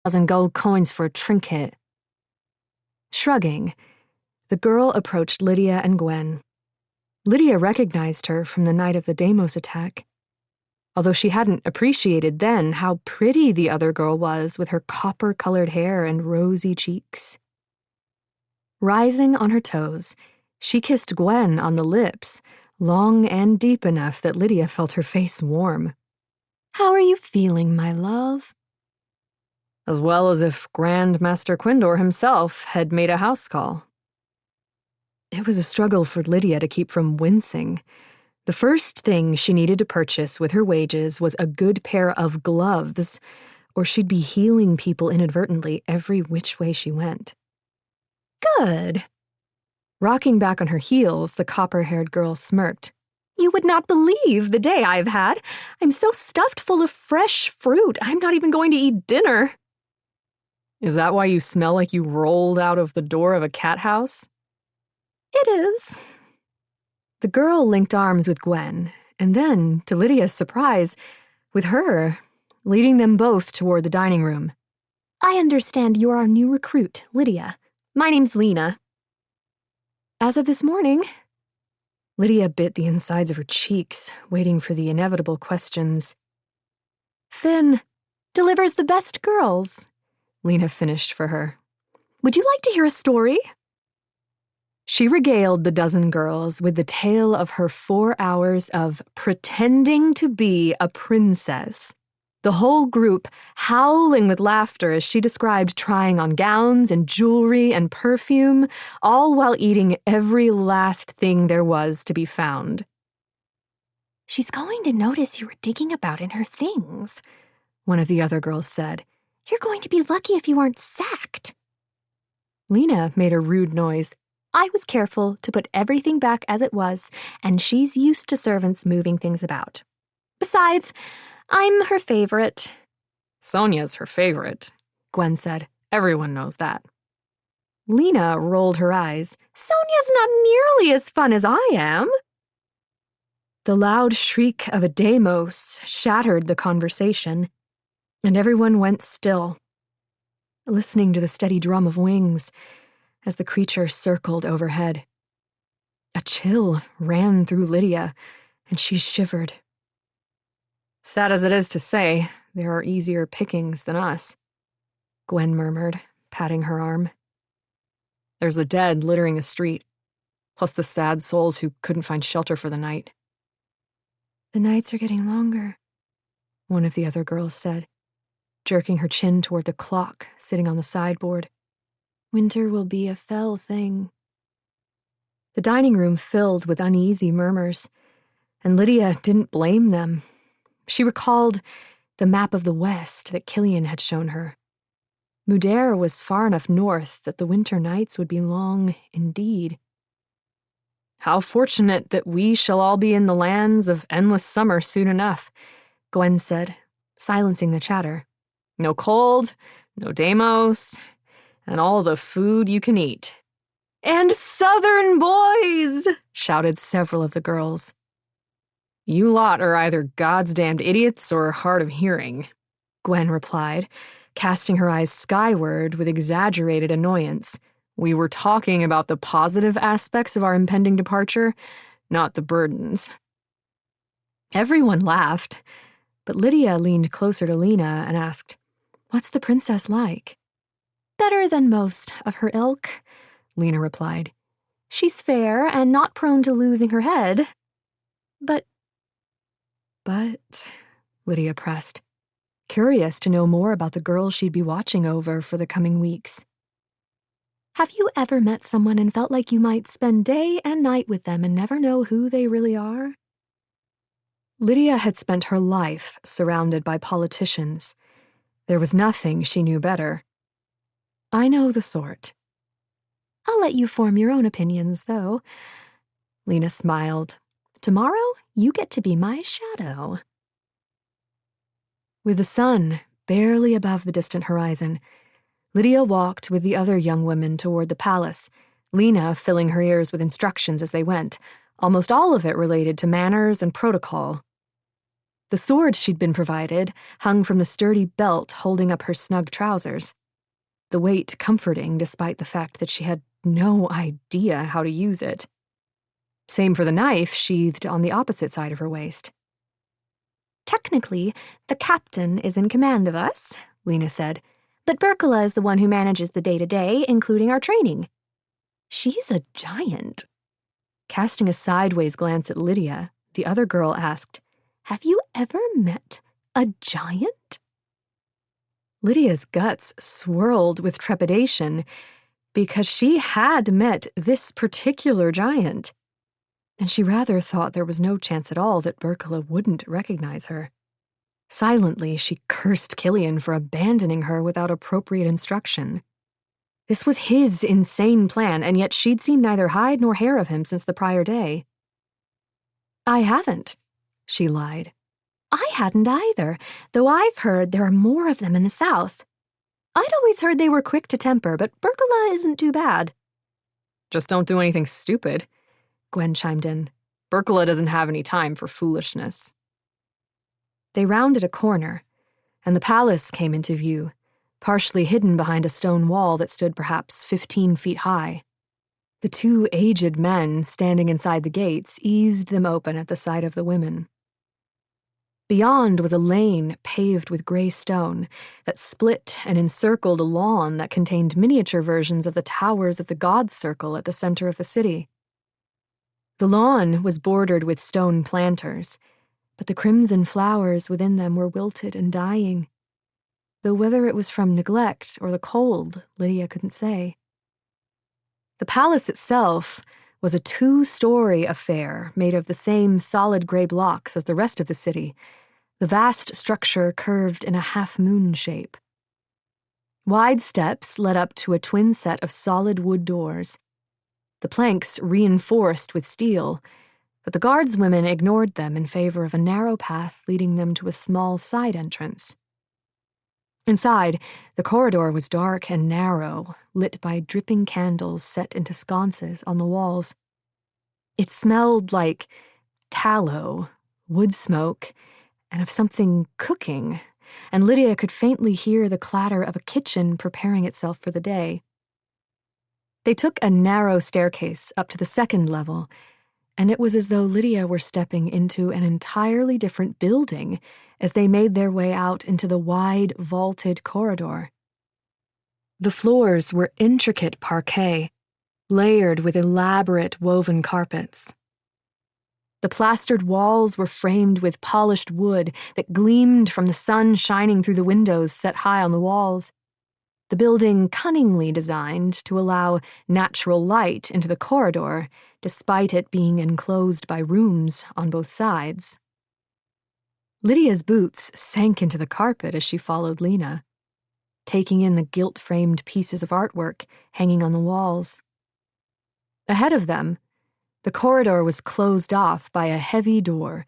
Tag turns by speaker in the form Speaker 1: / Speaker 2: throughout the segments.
Speaker 1: 1,000 gold coins for a trinket. Shrugging, the girl approached Lydia and Gwen. Lydia recognized her from the night of the Deimos attack, although she hadn't appreciated then how pretty the other girl was with her copper-colored hair and rosy cheeks. Rising on her toes, she kissed Gwen on the lips, long and deep enough that Lydia felt her face warm. "How are you feeling, my love?" As well as if Grandmaster Quindor himself had made a house call. It was a struggle for Lydia to keep from wincing. The first thing she needed to purchase with her wages was a good pair of gloves, or she'd be healing people inadvertently every which way she went. "Good." Rocking back on her heels, the copper-haired girl smirked. "You would not believe the day I've had. I'm so stuffed full of fresh fruit, I'm not even going to eat dinner." "Is that why you smell like you rolled out of the door of a cat house?" "It is." The girl linked arms with Gwen, and then, to Lydia's surprise, with her, leading them both toward the dining room. "I understand you're our new recruit, Lydia. My name's Lena." "As of this morning." Lydia bit the insides of her cheeks, waiting for the inevitable questions. "Finn delivers the best girls," Lena finished for her. "Would you like to hear a story?" She regaled the dozen girls with the tale of her 4 hours of pretending to be a princess. The whole group howling with laughter as she described trying on gowns and jewelry and perfume, all while eating every last thing there was to be found. "She's going to notice you were digging about in her things," one of the other girls said. "You're going to be lucky if you aren't sacked." Lena made a rude noise. "I was careful to put everything back as it was, and she's used to servants moving things about. Besides, I'm her favorite." "Sonia's her favorite," Gwen said. "Everyone knows that." Lena rolled her eyes. "Sonia's not nearly as fun as I am." The loud shriek of a Deimos shattered the conversation, and everyone went still, listening to the steady drum of wings as the creature circled overhead. A chill ran through Lydia, and she shivered. "Sad as it is to say, there are easier pickings than us," Gwen murmured, patting her arm. "There's the dead littering the street, plus the sad souls who couldn't find shelter for the night." "The nights are getting longer," one of the other girls said, jerking her chin toward the clock sitting on the sideboard. "Winter will be a fell thing." The dining room filled with uneasy murmurs, and Lydia didn't blame them. She recalled the map of the West that Killian had shown her. Mudair was far enough north that the winter nights would be long indeed. "How fortunate that we shall all be in the lands of endless summer soon enough," Gwen said, silencing the chatter. "No cold, no Deimos, and all the food you can eat." "And Southern boys!" shouted several of the girls. "You lot are either God's damned idiots or hard of hearing," Gwen replied, casting her eyes skyward with exaggerated annoyance. "We were talking about the positive aspects of our impending departure, not the burdens." Everyone laughed, but Lydia leaned closer to Lena and asked, "What's the princess like?" "Better than most of her ilk," Lena replied. "She's fair and not prone to losing her head. But, Lydia pressed, curious to know more about the girl she'd be watching over for the coming weeks. "Have you ever met someone and felt like you might spend day and night with them and never know who they really are?" Lydia had spent her life surrounded by politicians. There was nothing she knew better. "I know the sort." "I'll let you form your own opinions, though." Lena smiled. "Tomorrow, you get to be my shadow." With the sun barely above the distant horizon, Lydia walked with the other young women toward the palace, Lena filling her ears with instructions as they went, almost all of it related to manners and protocol. The sword she'd been provided hung from the sturdy belt holding up her snug trousers, the weight comforting despite the fact that she had no idea how to use it. Same for the knife sheathed on the opposite side of her waist.
Speaker 2: Technically, the captain is in command of us, Lena said, but Berkela is the one who manages the day-to-day, including our training.
Speaker 1: She's a giant. Casting a sideways glance at Lydia, the other girl asked, "Have you ever met a giant?" Lydia's guts swirled with trepidation because she had met this particular giant, and she rather thought there was no chance at all that Berkela wouldn't recognize her. Silently, she cursed Killian for abandoning her without appropriate instruction. This was his insane plan, and yet she'd seen neither hide nor hair of him since the prior day. "I haven't," she lied.
Speaker 2: "I hadn't either, though I've heard there are more of them in the south. I'd always heard they were quick to temper, but Berkela isn't too bad."
Speaker 1: "Just don't do anything stupid," Gwen chimed in. "Berkela doesn't have any time for foolishness." They rounded a corner, and the palace came into view, partially hidden behind a stone wall that stood perhaps 15 feet high. The two aged men standing inside the gates eased them open at the sight of the women. Beyond was a lane paved with gray stone that split and encircled a lawn that contained miniature versions of the towers of the God's Circle at the center of the city. The lawn was bordered with stone planters, but the crimson flowers within them were wilted and dying, though whether it was from neglect or the cold, Lydia couldn't say. The palace itself was a 2-story affair made of the same solid gray blocks as the rest of the city, the vast structure curved in a half-moon shape. Wide steps led up to a twin set of solid wood doors, the planks reinforced with steel, but the guardswomen ignored them in favor of a narrow path leading them to a small side entrance. Inside, the corridor was dark and narrow, lit by dripping candles set into sconces on the walls. It smelled like tallow, wood smoke, and of something cooking, and Lydia could faintly hear the clatter of a kitchen preparing itself for the day. They took a narrow staircase up to the second level, and it was as though Lydia were stepping into an entirely different building as they made their way out into the wide, vaulted corridor. The floors were intricate parquet, layered with elaborate woven carpets. The plastered walls were framed with polished wood that gleamed from the sun shining through the windows set high on the walls, the building cunningly designed to allow natural light into the corridor, despite it being enclosed by rooms on both sides. Lydia's boots sank into the carpet as she followed Lena, taking in the gilt-framed pieces of artwork hanging on the walls. Ahead of them, the corridor was closed off by a heavy door,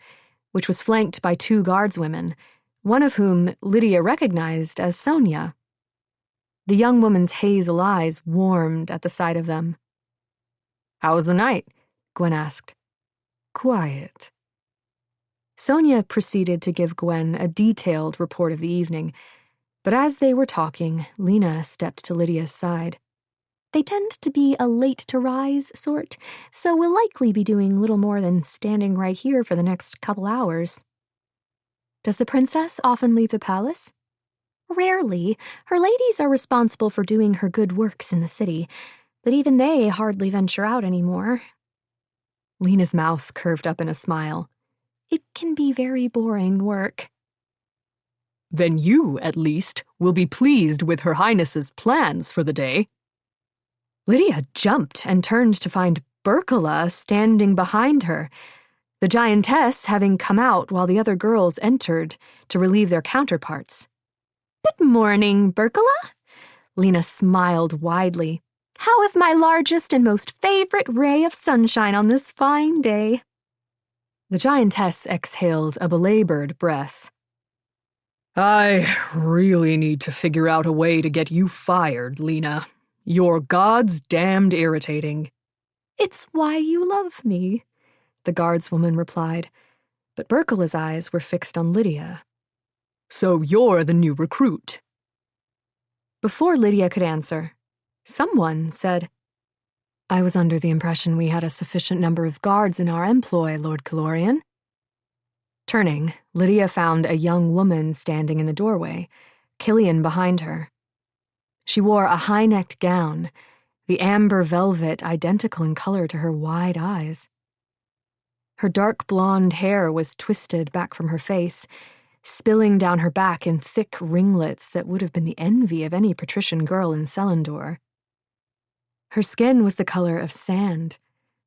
Speaker 1: which was flanked by 2 guardswomen, one of whom Lydia recognized as Sonia. The young woman's hazel eyes warmed at the sight of them. "How was the night?" Gwen asked. "Quiet." Sonia proceeded to give Gwen a detailed report of the evening, but as they were talking, Lena stepped to Lydia's side.
Speaker 2: "They tend to be a late-to-rise sort, so we'll likely be doing little more than standing right here for the next couple hours."
Speaker 1: "Does the princess often leave the palace?"
Speaker 2: "Rarely. Her ladies are responsible for doing her good works in the city, but even they hardly venture out anymore."
Speaker 1: Lena's mouth curved up in a smile.
Speaker 2: "It can be very boring work."
Speaker 1: "Then you, at least, will be pleased with Her Highness's plans for the day." Lydia jumped and turned to find Berkela standing behind her, the giantess having come out while the other girls entered to relieve their counterparts.
Speaker 2: "Good morning, Berkela." Lena smiled widely. "How is my largest and most favorite ray of sunshine on this fine day?"
Speaker 1: The giantess exhaled a belabored breath. "I really need to figure out a way to get you fired, Lena. You're God's damned irritating."
Speaker 2: "It's why you love me," the guardswoman replied,
Speaker 1: but Berkela's eyes were fixed on Lydia.
Speaker 2: So you're the new recruit.
Speaker 1: Before Lydia could answer, someone said, I was under the impression we had a sufficient number of guards in our employ, Lord Calorian. Turning, Lydia found a young woman standing in the doorway, Killian behind her. She wore a high-necked gown, the amber velvet identical in color to her wide eyes. Her dark blonde hair was twisted back from her face, spilling down her back in thick ringlets that would have been the envy of any patrician girl in Selendor. Her skin was the color of sand,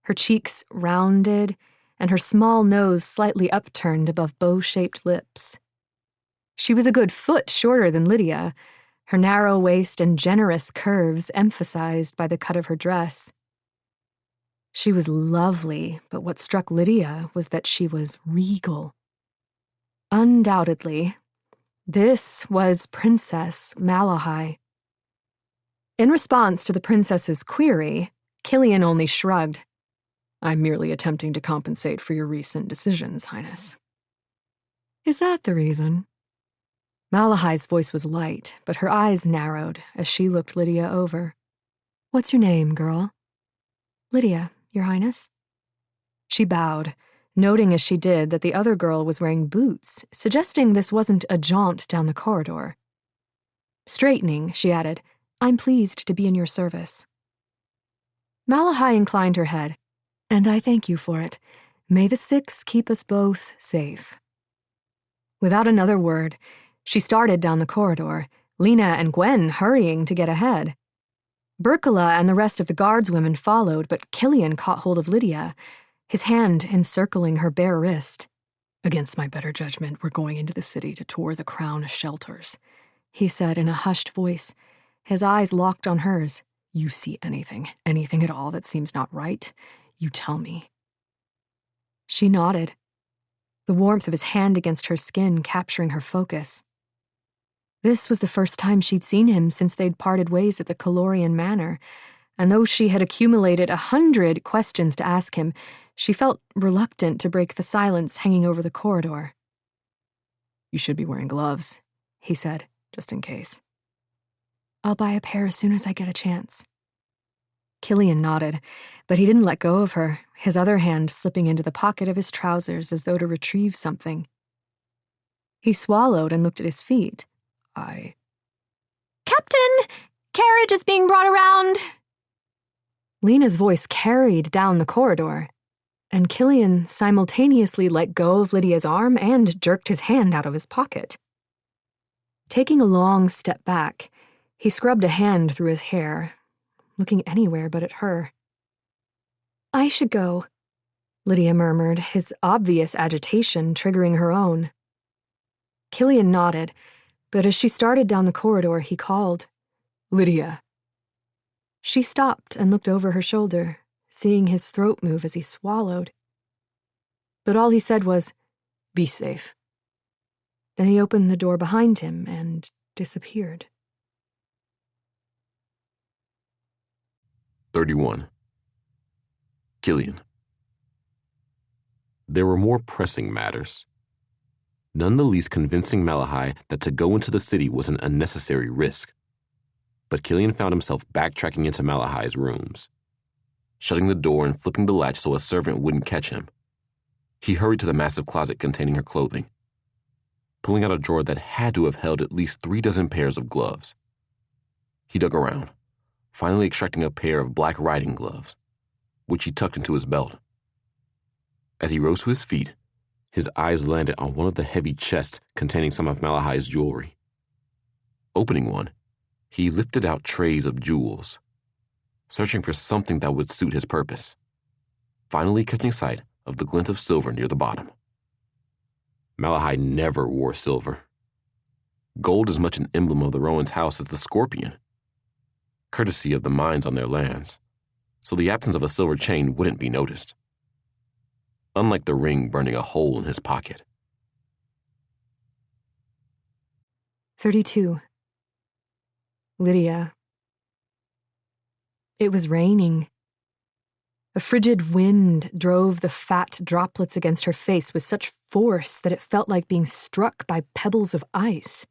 Speaker 1: her cheeks rounded, and her small nose slightly upturned above bow-shaped lips. She was a good foot shorter than Lydia, her narrow waist and generous curves emphasized by the cut of her dress. She was lovely, but what struck Lydia was that she was regal. Undoubtedly, this was Princess Malahai. In response to the princess's query, Killian only shrugged. I'm merely attempting to compensate for your recent decisions, Highness. Is that the reason? Malahai's voice was light, but her eyes narrowed as she looked Lydia over. What's your name, girl? Lydia, Your Highness. She bowed, noting as she did that the other girl was wearing boots, suggesting this wasn't a jaunt down the corridor. Straightening, she added, I'm pleased to be in your service. Malahai inclined her head, and I thank you for it. May the Six keep us both safe. Without another word, she started down the corridor, Lena and Gwen hurrying to get ahead. Berkela and the rest of the guardswomen followed, but Killian caught hold of Lydia, his hand encircling her bare wrist. Against my better judgment, we're going into the city to tour the crown shelters, he said in a hushed voice, his eyes locked on hers. You see anything at all that seems not right, you tell me. She nodded, the warmth of his hand against her skin capturing her focus. This was the first time she'd seen him since they'd parted ways at the Calorian Manor, and though she had accumulated 100 questions to ask him, she felt reluctant to break the silence hanging over the corridor. You should be wearing gloves, he said, just in case. I'll buy a pair as soon as I get a chance. Killian nodded, but he didn't let go of her, his other hand slipping into the pocket of his trousers as though to retrieve something. He swallowed and looked at his feet. Captain! Carriage is being brought around! Lena's voice carried down the corridor, and Killian simultaneously let go of Lydia's arm and jerked his hand out of his pocket. Taking a long step back, he scrubbed a hand through his hair, looking anywhere but at her. I should go, Lydia murmured, his obvious agitation triggering her own. Killian nodded, but as she started down the corridor, he called, Lydia. She stopped and looked over her shoulder, seeing his throat move as he swallowed. But all he said was, be safe. Then he opened the door behind him and disappeared.
Speaker 3: 31. Killian. There were more pressing matters. None the least convincing Malahai that to go into the city was an unnecessary risk. But Killian found himself backtracking into Malahai's rooms, shutting the door and flipping the latch so a servant wouldn't catch him. He hurried to the massive closet containing her clothing, pulling out a drawer that had to have held at least 36 pairs of gloves. He dug around, finally extracting a pair of black riding gloves, which he tucked into his belt. As he rose to his feet, his eyes landed on one of the heavy chests containing some of Malahai's jewelry. Opening one, he lifted out trays of jewels, searching for something that would suit his purpose, finally catching sight of the glint of silver near the bottom. Malahai never wore silver. Gold is much an emblem of the Rowan's house as the scorpion, courtesy of the mines on their lands, so the absence of a silver chain wouldn't be noticed. Unlike the ring burning a hole in his pocket.
Speaker 1: 32. Lydia. It was raining. A frigid wind drove the fat droplets against her face with such force that it felt like being struck by pebbles of ice.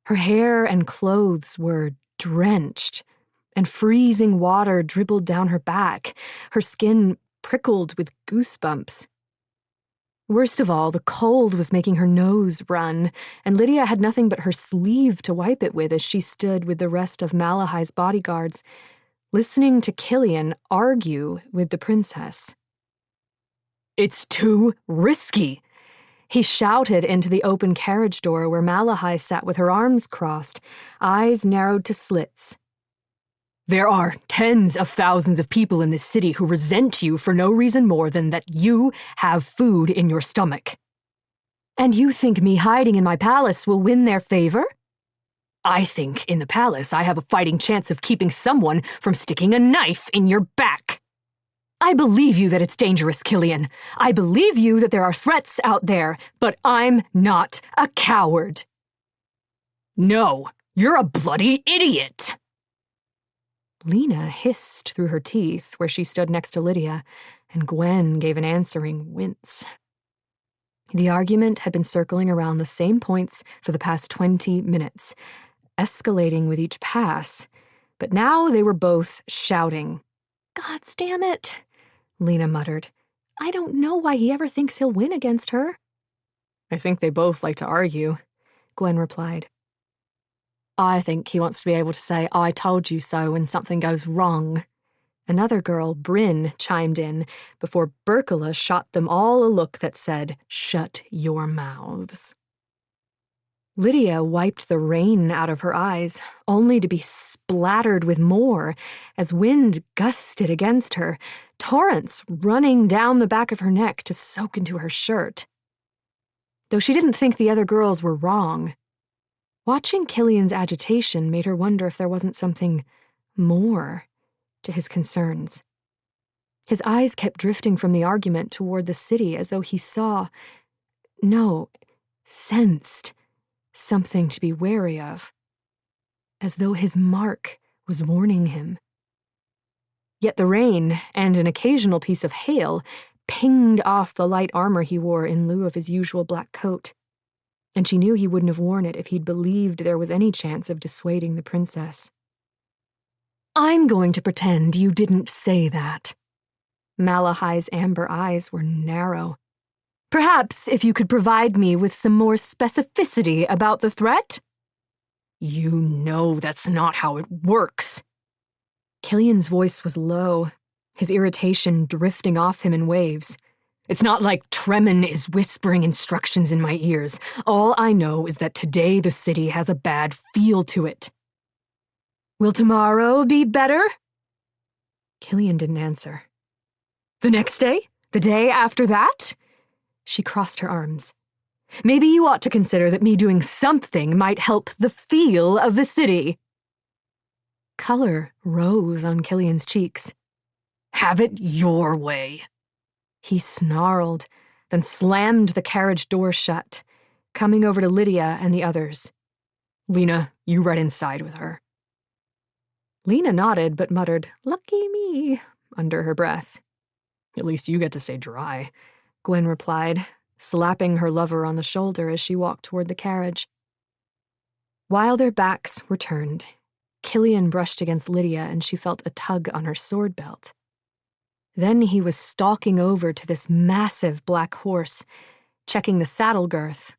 Speaker 1: Her hair and clothes were drenched, and freezing water dribbled down her back, her skin prickled with goosebumps. Worst of all, the cold was making her nose run, and Lydia had nothing but her sleeve to wipe it with as she stood with the rest of Malahai's bodyguards, listening to Killian argue with the princess. "It's too risky," he shouted into the open carriage door where Malahai sat with her arms crossed, eyes narrowed to slits. "There are tens of thousands of people in this city who resent you for no reason more than that you have food in your stomach. And you think me hiding in my palace will win their favor? I think in the palace I have a fighting chance of keeping someone from sticking a knife in your back. I believe you that it's dangerous, Killian. I believe you that there are threats out there, but I'm not a coward." "No, you're a bloody idiot." Lena hissed through her teeth where she stood next to Lydia, and Gwen gave an answering wince. The argument had been circling around the same points for the past 20 minutes, escalating with each pass, but now they were both shouting. "Gods damn it," Lena muttered. "I don't know why he ever thinks he'll win against her." "I think they both like to argue," Gwen replied. "I think he wants to be able to say, 'I told you so,' when something goes wrong." Another girl, Bryn, chimed in before Berkala shot them all a look that said, "Shut your mouths." Lydia wiped the rain out of her eyes, only to be splattered with more as wind gusted against her, torrents running down the back of her neck to soak into her shirt. Though she didn't think the other girls were wrong, watching Killian's agitation made her wonder if there wasn't something more to his concerns. His eyes kept drifting from the argument toward the city as though he sensed something to be wary of, as though his mark was warning him. Yet the rain and an occasional piece of hail pinged off the light armor he wore in lieu of his usual black coat, and she knew he wouldn't have worn it if he'd believed there was any chance of dissuading the princess. "I'm going to pretend you didn't say that." Malahai's amber eyes were narrow. "Perhaps if you could provide me with some more specificity about the threat?" "You know that's not how it works." Killian's voice was low, his irritation drifting off him in waves. "It's not like Tremin is whispering instructions in my ears. All I know is that today the city has a bad feel to it." "Will tomorrow be better?" Killian didn't answer. "The next day? The day after that?" She crossed her arms. "Maybe you ought to consider that me doing something might help the feel of the city." Color rose on Killian's cheeks. "Have it your way." He snarled, then slammed the carriage door shut, coming over to Lydia and the others. "Lena, you ride inside with her." Lena nodded but muttered, "Lucky me," under her breath. "At least you get to stay dry," Gwen replied, slapping her lover on the shoulder as she walked toward the carriage. While their backs were turned, Killian brushed against Lydia and she felt a tug on her sword belt. Then he was stalking over to this massive black horse, checking the saddle girth.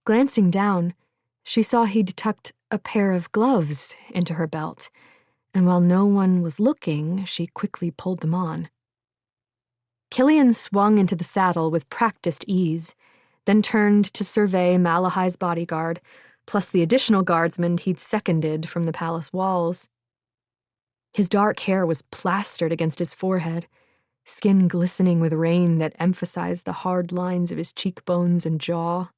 Speaker 1: Glancing down, she saw he'd tucked a pair of gloves into her belt, and while no one was looking, she quickly pulled them on. Killian swung into the saddle with practiced ease, then turned to survey Malahai's bodyguard, plus the additional guardsmen he'd seconded from the palace walls. His dark hair was plastered against his forehead, skin glistening with rain that emphasized the hard lines of his cheekbones and jaw.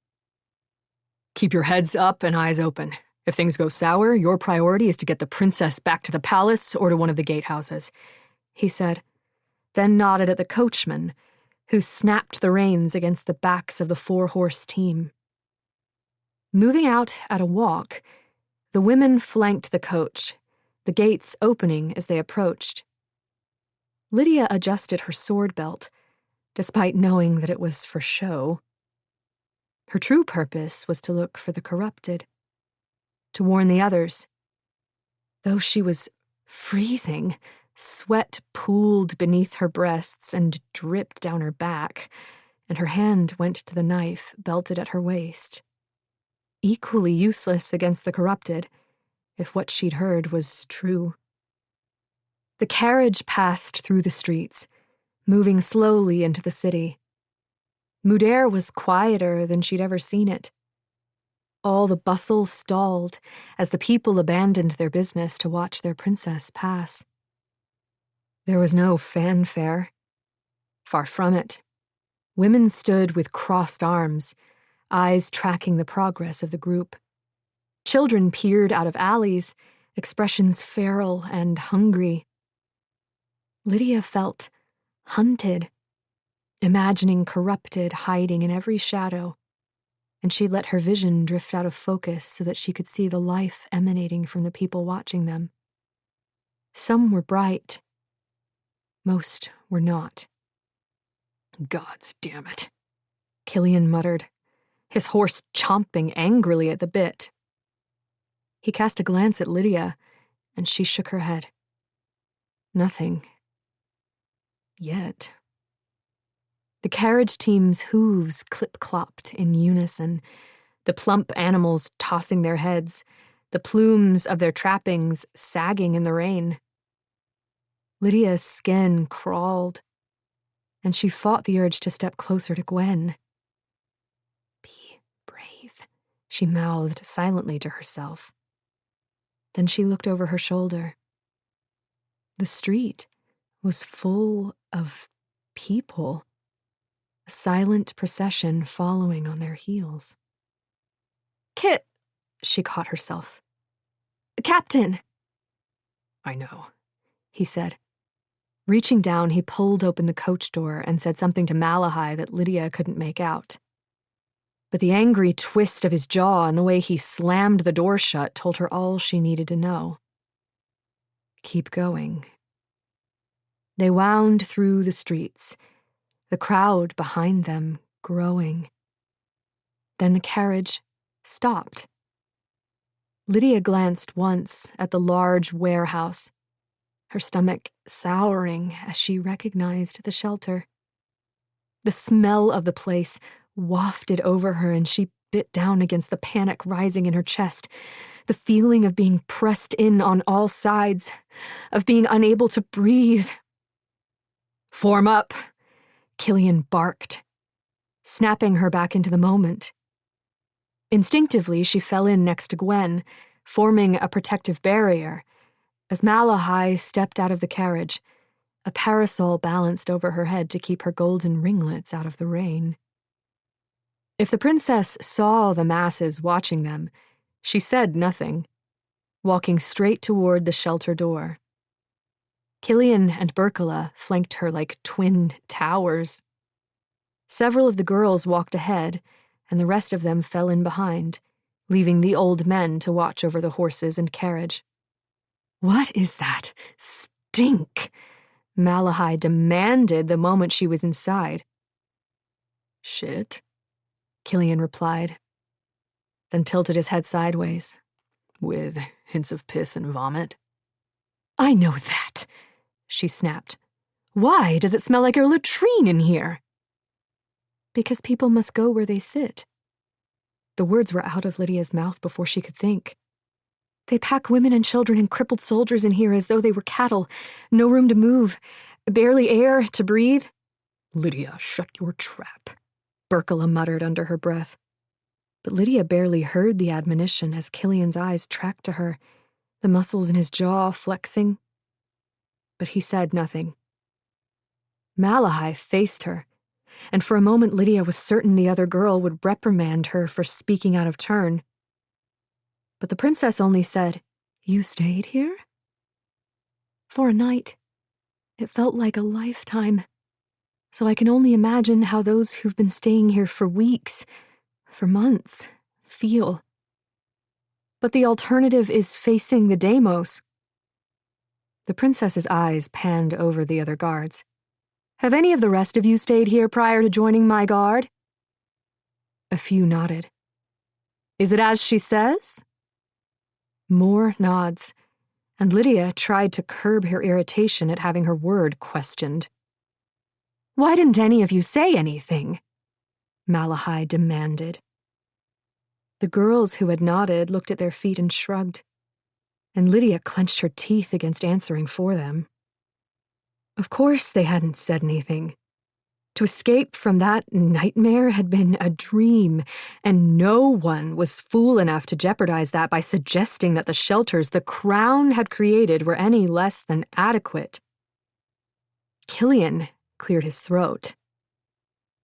Speaker 1: "Keep your heads up and eyes open. If things go sour, your priority is to get the princess back to the palace or to one of the gatehouses," he said, then nodded at the coachman, who snapped the reins against the backs of the 4-horse team. Moving out at a walk, the women flanked the coach, the gates opening as they approached. Lydia adjusted her sword belt, despite knowing that it was for show. Her true purpose was to look for the corrupted, to warn the others. Though she was freezing, sweat pooled beneath her breasts and dripped down her back, and her hand went to the knife belted at her waist. Equally useless against the corrupted, if what she'd heard was true. The carriage passed through the streets, moving slowly into the city. Mudair was quieter than she'd ever seen it. All the bustle stalled as the people abandoned their business to watch their princess pass. There was no fanfare. Far from it. Women stood with crossed arms, eyes tracking the progress of the group. Children peered out of alleys, expressions feral and hungry. Lydia felt hunted, imagining corrupted hiding in every shadow, and she let her vision drift out of focus so that she could see the life emanating from the people watching them. Some were bright. Most were not. "Gods damn it," Killian muttered, his horse chomping angrily at the bit. He cast a glance at Lydia, and she shook her head. Nothing. Yet. The carriage team's hooves clip-clopped in unison, the plump animals tossing their heads, the plumes of their trappings sagging in the rain. Lydia's skin crawled, and she fought the urge to step closer to Gwen. "Be brave," she mouthed silently to herself. Then she looked over her shoulder. The street was full of people, a silent procession following on their heels. "Kit," she caught herself. "Captain." "I know," he said. Reaching down, he pulled open the coach door and said something to Malahai that Lydia couldn't make out. But the angry twist of his jaw and the way he slammed the door shut told her all she needed to know. Keep going. They wound through the streets, the crowd behind them growing. Then the carriage stopped. Lydia glanced once at the large warehouse, her stomach souring as she recognized the shelter. The smell of the place wafted over her, and she bit down against the panic rising in her chest, the feeling of being pressed in on all sides, of being unable to breathe. "Form up," Killian barked, snapping her back into the moment. Instinctively, she fell in next to Gwen, forming a protective barrier, as Malahai stepped out of the carriage, a parasol balanced over her head to keep her golden ringlets out of the rain. If the princess saw the masses watching them, she said nothing, walking straight toward the shelter door. Killian and Berkala flanked her like twin towers. Several of the girls walked ahead, and the rest of them fell in behind, leaving the old men to watch over the horses and carriage. "What is that stink?" Malahai demanded the moment she was inside. "Shit," Killian replied, then tilted his head sideways, with hints of piss and vomit. "I know that," she snapped. "Why does it smell like a latrine in here?" "Because people must go where they sit." The words were out of Lydia's mouth before she could think. "They pack women and children and crippled soldiers in here as though they were cattle. No room to move, barely air to breathe." "Lydia, shut your trap," Berkala muttered under her breath. But Lydia barely heard the admonition as Killian's eyes tracked to her, the muscles in his jaw flexing. But he said nothing. Malahai faced her, and for a moment Lydia was certain the other girl would reprimand her for speaking out of turn. But the princess only said, "You stayed here?" "For a night. It felt like a lifetime. So I can only imagine how those who've been staying here for weeks, for months, feel. But the alternative is facing the Deimos." The princess's eyes panned over the other guards. Have any of the rest of you stayed here prior to joining my guard? A few nodded. Is it as she says? More nods, and Lydia tried to curb her irritation at having her word questioned. Why didn't any of you say anything? Malahai demanded. The girls who had nodded looked at their feet and shrugged, and Lydia clenched her teeth against answering for them. Of course they hadn't said anything. To escape from that nightmare had been a dream, and no one was fool enough to jeopardize that by suggesting that the shelters the Crown had created were any less than adequate. Killian cleared his throat.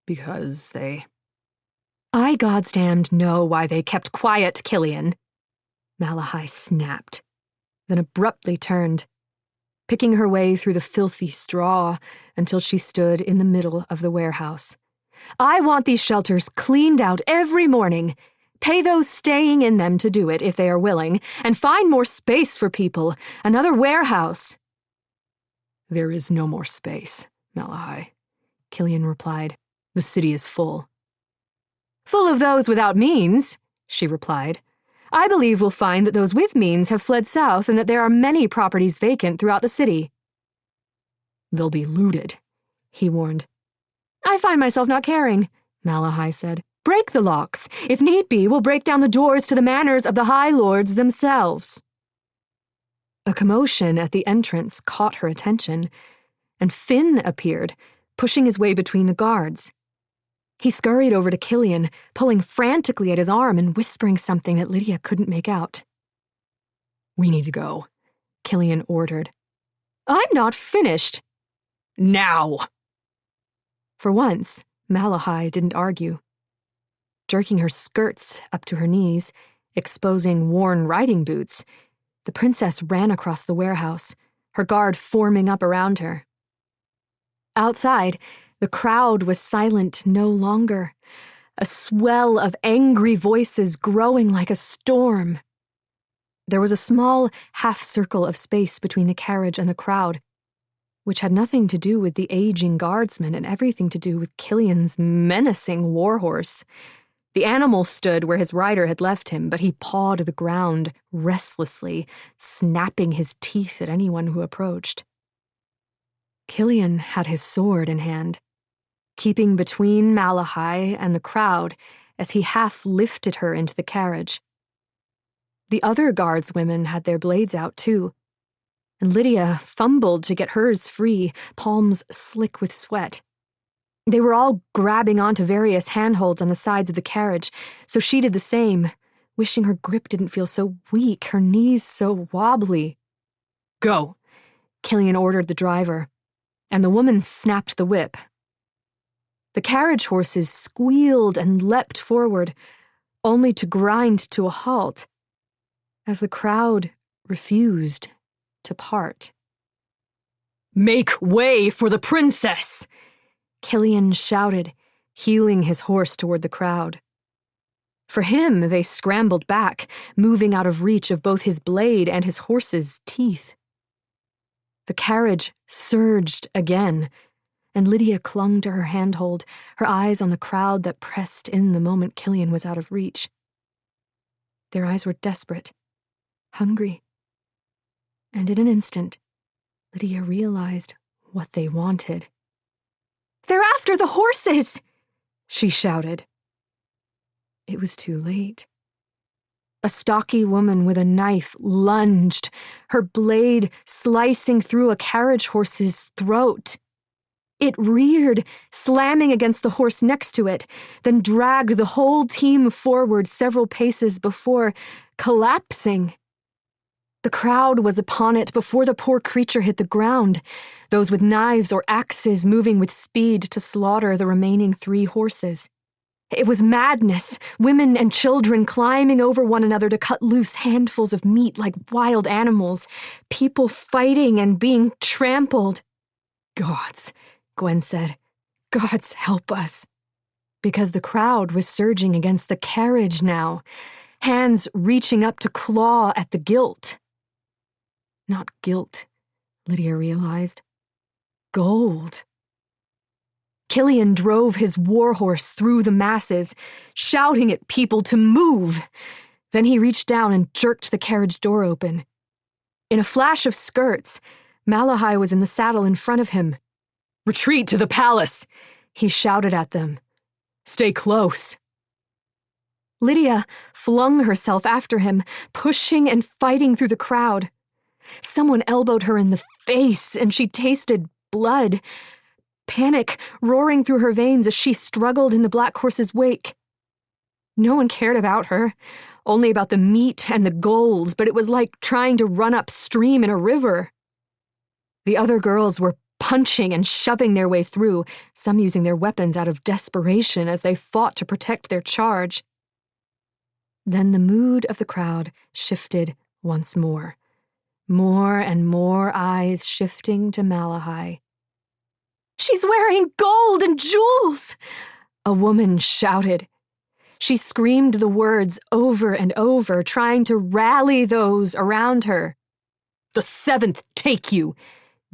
Speaker 1: Because I goddamned know why they kept quiet, Killian, Malahai snapped, then abruptly turned, picking her way through the filthy straw until she stood in the middle of the warehouse. I want these shelters cleaned out every morning. Pay those staying in them to do it if they are willing, and find more space for people. Another warehouse. There is no more space, Malahai, Killian replied. The city is full. Full of those without means, she replied. I believe we'll find that those with means have fled south and that there are many properties vacant throughout the city. They'll be looted, he warned. I find myself not caring, Malahai said. Break the locks. If need be, we'll break down the doors to the manors of the High Lords themselves. A commotion at the entrance caught her attention, and Finn appeared, pushing his way between the guards. He scurried over to Killian, pulling frantically at his arm and whispering something that Lydia couldn't make out. We need to go, Killian ordered. I'm not finished. Now! For once, Malahai didn't argue. Jerking her skirts up to her knees, exposing worn riding boots, the princess ran across the warehouse, her guard forming up around her. Outside, the crowd was silent no longer, a swell of angry voices growing like a storm. There was a small half-circle of space between the carriage and the crowd, which had nothing to do with the aging guardsman and everything to do with Killian's menacing warhorse. The animal stood where his rider had left him, but he pawed the ground restlessly, snapping his teeth at anyone who approached. Killian had his sword in hand, keeping between Malahai and the crowd as he half lifted her into the carriage. The other guardswomen had their blades out too, and Lydia fumbled to get hers free, palms slick with sweat. They were all grabbing onto various handholds on the sides of the carriage, so she did the same, wishing her grip didn't feel so weak, her knees so wobbly. Go, Killian ordered the driver, and the woman snapped the whip. The carriage horses squealed and leapt forward, only to grind to a halt, as the crowd refused to part. Make way for the princess! Killian shouted, heeling his horse toward the crowd. For him, they scrambled back, moving out of reach of both his blade and his horse's teeth. The carriage surged again, and Lydia clung to her handhold, her eyes on the crowd that pressed in the moment Killian was out of reach. Their eyes were desperate, hungry, and in an instant, Lydia realized what they wanted. They're after the horses! She shouted. It was too late. A stocky woman with a knife lunged, her blade slicing through a carriage horse's throat. It reared, slamming against the horse next to it, then dragged the whole team forward several paces before collapsing. The crowd was upon it before the poor creature hit the ground, those with knives or axes moving with speed to slaughter the remaining 3 horses. It was madness, women and children climbing over one another to cut loose handfuls of meat like wild animals, people fighting and being trampled. Gods, Gwen said. Gods help us. Because the crowd was surging against the carriage now, hands reaching up to claw at the gilt. Not guilt, Lydia realized. Gold. Killian drove his warhorse through the masses, shouting at people to move. Then he reached down and jerked the carriage door open. In a flash of skirts, Malahai was in the saddle in front of him. "Retreat to the palace!" he shouted at them. "Stay close." Lydia flung herself after him, pushing and fighting through the crowd. Someone elbowed her in the face, and she tasted blood. Panic roaring through her veins as she struggled in the black horse's wake. No one cared about her, only about the meat and the gold, but it was like trying to run upstream in a river. The other girls were punching and shoving their way through, some using their weapons out of desperation as they fought to protect their charge. Then the mood of the crowd shifted once more. More and more eyes shifting to Malahai. "She's wearing gold and jewels!" a woman shouted. She screamed the words over and over, trying to rally those around her. "The seventh take you!"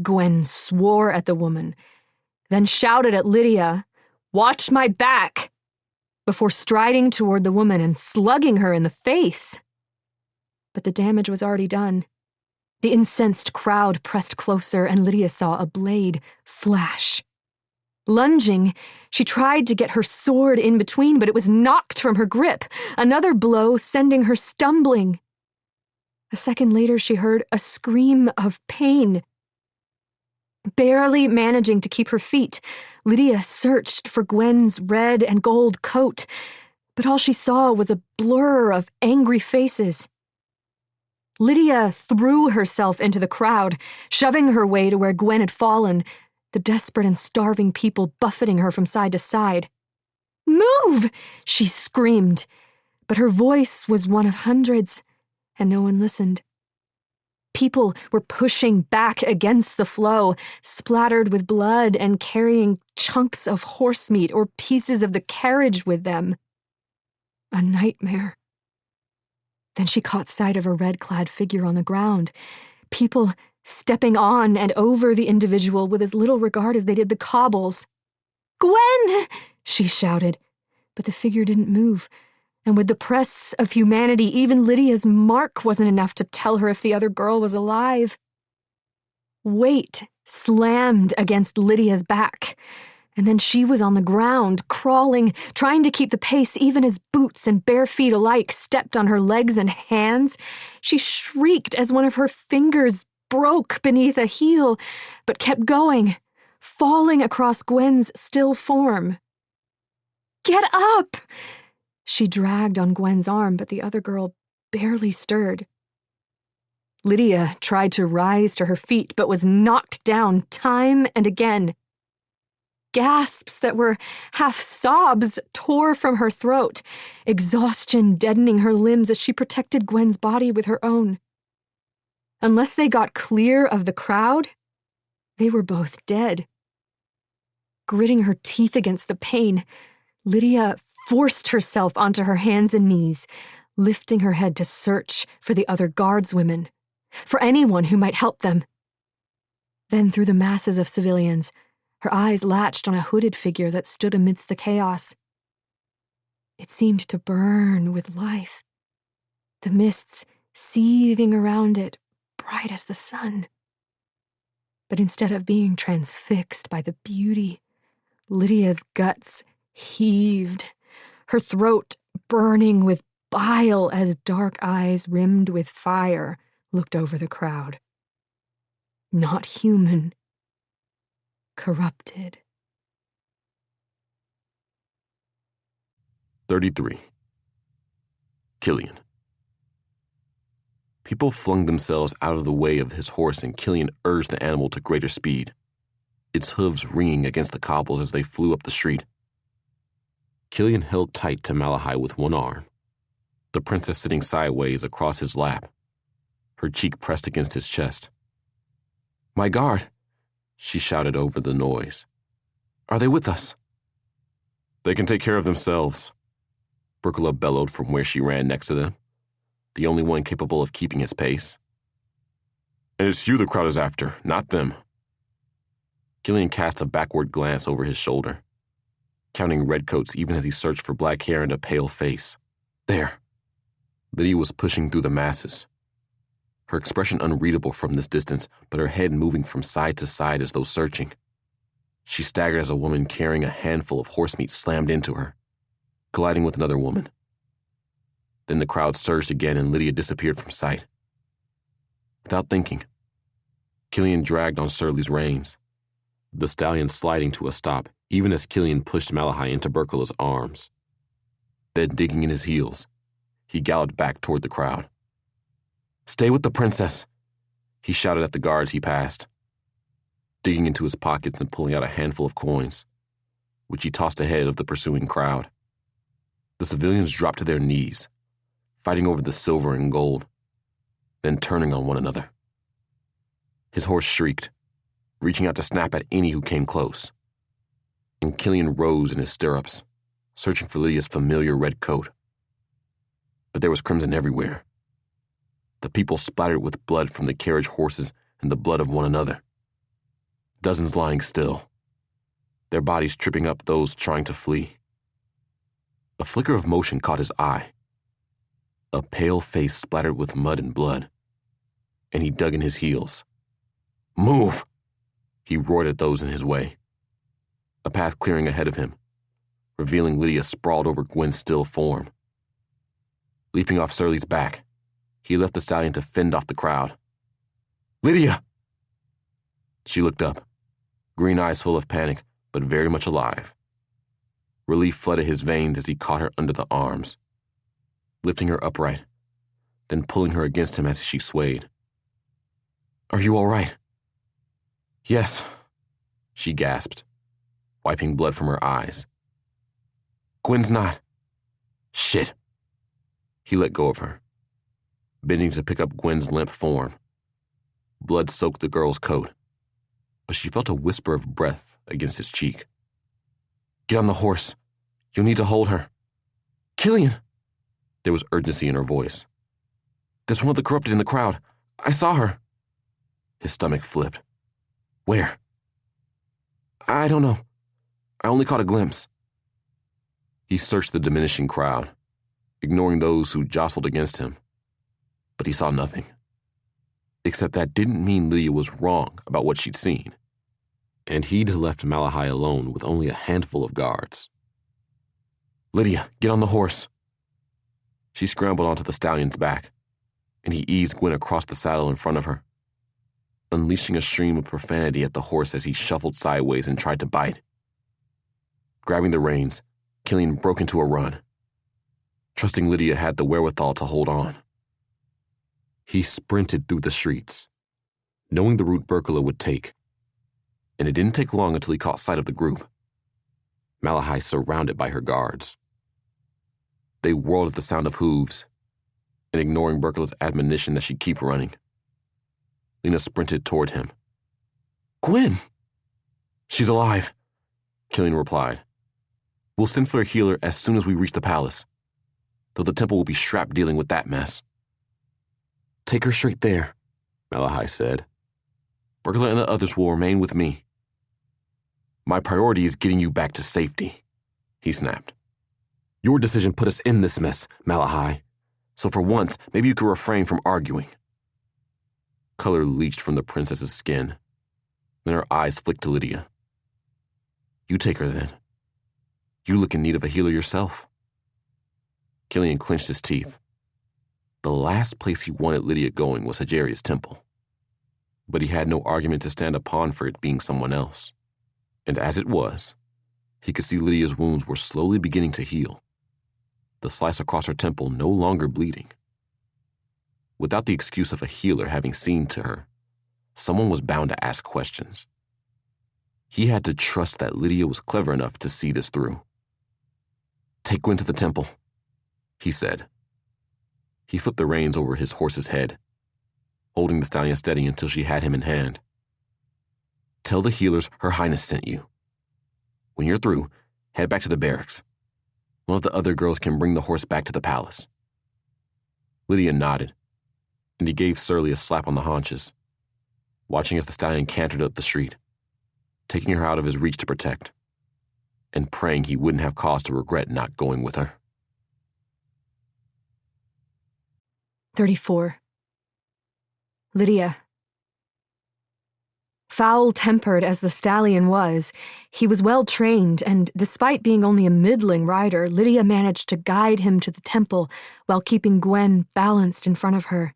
Speaker 1: Gwen swore at the woman, then shouted at Lydia, "Watch my back!" before striding toward the woman and slugging her in the face. But the damage was already done. The incensed crowd pressed closer, and Lydia saw a blade flash. Lunging, she tried to get her sword in between, but it was knocked from her grip, another blow sending her stumbling. A second later, she heard a scream of pain. Barely managing to keep her feet, Lydia searched for Gwen's red and gold coat, but all she saw was a blur of angry faces. Lydia threw herself into the crowd, shoving her way to where Gwen had fallen, the desperate and starving people buffeting her from side to side. "Move!" she screamed, but her voice was one of hundreds, and no one listened. People were pushing back against the flow, splattered with blood and carrying chunks of horse meat or pieces of the carriage with them. A nightmare. Then she caught sight of a red-clad figure on the ground, people stepping on and over the individual with as little regard as they did the cobbles. "Gwen!" she shouted, but the figure didn't move, and with the press of humanity, even Lydia's mark wasn't enough to tell her if the other girl was alive. Weight slammed against Lydia's back, and then she was on the ground, crawling, trying to keep the pace even as boots and bare feet alike stepped on her legs and hands. She shrieked as one of her fingers broke beneath a heel, but kept going, falling across Gwen's still form. "Get up!" She dragged on Gwen's arm, but the other girl barely stirred. Lydia tried to rise to her feet, but was knocked down time and again. Gasps that were half sobs tore from her throat, exhaustion deadening her limbs as she protected Gwen's body with her own. Unless they got clear of the crowd, they were both dead. Gritting her teeth against the pain, Lydia forced herself onto her hands and knees, lifting her head to search for the other guardswomen, for anyone who might help them. Then through the masses of civilians, her eyes latched on a hooded figure that stood amidst the chaos. It seemed to burn with life, the mists seething around it, bright as the sun. But instead of being transfixed by the beauty, Lydia's guts heaved, her throat burning with bile as dark eyes rimmed with fire looked over the crowd. Not human. Corrupted.
Speaker 3: 33. Killian. People flung themselves out of the way of his horse, and Killian urged the animal to greater speed, its hooves ringing against the cobbles as they flew up the street. Killian held tight to Malahai with one arm, the princess sitting sideways across his lap, her cheek pressed against his chest. "My guard," she shouted over the noise. "Are they with us?" "They can take care of themselves," Berkala bellowed from where she ran next to them, the only one capable of keeping his pace. And it's you the crowd is after, not them. Killian cast a backward glance over his shoulder, counting redcoats even as he searched for black hair and a pale face. There. Lydia was pushing through the masses, her expression unreadable from this distance, but her head moving from side to side as though searching. She staggered as a woman carrying a handful of horse meat slammed into her, colliding with another woman. Then the crowd surged again and Lydia disappeared from sight. Without thinking, Killian dragged on Surly's reins, the stallion sliding to a stop even as Killian pushed Malahai into Berkela's arms. Then, digging in his heels, he galloped back toward the crowd. "Stay with the princess," he shouted at the guards he passed, digging into his pockets and pulling out a handful of coins, which he tossed ahead of the pursuing crowd. The civilians dropped to their knees, fighting over the silver and gold, then turning on one another. His horse shrieked, reaching out to snap at any who came close. And Killian rose in his stirrups, searching for Lydia's familiar red coat. But there was crimson everywhere. The people splattered with blood from the carriage horses and the blood of one another. Dozens lying still, their bodies tripping up those trying to flee. A flicker of motion caught his eye. A pale face splattered with mud and blood, and he dug in his heels. "Move!" he roared at those in his way, a path clearing ahead of him, revealing Lydia sprawled over Gwen's still form. Leaping off Surly's back, he left the stallion to fend off the crowd. "Lydia!" She looked up, green eyes full of panic, but very much alive. Relief flooded his veins as he caught her under the arms, lifting her upright, then pulling her against him as she swayed. "Are you all right?" "Yes," she gasped, wiping blood from her eyes. "Gwen's not." "Shit." He let go of her, bending to pick up Gwen's limp form. Blood soaked the girl's coat, but she felt a whisper of breath against his cheek. "Get on the horse. You'll need to hold her." "Killian!" There was urgency in her voice. "There's one of the corrupted in the crowd. I saw her." His stomach flipped. "Where?" "I don't know. I only caught a glimpse." He searched the diminishing crowd, ignoring those who jostled against him, but he saw nothing. Except that didn't mean Lydia was wrong about what she'd seen, and he'd left Malahai alone with only a handful of guards. "Lydia, get on the horse." She scrambled onto the stallion's back, and he eased Gwen across the saddle in front of her, unleashing a stream of profanity at the horse as he shuffled sideways and tried to bite. Grabbing the reins, Killian broke into a run, trusting Lydia had the wherewithal to hold on. He sprinted through the streets, knowing the route Berkela would take, and it didn't take long until he caught sight of the group. Malahai surrounded by her guards. They whirled at the sound of hooves, and ignoring Berkela's admonition that she'd keep running, Lena sprinted toward him. "Gwen!" "She's alive," Killian replied. "We'll send for a healer as soon as we reach the palace, though the temple will be strapped dealing with that mess." "Take her straight there," Malahai said. "Berkela and the others will remain with me." "My priority is getting you back to safety," he snapped. "Your decision put us in this mess, Malahai, so for once, maybe you could refrain from arguing." Color leached from the princess's skin. Then her eyes flicked to Lydia. "You take her then. You look in need of a healer yourself." Killian clenched his teeth. The last place he wanted Lydia going was Hajaria's temple, but he had no argument to stand upon for it being someone else. And as it was, he could see Lydia's wounds were slowly beginning to heal, the slice across her temple no longer bleeding. Without the excuse of a healer having seen to her, someone was bound to ask questions. He had to trust that Lydia was clever enough to see this through. "Take Gwen to the temple," he said. He flipped the reins over his horse's head, holding the stallion steady until she had him in hand. "Tell the healers Her Highness sent you. When you're through, head back to the barracks. One of the other girls can bring the horse back to the palace." Lydia nodded, and he gave Surly a slap on the haunches. watching as the stallion cantered up the street, taking her out of his reach to protect, and praying he wouldn't have cause to regret not going with her.
Speaker 1: 34. Lydia. Foul-tempered as the stallion was, he was well-trained, and despite being only a middling rider, Lydia managed to guide him to the temple while keeping Gwen balanced in front of her.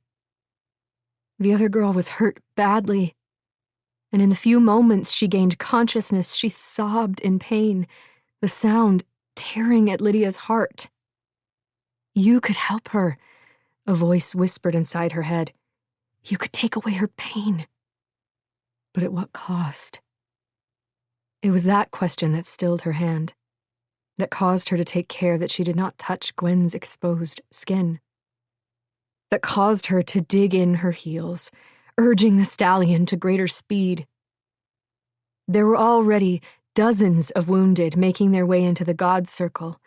Speaker 1: The other girl was hurt badly, and in the few moments she gained consciousness, she sobbed in pain, the sound tearing at Lydia's heart. "You could help her," a voice whispered inside her head. "You could take away her pain. But at what cost?" It was that question that stilled her hand, that caused her to take care that she did not touch Gwen's exposed skin, that caused her to dig in her heels, urging the stallion to greater speed. There were already dozens of wounded making their way into the god circle,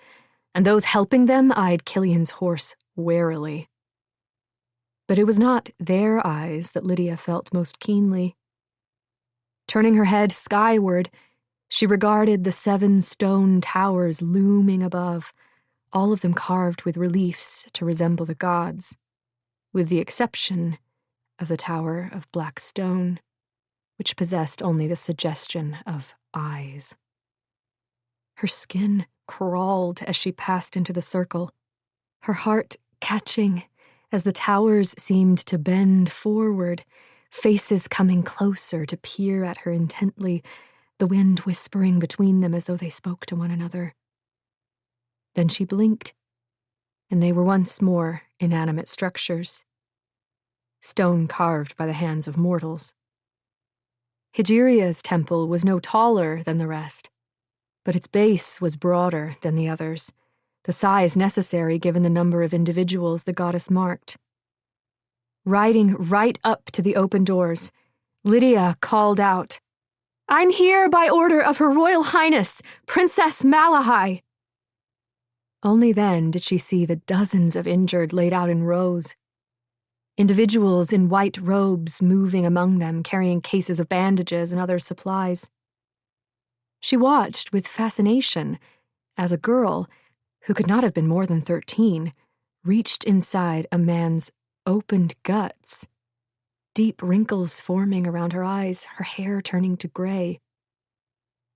Speaker 1: and those helping them eyed Killian's horse warily. But it was not their eyes that Lydia felt most keenly. Turning her head skyward, she regarded the 7 stone towers looming above, all of them carved with reliefs to resemble the gods, with the exception of the Tower of Black Stone, which possessed only the suggestion of eyes. Her skin crawled as she passed into the circle, her heart catching as the towers seemed to bend forward, faces coming closer to peer at her intently, the wind whispering between them as though they spoke to one another. Then she blinked, and they were once more inanimate structures, stone carved by the hands of mortals. Hegiria's temple was no taller than the rest, but its base was broader than the others, the size necessary given the number of individuals the goddess marked. Riding right up to the open doors, Lydia called out, "I'm here by order of Her Royal Highness, Princess Malahai." Only then did she see the dozens of injured laid out in rows, individuals in white robes moving among them, carrying cases of bandages and other supplies. She watched with fascination as a girl, who could not have been more than 13, reached inside a man's opened guts, deep wrinkles forming around her eyes, her hair turning to gray.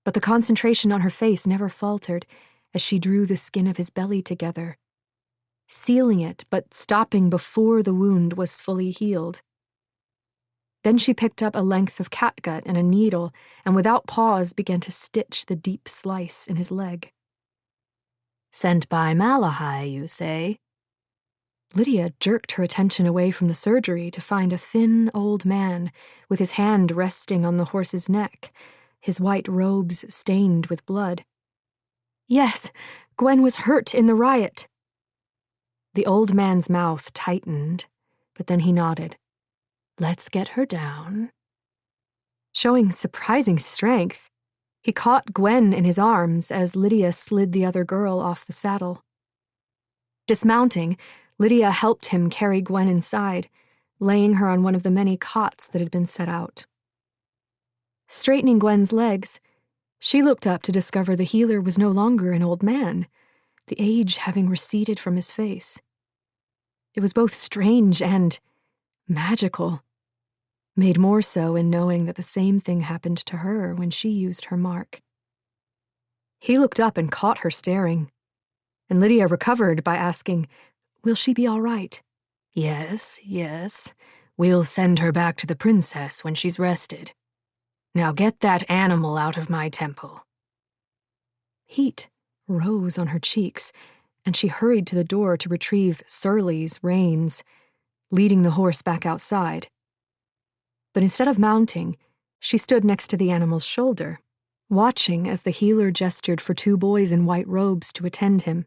Speaker 1: But the concentration on her face never faltered as she drew the skin of his belly together, sealing it but stopping before the wound was fully healed. Then she picked up a length of catgut and a needle, and without pause began to stitch the deep slice in his leg. "Sent by Malahai, you say?" Lydia jerked her attention away from the surgery to find a thin old man with his hand resting on the horse's neck, his white robes stained with blood. "Yes, Gwen was hurt in the riot." The old man's mouth tightened, but then he nodded. "Let's get her down." Showing surprising strength, he caught Gwen in his arms as Lydia slid the other girl off the saddle. Dismounting, Lydia helped him carry Gwen inside, laying her on one of the many cots that had been set out. Straightening Gwen's legs, she looked up to discover the healer was no longer an old man, the age having receded from his face. It was both strange and magical, made more so in knowing that the same thing happened to her when she used her mark. He looked up and caught her staring, and Lydia recovered by asking, "Will she be all right?" Yes. We'll send her back to the princess when she's rested. Now get that animal out of my temple." Heat rose on her cheeks, and she hurried to the door to retrieve Surly's reins, leading the horse back outside. But instead of mounting, she stood next to the animal's shoulder, watching as the healer gestured for 2 boys in white robes to attend him.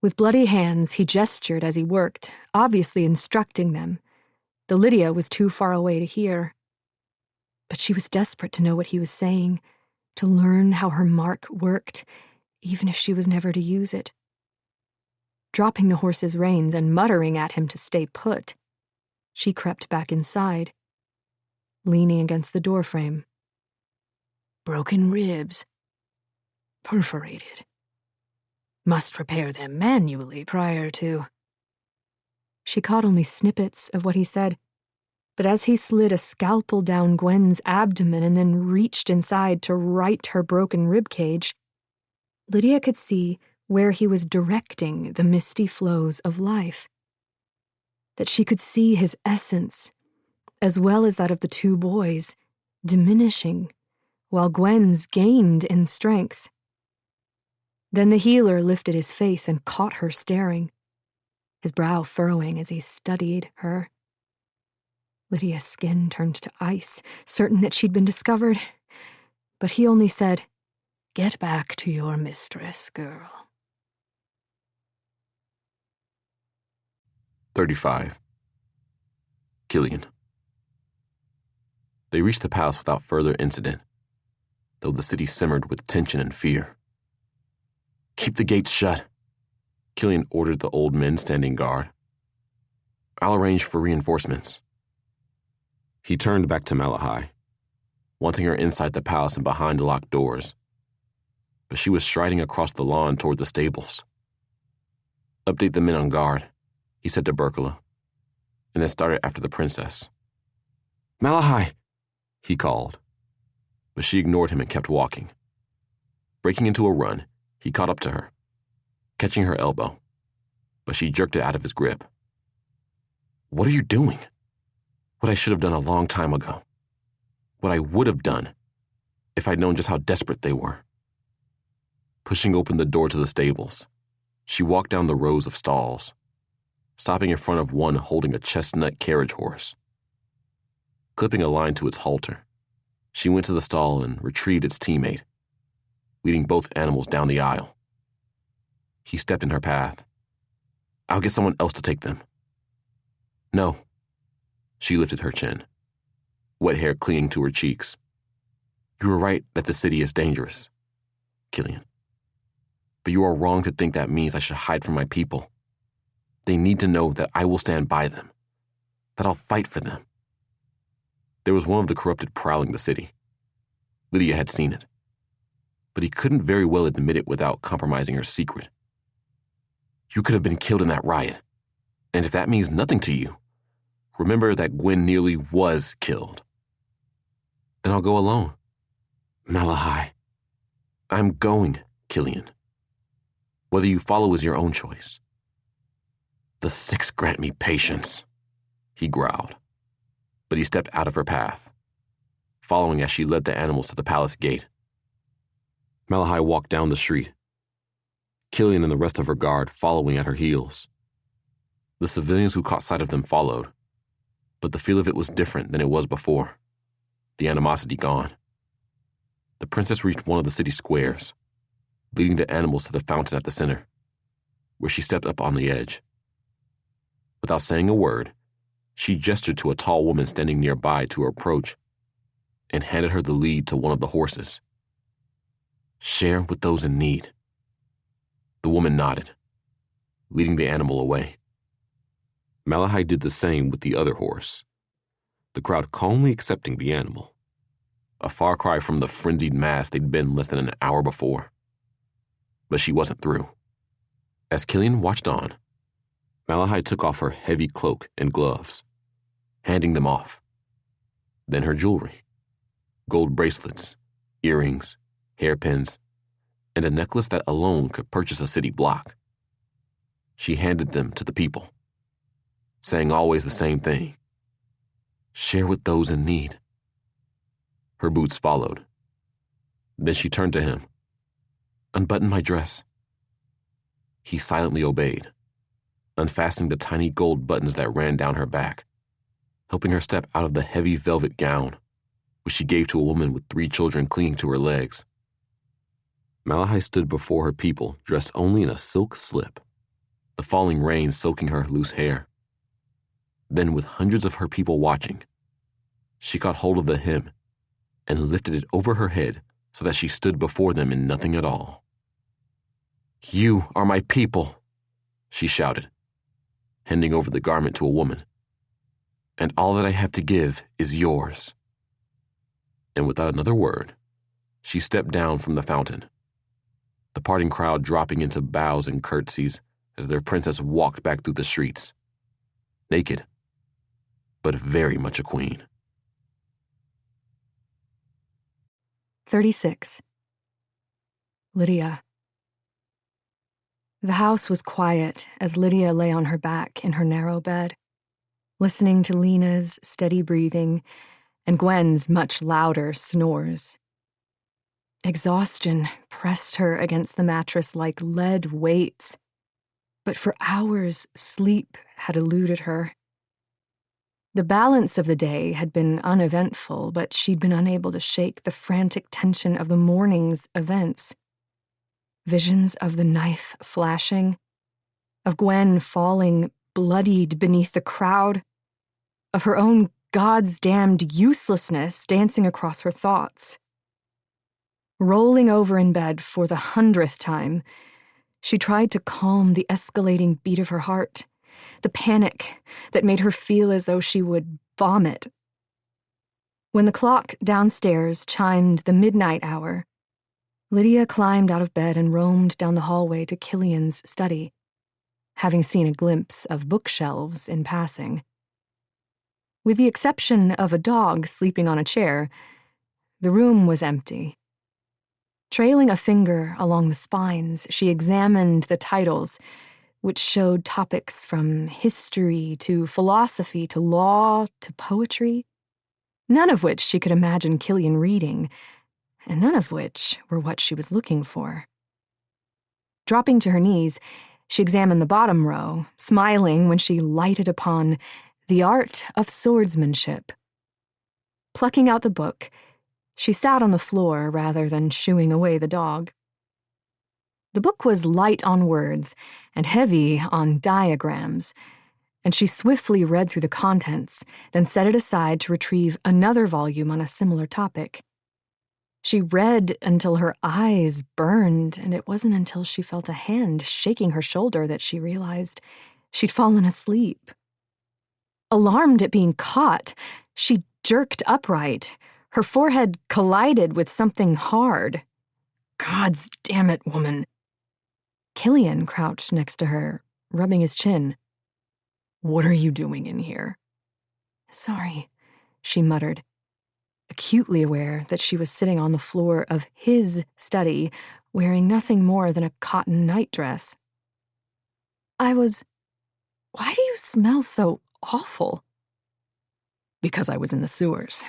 Speaker 1: With bloody hands, he gestured as he worked, obviously instructing them, though Lydia was too far away to hear. But she was desperate to know what he was saying, to learn how her mark worked, even if she was never to use it. Dropping the horse's reins and muttering at him to stay put, she crept back inside. leaning against the doorframe.
Speaker 2: Broken ribs. Perforated. Must repair them manually prior to...
Speaker 1: She caught only snippets of what he said, but as he slid a scalpel down Gwen's abdomen and then reached inside to right her broken ribcage, Lydia could see where he was directing the misty flows of life. That she could see his essence, as well as that of the two boys, diminishing, while Gwen's gained in strength. Then the healer lifted his face and caught her staring, his brow furrowing as he studied her. Lydia's skin turned to ice, certain that she'd been discovered, but he only said,
Speaker 2: "Get back to your mistress, girl."
Speaker 3: 35. Killian. They reached the palace without further incident, though the city simmered with tension and fear. "Keep the gates shut," Killian ordered the old men standing guard. "I'll arrange for reinforcements." He turned back to Malahai, wanting her inside the palace and behind the locked doors, but she was striding across the lawn toward the stables. "Update the men on guard," he said to Berkala, and then started after the princess. "Malahai!" he called, but she ignored him and kept walking. Breaking into a run, he caught up to her, catching her elbow, but she jerked it out of his grip. "What are you doing?" "What I should have done a long time ago. What I would have done if I'd known just how desperate they were." Pushing open the door to the stables, she walked down the rows of stalls, stopping in front of one holding a chestnut carriage horse. Clipping a line to its halter, she went to the stall and retrieved its teammate, leading both animals down the aisle. He stepped in her path. "I'll get someone else to take them." "No." She lifted her chin, wet hair clinging to her cheeks. "You were right that the city is dangerous, Killian. But you are wrong to think that means I should hide from my people. They need to know that I will stand by them, that I'll fight for them." There was one of the corrupted prowling the city. Lydia had seen it, but he couldn't very well admit it without compromising her secret. "You could have been killed in that riot, and if that means nothing to you, remember that Gwen nearly was killed." "Then I'll go alone." "Malahai." "I'm going, Killian. Whether you follow is your own choice." "The six grant me patience," he growled, but he stepped out of her path, following as she led the animals to the palace gate. Malahai walked down the street, Killian and the rest of her guard following at her heels. The civilians who caught sight of them followed, but the feel of it was different than it was before, the animosity gone. The princess reached one of the city squares, leading the animals to the fountain at the center, where she stepped up on the edge. Without saying a word, she gestured to a tall woman standing nearby to approach and handed her the lead to one of the horses. "Share with those in need." The woman nodded, leading the animal away. Malahai did the same with the other horse, the crowd calmly accepting the animal, a far cry from the frenzied mass they'd been less than an hour before. But she wasn't through. As Killian watched on, Malahai took off her heavy cloak and gloves, handing them off. Then her jewelry, gold bracelets, earrings, hairpins, and a necklace that alone could purchase a city block. She handed them to the people, saying always the same thing: "Share with those in need." Her boots followed. Then she turned to him. "Unbutton my dress." He silently obeyed, unfastening the tiny gold buttons that ran down her back, helping her step out of the heavy velvet gown, which she gave to a woman with 3 children clinging to her legs. Malahai stood before her people dressed only in a silk slip, the falling rain soaking her loose hair. Then, with hundreds of her people watching, she caught hold of the hem and lifted it over her head so that she stood before them in nothing at all. "You are my people," she shouted, handing over the garment to a woman. "And all that I have to give is yours." and without another word, she stepped down from the fountain, the parting crowd dropping into bows and curtsies as their princess walked back through the streets, naked, but very much a queen.
Speaker 1: 36. Lydia. The house was quiet as Lydia lay on her back in her narrow bed, listening to Lena's steady breathing and Gwen's much louder snores. Exhaustion pressed her against the mattress like lead weights, but for hours sleep had eluded her. The balance of the day had been uneventful, but she'd been unable to shake the frantic tension of the morning's events. Visions of the knife flashing, of Gwen falling bloodied beneath the crowd, of her own God's damned uselessness dancing across her thoughts. Rolling over in bed for the 100th time, she tried to calm the escalating beat of her heart, the panic that made her feel as though she would vomit. When the clock downstairs chimed the midnight hour, Lydia climbed out of bed and roamed down the hallway to Killian's study, having seen a glimpse of bookshelves in passing. With the exception of a dog sleeping on a chair, the room was empty. Trailing a finger along the spines, she examined the titles, which showed topics from history to philosophy to law to poetry, none of which she could imagine Killian reading, and none of which were what she was looking for. Dropping to her knees, she examined the bottom row, smiling when she lighted upon The Art of Swordsmanship. Plucking out the book, she sat on the floor rather than shooing away the dog. The book was light on words and heavy on diagrams, and she swiftly read through the contents, then set it aside to retrieve another volume on a similar topic. She read until her eyes burned, and it wasn't until she felt a hand shaking her shoulder that she realized she'd fallen asleep. Alarmed at being caught, she jerked upright. Her forehead collided with something hard. "God's damn it, woman." Killian crouched next to her, rubbing his chin. "What are you doing in here?" "Sorry," she muttered, acutely aware that she was sitting on the floor of his study, wearing nothing more than a cotton nightdress. Why do you smell so awful?" "Because I was in the sewers.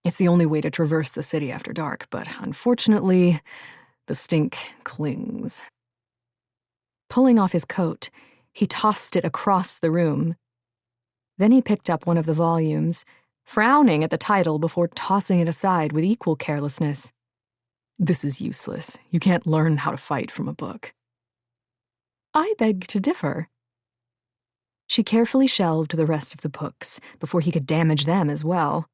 Speaker 1: It's the only way to traverse the city after dark, but unfortunately, the stink clings." Pulling off his coat, he tossed it across the room. Then he picked up one of the volumes, frowning at the title before tossing it aside with equal carelessness. "This is useless. You can't learn how to fight from a book." "I beg to differ." She carefully shelved the rest of the books before he could damage them as well.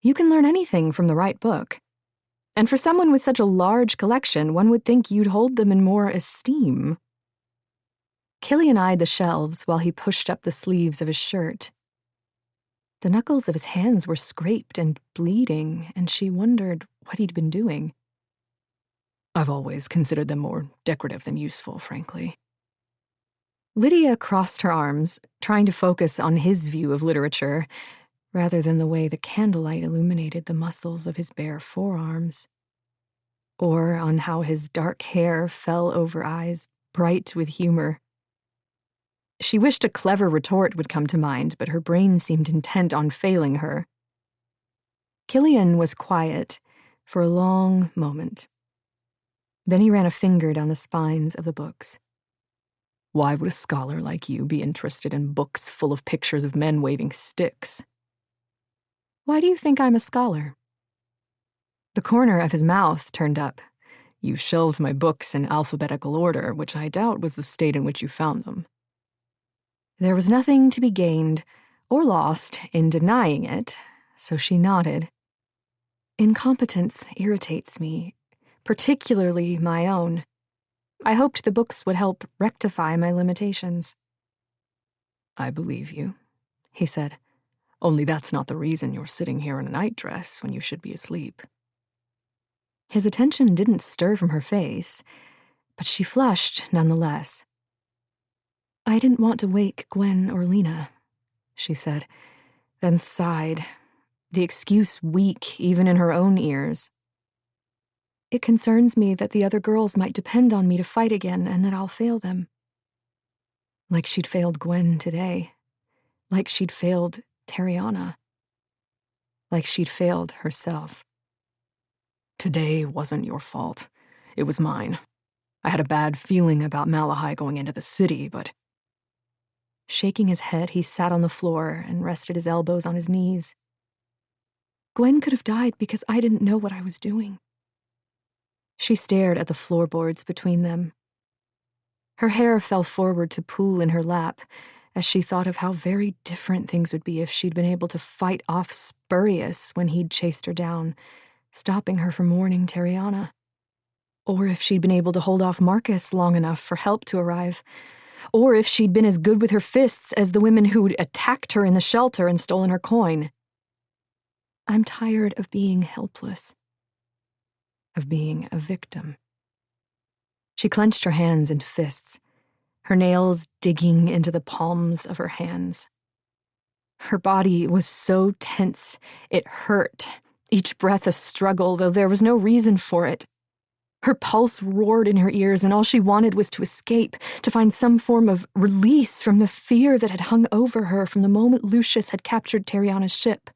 Speaker 1: "You can learn anything from the right book. And for someone with such a large collection, one would think you'd hold them in more esteem." Killian eyed the shelves while he pushed up the sleeves of his shirt. The knuckles of his hands were scraped and bleeding, and she wondered what he'd been doing. "I've always considered them more decorative than useful, frankly." Lydia crossed her arms, trying to focus on his view of literature, rather than the way the candlelight illuminated the muscles of his bare forearms, or on how his dark hair fell over eyes bright with humor. She wished a clever retort would come to mind, but her brain seemed intent on failing her. Killian was quiet for a long moment. Then he ran a finger down the spines of the books. "Why would a scholar like you be interested in books full of pictures of men waving sticks?" "Why do you think I'm a scholar?" The corner of his mouth turned up. "You shelved my books in alphabetical order, which I doubt was the state in which you found them." There was nothing to be gained or lost in denying it, so she nodded. "Incompetence irritates me, particularly my own. I hoped the books would help rectify my limitations." "I believe you," he said. Only that's not the reason you're sitting here in a nightdress when you should be asleep." His attention didn't stir from her face, but she flushed nonetheless. "I didn't want to wake Gwen or Lena," she said, then sighed, the excuse weak even in her own ears. "It concerns me that the other girls might depend on me to fight again and that I'll fail them." Like she'd failed Gwen today. Like she'd failed Tariana. Like she'd failed herself. "Today wasn't your fault. It was mine. I had a bad feeling about Malahai going into the city, but—" Shaking his head, he sat on the floor and rested his elbows on his knees. "Gwen could have died because I didn't know what I was doing." She stared at the floorboards between them. Her hair fell forward to pool in her lap as she thought of how very different things would be if she'd been able to fight off Spurious when he'd chased her down, stopping her from warning Tariana. Or if she'd been able to hold off Marcus long enough for help to arrive. Or if she'd been as good with her fists as the women who'd attacked her in the shelter and stolen her coin. "I'm tired of being helpless. Of being a victim." She clenched her hands into fists, her nails digging into the palms of her hands. Her body was so tense, it hurt, each breath a struggle, though there was no reason for it. Her pulse roared in her ears, and all she wanted was to escape, to find some form of release from the fear that had hung over her from the moment Lucius had captured Tariana's ship.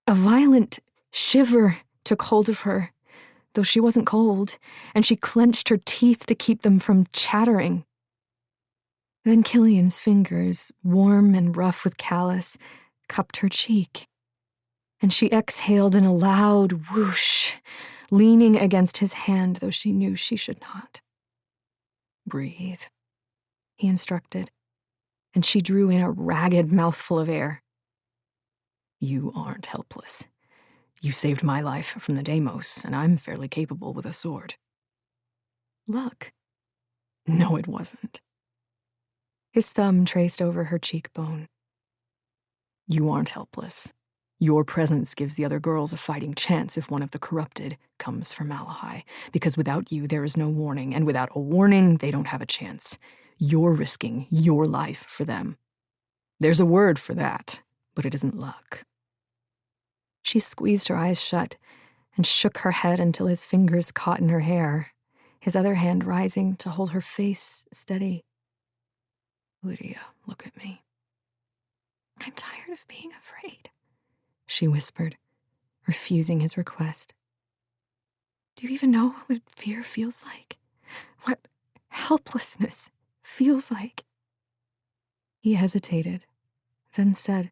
Speaker 1: A violent shiver took hold of her, though she wasn't cold, and she clenched her teeth to keep them from chattering. Then Killian's fingers, warm and rough with callus, cupped her cheek, and she exhaled in a loud whoosh, leaning against his hand, though she knew she should not. "Breathe," he instructed, and she drew in a ragged mouthful of air. "You aren't helpless. You saved my life from the Deimos, and I'm fairly capable with a sword." "Luck." "No, it wasn't." His thumb traced over her cheekbone. "You aren't helpless. Your presence gives the other girls a fighting chance if one of the corrupted comes for Malahai, because without you there is no warning, and without a warning they don't have a chance. You're risking your life for them. There's a word for that, but it isn't luck." She squeezed her eyes shut and shook her head until his fingers caught in her hair, his other hand rising to hold her face steady. "Lydia, look at me." "I'm tired of being afraid," she whispered, refusing his request. "Do you even know what fear feels like? What helplessness feels like?" He hesitated, then said,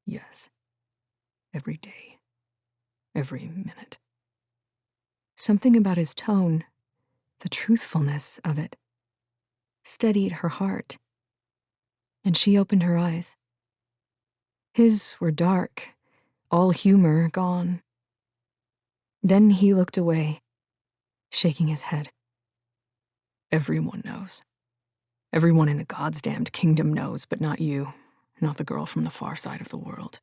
Speaker 1: "Yes. Every day. Every minute." Something about his tone, the truthfulness of it, steadied her heart, and she opened her eyes. His were dark, all humor gone. Then he looked away, shaking his head. "Everyone knows. Everyone in the goddamned kingdom knows, but not you, not the girl from the far side of the world."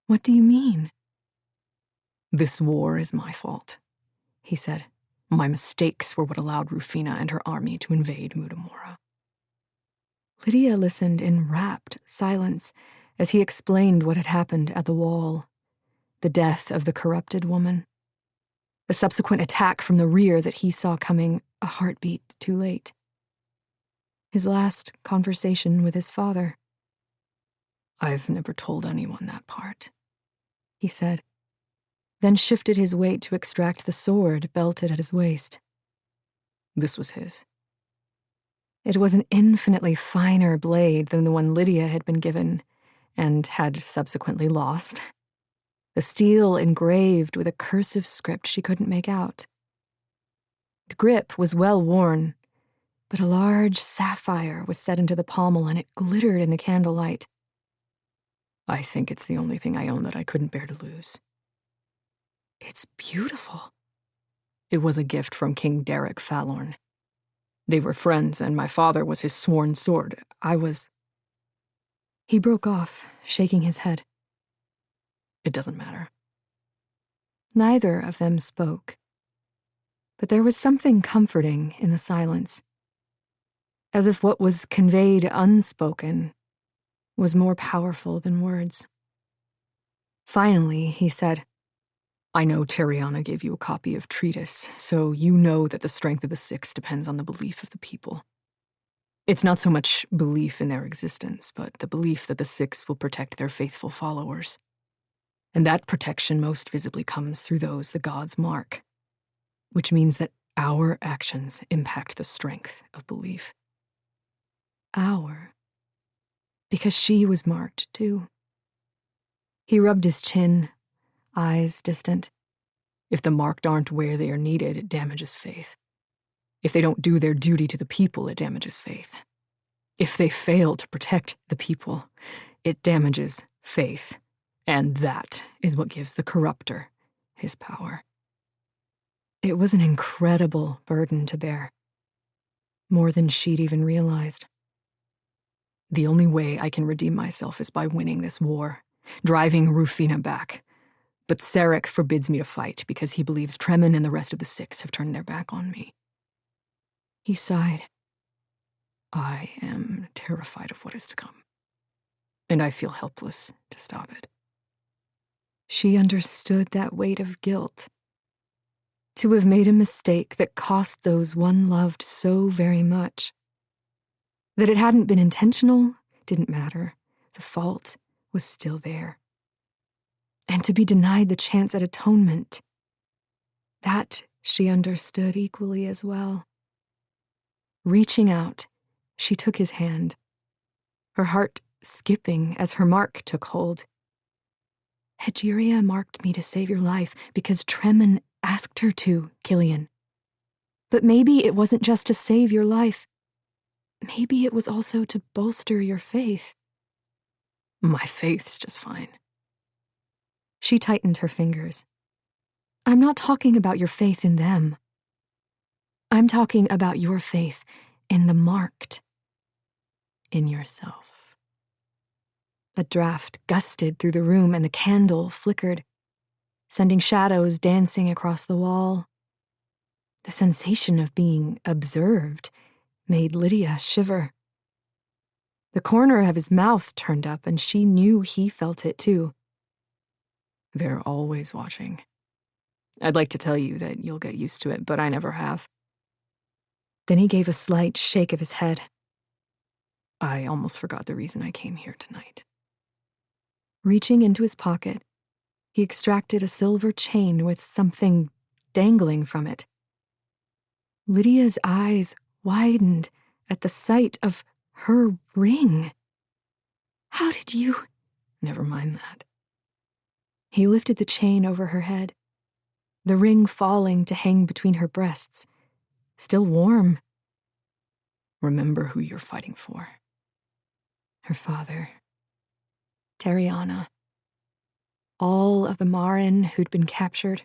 Speaker 1: "What do you mean?" "This war is my fault," he said. "My mistakes were what allowed Rufina and her army to invade Mudamora." Lydia listened in rapt silence as he explained what had happened at the wall. The death of the corrupted woman. The subsequent attack from the rear that he saw coming a heartbeat too late. His last conversation with his father. "I've never told anyone that part," he said, then shifted his weight to extract the sword belted at his waist. This was his. It was an infinitely finer blade than the one Lydia had been given and had subsequently lost. The steel engraved with a cursive script she couldn't make out. The grip was well worn, but a large sapphire was set into the pommel and it glittered in the candlelight. "I think it's the only thing I own that I couldn't bear to lose." "It's beautiful." "It was a gift from King Derek Fallorn. They were friends, and my father was his sworn sword. I was—" He broke off, shaking his head. It doesn't matter. Neither of them spoke. But there was something comforting in the silence, as if what was conveyed unspoken was more powerful than words. Finally, he said, I know Tariana gave you a copy of Treatise, so you know that the strength of the Six depends on the belief of the people. It's not so much belief in their existence, but the belief that the Six will protect their faithful followers. And that protection most visibly comes through those the gods mark, which means that our actions impact the strength of belief. Our. Because she was marked, too. He rubbed his chin, eyes distant. If the marked aren't where they are needed, it damages faith. If they don't do their duty to the people, it damages faith. If they fail to protect the people, it damages faith. And that is what gives the corrupter his power. It was an incredible burden to bear. More than she'd even realized. The only way I can redeem myself is by winning this war, driving Rufina back. But Sarek forbids me to fight because he believes Tremin and the rest of the Six have turned their back on me. He sighed. I am terrified of what is to come, and I feel helpless to stop it. She understood that weight of guilt. To have made a mistake that cost those one loved so very much. That it hadn't been intentional didn't matter. The fault was still there. And to be denied the chance at atonement, that she understood equally as well. Reaching out, she took his hand, her heart skipping as her mark took hold. Hegeria marked me to save your life because Tremin asked her to, Killian. But maybe it wasn't just to save your life. Maybe it was also to bolster your faith. My faith's just fine. She tightened her fingers. I'm not talking about your faith in them. I'm talking about your faith in the marked. In yourself. A draft gusted through the room and the candle flickered, sending shadows dancing across the wall. The sensation of being observed made Lydia shiver. The corner of his mouth turned up, and she knew he felt it too. They're always watching. I'd like to tell you that you'll get used to it, but I never have. Then he gave a slight shake of his head. I almost forgot the reason I came here tonight. Reaching into his pocket, he extracted a silver chain with something dangling from it. Lydia's eyes widened at the sight of her ring. How did you... Never mind that. He lifted the chain over her head, the ring falling to hang between her breasts, still warm. Remember who you're fighting for. Her father. Tariana. All of the Marin who'd been captured.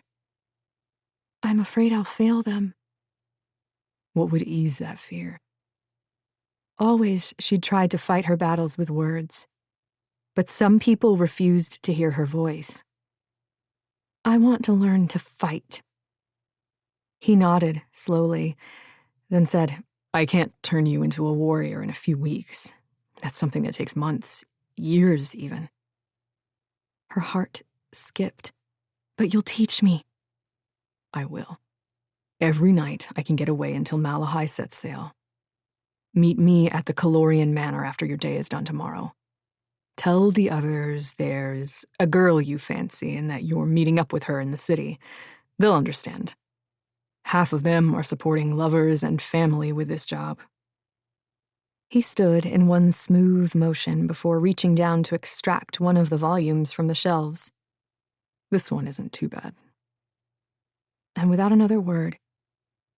Speaker 1: I'm afraid I'll fail them. What would ease that fear? Always she'd tried to fight her battles with words, but some people refused to hear her voice. I want to learn to fight. He nodded slowly, then said, I can't turn you into a warrior in a few weeks. That's something that takes months, years even. Her heart skipped. But you'll teach me. I will. Every night I can get away until Malahai sets sail. Meet me at the Calorian Manor after your day is done tomorrow. Tell the others there's a girl you fancy and that you're meeting up with her in the city. They'll understand. Half of them are supporting lovers and family with this job. He stood in one smooth motion before reaching down to extract one of the volumes from the shelves. This one isn't too bad. And without another word,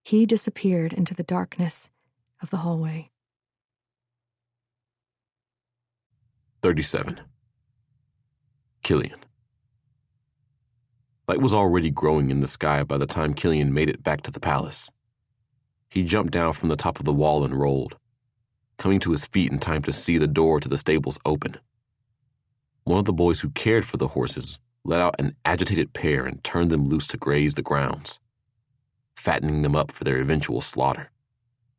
Speaker 1: he disappeared into the darkness of the hallway.
Speaker 3: 37. Killian. Light was already growing in the sky by the time Killian made it back to the palace. He jumped down from the top of the wall and rolled, coming to his feet in time to see the door to the stables open One of the boys who cared for the horses let out an agitated pair and turned them loose to graze the grounds, fattening them up for their eventual slaughter,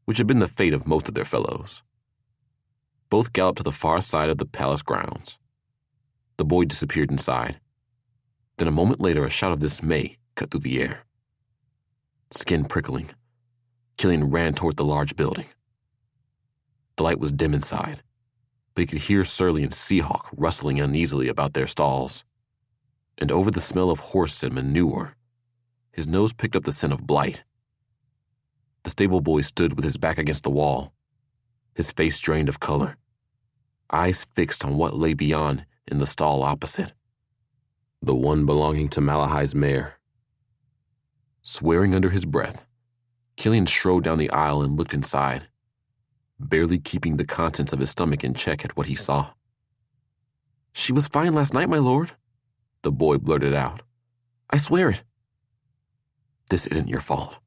Speaker 3: which had been the fate of most of their fellows. Both galloped to the far side of the palace grounds. The boy disappeared inside. Then a moment later, a shout of dismay cut through the air. Skin prickling, Killian ran toward the large building. The light was dim inside, but he could hear Surly and Seahawk rustling uneasily about their stalls. And over the smell of horse and manure, his nose picked up the scent of blight. The stable boy stood with his back against the wall, his face drained of color, eyes fixed on what lay beyond in the stall opposite, the one belonging to Malahai's mare. Swearing under his breath, Killian strode down the aisle and looked inside, barely keeping the contents of his stomach in check at what he saw. "She was fine last night, my lord," the boy blurted out. "I swear it." "This isn't your fault."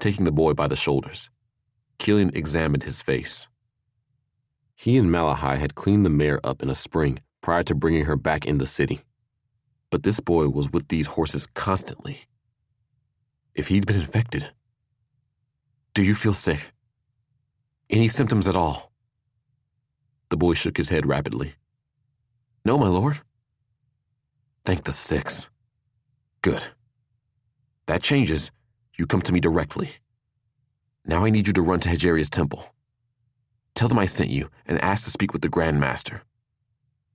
Speaker 3: Taking the boy by the shoulders, Killian examined his face. He and Malahai had cleaned the mare up in a spring prior to bringing her back in the city. But this boy was with these horses constantly. If he'd been infected. "Do you feel sick? Any symptoms at all?" The boy shook his head rapidly. "No, my lord." "Thank the six. Good. That changes. You come to me directly. Now I need you to run to Hegeria's temple. Tell them I sent you and ask to speak with the Grand Master.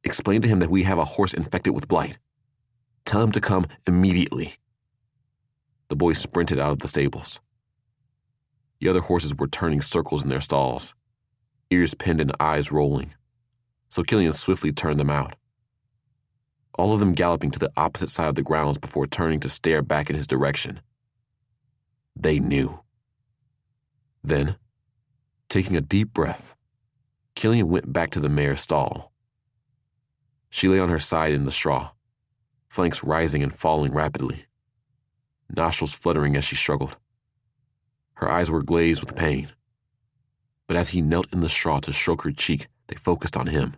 Speaker 3: Explain to him that we have a horse infected with blight. Tell him to come immediately." The boy sprinted out of the stables. The other horses were turning circles in their stalls, ears pinned and eyes rolling, so Killian swiftly turned them out. All of them galloping to the opposite side of the grounds before turning to stare back in his direction. They knew. Then, taking a deep breath, Killian went back to the mare's stall. She lay on her side in the straw, flanks rising and falling rapidly, nostrils fluttering as she struggled. Her eyes were glazed with pain, but as he knelt in the straw to stroke her cheek, they focused on him.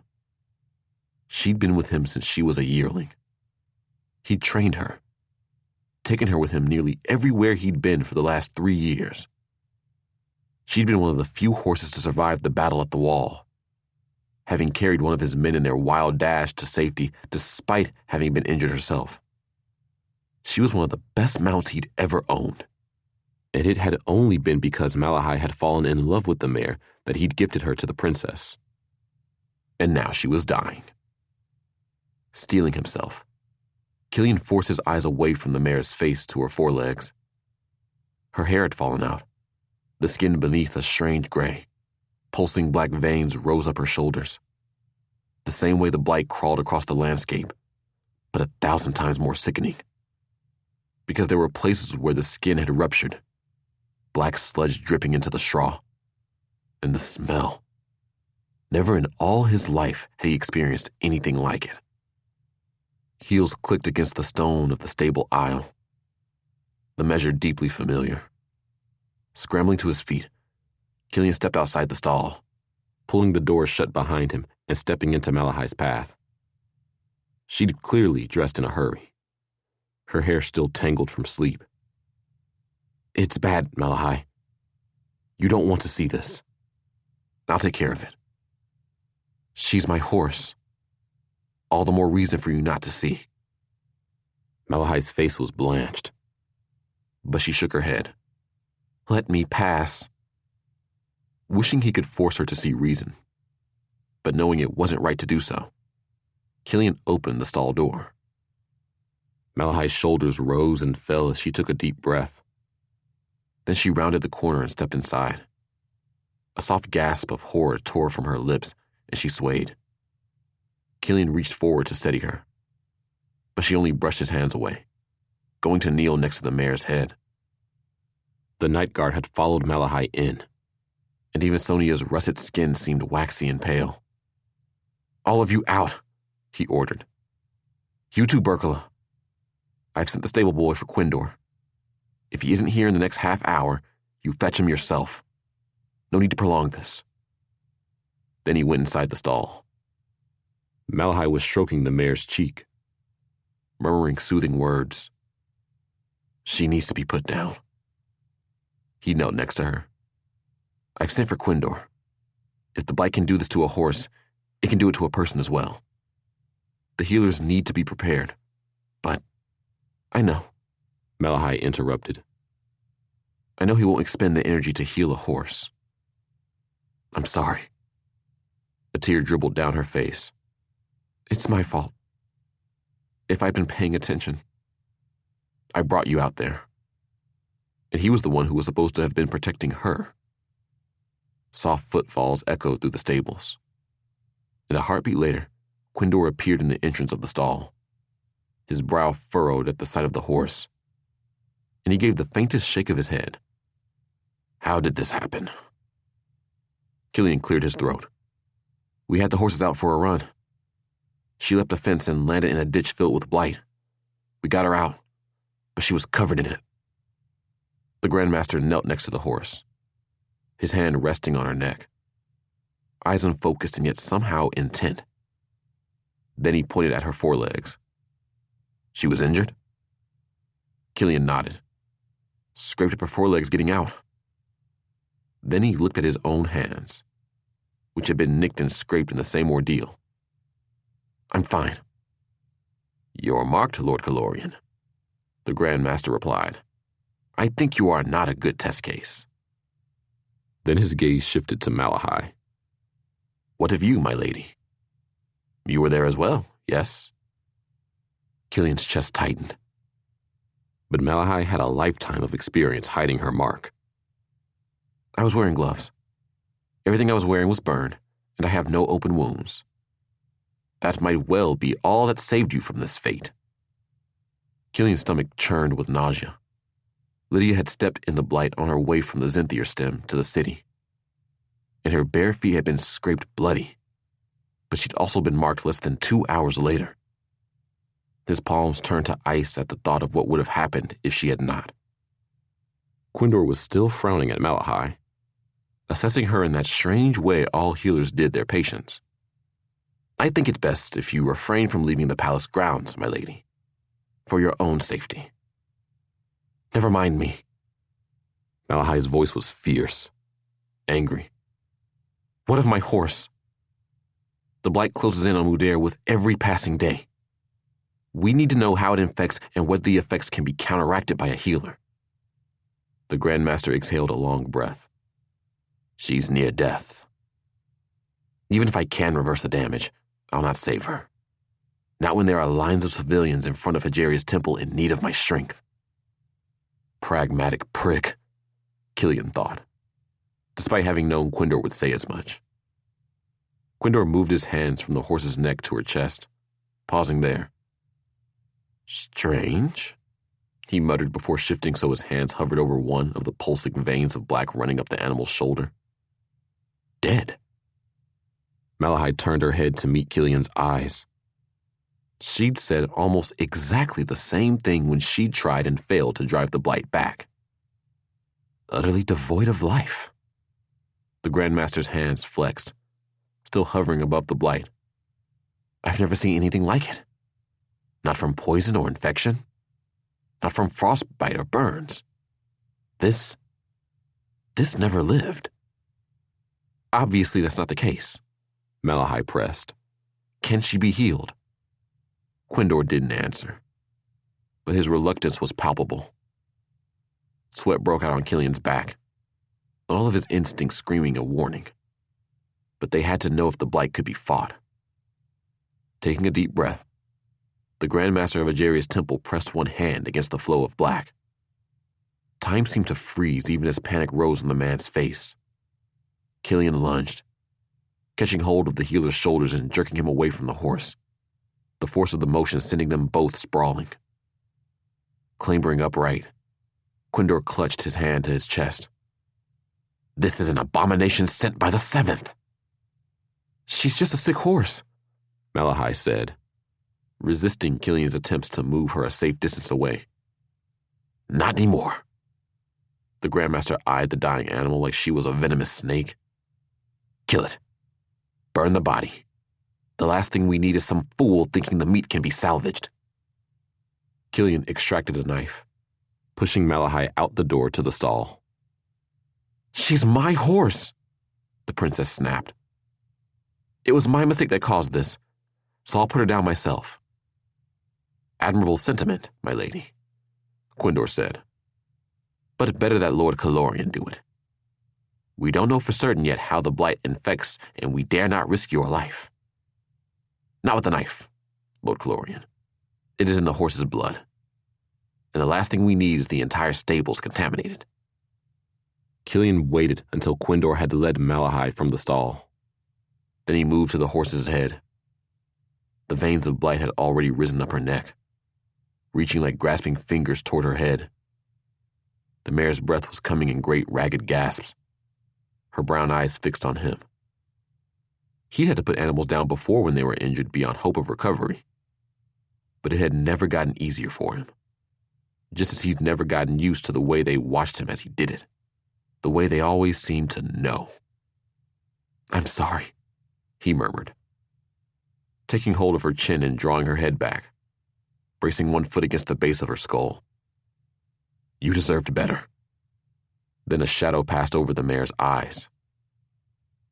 Speaker 3: She'd been with him since she was a yearling. He'd trained her, taken her with him nearly everywhere he'd been for the last 3 years. She'd been one of the few horses to survive the battle at the wall, having carried one of his men in their wild dash to safety despite having been injured herself. She was one of the best mounts he'd ever owned, and it had only been because Malahai had fallen in love with the mare that he'd gifted her to the princess. And now she was dying. Steeling himself, Killian forced his eyes away from the mare's face to her forelegs. Her hair had fallen out, the skin beneath a strange gray. Pulsing black veins rose up her shoulders, the same way the blight crawled across the landscape, but 1,000 times more sickening. Because there were places where the skin had ruptured, black sludge dripping into the straw. And the smell. Never in all his life had he experienced anything like it. Heels clicked against the stone of the stable aisle. The measure deeply familiar. Scrambling to his feet, Killian stepped outside the stall, pulling the door shut behind him and stepping into Malahai's path. She'd clearly dressed in a hurry, her hair still tangled from sleep. "It's bad, Malahai. You don't want to see this. I'll take care of it. She's my horse. All the more reason for you not to see." Malahai's face was blanched, but she shook her head. "Let me pass." Wishing he could force her to see reason, but knowing it wasn't right to do so, Killian opened the stall door. Malahai's shoulders rose and fell as she took a deep breath. Then she rounded the corner and stepped inside. A soft gasp of horror tore from her lips, and she swayed. Killian reached forward to steady her, but she only brushed his hands away, going to kneel next to the mare's head. The night guard had followed Malahai in, and even Sonia's russet skin seemed waxy and pale. "All of you out," he ordered. "You too, Berkala. I've sent the stable boy for Quindor. If he isn't here in the next half hour, you fetch him yourself. No need to prolong this." Then he went inside the stall. Malahai was stroking the mare's cheek, murmuring soothing words. She needs to be put down. He knelt next to her. I've sent for Quindor. If the blight can do this to a horse, it can do it to a person as well. The healers need to be prepared. But I know, Malahai interrupted. I know he won't expend the energy to heal a horse. I'm sorry. A tear dribbled down her face. It's my fault. If I'd been paying attention, I brought you out there. And he was the one who was supposed to have been protecting her. Soft footfalls echoed through the stables. And a heartbeat later, Quindor appeared in the entrance of the stall. His brow furrowed at the sight of the horse, and he gave the faintest shake of his head. How did this happen? Killian cleared his throat. We had the horses out for a run. She leapt a fence and landed in a ditch filled with blight. We got her out, but she was covered in it. The Grandmaster knelt next to the horse, his hand resting on her neck, eyes unfocused and yet somehow intent. Then he pointed at her forelegs. She was injured? Killian nodded. Scraped up her forelegs getting out. Then he looked at his own hands, which had been nicked and scraped in the same ordeal. I'm fine. You're marked, Lord Calorian, the Grandmaster replied. I think you are not a good test case. Then his gaze shifted to Malahai. What of you, my lady? You were there as well, yes? Killian's chest tightened. But Malahai had a lifetime of experience hiding her mark. I was wearing gloves. Everything I was wearing was burned, and I have no open wounds. That might well be all that saved you from this fate. Killian's stomach churned with nausea. Lydia had stepped in the blight on her way from the Zinthier stem to the city, and her bare feet had been scraped bloody, but she'd also been marked less than 2 hours later. His palms turned to ice at the thought of what would have happened if she had not. Quindor was still frowning at Malahai, assessing her in that strange way all healers did their patients. I think it's best if you refrain from leaving the palace grounds, my lady, for your own safety. Never mind me. Malahai's voice was fierce, angry. What of my horse? The blight closes in on Mudair with every passing day. We need to know how it infects and whether the effects can be counteracted by a healer. The Grandmaster exhaled a long breath. She's near death. Even if I can reverse the damage, I'll not save her. Not when there are lines of civilians in front of Hajeria's temple in need of my strength. Pragmatic prick, Killian thought, despite having known Quindor would say as much. Quindor moved his hands from the horse's neck to her chest, pausing there. Strange, he muttered before shifting so his hands hovered over one of the pulsing veins of black running up the animal's shoulder. Dead. Malahai turned her head to meet Killian's eyes. She'd said almost exactly the same thing when she'd tried and failed to drive the blight back. Utterly devoid of life. The Grandmaster's hands flexed, still hovering above the blight. I've never seen anything like it. Not from poison or infection. Not from frostbite or burns. This never lived. Obviously, that's not the case, Malahai pressed. Can she be healed? Quindor didn't answer, but his reluctance was palpable. Sweat broke out on Killian's back, all of his instincts screaming a warning. But they had to know if the blight could be fought. Taking a deep breath, the Grandmaster of Hajeria's temple pressed one hand against the flow of black. Time seemed to freeze even as panic rose on the man's face. Killian lunged, catching hold of the healer's shoulders and jerking him away from the horse, the force of the motion sending them both sprawling. Clambering upright, Quindor clutched his hand to his chest. This is an abomination sent by the seventh. She's just a sick horse, Malahai said, resisting Killian's attempts to move her a safe distance away. Not anymore. The Grandmaster eyed the dying animal like she was a venomous snake. Kill it. Burn the body. The last thing we need is some fool thinking the meat can be salvaged. Killian extracted a knife, pushing Malahai out the door to the stall. She's my horse, the princess snapped. It was my mistake that caused this, so I'll put her down myself. Admirable sentiment, my lady, Quindor said. But better that Lord Calorian do it. We don't know for certain yet how the blight infects, and we dare not risk your life. Not with a knife, Lord Calorian. It is in the horse's blood. And the last thing we need is the entire stables contaminated. Killian waited until Quindor had led Malahai from the stall. Then he moved to the horse's head. The veins of blight had already risen up her neck, reaching like grasping fingers toward her head. The mare's breath was coming in great ragged gasps, her brown eyes fixed on him. He'd had to put animals down before when they were injured beyond hope of recovery. But it had never gotten easier for him, just as he'd never gotten used to the way they watched him as he did it, the way they always seemed to know. I'm sorry, he murmured, taking hold of her chin and drawing her head back, bracing one foot against the base of her skull. You deserved better. Then a shadow passed over the mare's eyes,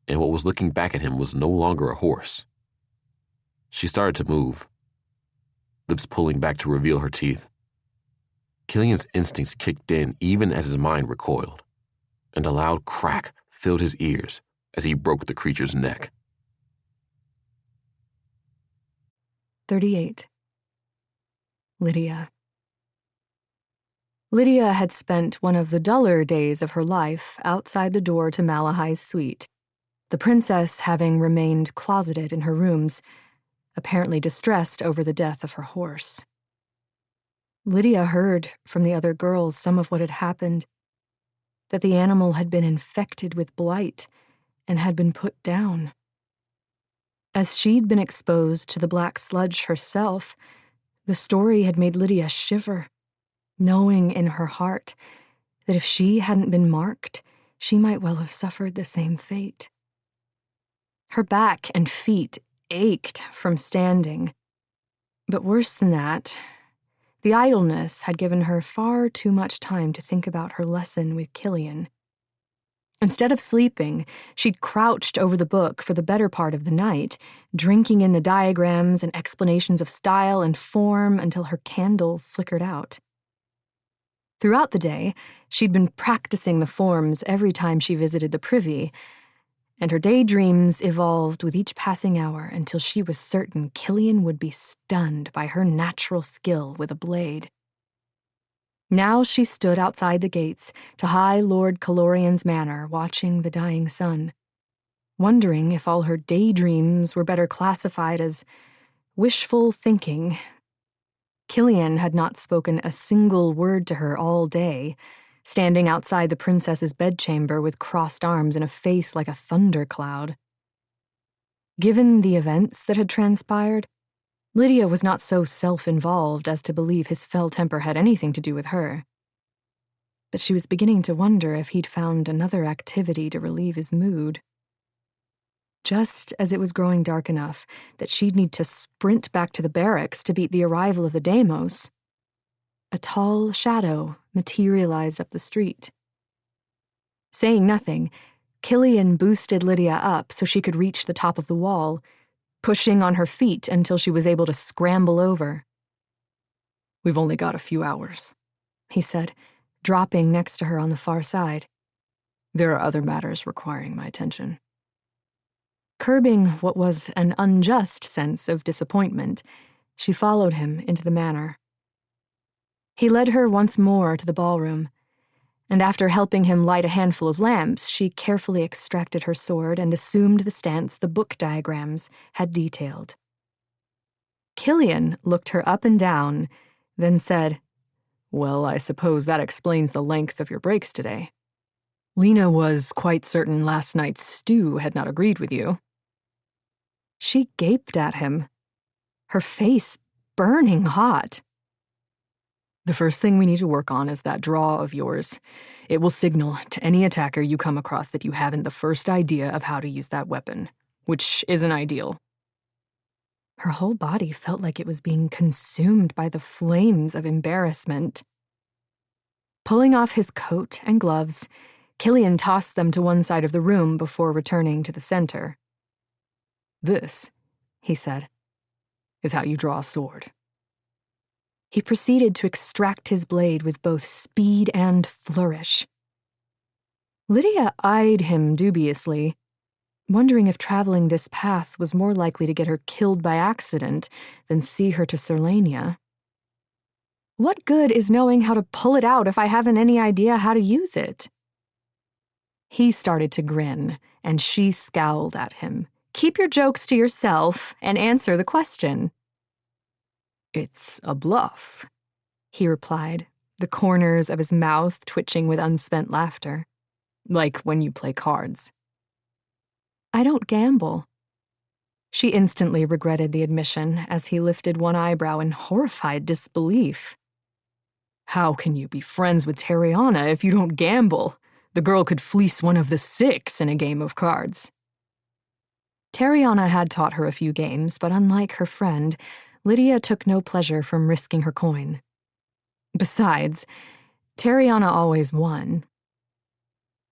Speaker 3: and what was looking back at him was no longer a horse. She started to move, lips pulling back to reveal her teeth. Killian's instincts kicked in even as his mind recoiled, and a loud crack filled his ears as he broke the creature's neck.
Speaker 1: 38. Lydia. Lydia had spent one of the duller days of her life outside the door to Malahai's suite, the princess having remained closeted in her rooms, apparently distressed over the death of her horse. Lydia heard from the other girls some of what had happened, that the animal had been infected with blight and had been put down. As she'd been exposed to the black sludge herself, the story had made Lydia shiver, knowing in her heart that if she hadn't been marked, she might well have suffered the same fate. Her back and feet ached from standing, but worse than that, the idleness had given her far too much time to think about her lesson with Killian. Instead of sleeping, she'd crouched over the book for the better part of the night, drinking in the diagrams and explanations of style and form until her candle flickered out. Throughout the day, she'd been practicing the forms every time she visited the privy, and her daydreams evolved with each passing hour until she was certain Killian would be stunned by her natural skill with a blade. Now she stood outside the gates to High Lord Calorian's manor, watching the dying sun, wondering if all her daydreams were better classified as wishful thinking. Killian had not spoken a single word to her all day, standing outside the princess's bedchamber with crossed arms and a face like a thundercloud. Given the events that had transpired, Lydia was not so self-involved as to believe his fell temper had anything to do with her. But she was beginning to wonder if he'd found another activity to relieve his mood. Just as it was growing dark enough that she'd need to sprint back to the barracks to beat the arrival of the Deimos, a tall shadow materialized up the street. Saying nothing, Killian boosted Lydia up so she could reach the top of the wall, pushing on her feet until she was able to scramble over. "We've only got a few hours," he said, dropping next to her on the far side. "There are other matters requiring my attention." Curbing what was an unjust sense of disappointment, she followed him into the manor. He led her once more to the ballroom, and after helping him light a handful of lamps, she carefully extracted her sword and assumed the stance the book diagrams had detailed. Killian looked her up and down, then said, "Well, I suppose that explains the length of your breaks today. Lena was quite certain last night's stew had not agreed with you." She gaped at him, her face burning hot. "The first thing we need to work on is that draw of yours. It will signal to any attacker you come across that you haven't the first idea of how to use that weapon, which isn't ideal." Her whole body felt like it was being consumed by the flames of embarrassment. Pulling off his coat and gloves, Killian tossed them to one side of the room before returning to the center. "This," he said, "is how you draw a sword." He proceeded to extract his blade with both speed and flourish. Lydia eyed him dubiously, wondering if traveling this path was more likely to get her killed by accident than see her to Serlania. What good is knowing how to pull it out if I haven't any idea how to use it? He started to grin, and she scowled at him. "Keep your jokes to yourself and answer the question." "It's a bluff," he replied, the corners of his mouth twitching with unspent laughter. "Like when you play cards." "I don't gamble." She instantly regretted the admission as he lifted one eyebrow in horrified disbelief. "How can you be friends with Tariana if you don't gamble? The girl could fleece one of the 6 in a game of cards." Tariana had taught her a few games, but unlike her friend, Lydia took no pleasure from risking her coin. Besides, Tariana always won.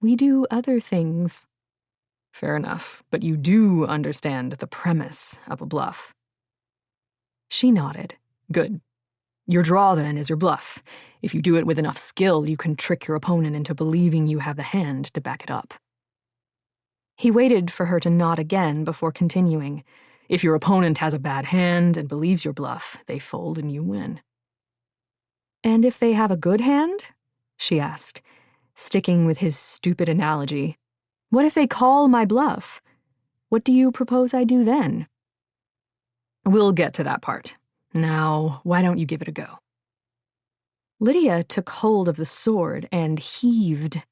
Speaker 1: "We do other things." "Fair enough, but you do understand the premise of a bluff." She nodded. "Good. Your draw, then, is your bluff. If you do it with enough skill, you can trick your opponent into believing you have the hand to back it up." He waited for her to nod again before continuing. "If your opponent has a bad hand and believes your bluff, they fold and you win." "And if they have a good hand?" she asked, sticking with his stupid analogy. "What if they call my bluff? What do you propose I do then?" "We'll get to that part. Now, why don't you give it a go?" Lydia took hold of the sword and heaved.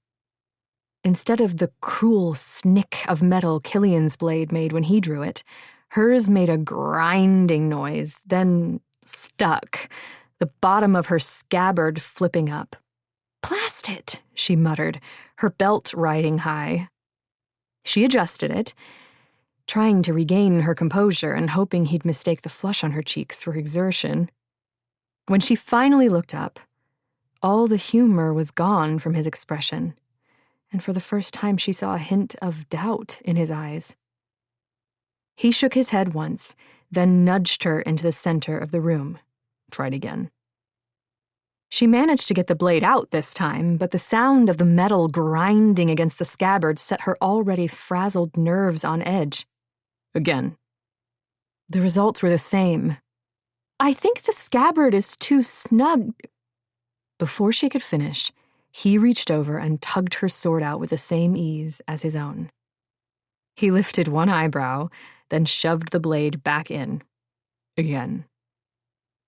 Speaker 1: Instead of the cruel snick of metal Killian's blade made when he drew it, hers made a grinding noise, then stuck, the bottom of her scabbard flipping up. "Blast it," she muttered, her belt riding high. She adjusted it, trying to regain her composure and hoping he'd mistake the flush on her cheeks for exertion. When she finally looked up, all the humor was gone from his expression, and for the first time she saw a hint of doubt in his eyes. He shook his head once, then nudged her into the center of the room. "Tried again." She managed to get the blade out this time, but the sound of the metal grinding against the scabbard set her already frazzled nerves on edge. "Again." The results were the same. "I think the scabbard is too snug." Before she could finish, he reached over and tugged her sword out with the same ease as his own. He lifted one eyebrow, then shoved the blade back in. Again.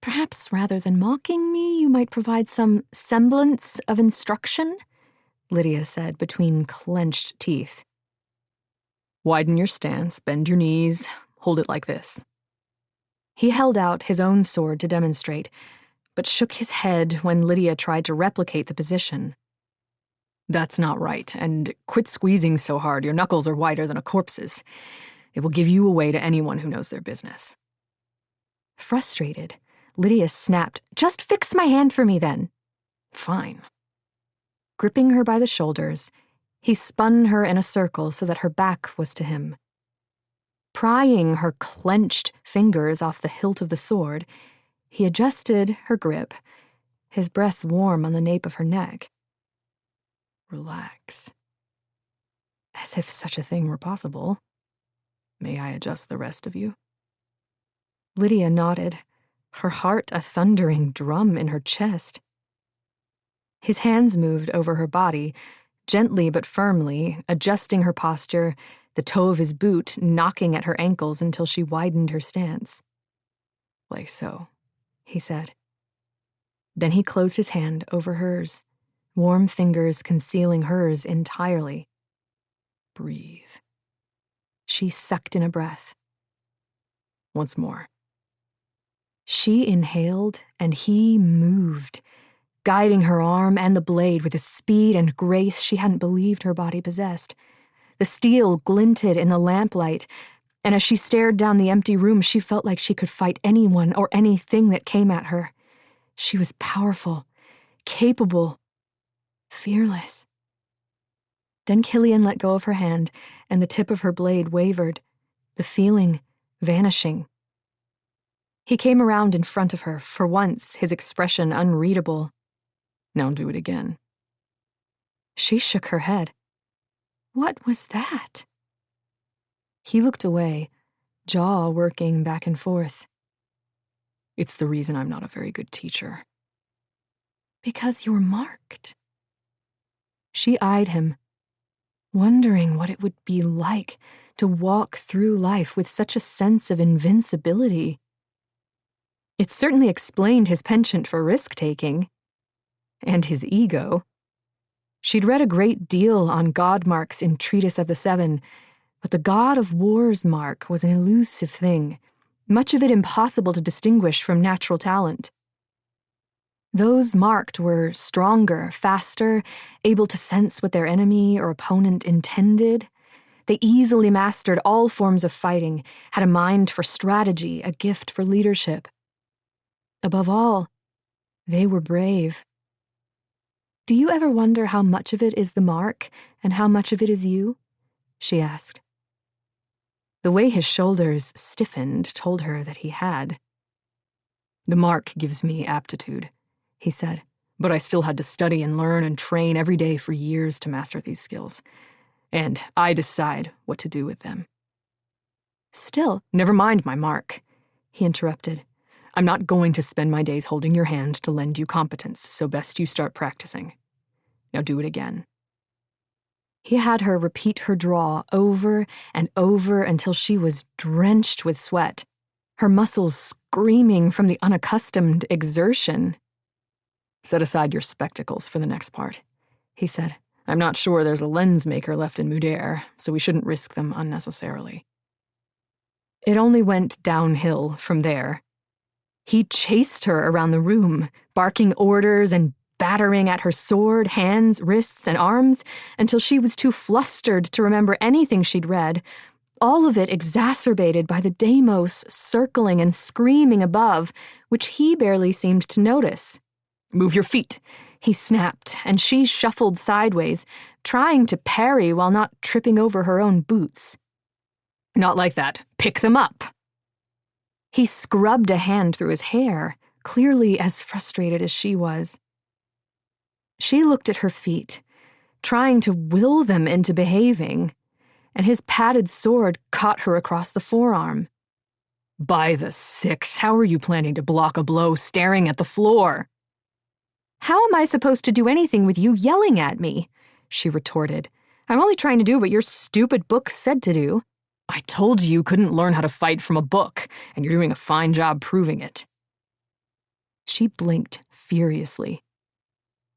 Speaker 1: "Perhaps rather than mocking me, you might provide some semblance of instruction," Lydia said between clenched teeth. "Widen your stance, bend your knees, hold it like this." He held out his own sword to demonstrate, but shook his head when Lydia tried to replicate the position. "That's not right, and quit squeezing so hard. Your knuckles are whiter than a corpse's. It will give you away to anyone who knows their business." Frustrated, Lydia snapped, "Just fix my hand for me, then." "Fine." Gripping her by the shoulders, he spun her in a circle so that her back was to him. Prying her clenched fingers off the hilt of the sword, he adjusted her grip, his breath warm on the nape of her neck. "Relax." As if such a thing were possible. "May I adjust the rest of you?" Lydia nodded, her heart a thundering drum in her chest. His hands moved over her body, gently but firmly, adjusting her posture, the toe of his boot knocking at her ankles until she widened her stance. "Like so," he said. Then he closed his hand over hers, warm fingers concealing hers entirely. "Breathe." She sucked in a breath. "Once more." She inhaled, and he moved, guiding her arm and the blade with a speed and grace she hadn't believed her body possessed. The steel glinted in the lamplight, And as she stared down the empty room, she felt like she could fight anyone or anything that came at her. She was powerful, capable, fearless. Then Killian let go of her hand, and the tip of her blade wavered, the feeling vanishing. He came around in front of her, for once his expression unreadable. "Now do it again." She shook her head. What was that? He looked away, jaw working back and forth. "It's the reason I'm not a very good teacher." "Because you're marked." She eyed him, wondering what it would be like to walk through life with such a sense of invincibility. It certainly explained his penchant for risk-taking. And his ego. She'd read a great deal on god marks in Treatise of the Seven, but the god of war's mark was an elusive thing, much of it impossible to distinguish from natural talent. Those marked were stronger, faster, able to sense what their enemy or opponent intended. They easily mastered all forms of fighting, had a mind for strategy, a gift for leadership. Above all, they were brave. "Do you ever wonder how much of it is the mark and how much of it is you?" she asked. The way his shoulders stiffened told her that he had. "The mark gives me aptitude," he said, "but I still had to study and learn and train every day for years to master these skills. And I decide what to do with them." "Still, never mind my mark," he interrupted. "I'm not going to spend my days holding your hand to lend you competence, so best you start practicing. Now do it again." He had her repeat her draw over and over until she was drenched with sweat, her muscles screaming from the unaccustomed exertion. "Set aside your spectacles for the next part," he said. "I'm not sure there's a lens maker left in Mudair, so we shouldn't risk them unnecessarily." It only went downhill from there. He chased her around the room, barking orders and battering at her sword, hands, wrists, and arms until she was too flustered to remember anything she'd read, all of it exacerbated by the Deimos circling and screaming above, which he barely seemed to notice. "Move your feet," he snapped, and she shuffled sideways, trying to parry while not tripping over her own boots. "Not like that. Pick them up." He scrubbed a hand through his hair, clearly as frustrated as she was. She looked at her feet, trying to will them into behaving, and his padded sword caught her across the forearm. "By the six, how are you planning to block a blow staring at the floor?" "How am I supposed to do anything with you yelling at me?" she retorted. "I'm only trying to do what your stupid book said to do." "I told you couldn't learn how to fight from a book, and you're doing a fine job proving it." She blinked furiously.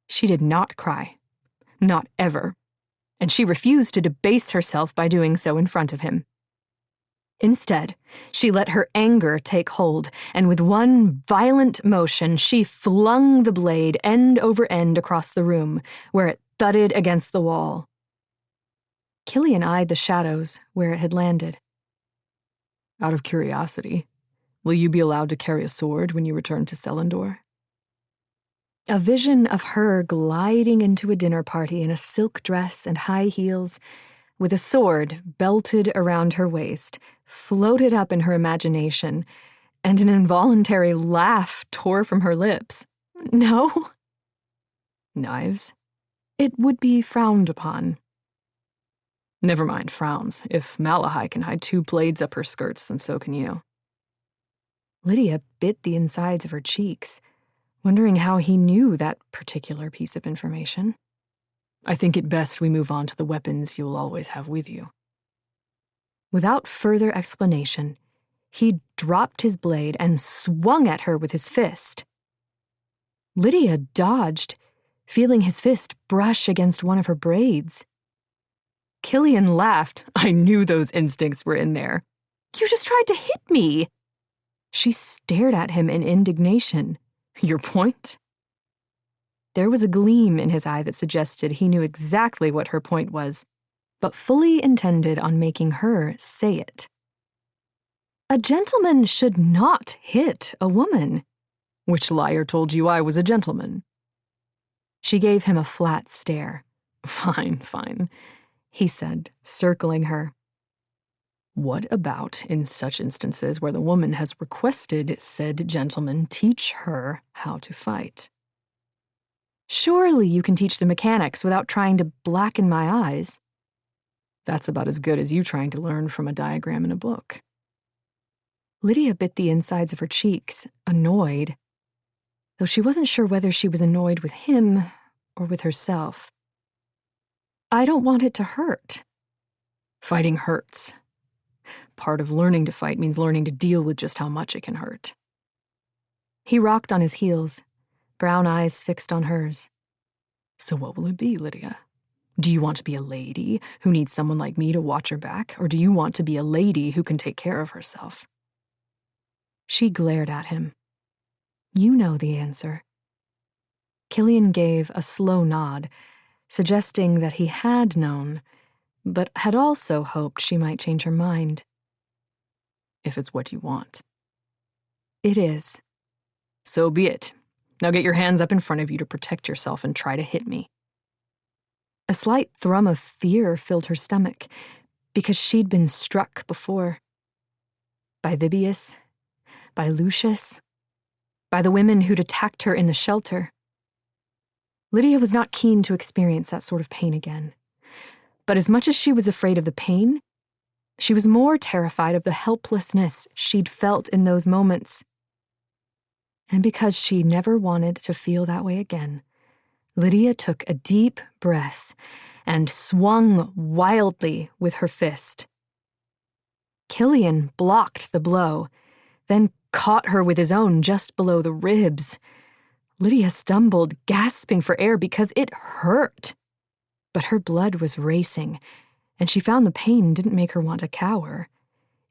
Speaker 1: She did not cry. Not ever. And she refused to debase herself by doing so in front of him. Instead, she let her anger take hold, and with one violent motion, she flung the blade end over end across the room, where it thudded against the wall. Killian eyed the shadows where it had landed. "Out of curiosity, will you be allowed to carry a sword when you return to Selendor?" A vision of her gliding into a dinner party in a silk dress and high heels, with a sword belted around her waist, floated up in her imagination, and an involuntary laugh tore from her lips. "No." "Knives?" "It would be frowned upon." "Never mind frowns. If Malahai can hide 2 blades up her skirts, then so can you." Lydia bit the insides of her cheeks, wondering how he knew that particular piece of information. "I think it best we move on to the weapons you'll always have with you." Without further explanation, he dropped his blade and swung at her with his fist. Lydia dodged, feeling his fist brush against one of her braids. Killian laughed. "I knew those instincts were in there." "You just tried to hit me." She stared at him in indignation. "Your point?" There was a gleam in his eye that suggested he knew exactly what her point was, but fully intended on making her say it. A gentleman should not hit a woman.
Speaker 2: Which liar told you I was a gentleman?
Speaker 1: She gave him a flat stare.
Speaker 2: Fine, fine,
Speaker 1: he said, circling her.
Speaker 2: What about in such instances where the woman has requested said gentleman teach her how to fight?
Speaker 1: Surely you can teach the mechanics without trying to blacken my eyes.
Speaker 2: That's about as good as you trying to learn from a diagram in a book.
Speaker 1: Lydia bit the insides of her cheeks, annoyed, though she wasn't sure whether she was annoyed with him or with herself. I don't want it to hurt.
Speaker 2: Fighting hurts. Part of learning to fight means learning to deal with just how much it can hurt.
Speaker 1: He rocked on his heels, brown eyes fixed on hers.
Speaker 2: So what will it be, Lydia? Do you want to be a lady who needs someone like me to watch her back, or do you want to be a lady who can take care of herself?
Speaker 1: She glared at him. You know the answer. Killian gave a slow nod, suggesting that he had known, but had also hoped she might change her mind.
Speaker 2: If it's what you want.
Speaker 1: It is.
Speaker 2: So be it. Now get your hands up in front of you to protect yourself and try to hit me.
Speaker 1: A slight thrum of fear filled her stomach, because she'd been struck before. By Vibius, by Lucius, by the women who'd attacked her in the shelter. Lydia was not keen to experience that sort of pain again. But as much as she was afraid of the pain, she was more terrified of the helplessness she'd felt in those moments. And because she never wanted to feel that way again, Lydia took a deep breath and swung wildly with her fist. Killian blocked the blow, then caught her with his own just below the ribs. Lydia stumbled, gasping for air because it hurt. But her blood was racing, and she found the pain didn't make her want to cower.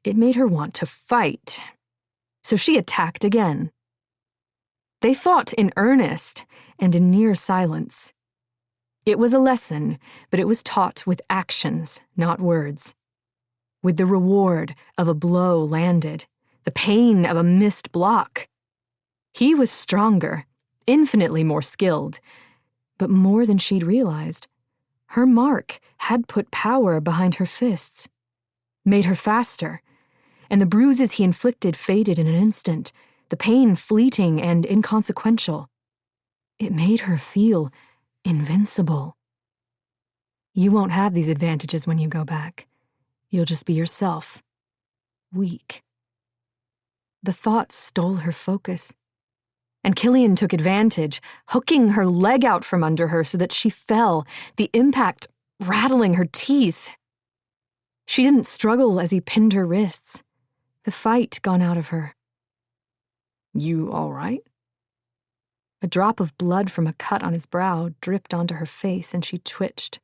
Speaker 1: It made her want to fight. So she attacked again. They fought in earnest and in near silence. It was a lesson, but it was taught with actions, not words. With the reward of a blow landed, the pain of a missed block. He was stronger, infinitely more skilled, but more than she'd realized. Her mark had put power behind her fists, made her faster, and the bruises he inflicted faded in an instant, the pain fleeting and inconsequential. It made her feel invincible. You won't have these advantages when you go back. You'll just be yourself. Weak. The thought stole her focus. And Killian took advantage, hooking her leg out from under her so that she fell, the impact rattling her teeth. She didn't struggle as he pinned her wrists, the fight gone out of her.
Speaker 2: You all right?
Speaker 1: A drop of blood from a cut on his brow dripped onto her face, and she twitched.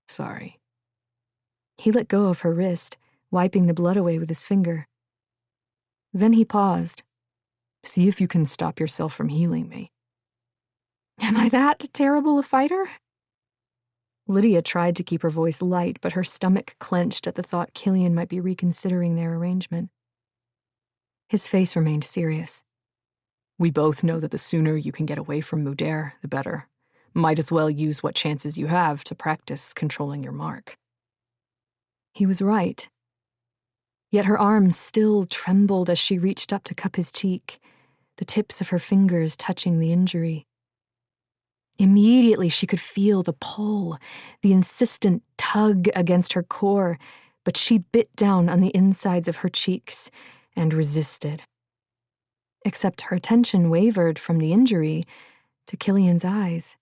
Speaker 2: Sorry.
Speaker 1: He let go of her wrist, wiping the blood away with his finger. Then he paused.
Speaker 2: See if you can stop yourself from healing me.
Speaker 1: Am I that terrible a fighter? Lydia tried to keep her voice light, but her stomach clenched at the thought Killian might be reconsidering their arrangement. His face remained serious.
Speaker 2: We both know that the sooner you can get away from Mudair, the better. Might as well use what chances you have to practice controlling your mark.
Speaker 1: He was right. Yet her arms still trembled as she reached up to cup his cheek, the tips of her fingers touching the injury. Immediately she could feel the pull, the insistent tug against her core, but she bit down on the insides of her cheeks and resisted. Except her attention wavered from the injury to Killian's eyes,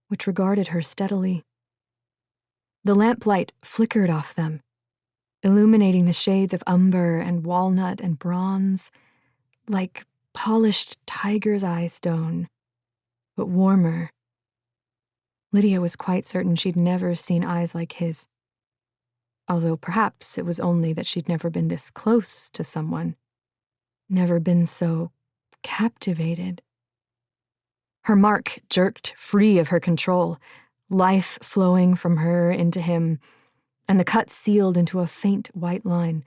Speaker 1: which regarded her steadily. The lamplight flickered off them, illuminating the shades of umber and walnut and bronze, like polished tiger's eye stone, but warmer. Lydia was quite certain she'd never seen eyes like his, although perhaps it was only that she'd never been this close to someone, never been so captivated. Her mark jerked free of her control, life flowing from her into him, and the cut sealed into a faint white line,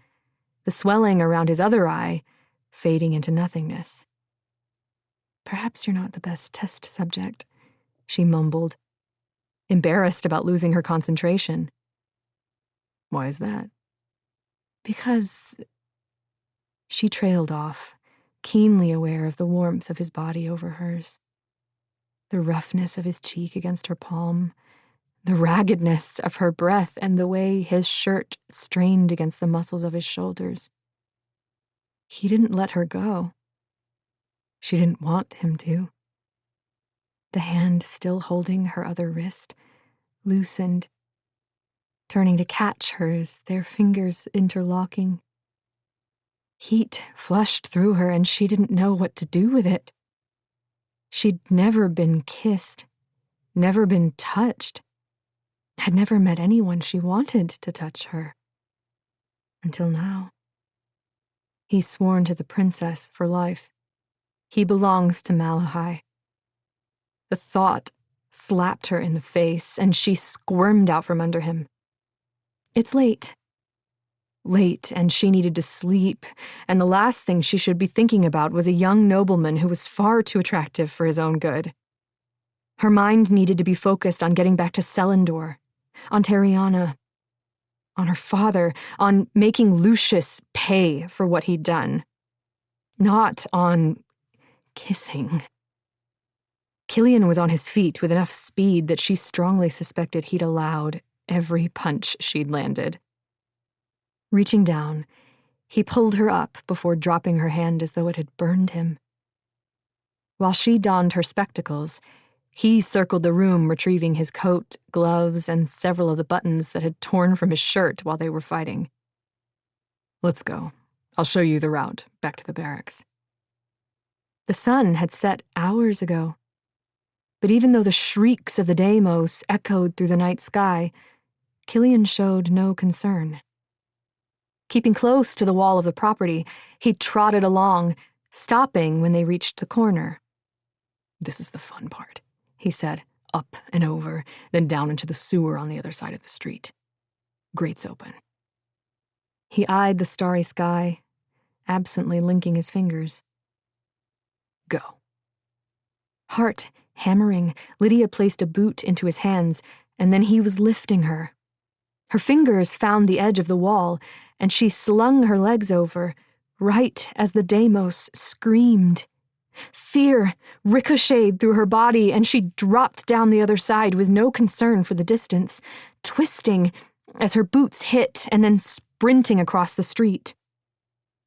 Speaker 1: the swelling around his other eye fading into nothingness. "Perhaps you're not the best test subject," she mumbled, embarrassed about losing her concentration. "Why is that?" "Because—" She trailed off, keenly aware of the warmth of his body over hers, the roughness of his cheek against her palm, the raggedness of her breath, and the way his shirt strained against the muscles of his shoulders. He didn't let her go. She didn't want him to. The hand still holding her other wrist loosened, turning to catch hers, their fingers interlocking. Heat flushed through her, and she didn't know what to do with it. She'd never been kissed, never been touched, had never met anyone she wanted to touch her. Until now. He's sworn to the princess for life. He belongs to Malahai. The thought slapped her in the face, and she squirmed out from under him. It's late. Late, and she needed to sleep, and the last thing she should be thinking about was a young nobleman who was far too attractive for his own good. Her mind needed to be focused on getting back to Selendor, on Terriana, on her father, on making Lucius pay for what he'd done. Not on kissing. Killian was on his feet with enough speed that she strongly suspected he'd allowed every punch she'd landed. Reaching down, he pulled her up before dropping her hand as though it had burned him. While she donned her spectacles, he circled the room, retrieving his coat, gloves, and several of the buttons that had torn from his shirt while they were fighting. "Let's go. I'll show you the route back to the barracks." The sun had set hours ago, but even though the shrieks of the Deimos echoed through the night sky, Killian showed no concern. Keeping close to the wall of the property, he trotted along, stopping when they reached the corner. "This is the fun part," he said, up and over, then down into the sewer on the other side of the street. "Grates open." He eyed the starry sky, absently linking his fingers. "Go." Heart hammering, Lydia placed a boot into his hands, and then he was lifting her. Her fingers found the edge of the wall, and she slung her legs over, right as the Deimos screamed. Fear ricocheted through her body, and she dropped down the other side with no concern for the distance, twisting as her boots hit and then sprinting across the street.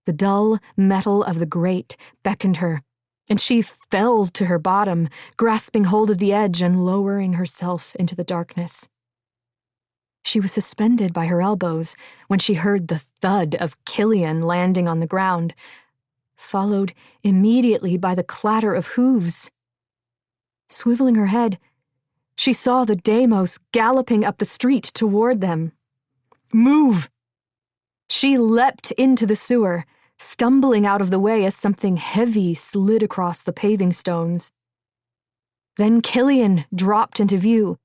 Speaker 1: The dull metal of the grate beckoned her, and she fell to her bottom, grasping hold of the edge and lowering herself into the darkness. She was suspended by her elbows when she heard the thud of Killian landing on the ground, followed immediately by the clatter of hooves. Swiveling her head, she saw the Deimos galloping up the street toward them. "Move!" She leapt into the sewer, stumbling out of the way as something heavy slid across the paving stones. Then Killian dropped into view,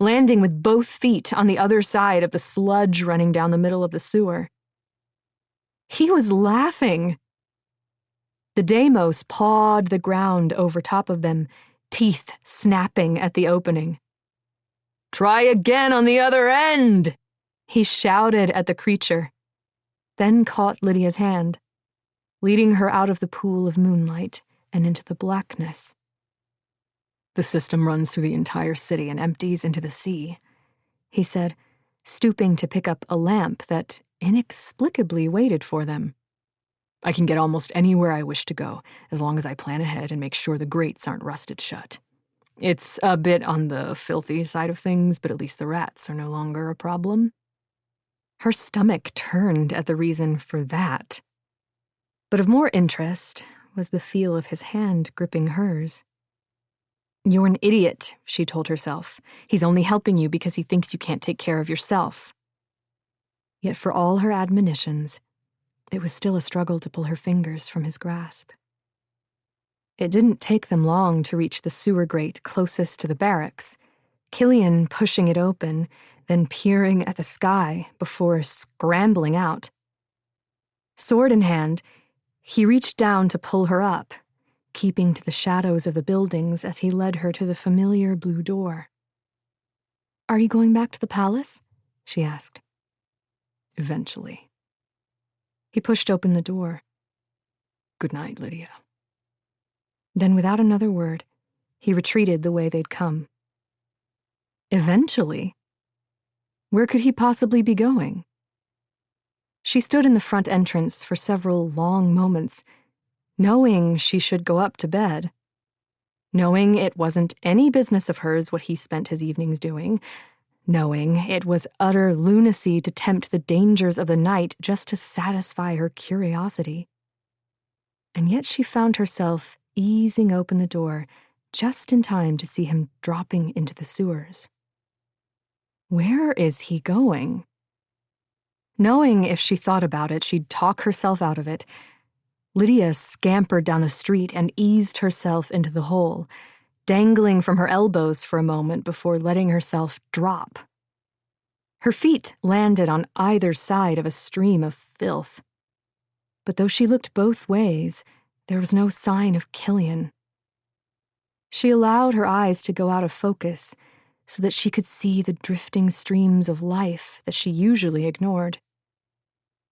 Speaker 1: landing with both feet on the other side of the sludge running down the middle of the sewer. He was laughing. The Deimos pawed the ground over top of them, teeth snapping at the opening. "Try again on the other end!" he shouted at the creature, then caught Lydia's hand, leading her out of the pool of moonlight and into the blackness. "The system runs through the entire city and empties into the sea," he said, stooping to pick up a lamp that inexplicably waited for them. "I can get almost anywhere I wish to go, as long as I plan ahead and make sure the grates aren't rusted shut. It's a bit on the filthy side of things, but at least the rats are no longer a problem." Her stomach turned at the reason for that. But of more interest was the feel of his hand gripping hers. "You're an idiot," she told herself. "He's only helping you because he thinks you can't take care of yourself." Yet for all her admonitions, it was still a struggle to pull her fingers from his grasp. It didn't take them long to reach the sewer grate closest to the barracks, Killian pushing it open, then peering at the sky before scrambling out. Sword in hand, he reached down to pull her up, keeping to the shadows of the buildings as he led her to the familiar blue door. "Are you going back to the palace?" she asked. "Eventually." He pushed open the door. "Good night, Lydia." Then, without another word, he retreated the way they'd come. Eventually? Where could he possibly be going? She stood in the front entrance for several long moments, knowing she should go up to bed, knowing it wasn't any business of hers what he spent his evenings doing, knowing it was utter lunacy to tempt the dangers of the night just to satisfy her curiosity. And yet she found herself easing open the door just in time to see him dropping into the sewers. Where is he going? Knowing if she thought about it, she'd talk herself out of it, Lydia scampered down the street and eased herself into the hole, dangling from her elbows for a moment before letting herself drop. Her feet landed on either side of a stream of filth. But though she looked both ways, there was no sign of Killian. She allowed her eyes to go out of focus so that she could see the drifting streams of life that she usually ignored.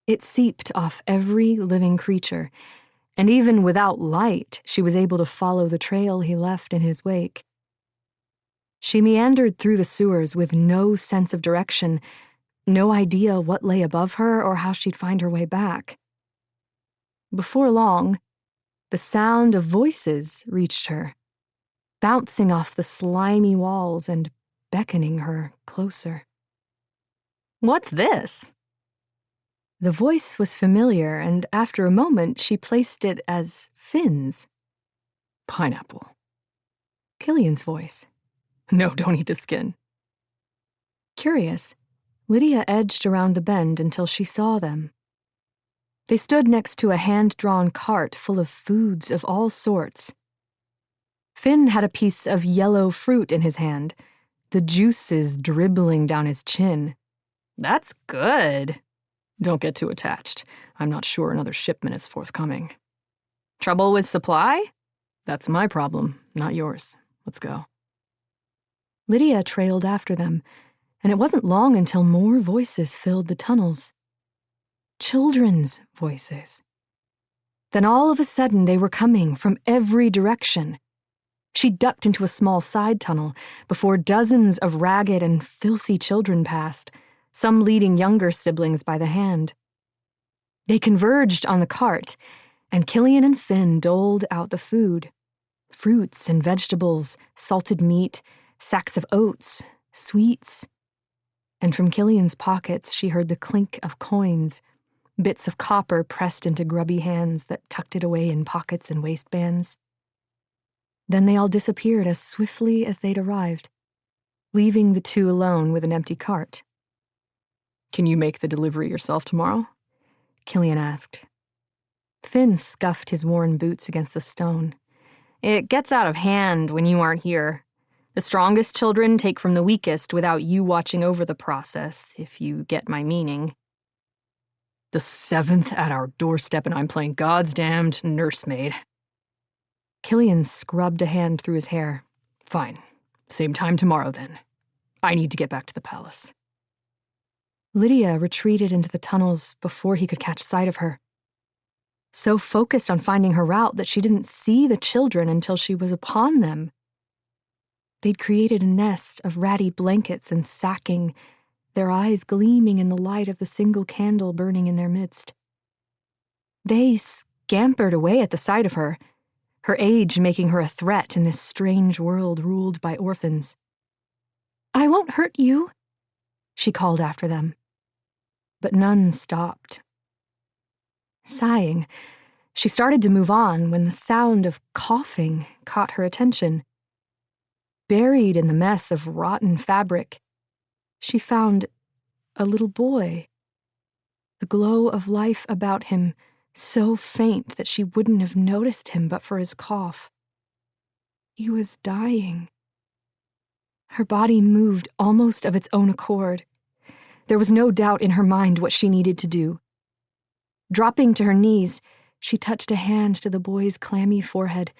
Speaker 1: It seeped off every living creature, and even without light, she was able to follow the trail he left in his wake. She meandered through the sewers with no sense of direction, no idea what lay above her or how she'd find her way back. Before long, the sound of voices reached her, bouncing off the slimy walls and beckoning her closer. "What's this?" The voice was familiar, and after a moment she placed it as Finn's. "Pineapple." Killian's voice. "No, don't eat the skin." Curious, Lydia edged around the bend until she saw them. They stood next to a hand-drawn cart full of foods of all sorts. Finn had a piece of yellow fruit in his hand, the juices dribbling down his chin. "That's good." "Don't get too attached. I'm not sure another shipment is forthcoming." "Trouble with supply?" "That's my problem, not yours. Let's go." Lydia trailed after them, and it wasn't long until more voices filled the tunnels. Children's voices. Then all of a sudden they were coming from every direction. She ducked into a small side tunnel before dozens of ragged and filthy children passed, some leading younger siblings by the hand. They converged on the cart, and Killian and Finn doled out the food. Fruits and vegetables, salted meat, sacks of oats, sweets. And from Killian's pockets she heard the clink of coins, bits of copper pressed into grubby hands that tucked it away in pockets and waistbands. Then they all disappeared as swiftly as they'd arrived, leaving the two alone with an empty cart. "Can you make the delivery yourself tomorrow?" Killian asked. Finn scuffed his worn boots against the stone. "It gets out of hand when you aren't here. The strongest children take from the weakest without you watching over the process, if you get my meaning." "The seventh at our doorstep and I'm playing God's damned nursemaid." Killian scrubbed a hand through his hair. "Fine. Same time tomorrow, then. I need to get back to the palace." Lydia retreated into the tunnels before he could catch sight of her, so focused on finding her route that she didn't see the children until she was upon them. They'd created a nest of ratty blankets and sacking, their eyes gleaming in the light of the single candle burning in their midst. They scampered away at the sight of her, her age making her a threat in this strange world ruled by orphans. "I won't hurt you," she called after them. But none stopped. Sighing, she started to move on when the sound of coughing caught her attention. Buried in the mess of rotten fabric, she found a little boy. The glow of life about him so faint that she wouldn't have noticed him but for his cough. He was dying. Her body moved almost of its own accord. There was no doubt in her mind what she needed to do. Dropping to her knees, she touched a hand to the boy's clammy forehead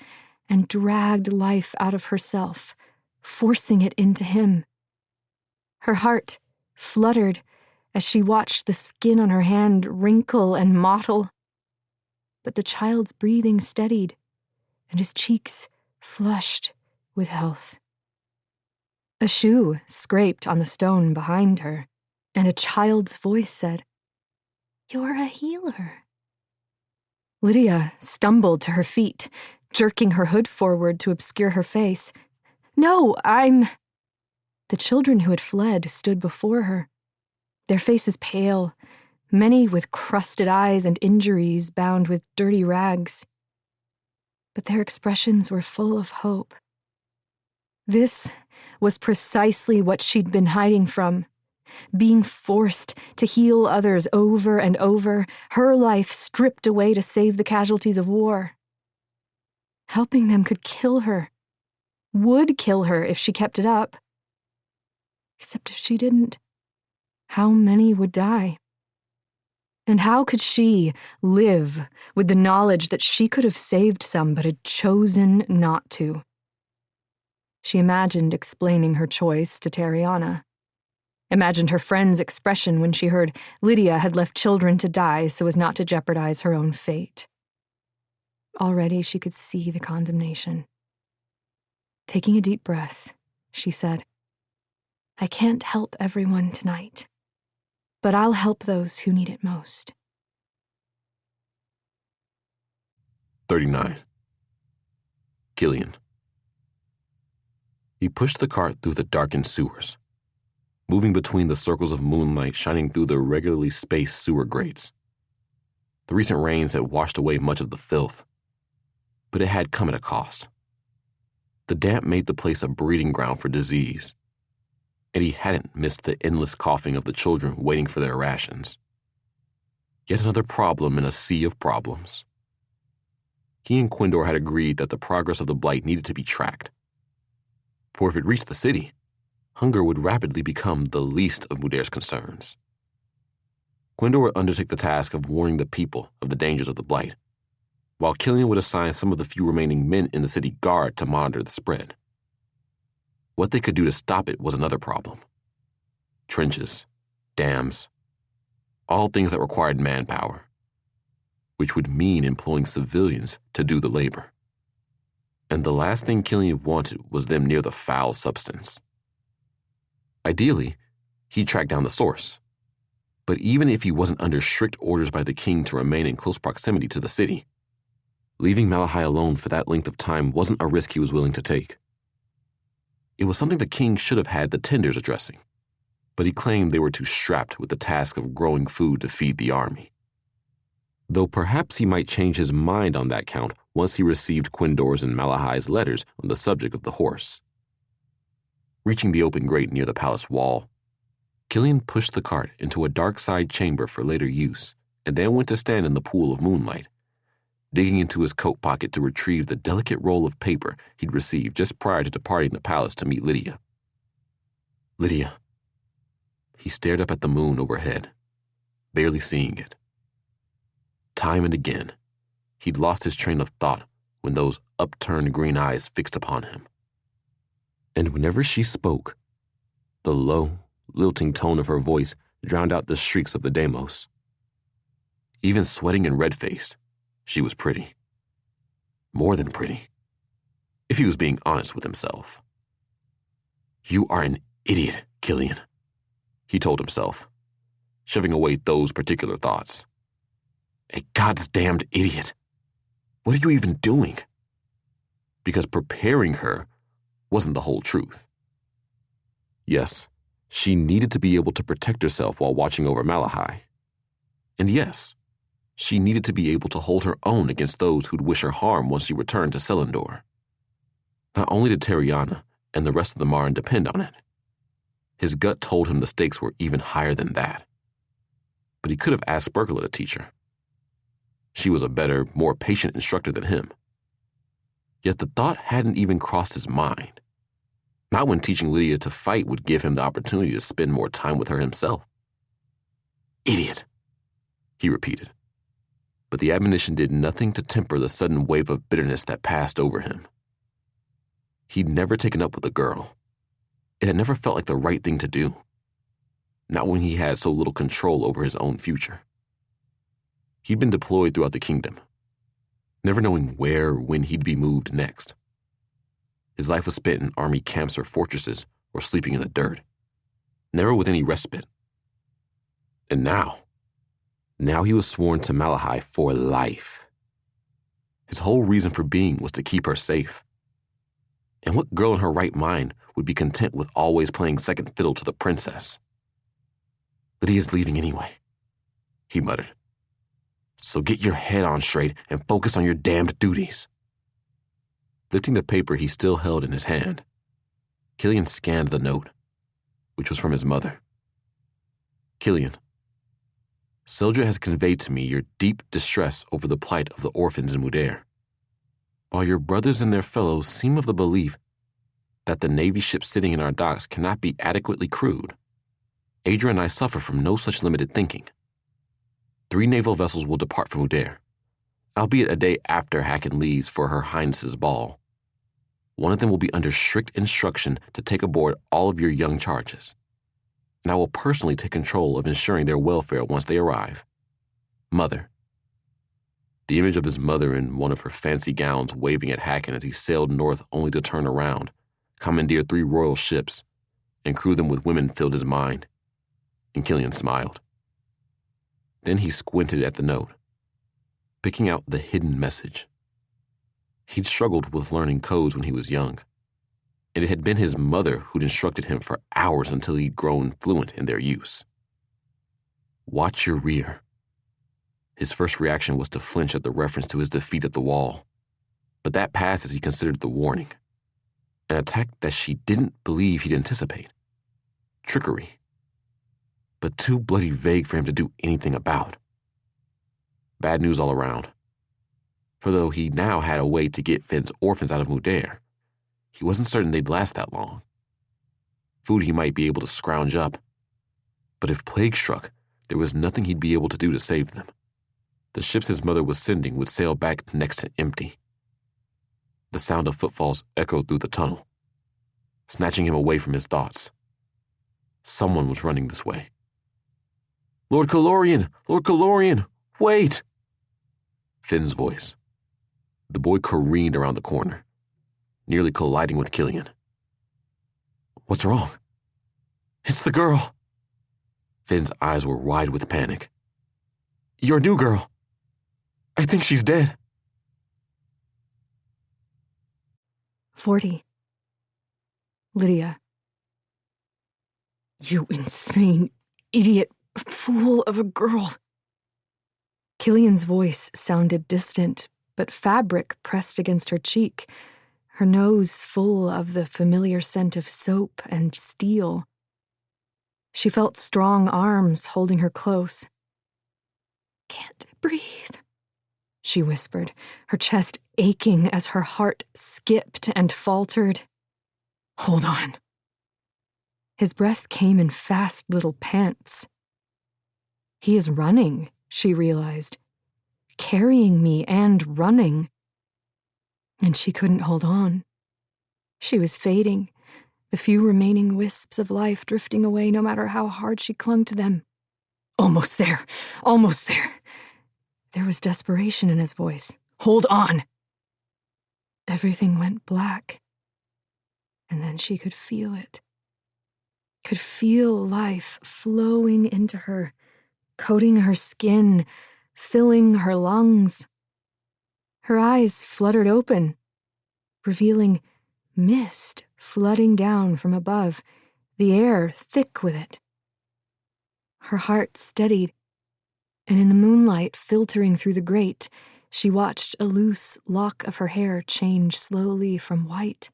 Speaker 1: and dragged life out of herself, forcing it into him. Her heart fluttered as she watched the skin on her hand wrinkle and mottle. But the child's breathing steadied, and his cheeks flushed with health. A shoe scraped on the stone behind her, and a child's voice said, "You're a healer." Lydia stumbled to her feet, jerking her hood forward to obscure her face. "No, I'm—" The children who had fled stood before her, their faces pale, many with crusted eyes and injuries bound with dirty rags. But their expressions were full of hope. This was precisely what she'd been hiding from, being forced to heal others over and over, her life stripped away to save the casualties of war. Helping them could kill her, would kill her if she kept it up. Except if she didn't, how many would die? And how could she live with the knowledge that she could have saved some but had chosen not to? She imagined explaining her choice to Tariana. Imagined her friend's expression when she heard Lydia had left children to die so as not to jeopardize her own fate. Already she could see the condemnation. Taking a deep breath, she said, "I can't help everyone tonight, but I'll help those who need it most."
Speaker 3: 39. Killian. He pushed the cart through the darkened sewers, moving between the circles of moonlight shining through the regularly spaced sewer grates. The recent rains had washed away much of the filth, but it had come at a cost. The damp made the place a breeding ground for disease, and he hadn't missed the endless coughing of the children waiting for their rations. Yet another problem in a sea of problems. He and Quindor had agreed that the progress of the blight needed to be tracked. For if it reached the city, hunger would rapidly become the least of Mudir's concerns. Quindor would undertake the task of warning the people of the dangers of the blight, while Killian would assign some of the few remaining men in the city guard to monitor the spread. What they could do to stop it was another problem. Trenches, dams, all things that required manpower, which would mean employing civilians to do the labor. And the last thing Killian wanted was them near the foul substance. Ideally, he'd track down the source. But even if he wasn't under strict orders by the king to remain in close proximity to the city, leaving Malahai alone for that length of time wasn't a risk he was willing to take. It was something the king should have had the tenders addressing, but he claimed they were too strapped with the task of growing food to feed the army. Though perhaps he might change his mind on that count once he received Quindor's and Malahai's letters on the subject of the horse. Reaching the open grate near the palace wall, Killian pushed the cart into a dark side chamber for later use, and then went to stand in the pool of moonlight, digging into his coat pocket to retrieve the delicate roll of paper he'd received just prior to departing the palace to meet Lydia. Lydia. He stared up at the moon overhead, barely seeing it. Time and again, he'd lost his train of thought when those upturned green eyes fixed upon him. And whenever she spoke, the low, lilting tone of her voice drowned out the shrieks of the Deimos. Even sweating and red-faced, she was pretty. More than pretty, if he was being honest with himself. "You are an idiot, Killian," he told himself, shoving away those particular thoughts. A goddamned idiot. What are you even doing? Because preparing her wasn't the whole truth. Yes, she needed to be able to protect herself while watching over Malahai. And yes, she needed to be able to hold her own against those who'd wish her harm once she returned to Selindor. Not only did Tariana and the rest of the Marn depend on it, his gut told him the stakes were even higher than that. But he could have asked Berkela to teach her. She was a better, more patient instructor than him. Yet the thought hadn't even crossed his mind. Not when teaching Lydia to fight would give him the opportunity to spend more time with her himself. "Idiot," he repeated. But the admonition did nothing to temper the sudden wave of bitterness that passed over him. He'd never taken up with a girl. It had never felt like the right thing to do. Not when he had so little control over his own future. He'd been deployed throughout the kingdom, never knowing where or when he'd be moved next. His life was spent in army camps or fortresses or sleeping in the dirt, never with any respite. And now he was sworn to Malahai for life. His whole reason for being was to keep her safe. And what girl in her right mind would be content with always playing second fiddle to the princess? Lydia's leaving anyway, he muttered. So get your head on straight and focus on your damned duties. Lifting the paper he still held in his hand, Killian scanned the note, which was from his mother. Killian, Sildra has conveyed to me your deep distress over the plight of the orphans in Mudair. While your brothers and their fellows seem of the belief that the Navy ships sitting in our docks cannot be adequately crewed, Adra and I suffer from no such limited thinking. 3 naval vessels will depart from Mudair, albeit a day after Hacken leaves for Her Highness's ball. One of them will be under strict instruction to take aboard all of your young charges, and I will personally take control of ensuring their welfare once they arrive. Mother. The image of his mother in one of her fancy gowns waving at Hacken as he sailed north only to turn around, commandeer 3 royal ships, and crew them with women filled his mind, and Killian smiled. Then he squinted at the note, picking out the hidden message. He'd struggled with learning codes when he was young, and it had been his mother who'd instructed him for hours until he'd grown fluent in their use. Watch your rear. His first reaction was to flinch at the reference to his defeat at the wall, but that passed as he considered the warning. An attack that she didn't believe he'd anticipate. Trickery. But too bloody vague for him to do anything about. Bad news all around. For though he now had a way to get Finn's orphans out of Mudair, he wasn't certain they'd last that long. Food he might be able to scrounge up, but if plague struck, there was nothing he'd be able to do to save them. The ships his mother was sending would sail back next to empty. The sound of footfalls echoed through the tunnel, snatching him away from his thoughts. Someone was running this way. Lord Calorian! Lord Calorian! Wait! Finn's voice. The boy careened around the corner, nearly colliding with Killian. What's wrong? It's the girl. Finn's eyes were wide with panic. Your new girl. I think she's dead.
Speaker 1: 40. Lydia. You insane, idiot, fool of a girl. Killian's voice sounded distant, but fabric pressed against her cheek, her nose full of the familiar scent of soap and steel. She felt strong arms holding her close. Can't breathe, she whispered, her chest aching as her heart skipped and faltered. Hold on. His breath came in fast little pants. He is running, she realized, carrying me and running. And she couldn't hold on. She was fading, the few remaining wisps of life drifting away no matter how hard she clung to them. Almost there, almost there. There was desperation in his voice. Hold on. Everything went black. And then she could feel it. Could feel life flowing into her, coating her skin, filling her lungs. Her eyes fluttered open, revealing mist flooding down from above, the air thick with it. Her heart steadied, and in the moonlight filtering through the grate, she watched a loose lock of her hair change slowly from white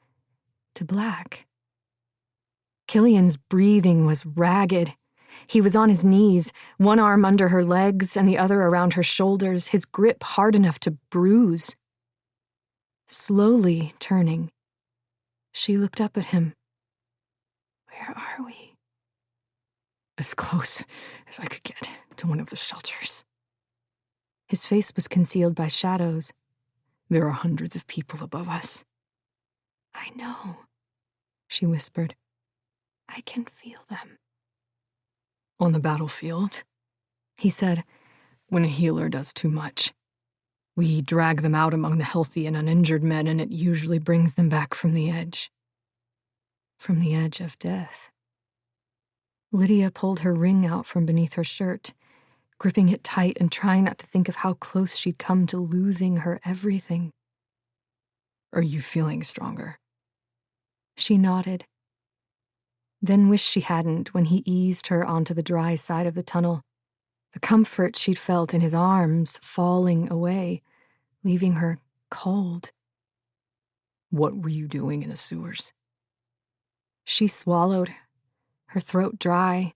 Speaker 1: to black. Killian's breathing was ragged. He was on his knees, one arm under her legs and the other around her shoulders, his grip hard enough to bruise. Slowly turning, she looked up at him. Where are we? As close as I could get to one of the shelters. His face was concealed by shadows. "There are hundreds of people above us."
Speaker 2: "I know," she whispered. "I can feel them."
Speaker 1: "On the battlefield," he said, "when a healer does too much, we drag them out among the healthy and uninjured men, and it usually brings them back from the edge."
Speaker 2: From the edge of death.
Speaker 1: Lydia pulled her ring out from beneath her shirt, gripping it tight and trying not to think of how close she'd come to losing her everything. "Are you feeling stronger?"
Speaker 2: She nodded, then wished she hadn't when he eased her onto the dry side of the tunnel, the comfort she'd felt in his arms falling away, leaving her cold.
Speaker 1: "What were you doing in the sewers?"
Speaker 2: She swallowed, her throat dry.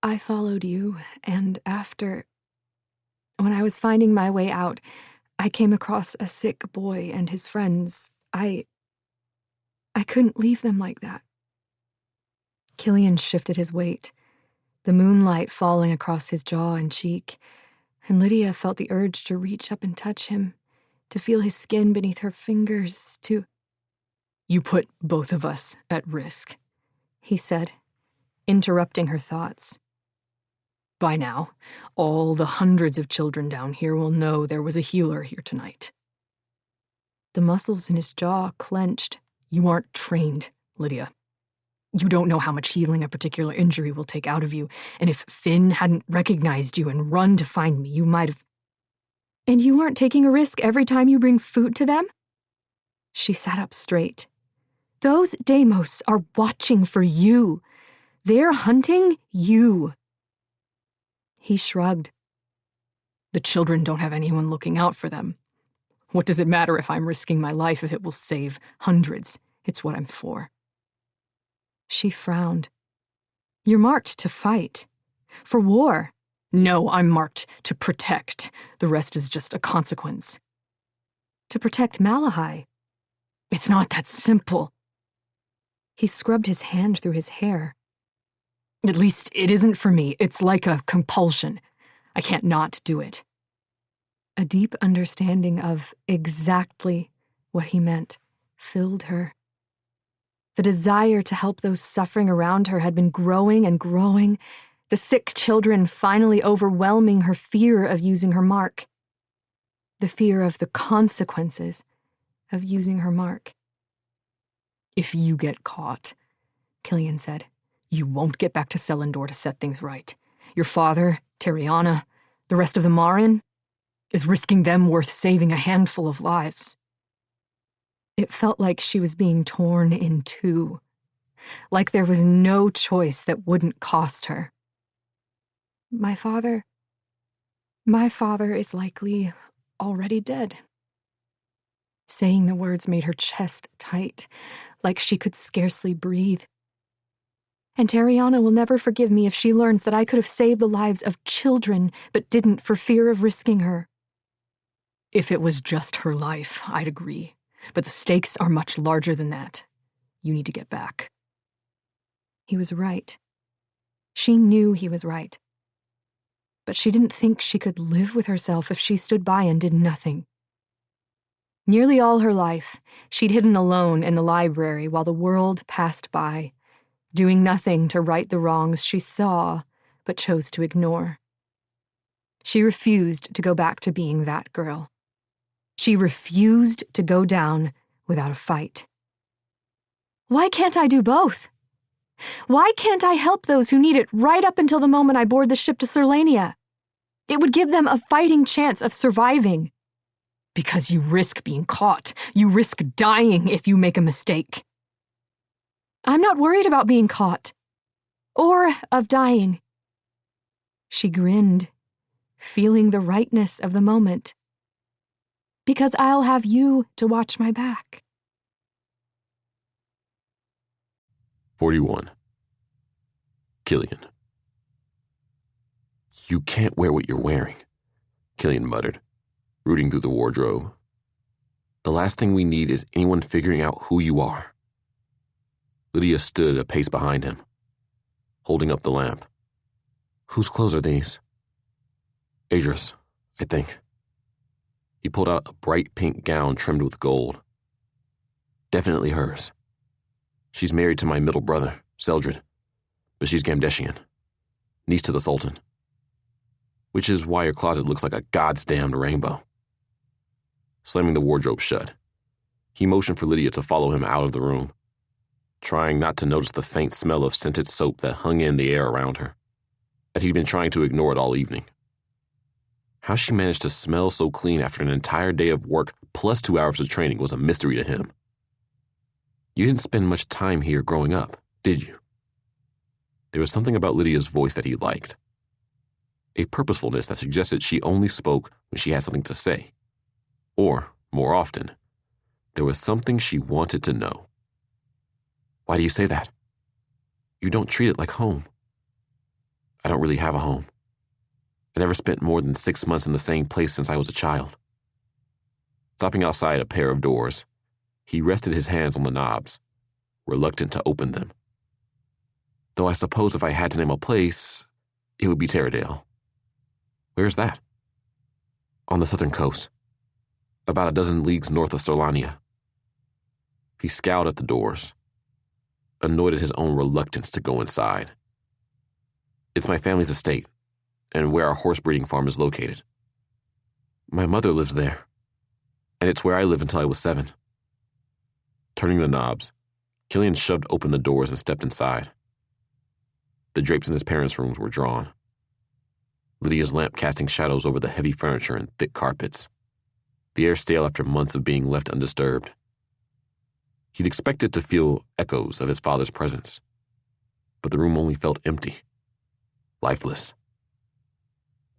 Speaker 2: "I followed you, and when I was finding my way out, I came across a sick boy and his friends. I couldn't leave them like that."
Speaker 1: Killian shifted his weight, the moonlight falling across his jaw and cheek, and Lydia felt the urge to reach up and touch him, to feel his skin beneath her fingers, to... "You put both of us at risk," he said, interrupting her thoughts. "By now, all the hundreds of children down here will know there was a healer here tonight."
Speaker 2: The muscles in his jaw clenched.
Speaker 1: "You aren't trained, Lydia. You don't know how much healing a particular injury will take out of you, and if Finn hadn't recognized you and run to find me, you might have..."
Speaker 2: "And you aren't taking a risk every time you bring food to them?" She sat up straight. "Those Deimos are watching for you. They're hunting you."
Speaker 1: He shrugged. "The children don't have anyone looking out for them. What does it matter if I'm risking my life if it will save hundreds? It's what I'm for."
Speaker 2: She frowned. "You're marked to fight. For war."
Speaker 1: "No, I'm marked to protect. The rest is just a consequence."
Speaker 2: "To protect Malahai."
Speaker 1: "It's not that simple."
Speaker 2: He scrubbed his hand through his hair.
Speaker 1: "At least it isn't for me. It's like a compulsion. I can't not do it."
Speaker 2: A deep understanding of exactly what he meant filled her. The desire to help those suffering around her had been growing and growing, the sick children finally overwhelming her fear of using her mark. The fear of the consequences of using her mark.
Speaker 1: "If you get caught," Killian said, "you won't get back to Selendor to set things right. Your father, Terriana, the rest of the Marin, is risking them worth saving a handful of lives."
Speaker 2: It felt like she was being torn in two, like there was no choice that wouldn't cost her. My father is likely already dead." Saying the words made her chest tight, like she could scarcely breathe. "And Terriana will never forgive me if she learns that I could have saved the lives of children, but didn't for fear of risking her."
Speaker 1: "If it was just her life, I'd agree. But the stakes are much larger than that. You need to get back."
Speaker 2: He was right. She knew he was right. But she didn't think she could live with herself if she stood by and did nothing. Nearly all her life, she'd hidden alone in the library while the world passed by, doing nothing to right the wrongs she saw but chose to ignore. She refused to go back to being that girl. She refused to go down without a fight. "Why can't I do both? Why can't I help those who need it right up until the moment I board the ship to Serlania? It would give them a fighting chance of surviving."
Speaker 1: "Because you risk being caught. You risk dying if you make a mistake."
Speaker 2: "I'm not worried about being caught. Or of dying." She grinned, feeling the rightness of the moment. "Because I'll have you to watch my back."
Speaker 3: 41. Killian. "You can't wear what you're wearing," Killian muttered, rooting through the wardrobe. "The last thing we need is anyone figuring out who you are." Lydia stood a pace behind him, holding up the lamp. "Whose clothes are these?" "Adra's. I think. He pulled out a bright pink gown trimmed with gold. Definitely hers. She's married to my middle brother, Seldred, but she's Gamdeshian, niece to the Sultan. Which is why your closet looks like a goddamned rainbow. Slamming the wardrobe shut, he motioned for Lydia to follow him out of the room, trying not to notice the faint smell of scented soap that hung in the air around her, as he'd been trying to ignore it all evening. How she managed to smell so clean after an entire day of work plus 2 hours of training was a mystery to him. You didn't spend much time here growing up, did you? There was something about Lydia's voice that he liked. A purposefulness that suggested she only spoke when she had something to say. Or, more often, there was something she wanted to know. Why do you say that? You don't treat it like home. I don't really have a home. I never spent more than 6 months in the same place since I was a child. Stopping outside a pair of doors, he rested his hands on the knobs, reluctant to open them. Though I suppose if I had to name a place, it would be Terradale. Where's that? On the southern coast, about a dozen leagues north of Solania. He scowled at the doors, annoyed at his own reluctance to go inside. It's my family's estate, and where our horse breeding farm is located. My mother lives there, and it's where I lived until I was 7. Turning the knobs, Killian shoved open the doors and stepped inside. The drapes in his parents' rooms were drawn, Lydia's lamp casting shadows over the heavy furniture and thick carpets, the air stale after months of being left undisturbed. He'd expected to feel echoes of his father's presence, but the room only felt empty, lifeless.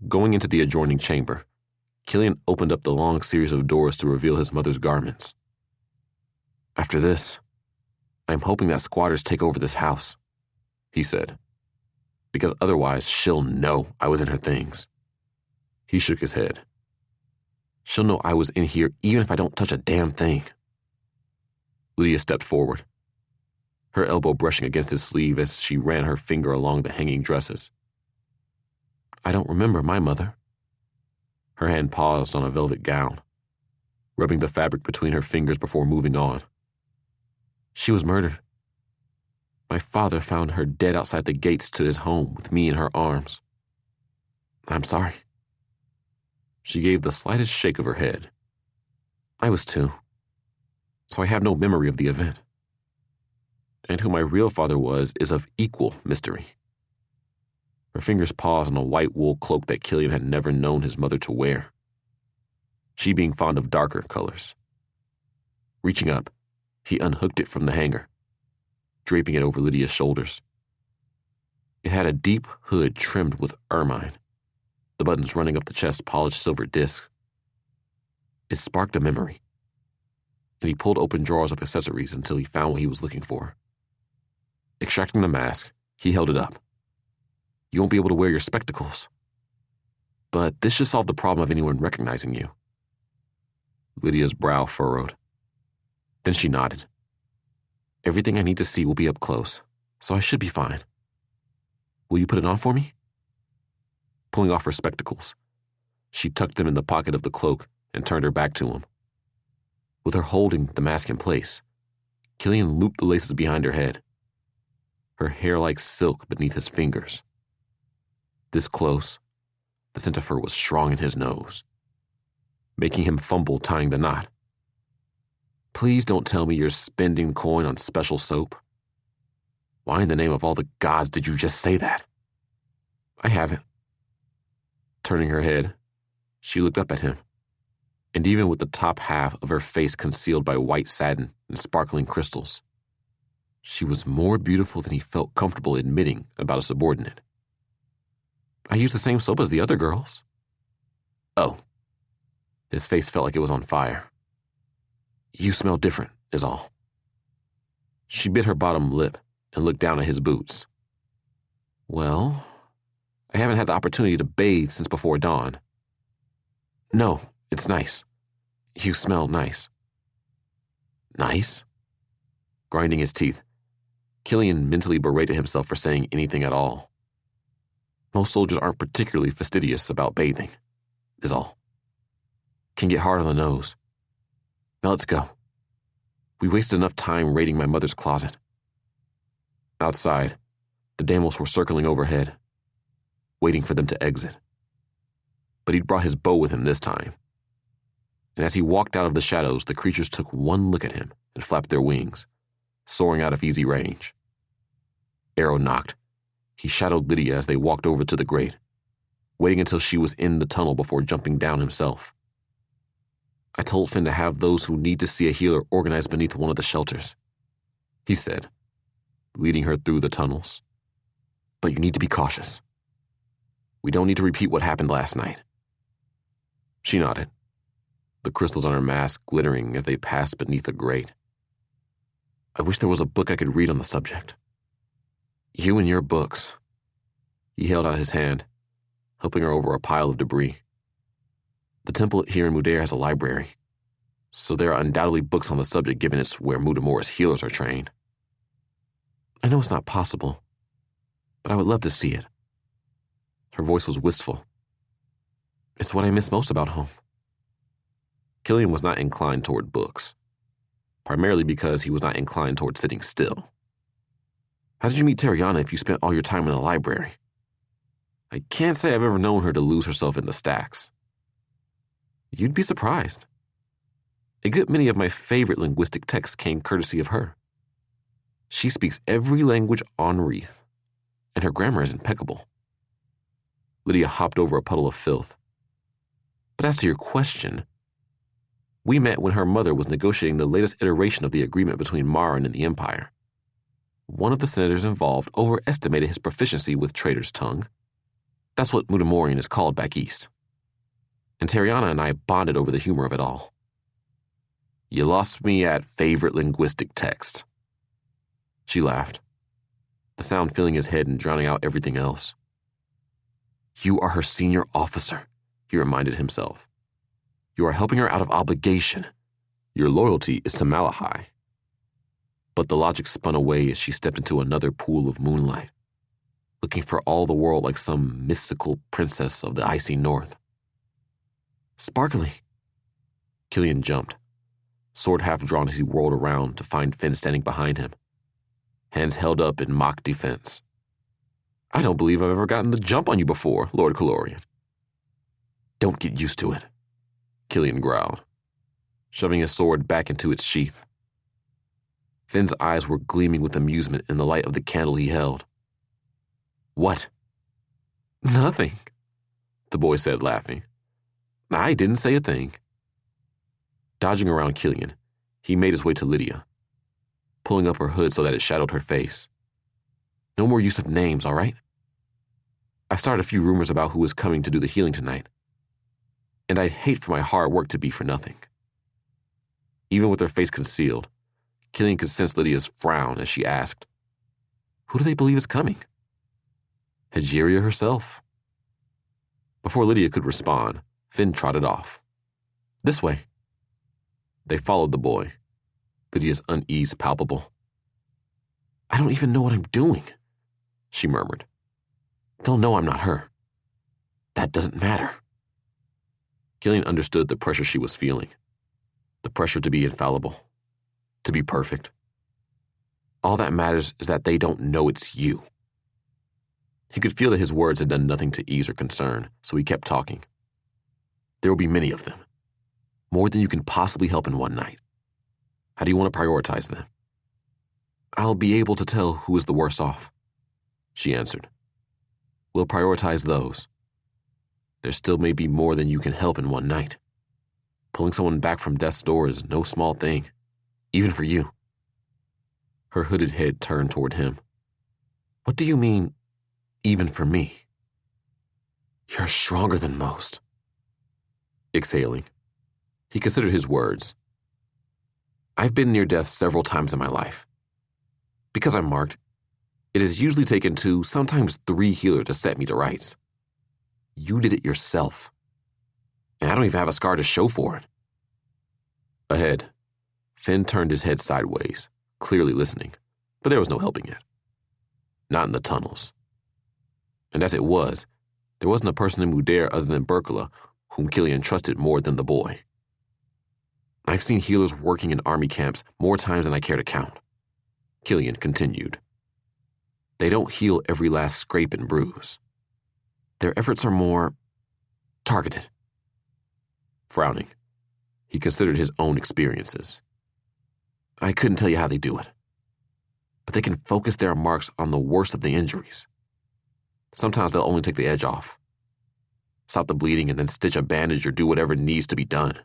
Speaker 3: Going into the adjoining chamber, Killian opened up the long series of doors to reveal his mother's garments. After this, I'm hoping that squatters take over this house, he said, because otherwise she'll know I was in her things. He shook his head. She'll know I was in here even if I don't touch a damn thing. Lydia stepped forward, her elbow brushing against his sleeve as she ran her finger along the hanging dresses. I don't remember my mother. Her hand paused on a velvet gown, rubbing the fabric between her fingers before moving on. She was murdered. My father found her dead outside the gates to his home with me in her arms. I'm sorry. She gave the slightest shake of her head. I was 2, so I have no memory of the event. And who my real father was is of equal mystery. Her fingers paused on a white wool cloak that Killian had never known his mother to wear, she being fond of darker colors. Reaching up, he unhooked it from the hanger, draping it over Lydia's shoulders. It had a deep hood trimmed with ermine, the buttons running up the chest's polished silver disc. It sparked a memory, and he pulled open drawers of accessories until he found what he was looking for. Extracting the mask, he held it up. You won't be able to wear your spectacles, but this should solve the problem of anyone recognizing you. Lydia's brow furrowed. Then she nodded. Everything I need to see will be up close, so I should be fine. Will you put it on for me? Pulling off her spectacles, she tucked them in the pocket of the cloak and turned her back to him. With her holding the mask in place, Killian looped the laces behind her head, her hair like silk beneath his fingers. This close, the scent of her was strong in his nose, making him fumble tying the knot. Please don't tell me you're spending coin on special soap. Why in the name of all the gods did you just say that? I haven't. Turning her head, she looked up at him, and even with the top half of her face concealed by white satin and sparkling crystals, she was more beautiful than he felt comfortable admitting about a subordinate. I use the same soap as the other girls. Oh. His face felt like it was on fire. You smell different, is all. She bit her bottom lip and looked down at his boots. Well, I haven't had the opportunity to bathe since before dawn. No, it's nice. You smell nice. Nice? Grinding his teeth, Killian mentally berated himself for saying anything at all. Most soldiers aren't particularly fastidious about bathing. is all. Can get hard on the nose. Now let's go. We wasted enough time raiding my mother's closet. Outside, the Damos were circling overhead, waiting for them to exit. But he'd brought his bow with him this time. And as he walked out of the shadows, the creatures took one look at him and flapped their wings, soaring out of easy range. Arrow knocked. He shadowed Lydia as they walked over to the grate, waiting until she was in the tunnel before jumping down himself. I told Finn to have those who need to see a healer organized beneath one of the shelters, he said, leading her through the tunnels. But you need to be cautious. We don't need to repeat what happened last night. She nodded, the crystals on her mask glittering as they passed beneath a grate. I wish there was a book I could read on the subject. You and your books. He held out his hand, helping her over a pile of debris. The temple here in Mudair has a library, so there are undoubtedly books on the subject given it's where Mudamor's healers are trained. I know it's not possible, but I would love to see it. Her voice was wistful. It's what I miss most about home. Killian was not inclined toward books, primarily because he was not inclined toward sitting still. How did you meet Terriana if you spent all your time in a library? I can't say I've ever known her to lose herself in the stacks. You'd be surprised. A good many of my favorite linguistic texts came courtesy of her. She speaks every language en Wreath, and her grammar is impeccable. Lydia hopped over a puddle of filth. But as to your question, we met when her mother was negotiating the latest iteration of the agreement between Marin and the Empire. One of the senators involved overestimated his proficiency with Trader's Tongue. That's what Mudamorian is called back east. And Terriana and I bonded over the humor of it all. You lost me at favorite linguistic text. She laughed, the sound filling his head and drowning out everything else. You are her senior officer, he reminded himself. You are helping her out of obligation. Your loyalty is to Malahai. But the logic spun away as she stepped into another pool of moonlight, looking for all the world like some mystical princess of the icy north. Sparkly. Killian jumped, sword half drawn as he whirled around to find Finn standing behind him, hands held up in mock defense. I don't believe I've ever gotten the jump on you before, Lord Calorian. Don't get used to it, Killian growled, shoving his sword back into its sheath. Finn's eyes were gleaming with amusement in the light of the candle he held. What? Nothing, the boy said, laughing. I didn't say a thing. Dodging around Killian, he made his way to Lydia, pulling up her hood so that it shadowed her face. No more use of names, all right? I started a few rumors about who was coming to do the healing tonight, and I'd hate for my hard work to be for nothing. Even with her face concealed, Killian could sense Lydia's frown as she asked, Who do they believe is coming? Hegeria herself. Before Lydia could respond, Finn trotted off. This way. They followed the boy, Lydia's unease palpable. I don't even know what I'm doing, she murmured. They'll know I'm not her. That doesn't matter. Killian understood the pressure she was feeling. The pressure to be infallible, to be perfect. All that matters is that they don't know it's you. He could feel that his words had done nothing to ease her concern, so he kept talking. There will be many of them, more than you can possibly help in one night. How do you want to prioritize them? I'll be able to tell who is the worse off, she answered. We'll prioritize those. There still may be more than you can help in one night. Pulling someone back from death's door is no small thing, even for you. Her hooded head turned toward him. What do you mean, even for me? You're stronger than most. Exhaling, he considered his words. I've been near death several times in my life. Because I'm marked, it has usually taken 2, sometimes 3 healers to set me to rights. You did it yourself. And I don't even have a scar to show for it. Ahead, Finn turned his head sideways, clearly listening, but there was no helping it. Not in the tunnels. And as it was, there wasn't a person in Mudair other than Berkula whom Killian trusted more than the boy. I've seen healers working in army camps more times than I care to count, Killian continued. They don't heal every last scrape and bruise. Their efforts are more targeted. Frowning, he considered his own experiences. I couldn't tell you how they do it, but they can focus their marks on the worst of the injuries. Sometimes they'll only take the edge off, stop the bleeding, and then stitch a bandage or do whatever needs to be done.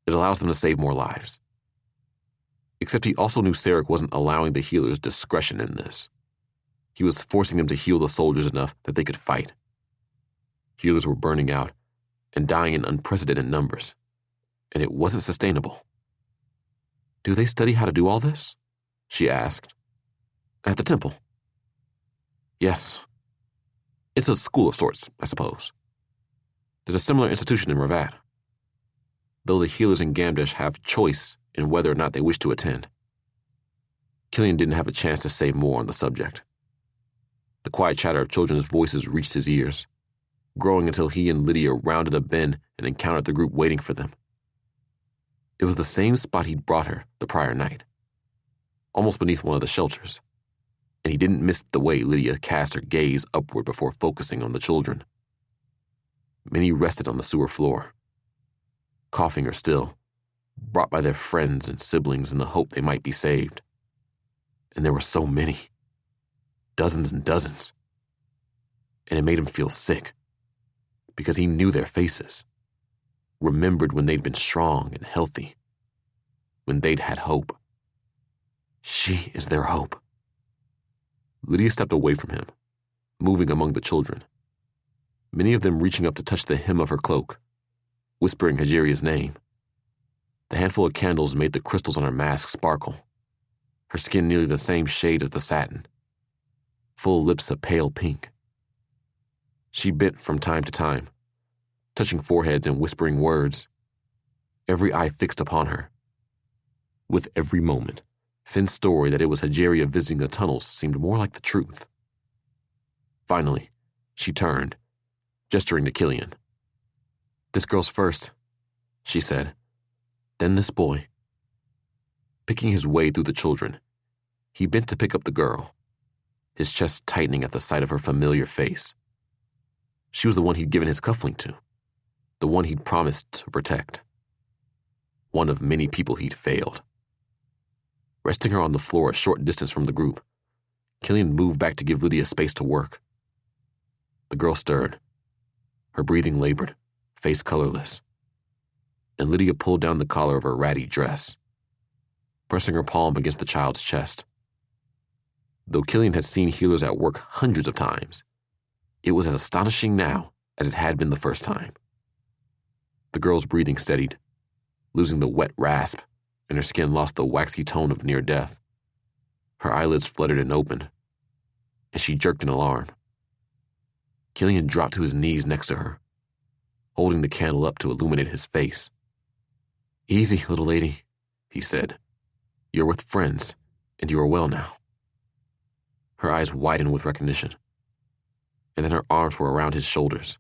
Speaker 3: It allows them to save more lives. Except he also knew Sarek wasn't allowing the healers discretion in this. He was forcing them to heal the soldiers enough that they could fight. Healers were burning out and dying in unprecedented numbers, and it wasn't sustainable. Do they study how to do all this? She asked. At the temple. Yes. It's a school of sorts, I suppose. There's a similar institution in Ravat, though the healers in Gamdesh have choice in whether or not they wish to attend. Killian didn't have a chance to say more on the subject. The quiet chatter of children's voices reached his ears, growing until he and Lydia rounded a bend and encountered the group waiting for them. It was the same spot he'd brought her the prior night, almost beneath one of the shelters, and he didn't miss the way Lydia cast her gaze upward before focusing on the children. Many rested on the sewer floor, coughing or still, brought by their friends and siblings in the hope they might be saved. And there were so many, dozens and dozens. And it made him feel sick, because he knew their faces, remembered when they'd been strong and healthy, when they'd had hope. She is their hope. Lydia stepped away from him, moving among the children, many of them reaching up to touch the hem of her cloak, whispering Hajiria's name. The handful of candles made the crystals on her mask sparkle, her skin nearly the same shade as the satin, full lips a pale pink. She bent from time to time, touching foreheads and whispering words, every eye fixed upon her. With every moment, Finn's story that it was Hajiria visiting the tunnels seemed more like the truth. Finally, she turned, gesturing to Killian. This girl's first, she said. Then this boy. Picking his way through the children, he bent to pick up the girl, his chest tightening at the sight of her familiar face. She was the one he'd given his cufflink to, the one he'd promised to protect. One of many people he'd failed. Resting her on the floor a short distance from the group, Killian moved back to give Lydia space to work. The girl stirred, her breathing labored, face colorless, and Lydia pulled down the collar of her ratty dress, pressing her palm against the child's chest. Though Killian had seen healers at work hundreds of times, it was as astonishing now as it had been the first time. The girl's breathing steadied, losing the wet rasp, and her skin lost the waxy tone of near death. Her eyelids fluttered and opened, and she jerked in alarm. Killian dropped to his knees next to her, holding the candle up to illuminate his face. Easy, little lady, he said. You're with friends, and you are well now. Her eyes widened with recognition, and then her arms were around his shoulders.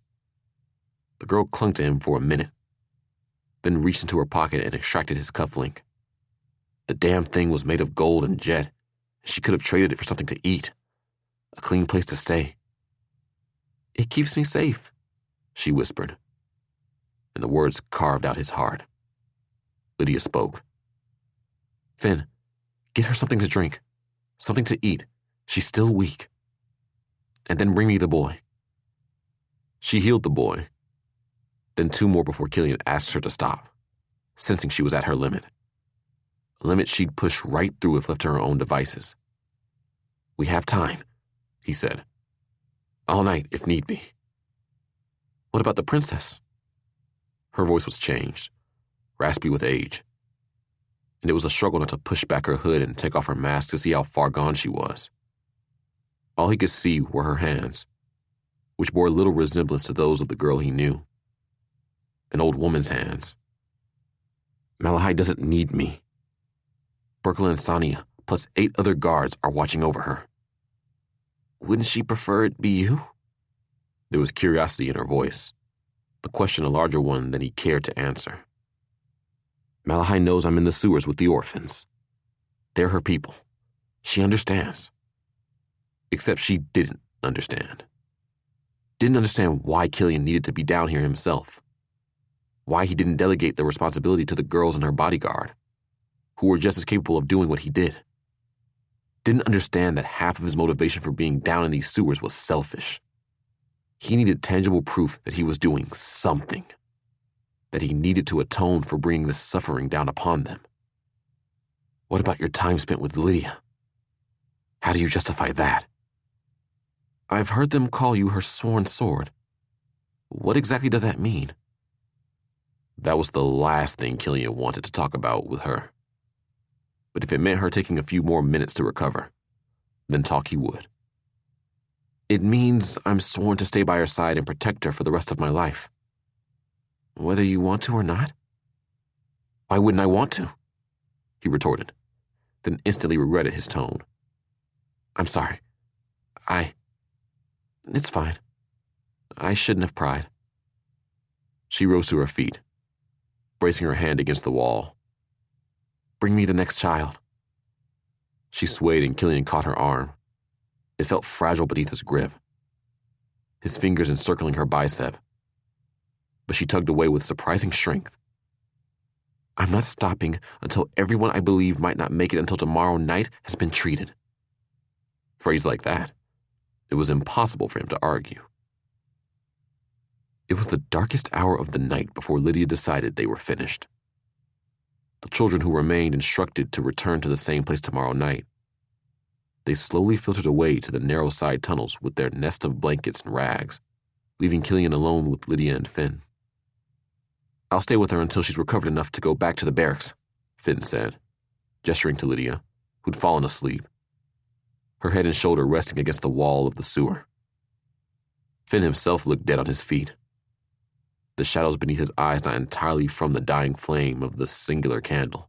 Speaker 3: The girl clung to him for a minute, then reached into her pocket and extracted his cufflink. The damn thing was made of gold and jet, and she could have traded it for something to eat, a clean place to stay. It keeps me safe, she whispered, and the words carved out his heart. Lydia spoke. Finn, get her something to drink, something to eat. She's still weak. And then bring me the boy. She healed the boy, then two more before Killian asked her to stop, sensing she was at her limit. A limit she'd push right through if left to her own devices. We have time, he said. All night, if need be. What about the princess? Her voice was changed, raspy with age, and it was a struggle not to push back her hood and take off her mask to see how far gone she was. All he could see were her hands, which bore little resemblance to those of the girl he knew. An old woman's hands. Malahai doesn't need me. Berkela and Sania, plus 8 other guards, are watching over her. Wouldn't she prefer it be you? There was curiosity in her voice, the question a larger one than he cared to answer. Malahai knows I'm in the sewers with the orphans. They're her people. She understands. Except she didn't understand. Didn't understand why Killian needed to be down here himself. Why he didn't delegate the responsibility to the girls in her bodyguard, who were just as capable of doing what he did. Didn't understand that half of his motivation for being down in these sewers was selfish. He needed tangible proof that he was doing something, that he needed to atone for bringing this suffering down upon them. What about your time spent with Lydia? How do you justify that? I've heard them call you her sworn sword. What exactly does that mean? That was the last thing Killian wanted to talk about with her. But if it meant her taking a few more minutes to recover, then talk he would. It means I'm sworn to stay by her side and protect her for the rest of my life. Whether you want to or not? Why wouldn't I want to? He retorted, then instantly regretted his tone. I'm sorry. It's fine. I shouldn't have pried. She rose to her feet, bracing her hand against the wall. Bring me the next child. She swayed and Killian caught her arm. It felt fragile beneath his grip, his fingers encircling her bicep. But she tugged away with surprising strength. I'm not stopping until everyone I believe might not make it until tomorrow night has been treated. Phrased like that, it was impossible for him to argue. It was the darkest hour of the night before Lydia decided they were finished. The children who remained instructed to return to the same place tomorrow night. They slowly filtered away to the narrow side tunnels with their nest of blankets and rags, leaving Killian alone with Lydia and Finn. I'll stay with her until she's recovered enough to go back to the barracks, Finn said, gesturing to Lydia, who'd fallen asleep, her head and shoulder resting against the wall of the sewer. Finn himself looked dead on his feet, the shadows beneath his eyes not entirely from the dying flame of the singular candle.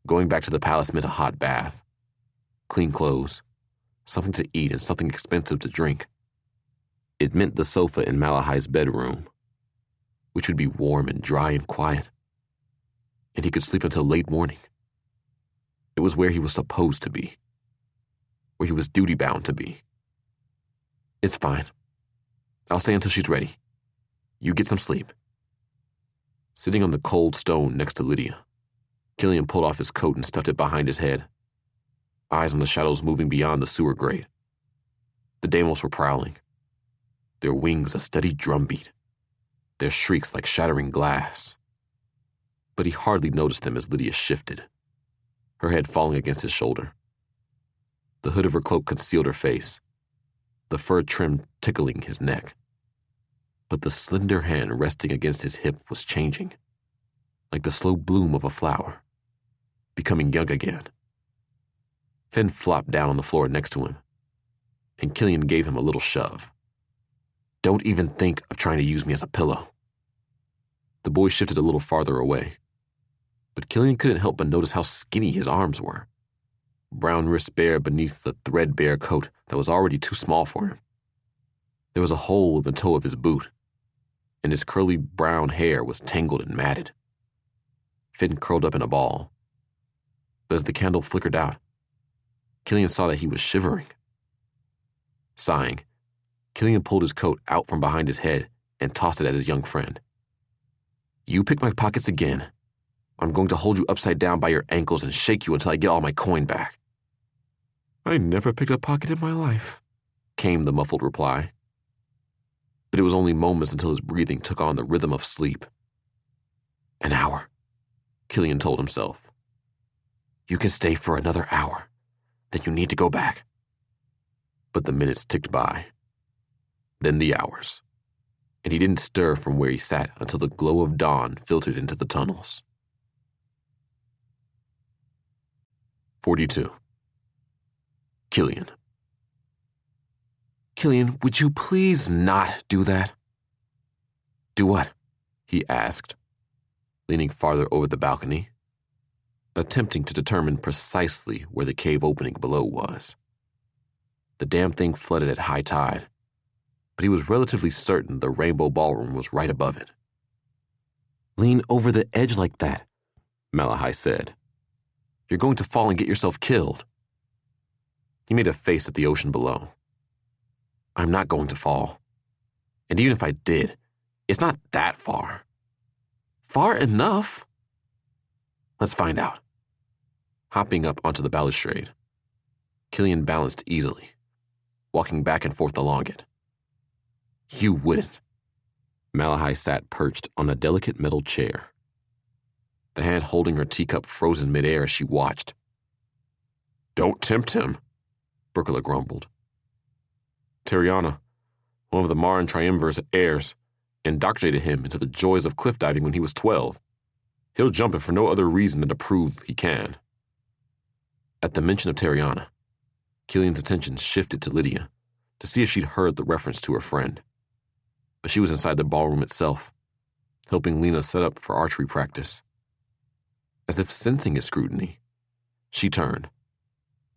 Speaker 3: Going back to the palace meant a hot bath, clean clothes, something to eat, and something expensive to drink. It meant the sofa in Malahai's bedroom, which would be warm and dry and quiet, and he could sleep until late morning. It was where he was supposed to be, where he was duty-bound to be. It's fine. I'll stay until she's ready. You get some sleep. Sitting on the cold stone next to Lydia, Killian pulled off his coat and stuffed it behind his head, eyes on the shadows moving beyond the sewer grate. The Deimos were prowling, their wings a steady drumbeat, their shrieks like shattering glass. But he hardly noticed them as Lydia shifted, her head falling against his shoulder. The hood of her cloak concealed her face, the fur trim tickling his neck. But the slender hand resting against his hip was changing, like the slow bloom of a flower, becoming young again. Finn flopped down on the floor next to him, and Killian gave him a little shove. Don't even think of trying to use me as a pillow. The boy shifted a little farther away, but Killian couldn't help but notice how skinny his arms were, brown wrists bare beneath the threadbare coat that was already too small for him. There was a hole in the toe of his boot, and his curly brown hair was tangled and matted. Finn curled up in a ball. But as the candle flickered out, Killian saw that he was shivering. Sighing, Killian pulled his coat out from behind his head and tossed it at his young friend. You pick my pockets again, I'm going to hold you upside down by your ankles and shake you until I get all my coin back. I never picked a pocket in my life, came the muffled reply. But it was only moments until his breathing took on the rhythm of sleep. An hour, Killian told himself. You can stay for another hour, then you need to go back. But the minutes ticked by, then the hours, and he didn't stir from where he sat until the glow of dawn filtered into the tunnels. 42. Killian. Killian, would you please not do that? Do what? He asked, leaning farther over the balcony, attempting to determine precisely where the cave opening below was. The damn thing flooded at high tide, but he was relatively certain the Rainbow Ballroom was right above it. "Lean over the edge like that," Malahai said. "You're going to fall and get yourself killed." He made a face at the ocean below. "I'm not going to fall. And even if I did, it's not that far. Far enough. Let's find out." Hopping up onto the balustrade, Killian balanced easily, walking back and forth along it. "You wouldn't." Malahai sat perched on a delicate metal chair, the hand holding her teacup frozen midair as she watched. "Don't tempt him," Burkula grumbled. "Tariana, one of the Marin Triumvir's heirs, indoctrinated him into the joys of cliff diving when he was 12. He'll jump it for no other reason than to prove he can." At the mention of Tariana, Killian's attention shifted to Lydia to see if she'd heard the reference to her friend. But she was inside the ballroom itself, helping Lena set up for archery practice. As if sensing his scrutiny, she turned,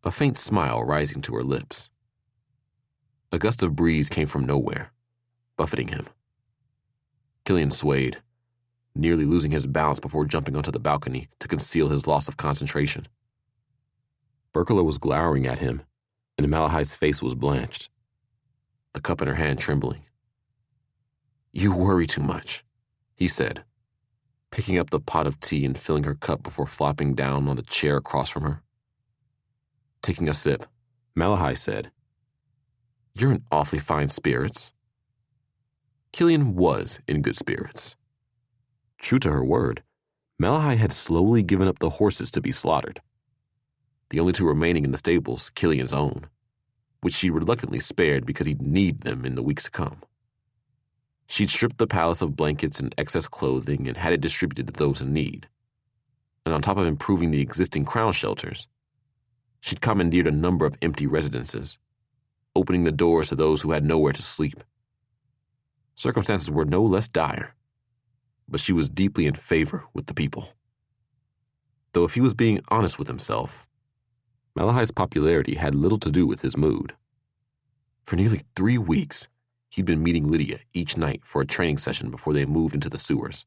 Speaker 3: a faint smile rising to her lips. A gust of breeze came from nowhere, buffeting him. Killian swayed, nearly losing his balance before jumping onto the balcony to conceal his loss of concentration. Burkula was glowering at him, and Malahai's face was blanched, the cup in her hand trembling. "You worry too much," he said, picking up the pot of tea and filling her cup before flopping down on the chair across from her. Taking a sip, Malahai said, "You're in awfully fine spirits." Killian was in good spirits. True to her word, Malahai had slowly given up the horses to be slaughtered, the only two remaining in the stables Killian's own, which she reluctantly spared because he'd need them in the weeks to come. She'd stripped the palace of blankets and excess clothing and had it distributed to those in need. And on top of improving the existing crown shelters, she'd commandeered a number of empty residences, opening the doors to those who had nowhere to sleep. Circumstances were no less dire, but she was deeply in favor with the people. Though if he was being honest with himself, Malahai's popularity had little to do with his mood. For nearly 3 weeks, he'd been meeting Lydia each night for a training session before they moved into the sewers.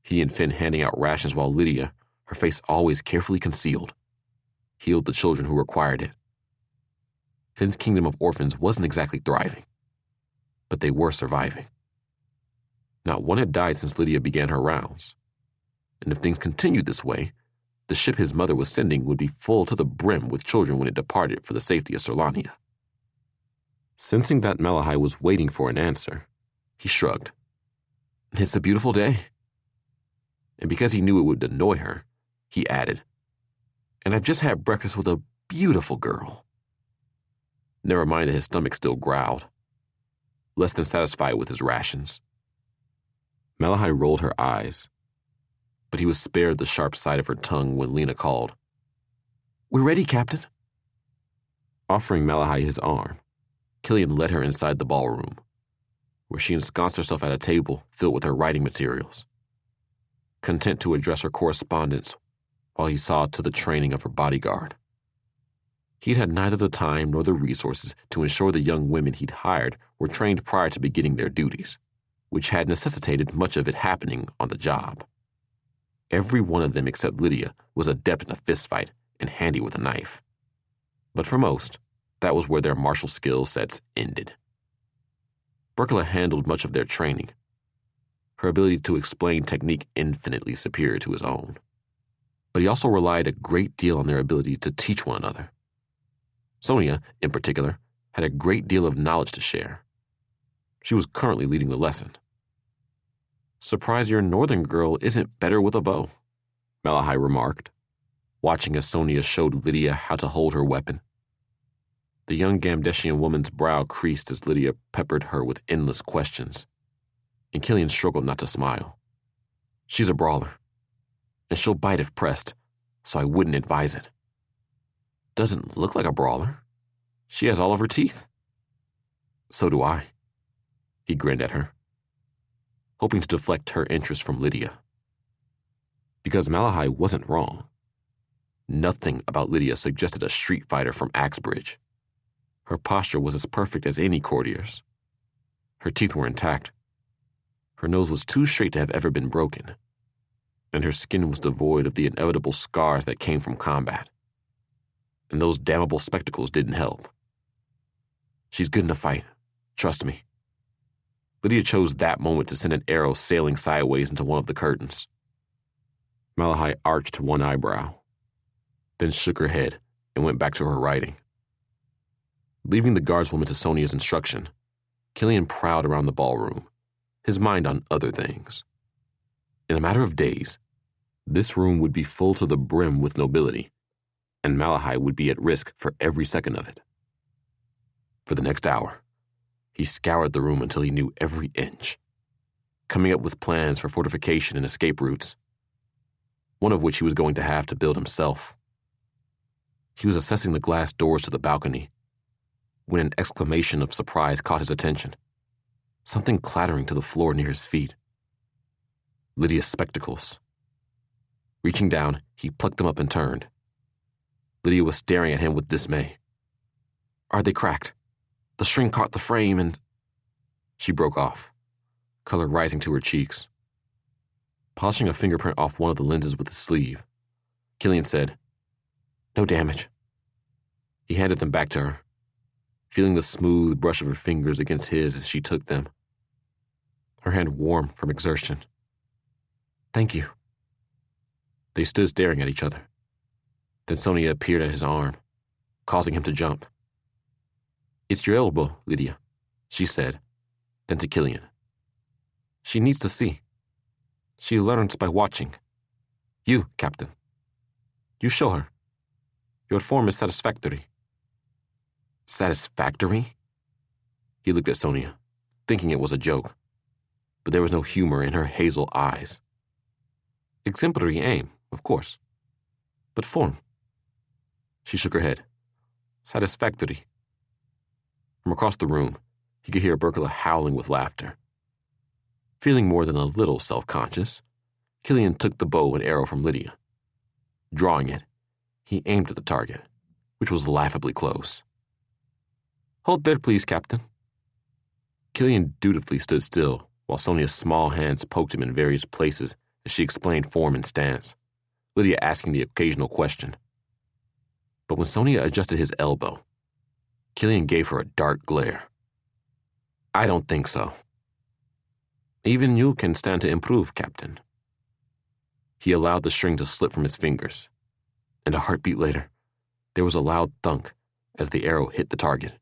Speaker 3: He and Finn handing out rations while Lydia, her face always carefully concealed, healed the children who required it. Finn's kingdom of orphans wasn't exactly thriving, but they were surviving. Not one had died since Lydia began her rounds, and if things continued this way, the ship his mother was sending would be full to the brim with children when it departed for the safety of Solania. Sensing that Malahai was waiting for an answer, he shrugged. "It's a beautiful day." And because he knew it would annoy her, he added, "And I've just had breakfast with a beautiful girl." Never mind that his stomach still growled, less than satisfied with his rations. Malahai rolled her eyes, but he was spared the sharp side of her tongue when Lena called, "We're ready, Captain." Offering Malahai his arm, Killian led her inside the ballroom, where she ensconced herself at a table filled with her writing materials, content to address her correspondence while he saw to the training of her bodyguard. He'd had neither the time nor the resources to ensure the young women he'd hired were trained prior to beginning their duties, which had necessitated much of it happening on the job. Every one of them except Lydia was adept in a fistfight and handy with a knife. But for most, that was where their martial skill sets ended. Burkula handled much of their training, her ability to explain technique infinitely superior to his own. But he also relied a great deal on their ability to teach one another. Sonia, in particular, had a great deal of knowledge to share. She was currently leading the lesson. "Surprised your northern girl isn't better with a bow," Malahai remarked, watching as Sonia showed Lydia how to hold her weapon. The young Gamdeshian woman's brow creased as Lydia peppered her with endless questions, and Killian struggled not to smile. "She's a brawler, and she'll bite if pressed, so I wouldn't advise it." "Doesn't look like a brawler. She has all of her teeth." "So do I." He grinned at her, hoping to deflect her interest from Lydia. Because Malahai wasn't wrong. Nothing about Lydia suggested a street fighter from Axbridge. Her posture was as perfect as any courtier's, Her teeth were intact. Her nose was too straight to have ever been broken, and her skin was devoid of the inevitable scars that came from combat. And those damnable spectacles didn't help. She's good in a fight, trust me. Lydia chose that moment to send an arrow sailing sideways into one of the curtains. Malahai arched one eyebrow, then shook her head and went back to her writing. Leaving the guardswoman to Sonia's instruction, Killian prowled around the ballroom, his mind on other things. In a matter of days, this room would be full to the brim with nobility, and Malahai would be at risk for every second of it. For the next hour, he scoured the room until he knew every inch, coming up with plans for fortification and escape routes, one of which he was going to have to build himself. He was assessing the glass doors to the balcony when an exclamation of surprise caught his attention, something clattering to the floor near his feet. Lydia's spectacles. Reaching down, he plucked them up and turned. Lydia was staring at him with dismay. "Are they cracked? The string caught the frame and—" She broke off, color rising to her cheeks. Polishing a fingerprint off one of the lenses with his sleeve, Killian said, "No damage." He handed them back to her, feeling the smooth brush of her fingers against his as she took them, her hand warm from exertion. "Thank you." They stood staring at each other. Then Sonia appeared at his arm, causing him to jump. "It's your elbow, Lydia," she said, then to Killian. "She needs to see. She learns by watching. You, Captain. You show her. Your form is satisfactory." "Satisfactory?" He looked at Sonia, thinking it was a joke, but there was no humor in her hazel eyes. "Exemplary aim, of course. But form." She shook her head. "Satisfactory." From across the room, he could hear Berkela howling with laughter. Feeling more than a little self-conscious, Killian took the bow and arrow from Lydia. Drawing it, he aimed at the target, which was laughably close. "Hold there, please, Captain." Killian dutifully stood still while Sonia's small hands poked him in various places as she explained form and stance, Lydia asking the occasional question. But when Sonia adjusted his elbow, Killian gave her a dark glare. "I don't think so." "Even you can stand to improve, Captain." He allowed the string to slip from his fingers, and a heartbeat later, there was a loud thunk as the arrow hit the target.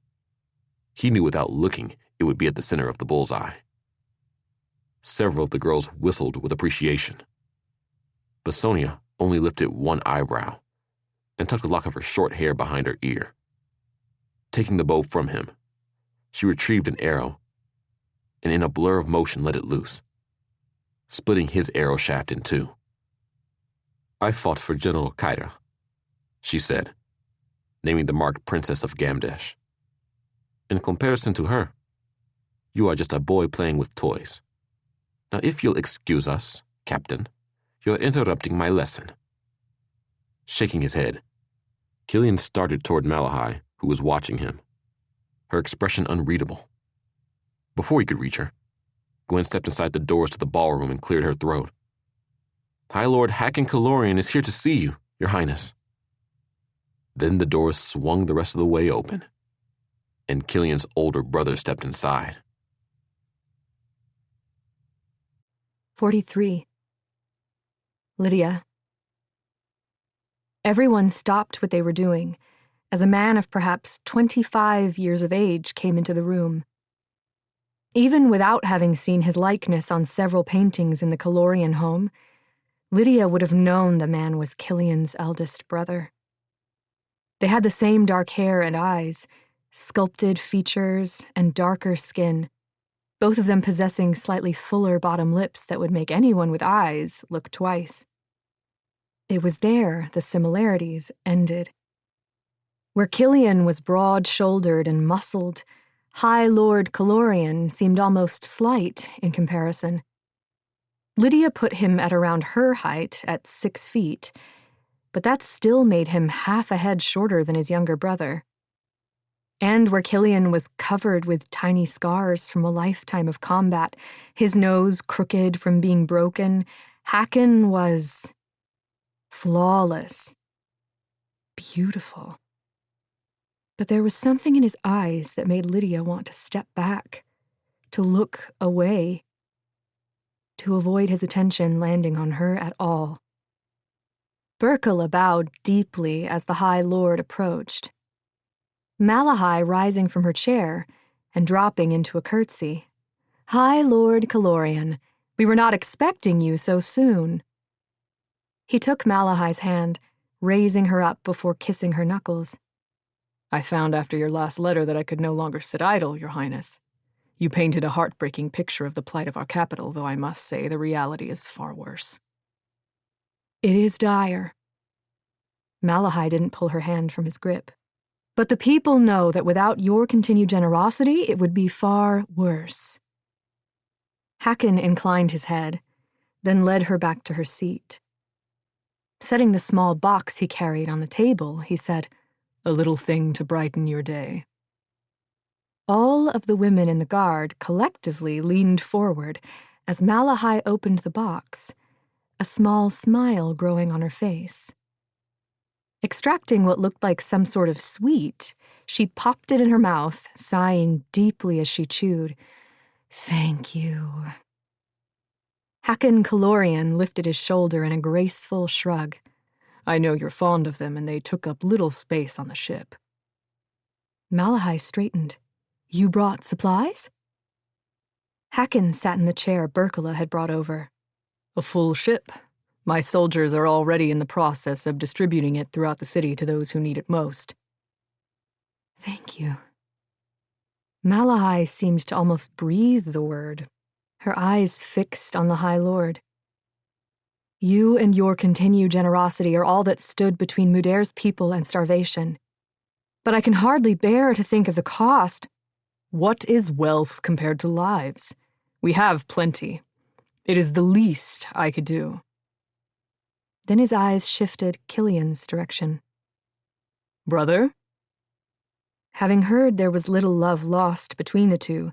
Speaker 3: He knew without looking it would be at the center of the bullseye. Several of the girls whistled with appreciation, but Sonia only lifted one eyebrow and tucked a lock of her short hair behind her ear. Taking the bow from him, she retrieved an arrow and in a blur of motion let it loose, splitting his arrow shaft in two. "I fought for General Kyra," she said, naming the marked princess of Gamdesh. "In comparison to her, you are just a boy playing with toys. Now if you'll excuse us, Captain, you're interrupting my lesson." Shaking his head, Killian started toward Malahai, who was watching him, her expression unreadable. Before he could reach her, Gwen stepped inside the doors to the ballroom and cleared her throat. "High Lord Hacken Kalorian is here to see you, Your Highness." Then the doors swung the rest of the way open, and Killian's older brother stepped inside.
Speaker 1: 43. Lydia. Everyone stopped what they were doing as a man of perhaps 25 years of age came into the room. Even without having seen his likeness on several paintings in the Kalorian home, Lydia would have known the man was Killian's eldest brother. They had the same dark hair and eyes, sculpted features, and darker skin, both of them possessing slightly fuller bottom lips that would make anyone with eyes look twice. It was there the similarities ended. Where Killian was broad-shouldered and muscled, High Lord Kalorian seemed almost slight in comparison. Lydia put him at around her height at 6 feet, but that still made him half a head shorter than his younger brother.
Speaker 2: And where Killian was covered with tiny scars from a lifetime of combat, his nose crooked from being broken, Hakon was flawless, beautiful. But there was something in his eyes that made Lydia want to step back, to look away, to avoid his attention landing on her at all. Berkela bowed deeply as the High Lord approached, Malahai rising from her chair and dropping into a curtsy. "High Lord Calorian, we were not expecting you so soon." He took Malahai's hand, raising her up before kissing her knuckles.
Speaker 4: "I found after your last letter that I could no longer sit idle, Your Highness. You painted a heartbreaking picture of the plight of our capital, though I must say the reality is far worse."
Speaker 2: "It is dire." Malahai didn't pull her hand from his grip. "But the people know that without your continued generosity, it would be far worse." Hakon inclined his head, then led her back to her seat. Setting the small box he carried on the table, he said,
Speaker 4: "A little thing to brighten your day."
Speaker 2: All of the women in the guard collectively leaned forward as Malahai opened the box, a small smile growing on her face. Extracting what looked like some sort of sweet, she popped it in her mouth, sighing deeply as she chewed. "Thank you." Hakon Calorian lifted his shoulder in a graceful shrug.
Speaker 4: "I know you're fond of them, and they took up little space on the ship."
Speaker 2: Malahai straightened. "You brought supplies?" Hakon sat in the chair Berkela had brought over.
Speaker 4: "A full ship. My soldiers are already in the process of distributing it throughout the city to those who need it most."
Speaker 2: "Thank you." Malahai seemed to almost breathe the word, her eyes fixed on the High Lord. "You and your continued generosity are all that stood between Mudair's people and starvation. But I can hardly bear to think of the cost."
Speaker 4: "What is wealth compared to lives? We have plenty. It is the least I could do."
Speaker 2: Then his eyes shifted Killian's direction.
Speaker 4: "Brother?"
Speaker 2: Having heard there was little love lost between the two,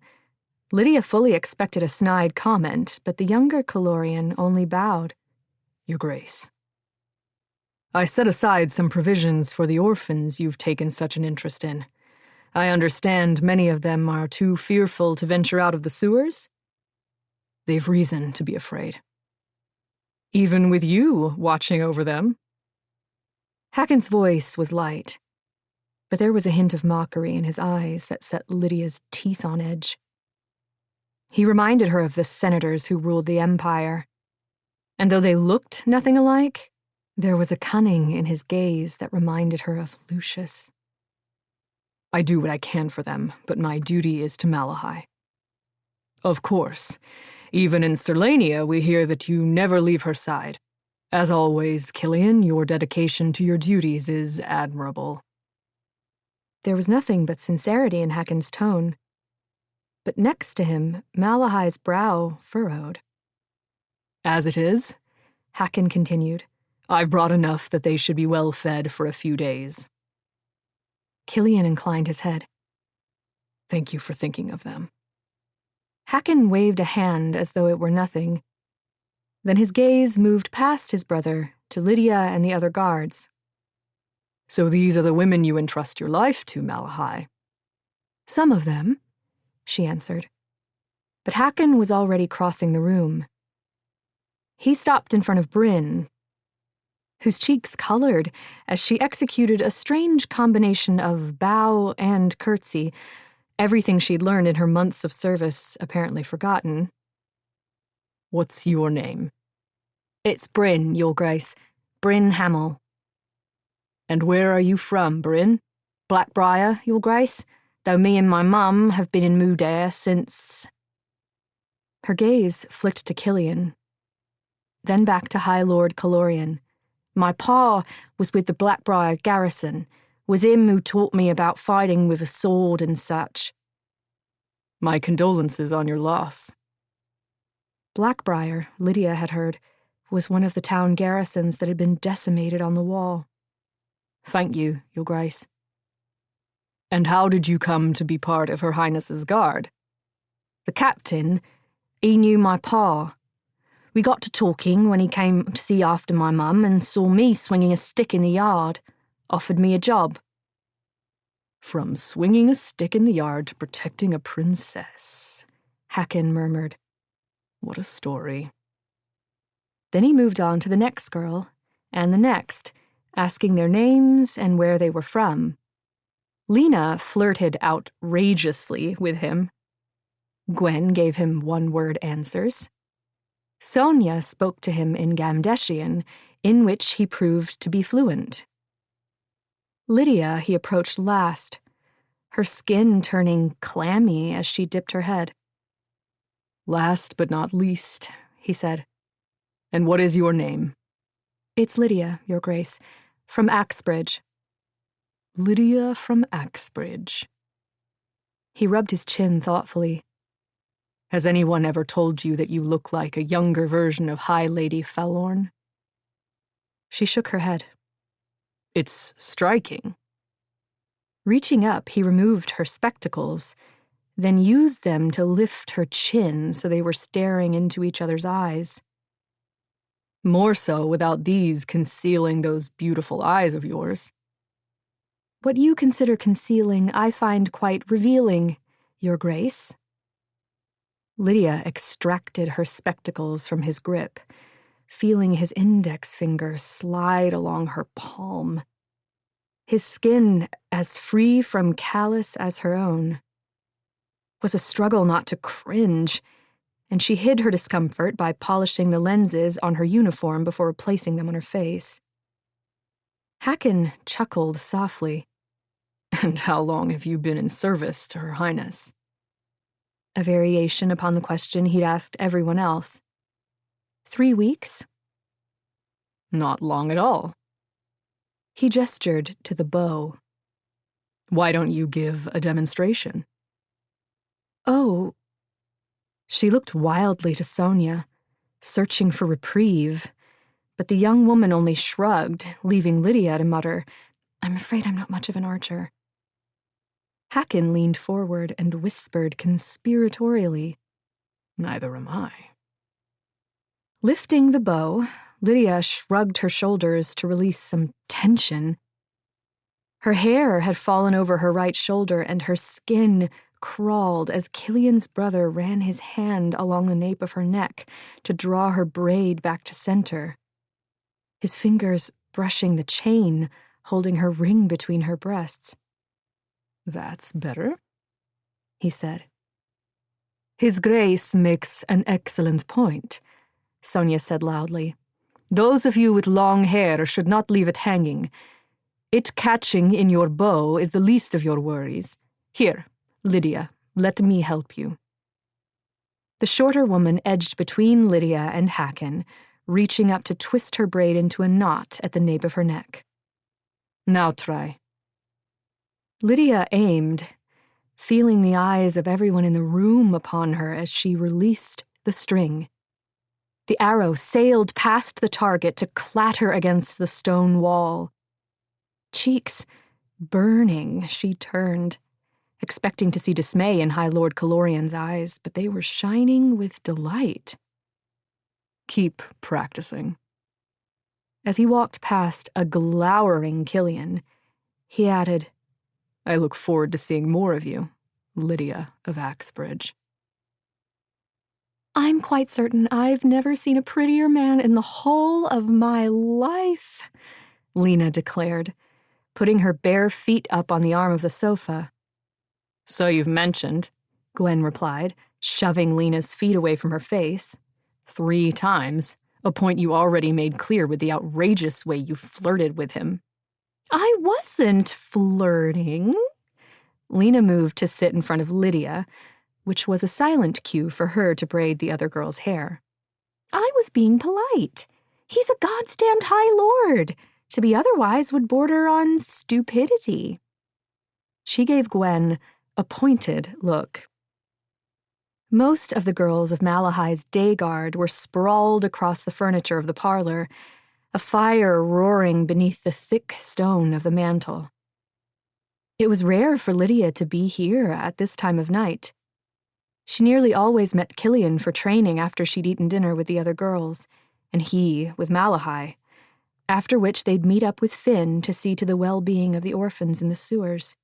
Speaker 2: Lydia fully expected a snide comment, but the younger Calorian only bowed.
Speaker 4: "Your Grace. I set aside some provisions for the orphans you've taken such an interest in. I understand many of them are too fearful to venture out of the sewers. They've reason to be afraid. Even with you watching over them."
Speaker 2: Hakon's voice was light, but there was a hint of mockery in his eyes that set Lydia's teeth on edge. He reminded her of the senators who ruled the Empire, and though they looked nothing alike, there was a cunning in his gaze that reminded her of Lucius.
Speaker 4: "I do what I can for them, but my duty is to Malahai. Of course, even in Serlania we hear that you never leave her side. As always, Killian, your dedication to your duties is admirable."
Speaker 2: There was nothing but sincerity in Hakon's tone, but next to him, Malahai's brow furrowed.
Speaker 4: "As it is,"
Speaker 2: Hakon continued,
Speaker 4: "I've brought enough that they should be well fed for a few days."
Speaker 2: Killian inclined his head.
Speaker 4: "Thank you for thinking of them."
Speaker 2: Hakon waved a hand as though it were nothing. Then his gaze moved past his brother to Lydia and the other guards.
Speaker 4: "So these are the women you entrust your life to, Malahai?"
Speaker 2: "Some of them," she answered. But Hakon was already crossing the room. He stopped in front of Bryn, whose cheeks colored as she executed a strange combination of bow and curtsy, everything she'd learned in her months of service apparently forgotten.
Speaker 4: "What's your name?"
Speaker 2: "It's Bryn, Your Grace. Bryn Hamill."
Speaker 4: "And where are you from, Bryn?"
Speaker 2: "Blackbriar, Your Grace, though me and my mum have been in Mudair since—" Her gaze flicked to Killian, then back to High Lord Calorian. "My pa was with the Blackbriar garrison, was him who taught me about fighting with a sword and such."
Speaker 4: "My condolences on your loss."
Speaker 2: Blackbriar, Lydia had heard, was one of the town garrisons that had been decimated on the wall.
Speaker 4: "Thank you, Your Grace." And how did you come to be part of Her Highness's guard?
Speaker 2: The captain, he knew my pa. We got to talking when he came to see after my mum and saw me swinging a stick in the yard. Offered me a job.
Speaker 4: From swinging a stick in the yard to protecting a princess,
Speaker 2: Hacken murmured.
Speaker 4: What a story.
Speaker 2: Then he moved on to the next girl, and the next, asking their names and where they were from. Lena flirted outrageously with him. Gwen gave him one-word answers. Sonia spoke to him in Gamdeshian, in which he proved to be fluent. Lydia he approached last, her skin turning clammy as she dipped her head.
Speaker 4: Last but not least, he said. And what is your name?
Speaker 2: It's Lydia, Your Grace, from Axbridge.
Speaker 4: Lydia from Axbridge.
Speaker 2: He rubbed his chin thoughtfully.
Speaker 4: Has anyone ever told you that you look like a younger version of High Lady Fellorn?
Speaker 2: She shook her head.
Speaker 4: It's striking.
Speaker 2: Reaching up, he removed her spectacles, then used them to lift her chin so they were staring into each other's eyes.
Speaker 4: More so without these concealing those beautiful eyes of yours.
Speaker 2: What you consider concealing, I find quite revealing, Your Grace. Lydia extracted her spectacles from his grip, feeling his index finger slide along her palm. His skin as free from callus as her own. It was a struggle not to cringe, and she hid her discomfort by polishing the lenses on her uniform before replacing them on her face. Hacken chuckled softly.
Speaker 4: And how long have you been in service to Her Highness?
Speaker 2: A variation upon the question he'd asked everyone else. 3 weeks?
Speaker 4: Not long at all.
Speaker 2: He gestured to the bow.
Speaker 4: Why don't you give a demonstration?
Speaker 2: Oh. She looked wildly to Sonia, searching for reprieve, but the young woman only shrugged, leaving Lydia to mutter, I'm afraid I'm not much of an archer. Hacken leaned forward and whispered conspiratorially,
Speaker 4: Neither am I.
Speaker 2: Lifting the bow, Lydia shrugged her shoulders to release some tension. Her hair had fallen over her right shoulder and her skin crawled as Killian's brother ran his hand along the nape of her neck to draw her braid back to center, his fingers brushing the chain holding her ring between her breasts.
Speaker 4: That's better,
Speaker 2: he said.
Speaker 4: His Grace makes an excellent point, Sonia said loudly. Those of you with long hair should not leave it hanging. It catching in your bow is the least of your worries. Here, Lydia, let me help you.
Speaker 2: The shorter woman edged between Lydia and Hacken, reaching up to twist her braid into a knot at the nape of her neck.
Speaker 4: Now try.
Speaker 2: Lydia aimed, feeling the eyes of everyone in the room upon her as she released the string. The arrow sailed past the target to clatter against the stone wall. Cheeks burning, she turned, expecting to see dismay in High Lord Calorian's eyes, but they were shining with delight.
Speaker 4: Keep practicing.
Speaker 2: As he walked past a glowering Killian, he added,
Speaker 4: I look forward to seeing more of you, Lydia of Axbridge.
Speaker 2: I'm quite certain I've never seen a prettier man in the whole of my life, Lena declared, putting her bare feet up on the arm of the sofa.
Speaker 4: So you've mentioned,
Speaker 2: Gwen replied, shoving Lena's feet away from her face.
Speaker 4: 3 times, a point you already made clear with the outrageous way you flirted with him.
Speaker 2: I wasn't flirting. Lena moved to sit in front of Lydia, which was a silent cue for her to braid the other girl's hair. I was being polite. He's a goddamned high lord. To be otherwise would border on stupidity. She gave Gwen a pointed look. Most of the girls of Malahai's day guard were sprawled across the furniture of the parlor, a fire roaring beneath the thick stone of the mantel. It was rare for Lydia to be here at this time of night. She nearly always met Killian for training after she'd eaten dinner with the other girls, and he with Malahai, after which they'd meet up with Finn to see to the well-being of the orphans in the sewers.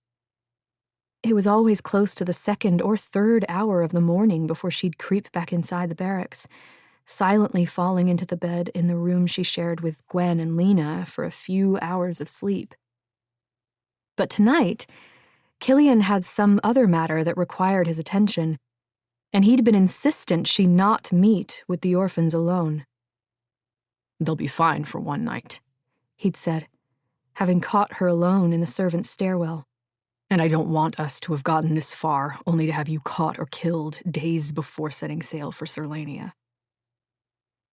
Speaker 2: It was always close to the 2nd or 3rd hour of the morning before she'd creep back inside the barracks, silently falling into the bed in the room she shared with Gwen and Lena for a few hours of sleep. But tonight, Killian had some other matter that required his attention, and he'd been insistent she not meet with the orphans alone.
Speaker 4: "They'll be fine for one night,"
Speaker 2: he'd said, having caught her alone in the servants' stairwell.
Speaker 4: "And I don't want us to have gotten this far only to have you caught or killed days before setting sail for Sirlania."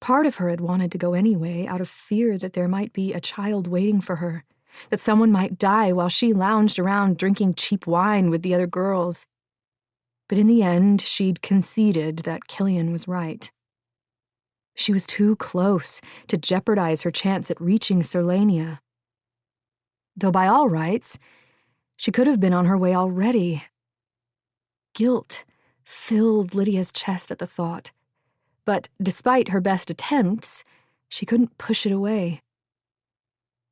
Speaker 2: Part of her had wanted to go anyway out of fear that there might be a child waiting for her, that someone might die while she lounged around drinking cheap wine with the other girls. But in the end, she'd conceded that Killian was right. She was too close to jeopardize her chance at reaching Sirlania. Though by all rights, she could have been on her way already. Guilt filled Lydia's chest at the thought, but despite her best attempts, she couldn't push it away.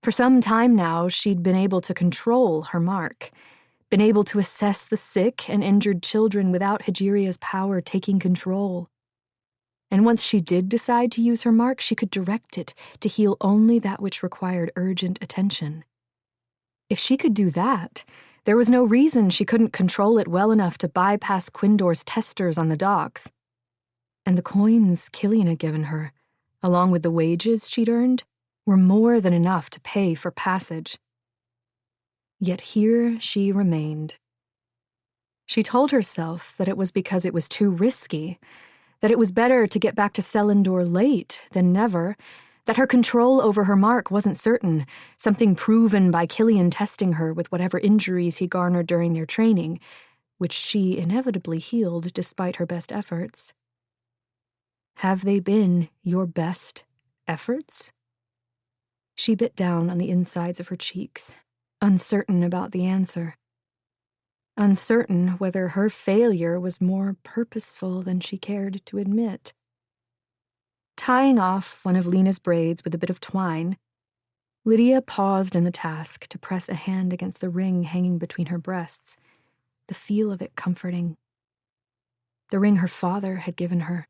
Speaker 2: For some time now, she'd been able to control her mark, been able to assess the sick and injured children without Hajiria's power taking control. And once she did decide to use her mark, she could direct it to heal only that which required urgent attention. If she could do that, there was no reason she couldn't control it well enough to bypass Quindor's testers on the docks. And the coins Killian had given her, along with the wages she'd earned, were more than enough to pay for passage. Yet here she remained. She told herself that it was because it was too risky, that it was better to get back to Selindor late than never, that her control over her mark wasn't certain, something proven by Killian testing her with whatever injuries he garnered during their training, which she inevitably healed despite her best efforts. Have they been your best efforts? She bit down on the insides of her cheeks, uncertain about the answer. Uncertain whether her failure was more purposeful than she cared to admit. Tying off one of Lena's braids with a bit of twine, Lydia paused in the task to press a hand against the ring hanging between her breasts, the feel of it comforting. The ring her father had given her.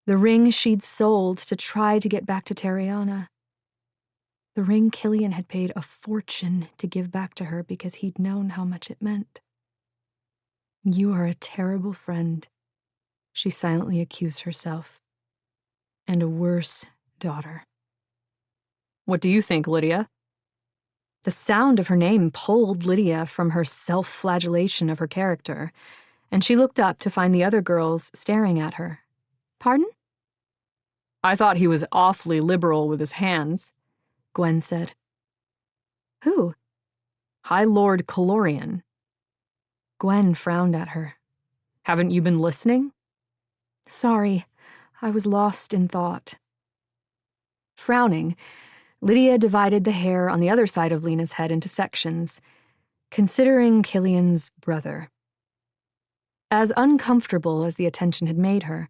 Speaker 2: The ring she'd sold to try to get back to Terriana. The ring Killian had paid a fortune to give back to her because he'd known how much it meant. "You are a terrible friend," she silently accused herself, "and a worse daughter."
Speaker 4: "What do you think, Lydia?"
Speaker 2: The sound of her name pulled Lydia from her self-flagellation of her character, and she looked up to find the other girls staring at her. "Pardon?"
Speaker 4: "I thought he was awfully liberal with his hands," Gwen said.
Speaker 2: "Who?"
Speaker 4: "High Lord Calorian."
Speaker 2: Gwen frowned at her.
Speaker 4: "Haven't you been listening?"
Speaker 2: "Sorry, I was lost in thought." Frowning, Lydia divided the hair on the other side of Lena's head into sections, considering Killian's brother. As uncomfortable as the attention had made her,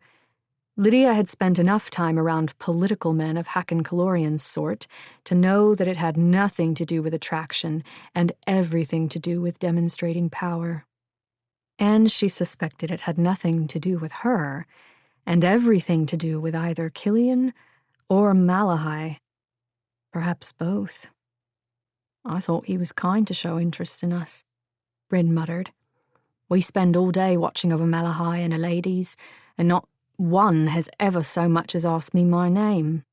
Speaker 2: Lydia had spent enough time around political men of Hakon Calorian's sort to know that it had nothing to do with attraction and everything to do with demonstrating power. And she suspected it had nothing to do with her, and everything to do with either Killian or Malahai. Perhaps both.
Speaker 4: "I thought he was kind to show interest in us,"
Speaker 2: Bryn muttered.
Speaker 4: "We spend all day watching over Malahai and her ladies, and not one has ever so much as asked me my name."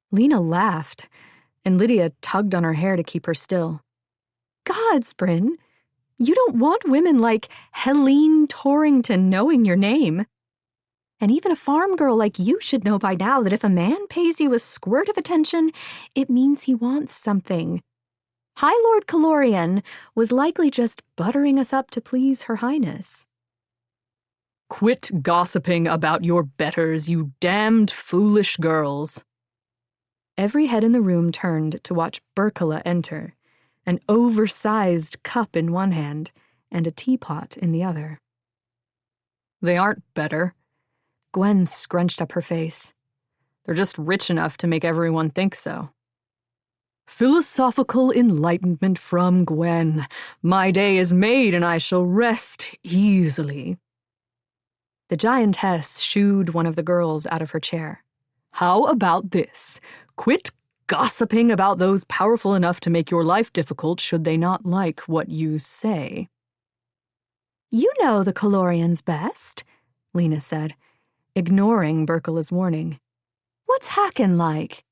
Speaker 2: Lena laughed, and Lydia tugged on her hair to keep her still. "Gods, Bryn, you don't want women like Helene Torrington knowing your name. And even a farm girl like you should know by now that if a man pays you a squirt of attention, it means he wants something. High Lord Calorian was likely just buttering us up to please Her Highness."
Speaker 4: "Quit gossiping about your betters, you damned foolish girls."
Speaker 2: Every head in the room turned to watch Berkala enter, an oversized cup in one hand and a teapot in the other.
Speaker 4: They aren't better.
Speaker 2: Gwen scrunched up her face.
Speaker 4: They're just rich enough to make everyone think so. Philosophical enlightenment from Gwen. My day is made and I shall rest easily.
Speaker 2: The giantess shooed one of the girls out of her chair.
Speaker 4: How about this? Quit gossiping about those powerful enough to make your life difficult should they not like what you say.
Speaker 2: You know the Calorians best, Lena said, ignoring Berkela's warning. What's Hacken like?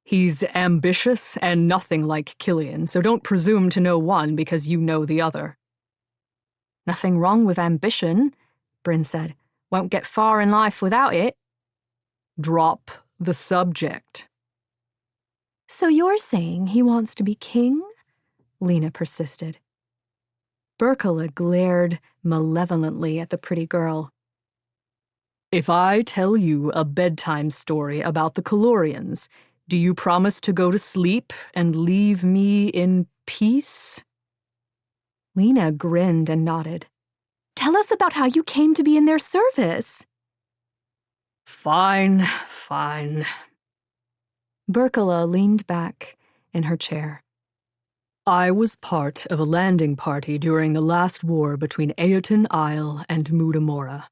Speaker 4: He's ambitious and nothing like Killian, so don't presume to know one because you know the other.
Speaker 2: Nothing wrong with ambition, Bryn said. Won't get far in life without it.
Speaker 4: Drop the subject.
Speaker 2: So you're saying he wants to be king? Lena persisted. Berkela glared malevolently at the pretty girl.
Speaker 4: If I tell you a bedtime story about the Calorians, do you promise to go to sleep and leave me in peace?
Speaker 2: Lena grinned and nodded. Tell us about how you came to be in their service.
Speaker 4: Fine, fine.
Speaker 2: Berkela leaned back in her chair.
Speaker 4: I was part of a landing party during the last war between Ayrton Isle and Mudamora.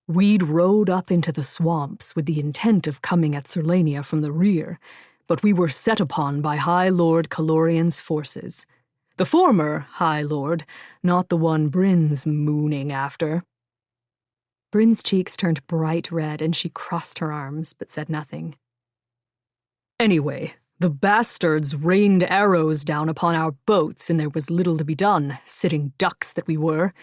Speaker 4: We'd rode up into the swamps with the intent of coming at Serlania from the rear, but we were set upon by High Lord Calorian's forces. The former High Lord, not the one Bryn's mooning after.
Speaker 2: Bryn's cheeks turned bright red and she crossed her arms but said nothing.
Speaker 4: Anyway, the bastards rained arrows down upon our boats and there was little to be done, sitting ducks that we were,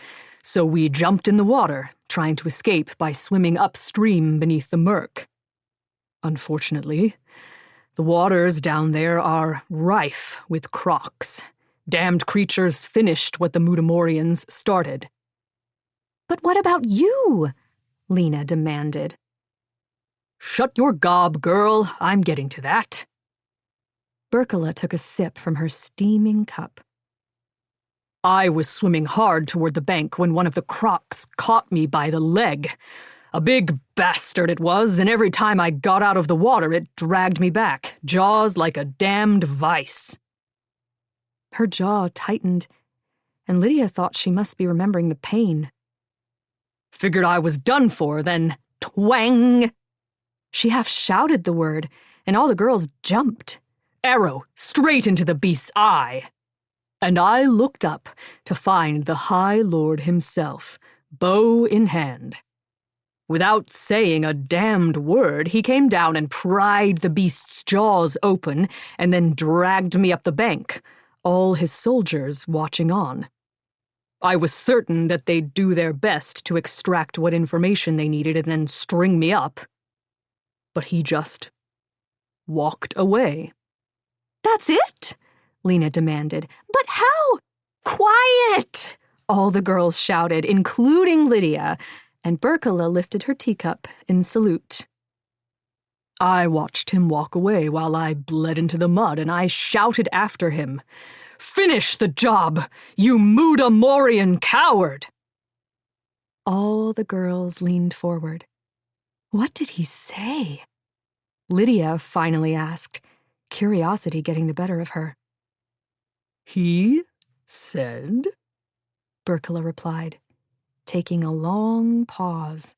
Speaker 4: so we jumped in the water, trying to escape by swimming upstream beneath the murk. Unfortunately, the waters down there are rife with crocs. Damned creatures finished what the Mudamorians started.
Speaker 2: But what about you? Lena demanded.
Speaker 4: Shut your gob, girl. I'm getting to that.
Speaker 2: Berkela took a sip from her steaming cup.
Speaker 4: I was swimming hard toward the bank when one of the crocs caught me by the leg. A big bastard it was, and every time I got out of the water it dragged me back, jaws like a damned vice.
Speaker 2: Her jaw tightened, and Lydia thought she must be remembering the pain.
Speaker 4: Figured I was done for, then twang!
Speaker 2: She half shouted the word, and all the girls jumped.
Speaker 4: Arrow straight into the beast's eye. And I looked up to find the High Lord himself, bow in hand. Without saying a damned word, he came down and pried the beast's jaws open and then dragged me up the bank, all his soldiers watching on. I was certain that they'd do their best to extract what information they needed and then string me up. But he just walked away.
Speaker 2: That's it? Lena demanded. But how? Quiet! All the girls shouted, including Lydia, and Berkela lifted her teacup in salute.
Speaker 4: I watched him walk away while I bled into the mud, and I shouted after him, "Finish the job, you Mudamorian coward!"
Speaker 2: All the girls leaned forward. What did he say? Lydia finally asked, curiosity getting the better of her.
Speaker 4: He said,
Speaker 2: Berkela replied, taking a long pause,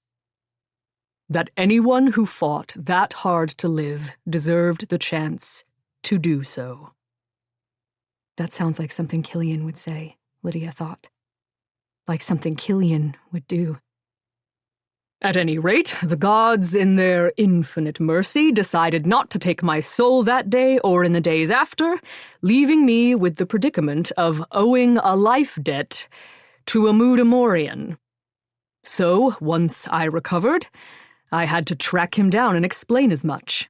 Speaker 4: that anyone who fought that hard to live deserved the chance to do so.
Speaker 2: That sounds like something Killian would say, Lydia thought. Like something Killian would do.
Speaker 4: At any rate, the gods, in their infinite mercy, decided not to take my soul that day or in the days after, leaving me with the predicament of owing a life debt to a Mudamorian. So, once I recovered, I had to track him down and explain as much.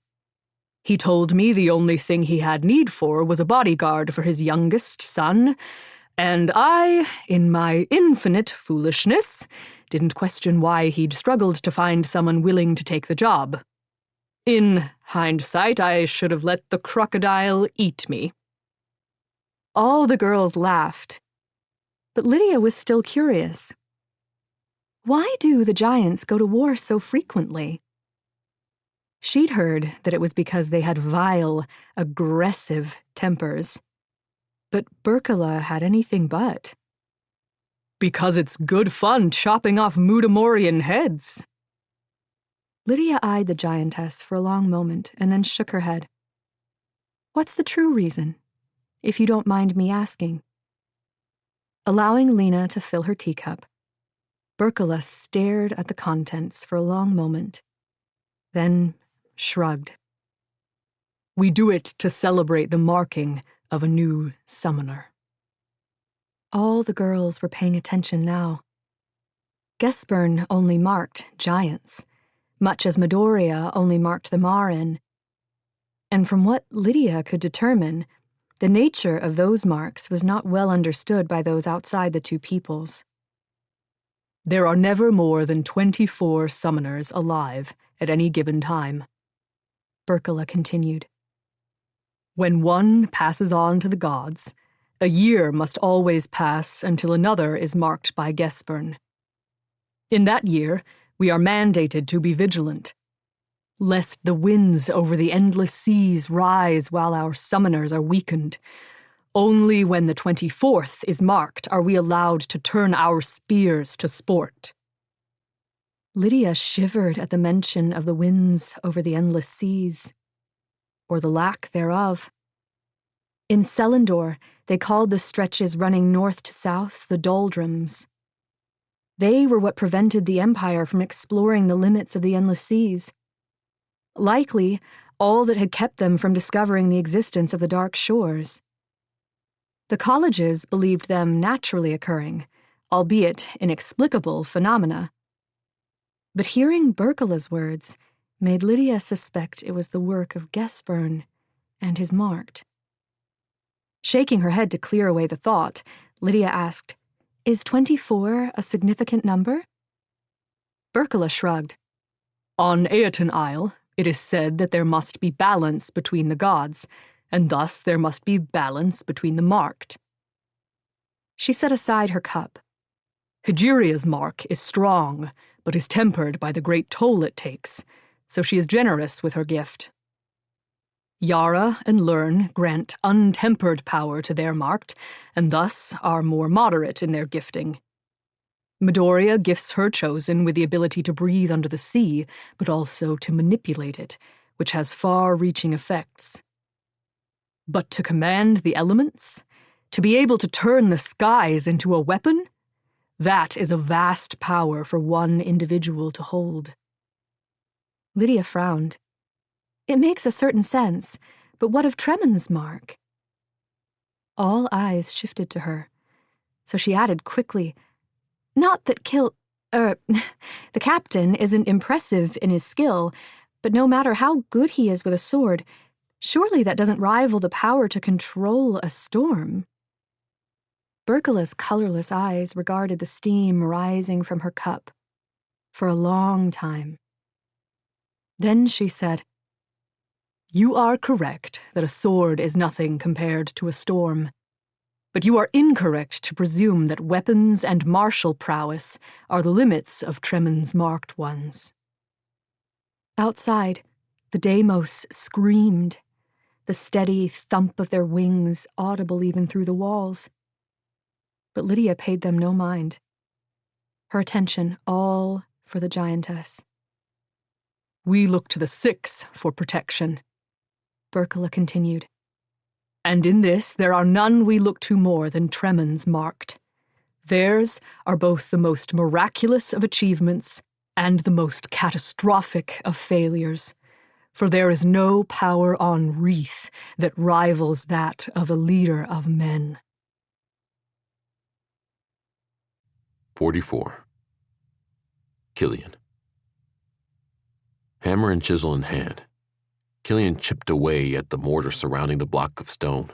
Speaker 4: He told me the only thing he had need for was a bodyguard for his youngest son, and I, in my infinite foolishness, didn't question why he'd struggled to find someone willing to take the job. In hindsight, I should have let the crocodile eat me.
Speaker 1: All the girls laughed. But Lydia was still curious. Why do the giants go to war so frequently? She'd heard that it was because they had vile, aggressive tempers. But Berkala had anything but.
Speaker 4: Because it's good fun chopping off Mudamorian heads.
Speaker 1: Lydia eyed the giantess for a long moment and then shook her head. What's the true reason, if you don't mind me asking? Allowing Lena to fill her teacup, Berkala stared at the contents for a long moment, then shrugged.
Speaker 4: We do it to celebrate the marking of a new summoner.
Speaker 1: All the girls were paying attention now. Gesburn only marked giants, much as Midoriya only marked the Marin. And from what Lydia could determine, the nature of those marks was not well understood by those outside the two peoples.
Speaker 4: There are never more than 24 summoners alive at any given time,
Speaker 1: Berkala continued.
Speaker 4: When one passes on to the gods, a year must always pass until another is marked by Gesburn. In that year, we are mandated to be vigilant, lest the winds over the endless seas rise while our summoners are weakened. Only when the 24th is marked are we allowed to turn our spears to sport.
Speaker 1: Lydia shivered at the mention of the winds over the endless seas, or the lack thereof. In Selendor, they called the stretches running north to south the doldrums. They were what prevented the Empire from exploring the limits of the endless seas. Likely, all that had kept them from discovering the existence of the dark shores. The colleges believed them naturally occurring, albeit inexplicable phenomena. But hearing Berkala's words made Lydia suspect it was the work of Gesburn and his marked. Shaking her head to clear away the thought, Lydia asked, Is 24 a significant number? Berkala shrugged.
Speaker 4: On Aeton Isle, it is said that there must be balance between the gods, and thus there must be balance between the marked.
Speaker 1: She set aside her cup.
Speaker 4: Hijiria's mark is strong, but is tempered by the great toll it takes, so she is generous with her gift. Yara and Learn grant untempered power to their marked, and thus are more moderate in their gifting. Midoriya gifts her chosen with the ability to breathe under the sea, but also to manipulate it, which has far-reaching effects. But to command the elements, to be able to turn the skies into a weapon, that is a vast power for one individual to hold.
Speaker 1: Lydia frowned. It makes a certain sense, but what of Tremon's mark? All eyes shifted to her, so she added quickly, Not that the captain isn't impressive in his skill, but no matter how good he is with a sword, surely that doesn't rival the power to control a storm. Berkala's colorless eyes regarded the steam rising from her cup for a long time. Then she said,
Speaker 4: You are correct that a sword is nothing compared to a storm, but you are incorrect to presume that weapons and martial prowess are the limits of Tremon's marked ones.
Speaker 1: Outside, the Deimos screamed, the steady thump of their wings audible even through the walls. But Lydia paid them no mind. Her attention all for the giantess.
Speaker 4: We look to the Six for protection,
Speaker 1: Berkala continued.
Speaker 4: And in this there are none we look to more than Tremon's marked. Theirs are both the most miraculous of achievements and the most catastrophic of failures, for there is no power on Wreath that rivals that of a leader of men.
Speaker 3: 44. Killian. Hammer and chisel in hand, Killian chipped away at the mortar surrounding the block of stone,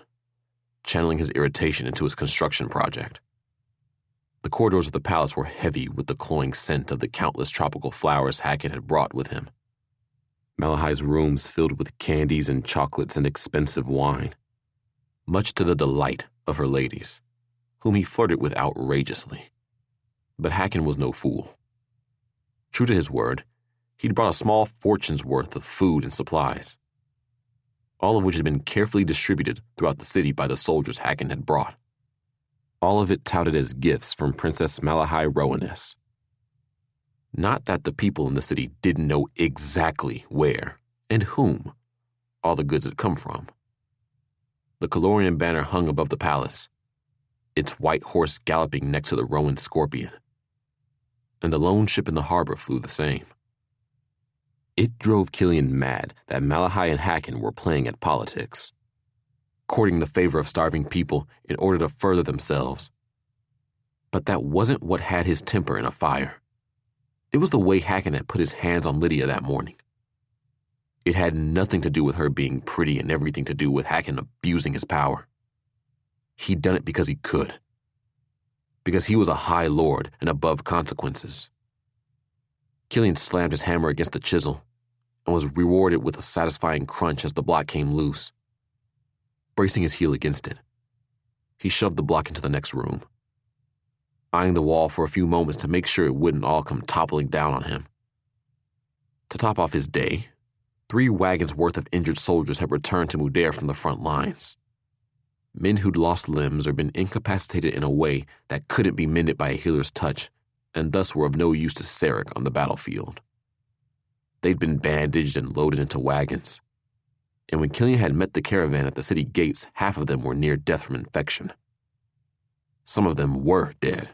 Speaker 3: channeling his irritation into his construction project. The corridors of the palace were heavy with the cloying scent of the countless tropical flowers Hackett had brought with him. Malahai's rooms filled with candies and chocolates and expensive wine, much to the delight of her ladies, whom he flirted with outrageously. But Hacken was no fool. True to his word, he'd brought a small fortune's worth of food and supplies, all of which had been carefully distributed throughout the city by the soldiers Hacken had brought. All of it touted as gifts from Princess Malahai Rowaness. Not that the people in the city didn't know exactly where and whom all the goods had come from. The Calorian banner hung above the palace, its white horse galloping next to the Rowan Scorpion, and the lone ship in the harbor flew the same. It drove Killian mad that Malahai and Hacken were playing at politics, courting the favor of starving people in order to further themselves. But that wasn't what had his temper in a fire. It was the way Hacken had put his hands on Lydia that morning. It had nothing to do with her being pretty and everything to do with Hacken abusing his power. He'd done it because he could. Because he was a high lord and above consequences. Killian slammed his hammer against the chisel and was rewarded with a satisfying crunch as the block came loose. Bracing his heel against it, he shoved the block into the next room, eyeing the wall for a few moments to make sure it wouldn't all come toppling down on him. To top off his day, 3 wagons worth of injured soldiers had returned to Mudair from the front lines. Men who'd lost limbs or been incapacitated in a way that couldn't be mended by a healer's touch, and thus were of no use to Sarek on the battlefield. They'd been bandaged and loaded into wagons, and when Killian had met the caravan at the city gates, half of them were near death from infection. Some of them were dead,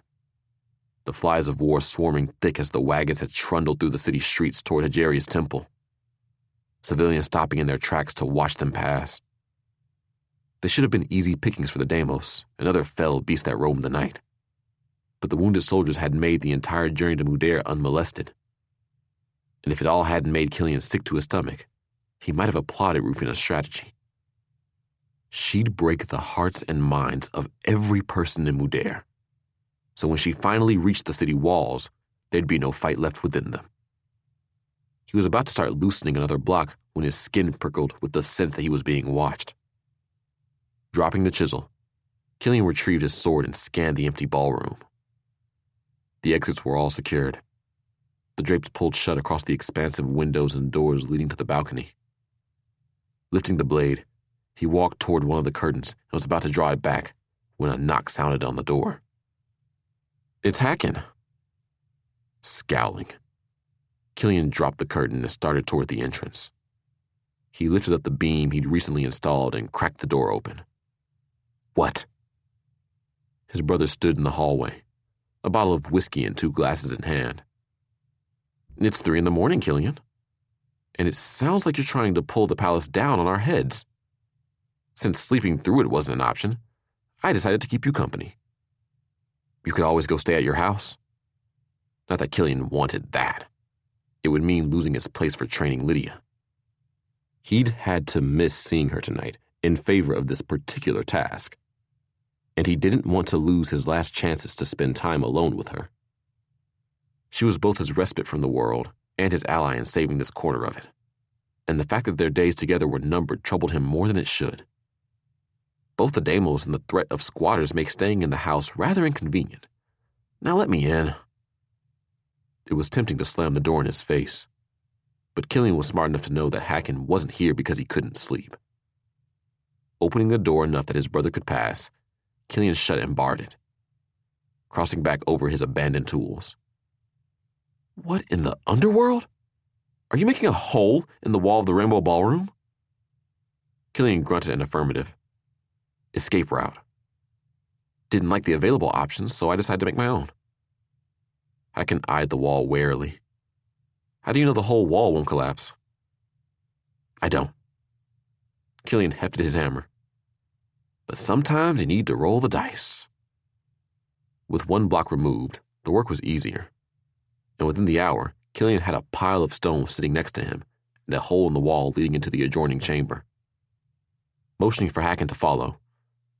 Speaker 3: the flies of war swarming thick as the wagons had trundled through the city streets toward Hajaria's temple, civilians stopping in their tracks to watch them pass. They should have been easy pickings for the Deimos and other fell beasts that roamed the night. But the wounded soldiers had made the entire journey to Mudair unmolested. And if it all hadn't made Killian sick to his stomach, he might have applauded Rufina's strategy. She'd break the hearts and minds of every person in Mudair, so when she finally reached the city walls, there'd be no fight left within them. He was about to start loosening another block when his skin prickled with the sense that he was being watched. Dropping the chisel, Killian retrieved his sword and scanned the empty ballroom. The exits were all secured, the drapes pulled shut across the expansive windows and doors leading to the balcony. Lifting the blade, he walked toward one of the curtains and was about to draw it back when a knock sounded on the door. "It's Hacken." Scowling, Killian dropped the curtain and started toward the entrance. He lifted up the beam he'd recently installed and cracked the door open. "What?" His brother stood in the hallway, a bottle of whiskey and 2 glasses in hand. "It's 3 a.m, Killian. And it sounds like you're trying to pull the palace down on our heads. Since sleeping through it wasn't an option, I decided to keep you company. You could always go stay at your house." Not that Killian wanted that. It would mean losing his place for training Lydia. He'd had to miss seeing her tonight in favor of this particular task, and he didn't want to lose his last chances to spend time alone with her. She was both his respite from the world and his ally in saving this corner of it, and the fact that their days together were numbered troubled him more than it should. Both the Deimos and the threat of squatters make staying in the house rather inconvenient. "Now let me in." It was tempting to slam the door in his face, but Killian was smart enough to know that Hacken wasn't here because he couldn't sleep. Opening the door enough that his brother could pass, Killian shut and barred it, crossing back over his abandoned tools. "What in the underworld? Are you making a hole in the wall of the Rainbow Ballroom?" Killian grunted an affirmative. Escape route. Didn't like the available options, so I decided to make my own. Hacken eyed the wall warily. "How do you know the whole wall won't collapse?" "I don't." Killian hefted his hammer. "But sometimes you need to roll the dice." With 1 block removed, the work was easier, and within the hour, Killian had a pile of stones sitting next to him and a hole in the wall leading into the adjoining chamber. Motioning for Hacken to follow,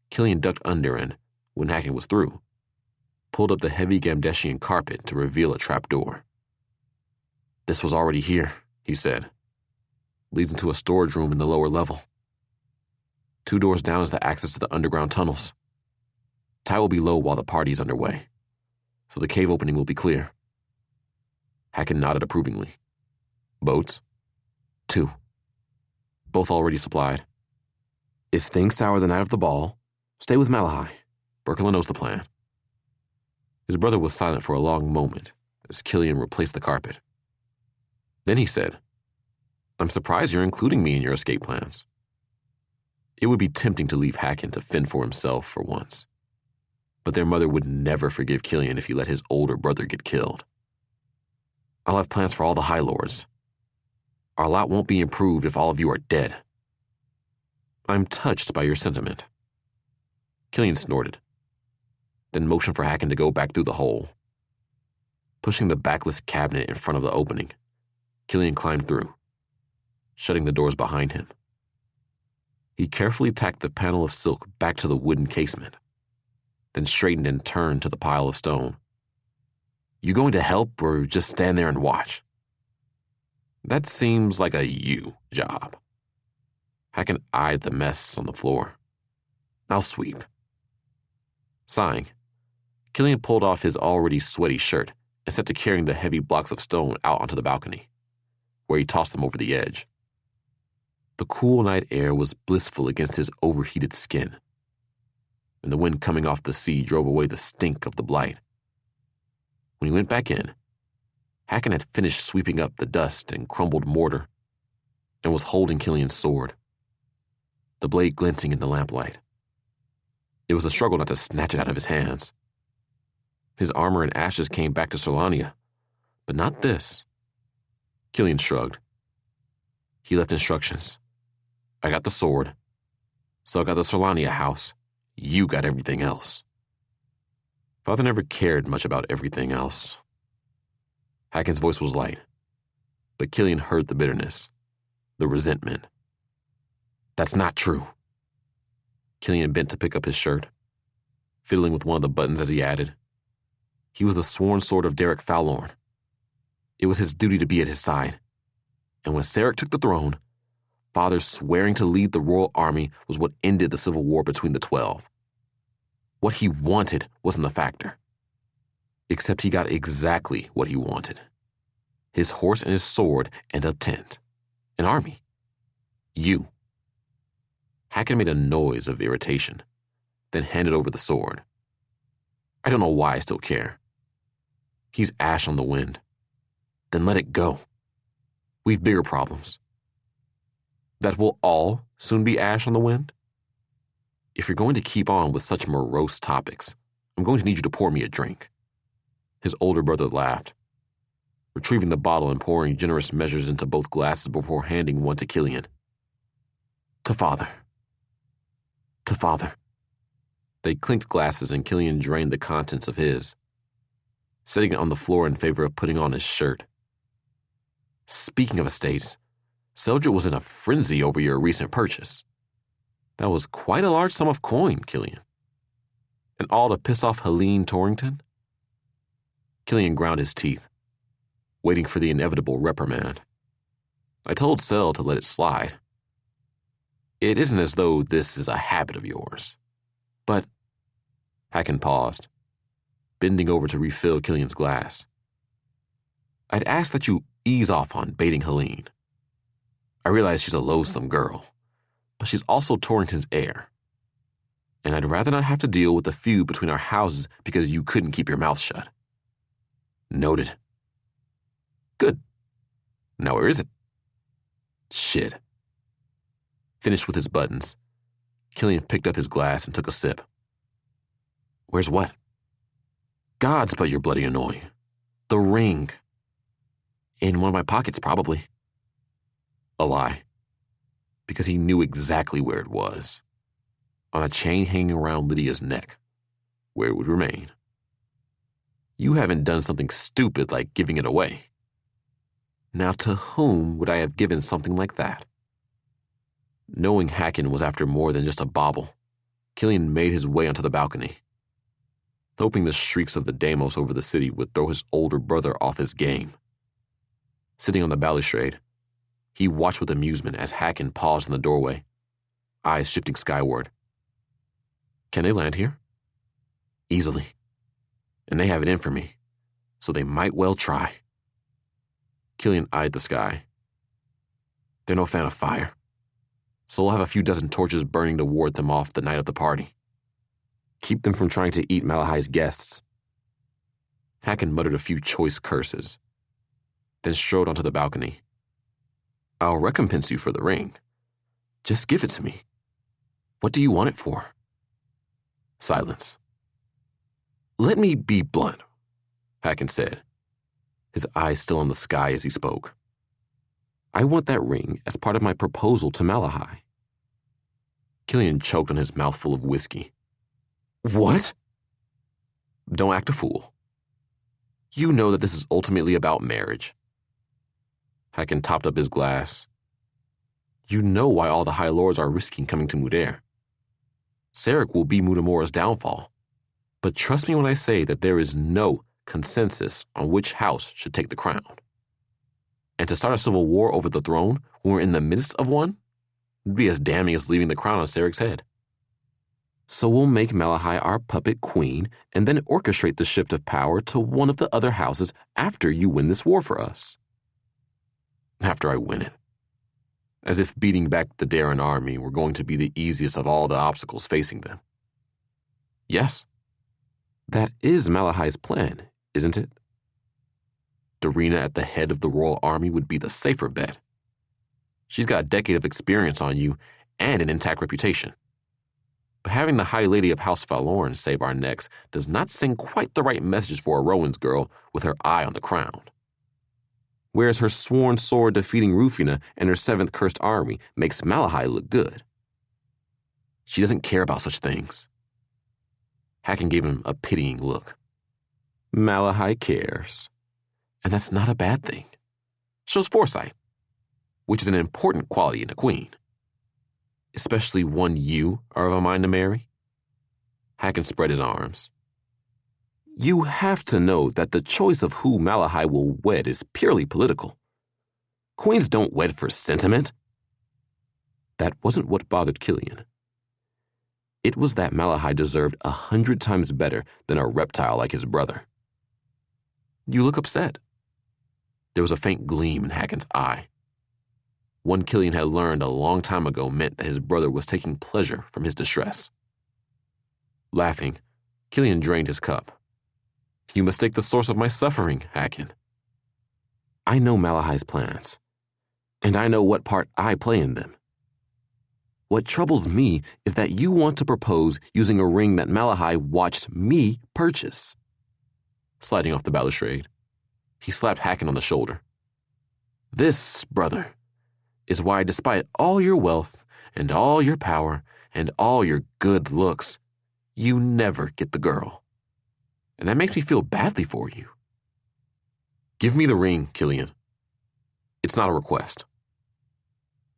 Speaker 3: Killian ducked under and, when Hacken was through, pulled up the heavy Gamdeshian carpet to reveal a trapdoor. "This was already here," he said. "Leads into a storage room in the lower level. 2 doors down is the access to the underground tunnels. Tide will be low while the party is underway, so the cave opening will be clear. Hacken nodded approvingly. Boats? 2. Both already supplied. If things sour the night of the ball, stay with Malahai. Berkela knows the plan. His brother was silent for a long moment as Killian replaced the carpet. Then he said, I'm surprised you're including me in your escape plans. It would be tempting to leave Hacken to fend for himself for once. But their mother would never forgive Killian if he let his older brother get killed. I'll have plans for all the High Lords. Our lot won't be improved if all of you are dead. I'm touched by your sentiment. Killian snorted, then motioned for Hacken to go back through the hole. Pushing the backless cabinet in front of the opening, Killian climbed through, shutting the doors behind him. He carefully tacked the panel of silk back to the wooden casement, then straightened and turned to the pile of stone. You going to help or just stand there and watch? That seems like a you job. Hacken eyed the mess on the floor. I'll sweep. Sighing, Killian pulled off his already sweaty shirt and set to carrying the heavy blocks of stone out onto the balcony, where he tossed them over the edge. The cool night air was blissful against his overheated skin, and the wind coming off the sea drove away the stink of the blight. When he went back in, Hacken had finished sweeping up the dust and crumbled mortar and was holding Killian's sword, the blade glinting in the lamplight. It was a struggle not to snatch it out of his hands. His armor and ashes came back to Solania, but not this. Killian shrugged. He left instructions. I got the sword. So I got the Solania house. You got everything else. Father never cared much about everything else. Hacken's voice was light, but Killian heard the bitterness, the resentment. That's not true. Killian bent to pick up his shirt, fiddling with one of the buttons as he added, he was the sworn sword of Derek Fallorn. It was his duty to be at his side. And when Sarek took the throne, Father's swearing to lead the royal army was what ended the civil war between the 12. What he wanted wasn't a factor. Except he got exactly what he wanted. His horse and his sword and a tent. An army. You. Hacken made a noise of irritation, then handed over the sword. I don't know why I still care. He's ash on the wind. Then let it go. We've bigger problems. That will all soon be ash on the wind? If you're going to keep on with such morose topics, I'm going to need you to pour me a drink. His older brother laughed, retrieving the bottle and pouring generous measures into both glasses before handing one to Killian. To Father. To Father. They clinked glasses and Killian drained the contents of his, setting it on the floor in favor of putting on his shirt. Speaking of estates, Seldra was in a frenzy over your recent purchase. That was quite a large sum of coin, Killian. And all to piss off Helene Torrington? Killian ground his teeth, waiting for the inevitable reprimand. I told Sel to let it slide. It isn't as though this is a habit of yours. But Hacken paused, bending over to refill Killian's glass. I'd ask that you ease off on baiting Helene. I realize she's a loathsome girl, but she's also Torrington's heir. And I'd rather not have to deal with the feud between our houses because you couldn't keep your mouth shut. Noted. Good. Now where is it? Shit. Finished with his buttons, Killian picked up his glass and took a sip. Where's what? Gods, but you're bloody annoying. The ring. In one of my pockets, probably. A lie. Because he knew exactly where it was. On a chain hanging around Lydia's neck, where it would remain. You haven't done something stupid like giving it away. Now to whom would I have given something like that? Knowing Hacken was after more than just a bauble, Killian made his way onto the balcony, hoping the shrieks of the Deimos over the city would throw his older brother off his game. Sitting on the balustrade, he watched with amusement as Hacken paused in the doorway, eyes shifting skyward. Can they land here? Easily. And they have it in for me, so they might well try. Killian eyed the sky. They're no fan of fire, so we'll have a few dozen torches burning to ward them off the night of the party. Keep them from trying to eat Malahai's guests. Hacken muttered a few choice curses, then strode onto the balcony. I'll recompense you for the ring. Just give it to me. What do you want it for? Silence. Let me be blunt, Hacken said, his eyes still on the sky as he spoke. I want that ring as part of my proposal to Malahai. Killian choked on his mouthful of whiskey. What? Don't act a fool. You know that this is ultimately about marriage. Hacken topped up his glass. You know why all the High Lords are risking coming to Mudair. Sarek will be Mutamora's downfall. But trust me when I say that there is no consensus on which house should take the crown. And to start a civil war over the throne when we're in the midst of one would be as damning as leaving the crown on Sarek's head. So we'll make Malahai our puppet queen and then orchestrate the shift of power to one of the other houses after you win this war for us. After I win it. As if beating back the Darren army were going to be the easiest of all the obstacles facing them. Yes. That is Malahai's plan, isn't it? Darina at the head of the royal army would be the safer bet. She's got a decade of experience on you and an intact reputation. But having the High Lady of House Falorn save our necks does not send quite the right message for a Rowan's girl with her eye on the crown. Whereas her sworn sword defeating Rufina and her 7th cursed army makes Malahai look good. She doesn't care about such things. Hacken gave him a pitying look. Malahai cares. And that's not a bad thing. Shows foresight, which is an important quality in a queen. Especially one you are of a mind to marry. Hacken spread his arms. You have to know that the choice of who Malahai will wed is purely political. Queens don't wed for sentiment. That wasn't what bothered Killian. It was that Malahai deserved 100 times better than a reptile like his brother. You look upset. There was a faint gleam in Hacken's eye. One Killian had learned a long time ago meant that his brother was taking pleasure from his distress. Laughing, Killian drained his cup. You mistake the source of my suffering, Hacken. I know Malahai's plans, and I know what part I play in them. What troubles me is that you want to propose using a ring that Malahai watched me purchase. Sliding off the balustrade, he slapped Hacken on the shoulder. This, brother, is why despite all your wealth and all your power and all your good looks, you never get the girl. And that makes me feel badly for you. Give me the ring, Killian. It's not a request.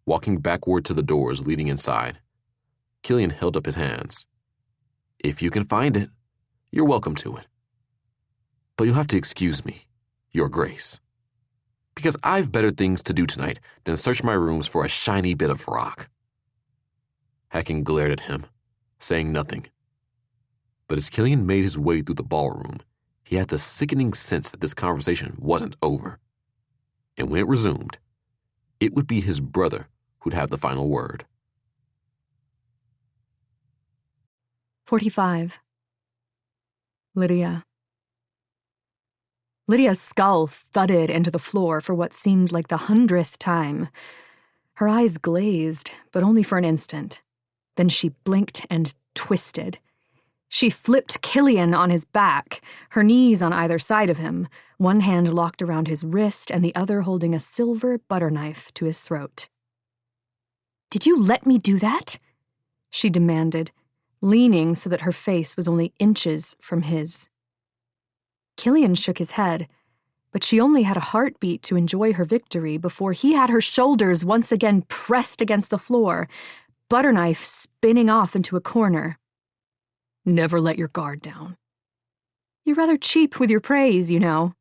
Speaker 3: Walking backward to the doors leading inside, Killian held up his hands. If you can find it, you're welcome to it. But you'll have to excuse me, Your Grace. Because I've better things to do tonight than search my rooms for a shiny bit of rock. Hacken glared at him, saying nothing. But as Killian made his way through the ballroom, he had the sickening sense that this conversation wasn't over. And when it resumed, it would be his brother who'd have the final word.
Speaker 2: 45. Lydia. Lydia's skull thudded into the floor for what seemed like the 100th time. Her eyes glazed, but only for an instant. Then she blinked and twisted. She flipped Killian on his back, her knees on either side of him, one hand locked around his wrist and the other holding a silver butter knife to his throat. "Did you let me do that?" she demanded, leaning so that her face was only inches from his. Killian shook his head, but she only had a heartbeat to enjoy her victory before he had her shoulders once again pressed against the floor, butter knife spinning off into a corner. "Never let your guard down. You're rather cheap with your praise, you know."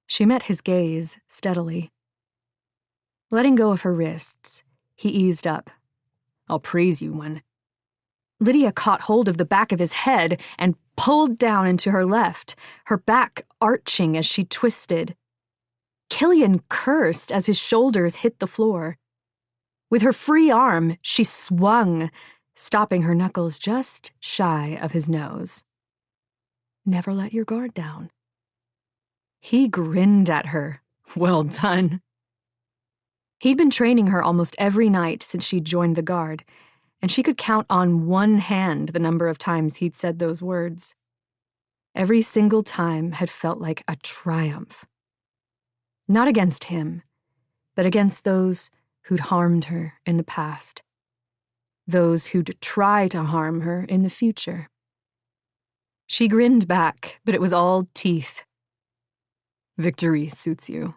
Speaker 2: She met his gaze steadily. Letting go of her wrists, he eased up. "I'll praise you when..." Lydia caught hold of the back of his head and pulled down into her left, her back arching as she twisted. Killian cursed as his shoulders hit the floor. With her free arm, she swung, stopping her knuckles just shy of his nose. Never let your guard down. He grinned at her. Well done. He'd been training her almost every night since she'd joined the guard, and she could count on one hand the number of times he'd said those words. Every single time had felt like a triumph. Not against him, but against those who'd harmed her in the past. Those who'd try to harm her in the future. She grinned back, but it was all teeth. "Victory suits you,"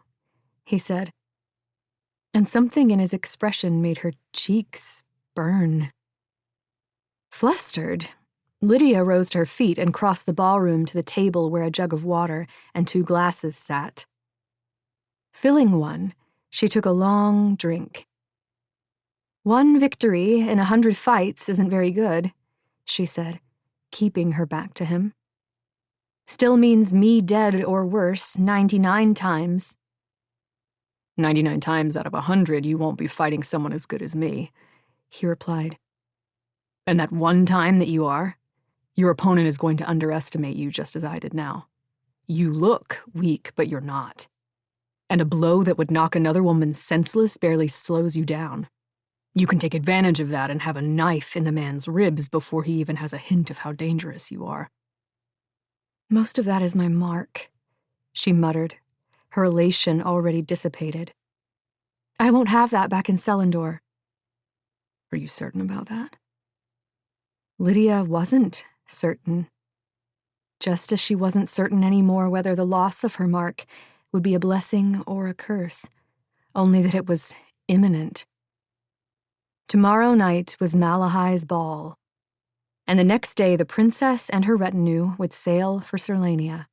Speaker 2: he said. And something in his expression made her cheeks burn. Flustered, Lydia rose to her feet and crossed the ballroom to the table where a jug of water and 2 glasses sat. Filling one, she took a long drink. "One victory in 100 fights isn't very good," she said, keeping her back to him. "Still means me dead or worse 99 times.
Speaker 4: 99 times out of 100, you won't be fighting someone as good as me," he replied. "And that one time that you are, your opponent is going to underestimate you just as I did now. You look weak, but you're not. And a blow that would knock another woman senseless barely slows you down. You can take advantage of that and have a knife in the man's ribs before he even has a hint of how dangerous you are."
Speaker 2: "Most of that is my mark," she muttered, her elation already dissipated. "I won't have that back in Selendor."
Speaker 4: "Are you certain about that?"
Speaker 2: Lydia wasn't certain. Just as she wasn't certain anymore whether the loss of her mark would be a blessing or a curse, only that it was imminent. Tomorrow night was Malahai's ball, and the next day the princess and her retinue would sail for Serlania.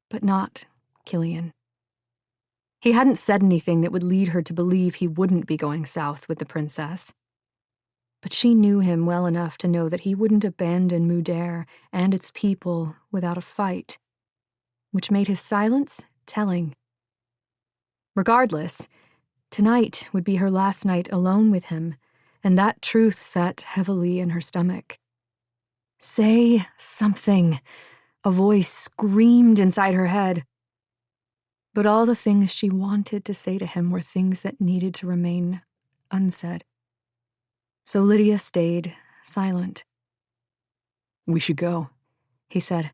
Speaker 2: But not Killian. He hadn't said anything that would lead her to believe he wouldn't be going south with the princess. But she knew him well enough to know that he wouldn't abandon Mudair and its people without a fight, which made his silence telling. Regardless, tonight would be her last night alone with him, and that truth sat heavily in her stomach. "Say something," a voice screamed inside her head. But all the things she wanted to say to him were things that needed to remain unsaid. So Lydia stayed silent.
Speaker 4: "We should go," he said.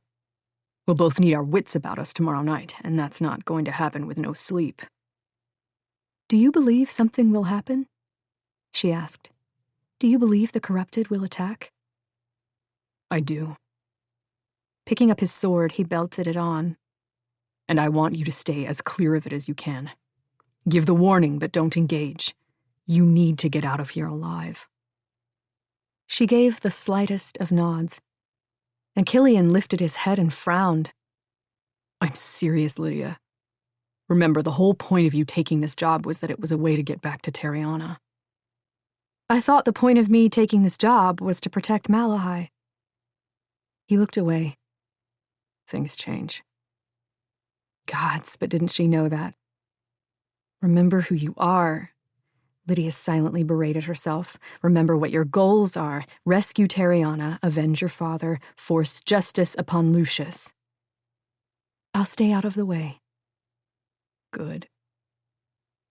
Speaker 4: "We'll both need our wits about us tomorrow night, and that's not going to happen with no sleep."
Speaker 2: "Do you believe something will happen?" she asked. "Do you believe the corrupted will attack?"
Speaker 4: "I do."
Speaker 2: Picking up his sword, he belted it on.
Speaker 4: "And I want you to stay as clear of it as you can. Give the warning, but don't engage. You need to get out of here alive."
Speaker 2: She gave the slightest of nods, and Killian lifted his head and frowned.
Speaker 4: "I'm serious, Lydia. Remember, the whole point of you taking this job was that it was a way to get back to Terriana."
Speaker 2: "I thought the point of me taking this job was to protect Malahai." He looked away.
Speaker 4: "Things change."
Speaker 2: Gods, but didn't she know that? "Remember who you are," Lydia silently berated herself. "Remember what your goals are. Rescue Terriana, avenge your father, force justice upon Lucius." "I'll stay out of the way."
Speaker 4: "Good."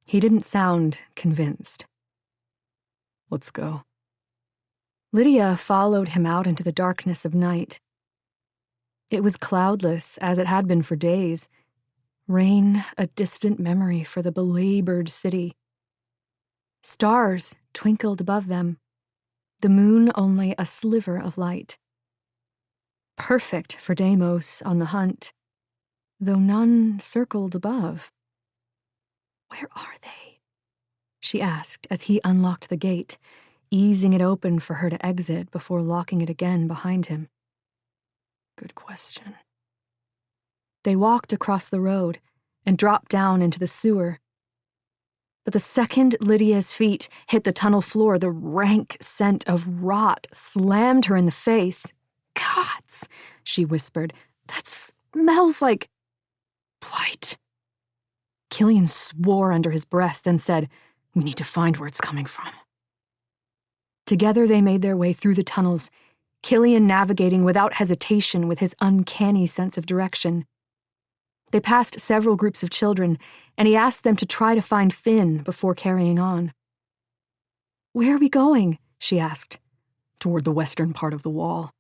Speaker 2: He didn't sound convinced.
Speaker 4: "Let's go."
Speaker 2: Lydia followed him out into the darkness of night. It was cloudless, as it had been for days. Rain, a distant memory for the belabored city. Stars twinkled above them, the moon only a sliver of light. Perfect for Deimos on the hunt, though none circled above. "Where are they?" she asked as he unlocked the gate, easing it open for her to exit before locking it again behind him.
Speaker 4: "Good question."
Speaker 2: They walked across the road and dropped down into the sewer. But the second Lydia's feet hit the tunnel floor, the rank scent of rot slammed her in the face. "Gods," she whispered, "that smells like blight." Killian swore under his breath, then said, "We need to find where it's coming from." Together they made their way through the tunnels, Killian navigating without hesitation with his uncanny sense of direction. They passed several groups of children, and he asked them to try to find Finn before carrying on. "Where are we going?" she asked. "Toward the western part of the wall."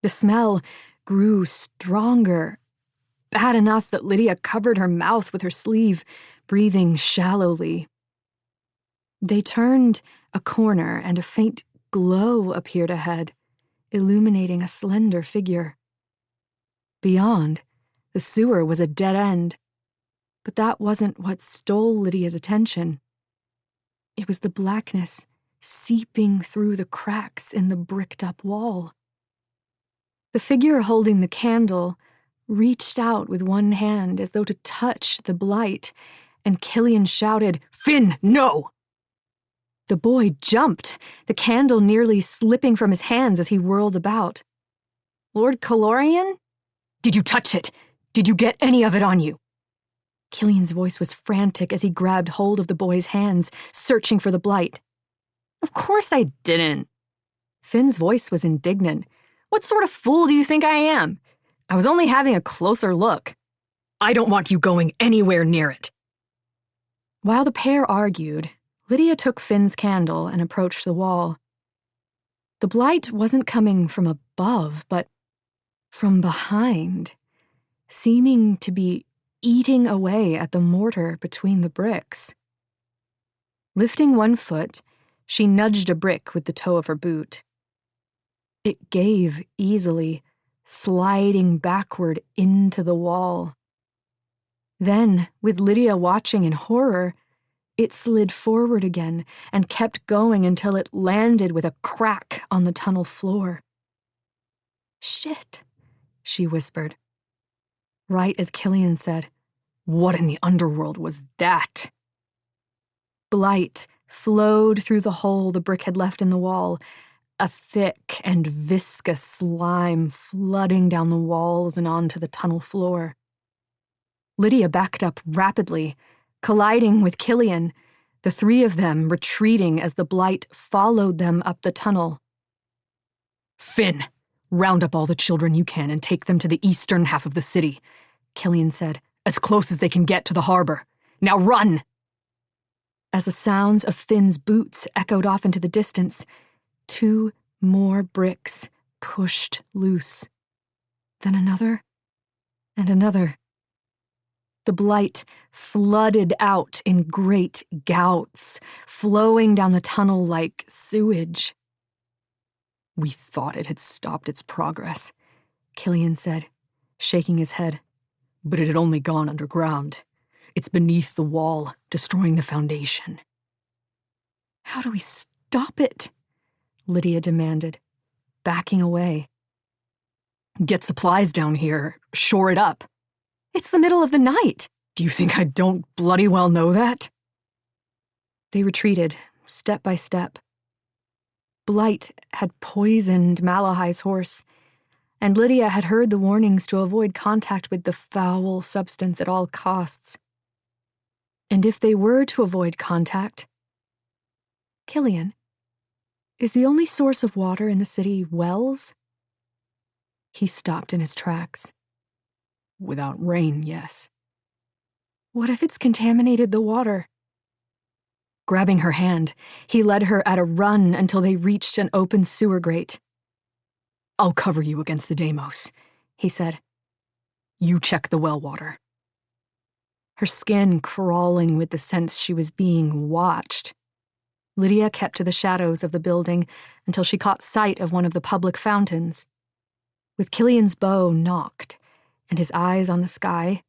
Speaker 2: The smell grew stronger, bad enough that Lydia covered her mouth with her sleeve, breathing shallowly. They turned a corner, and a faint glow appeared ahead, illuminating a slender figure. Beyond, the sewer was a dead end, but that wasn't what stole Lydia's attention. It was the blackness seeping through the cracks in the bricked-up wall. The figure holding the candle reached out with one hand as though to touch the blight, and Killian shouted, "Finn, no!" The boy jumped, the candle nearly slipping from his hands as he whirled about. "Lord Calorian? Did you touch it? Did you get any of it on you?" Killian's voice was frantic as he grabbed hold of the boy's hands, searching for the blight. "Of course I didn't." Finn's voice was indignant. "What sort of fool do you think I am? I was only having a closer look." "I don't want you going anywhere near it." While the pair argued, Lydia took Finn's candle and approached the wall. The blight wasn't coming from above, but from behind, seeming to be eating away at the mortar between the bricks. Lifting one foot, she nudged a brick with the toe of her boot. It gave easily, sliding backward into the wall. Then, with Lydia watching in horror, it slid forward again and kept going until it landed with a crack on the tunnel floor. "Shit," she whispered. Right as Killian said, "What in the underworld was that?" Blight flowed through the hole the brick had left in the wall, a thick and viscous slime flooding down the walls and onto the tunnel floor. Lydia backed up rapidly, colliding with Killian, the three of them retreating as the blight followed them up the tunnel. "Finn, round up all the children you can and take them to the eastern half of the city," Killian said, "as close as they can get to the harbor. Now run!" As the sounds of Finn's boots echoed off into the distance, 2 more bricks pushed loose. Then another, and another. The blight flooded out in great gouts, flowing down the tunnel like sewage. "We thought it had stopped its progress," Killian said, shaking his head. "But it had only gone underground. It's beneath the wall, destroying the foundation." "How do we stop it?" Lydia demanded, backing away. "Get supplies down here, shore it up." "It's the middle of the night." "Do you think I don't bloody well know that?" They retreated, step by step. Blight had poisoned Malahai's horse, and Lydia had heard the warnings to avoid contact with the foul substance at all costs. And if they were to avoid contact... Killian, is the only source of water in the city wells? He stopped in his tracks. "Without rain, yes." "What if it's contaminated the water?" Grabbing her hand, he led her at a run until they reached an open sewer grate. "I'll cover you against the Deimos," he said. "You check the well water." Her skin crawling with the sense she was being watched, Lydia kept to the shadows of the building until she caught sight of one of the public fountains. With Killian's bow nocked and his eyes on the sky,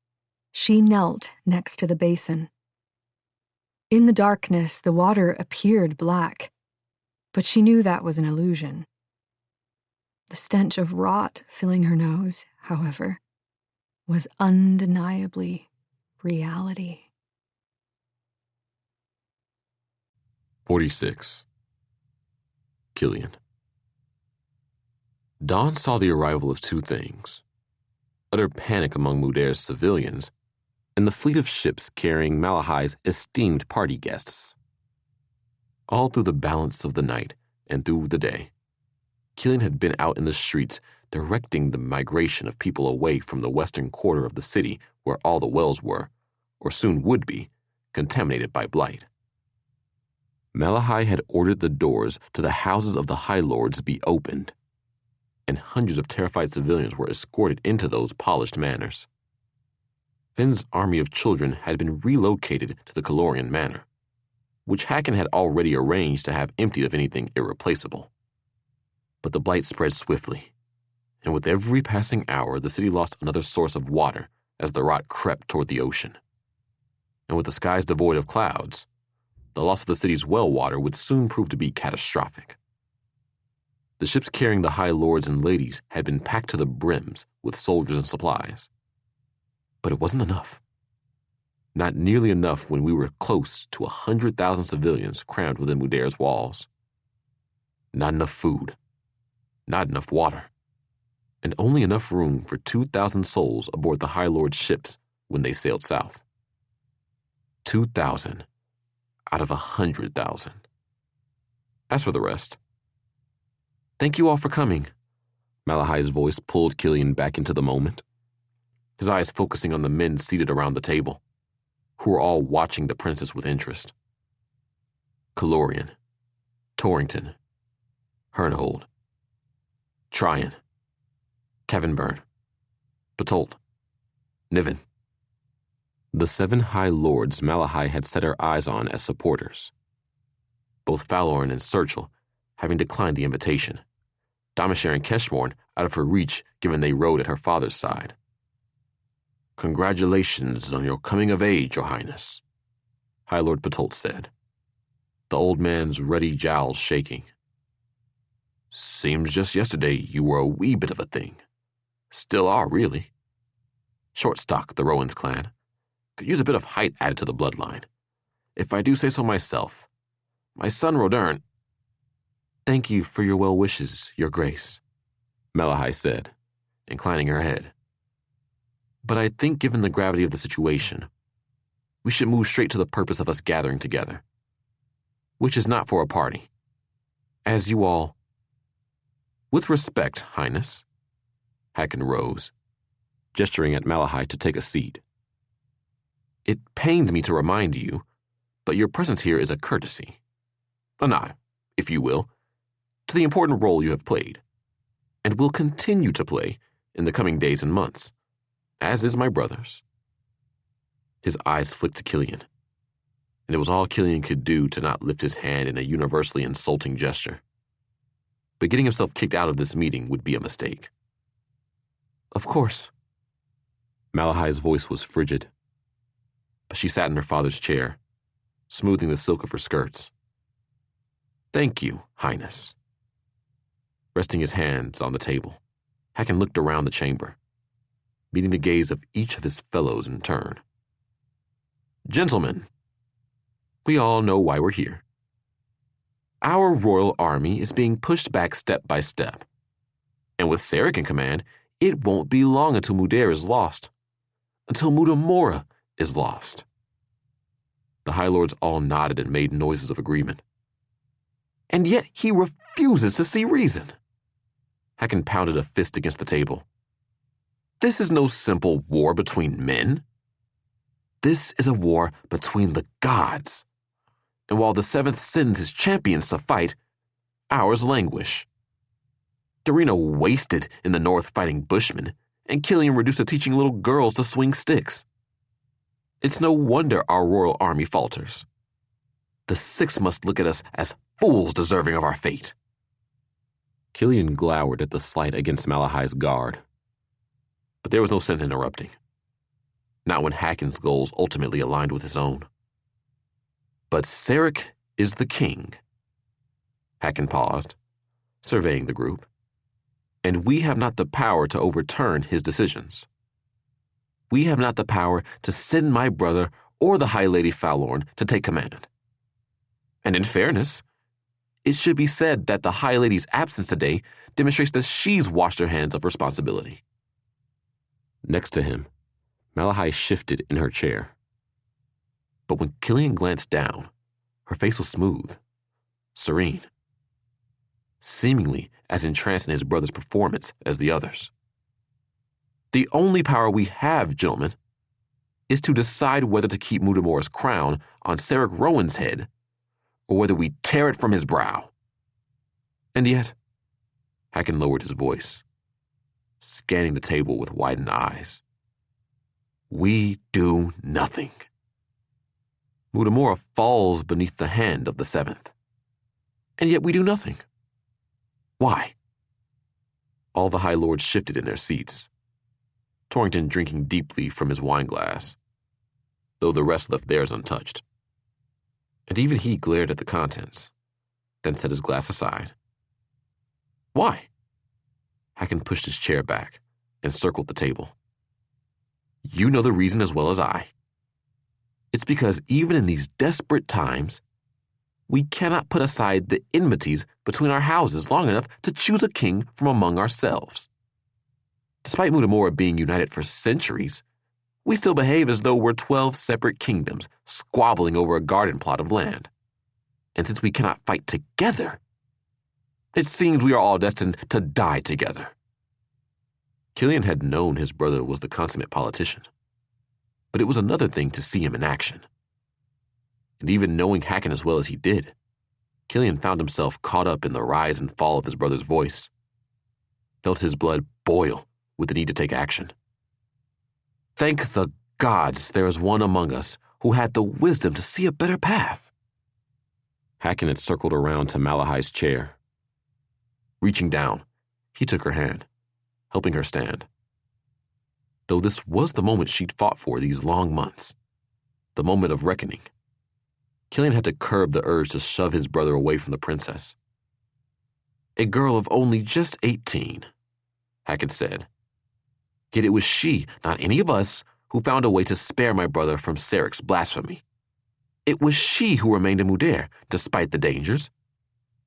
Speaker 2: she knelt next to the basin. In the darkness, the water appeared black, but she knew that was an illusion. The stench of rot filling her nose, however, was undeniably reality.
Speaker 3: 46. Killian. Dawn saw the arrival of two things: utter panic among Mudair's civilians, and the fleet of ships carrying Malahai's esteemed party guests. All through the balance of the night and through the day, Killian had been out in the streets directing the migration of people away from the western quarter of the city where all the wells were, or soon would be, contaminated by blight. Malahai had ordered the doors to the houses of the High Lords be opened, and hundreds of terrified civilians were escorted into those polished manors. Finn's army of children had been relocated to the Calorian Manor, which Hakon had already arranged to have emptied of anything irreplaceable. But the blight spread swiftly, and with every passing hour the city lost another source of water as the rot crept toward the ocean. And with the skies devoid of clouds, the loss of the city's well water would soon prove to be catastrophic. The ships carrying the High Lords and ladies had been packed to the brims with soldiers and supplies. But it wasn't enough. Not nearly enough when we were close to 100,000 civilians crammed within Mudair's walls. Not enough food. Not enough water. And only enough room for 2,000 souls aboard the High Lord's ships when they sailed south. 2,000 out of 100,000. As for the rest, "Thank you all for coming." Malahai's voice pulled Killian back into the moment, his eyes focusing on the men seated around the table, who were all watching the princess with interest. Calorian, Torrington, Hernhold, Tryon, Kevinburn, Betolt, Niven. The 7 High Lords Malahai had set her eyes on as supporters. Both Faloran and Serchel having declined the invitation, Damashar and Keshmorn out of her reach given they rode at her father's side. "Congratulations on your coming of age, Your Highness," High Lord Betolt said, the old man's ruddy jowls shaking. "Seems just yesterday you were a wee bit of a thing. Still are, really. Short stock, the Rowans clan. Could use a bit of height added to the bloodline. If I do say so myself. My son Rodern—" "Thank you for your well wishes, Your Grace," Malahai said, inclining her head. "But I think given the gravity of the situation, we should move straight to the purpose of us gathering together, which is not for a party. As you all—" "With respect, Highness." Hakon rose, gesturing at Malahai to take a seat. "It pained me to remind you, but your presence here is a courtesy. A nod, if you will, to the important role you have played, and will continue to play in the coming days and months, as is my brother's." His eyes flicked to Killian, and it was all Killian could do to not lift his hand in a universally insulting gesture. But getting himself kicked out of this meeting would be a mistake. "Of course." Malahai's voice was frigid, but she sat in her father's chair, smoothing the silk of her skirts. "Thank you, Highness." Resting his hands on the table, Hakon looked around the chamber, meeting the gaze of each of his fellows in turn. "Gentlemen, we all know why we're here. Our royal army is being pushed back step by step, and with Sarek in command, it won't be long until Mudair is lost, until Mudamora is lost." The High Lords all nodded and made noises of agreement. "And yet he refuses to see reason." Hakon pounded a fist against the table. "This is no simple war between men. This is a war between the gods. And while the 7th sends his champions to fight, ours languish. Darina wasted in the north fighting Bushmen, and Killian reduced to teaching little girls to swing sticks. It's no wonder our royal army falters. The 6 must look at us as fools deserving of our fate." Killian glowered at the slight against Malahai's guard. But there was no sense interrupting. Not when Hakon's goals ultimately aligned with his own. "But Sarek is the king." Hakon paused, surveying the group. "And we have not the power to overturn his decisions. We have not the power to send my brother or the High Lady Falorn to take command. And in fairness, it should be said that the High Lady's absence today demonstrates that she's washed her hands of responsibility. Next to him, Malahai shifted in her chair. But when Killian glanced down, her face was smooth, serene, seemingly as entranced in his brother's performance as the others. The only power we have, gentlemen, is to decide whether to keep Mutamora's crown on Sarek Rowan's head or whether we tear it from his brow. And yet, Hacken lowered his voice, scanning the table with widened eyes. We do nothing. Mutamora falls beneath the hand of the seventh. And yet we do nothing. Why? All the High Lords shifted in their seats, Torrington drinking deeply from his wineglass, though the rest left theirs untouched. And even he glared at the contents, then set his glass aside. Why? Hacken pushed his chair back and circled the table. You know the reason as well as I. It's because even in these desperate times, we cannot put aside the enmities between our houses long enough to choose a king from among ourselves. Despite Mutamora being united for centuries, we still behave as though we're 12 separate kingdoms squabbling over a garden plot of land. And since we cannot fight together, it seems we are all destined to die together. Killian had known his brother was the consummate politician, but it was another thing to see him in action. And even knowing Hacken as well as he did, Killian found himself caught up in the rise and fall of his brother's voice, felt his blood boil with the need to take action. Thank the gods there is one among us who had the wisdom to see a better path. Hacken had circled around to Malahai's chair. Reaching down, he took her hand, helping her stand. Though this was the moment she'd fought for these long months, the moment of reckoning, Killian had to curb the urge to shove his brother away from the princess. A girl of only just 18, Hacken said. Yet it was she, not any of us, who found a way to spare my brother from Sarek's blasphemy. It was she who remained in Mudair, despite the dangers,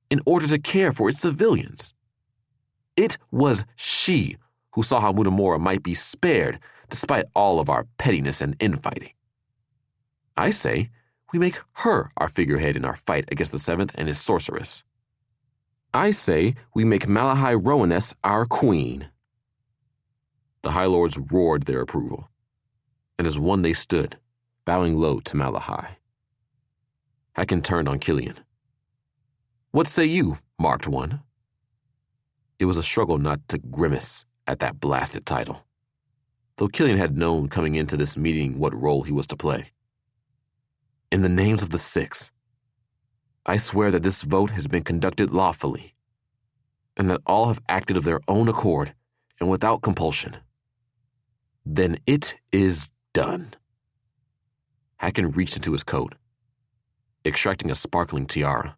Speaker 3: in order to care for its civilians. It was she who saw how Mutamora might be spared despite all of our pettiness and infighting. I say we make her our figurehead in our fight against the Seventh and his sorceress. I say we make Malahai Rowaness our queen. The High Lords roared their approval, and as one they stood, bowing low to Malahai. Hacken turned on Killian. What say you, Marked One? It was a struggle not to grimace at that blasted title, though Killian had known coming into this meeting what role he was to play. In the names of the Six, I swear that this vote has been conducted lawfully, and that all have acted of their own accord and without compulsion. Then it is done. Hacken reached into his coat, extracting a sparkling tiara,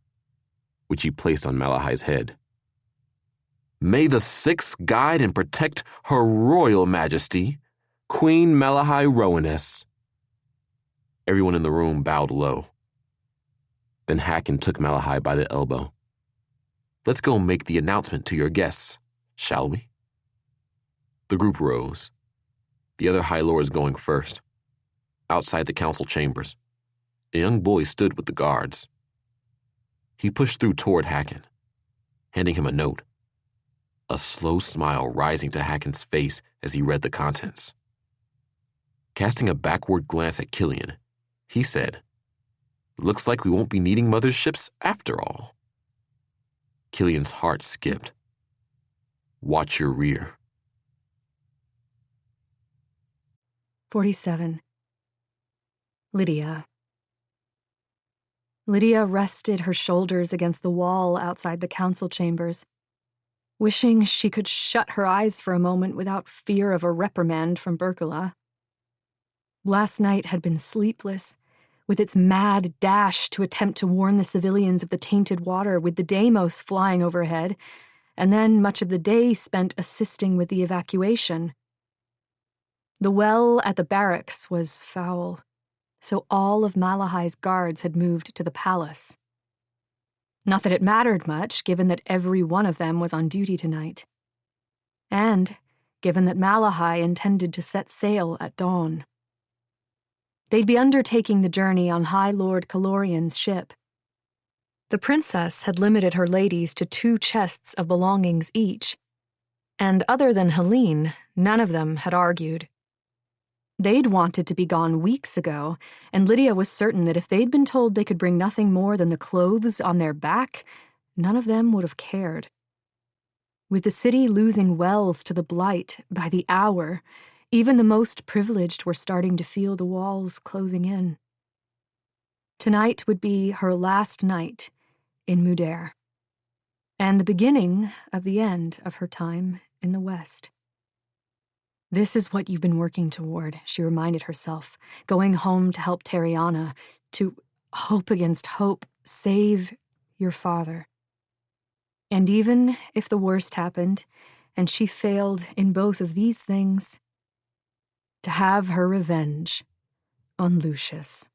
Speaker 3: which he placed on Malahai's head. May the Six guide and protect Her Royal Majesty, Queen Malahai Rowaness. Everyone in the room bowed low. Then Hacken took Malahai by the elbow. Let's go make the announcement to your guests, shall we? The group rose, the other High Lords going first. Outside the council chambers, a young boy stood with the guards. He pushed through toward Hacken, handing him a note, a slow smile rising to Hacken's face as he read the contents. Casting a backward glance at Killian, he said, Looks like we won't be needing Mother's ships after all. Killian's heart skipped. Watch your rear.
Speaker 2: 47. Lydia. Lydia rested her shoulders against the wall outside the council chambers, wishing she could shut her eyes for a moment without fear of a reprimand from Berkala. Last night had been sleepless, with its mad dash to attempt to warn the civilians of the tainted water with the Deimos flying overhead, and then much of the day spent assisting with the evacuation. The well at the barracks was foul, so all of Malahai's guards had moved to the palace, Not that it mattered much, given that every one of them was on duty tonight. And given that Malahai intended to set sail at dawn. They'd be undertaking the journey on High Lord Calorian's ship. The princess had limited her ladies to 2 chests of belongings each, and other than Helene, none of them had argued. They'd wanted to be gone weeks ago, and Lydia was certain that if they'd been told they could bring nothing more than the clothes on their back, none of them would have cared. With the city losing wells to the blight by the hour, even the most privileged were starting to feel the walls closing in. Tonight would be her last night in Mudair, and the beginning of the end of her time in the West. This is what you've been working toward, she reminded herself, going home to help Terriana, to hope against hope, save your father. And even if the worst happened, and she failed in both of these things, to have her revenge on Lucius.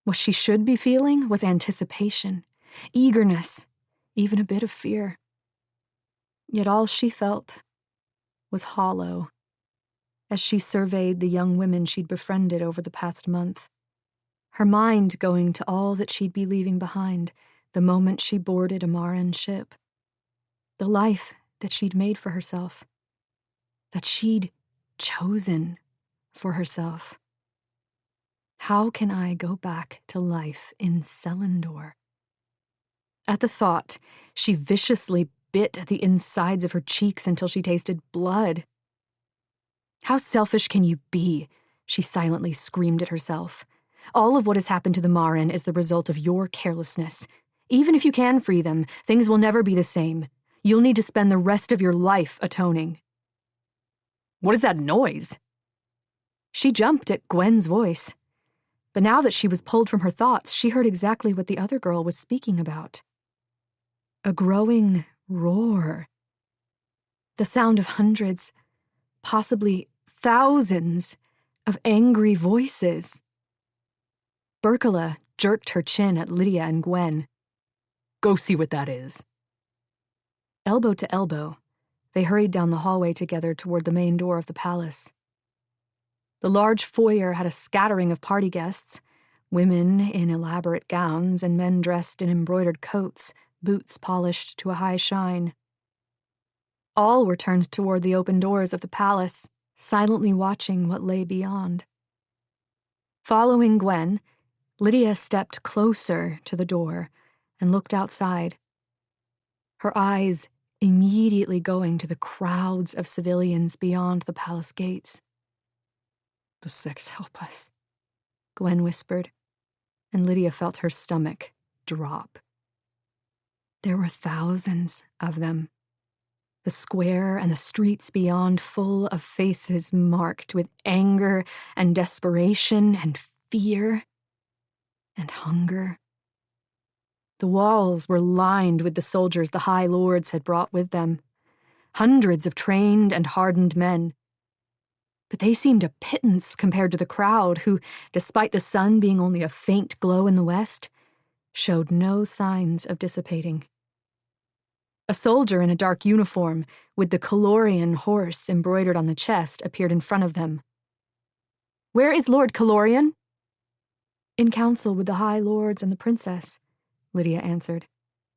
Speaker 2: What she should be feeling was anticipation, eagerness, even a bit of fear. Yet all she felt was hollow as she surveyed the young women she'd befriended over the past month, her mind going to all that she'd be leaving behind the moment she boarded a Maran ship, the life that she'd made for herself, that she'd chosen for herself. How can I go back to life in Selindor? At the thought, she viciously bit at the insides of her cheeks until she tasted blood. How selfish can you be? She silently screamed at herself. All of what has happened to the Maran is the result of your carelessness. Even if you can free them, things will never be the same. You'll need to spend the rest of your life atoning. What is that noise? She jumped at Gwen's voice. But now that she was pulled from her thoughts, she heard exactly what the other girl was speaking about. A growing roar. The sound of hundreds, possibly thousands, of angry voices. Berkala jerked her chin at Lydia and Gwen. Go see what that is. Elbow to elbow, they hurried down the hallway together toward the main door of the palace. The large foyer had a scattering of party guests, women in elaborate gowns and men dressed in embroidered coats, boots polished to a high shine. All were turned toward the open doors of the palace, silently watching what lay beyond. Following Gwen, Lydia stepped closer to the door and looked outside, her eyes immediately going to the crowds of civilians beyond the palace gates. The Six help us, Gwen whispered, and Lydia felt her stomach drop. There were thousands of them, the square and the streets beyond full of faces marked with anger and desperation and fear and hunger. The walls were lined with the soldiers the High Lords had brought with them, hundreds of trained and hardened men. But they seemed a pittance compared to the crowd who, despite the sun being only a faint glow in the west, showed no signs of dissipating. A soldier in a dark uniform, with the Calorian horse embroidered on the chest, appeared in front of them. Where is Lord Calorian? In council with the High Lords and the princess, Lydia answered.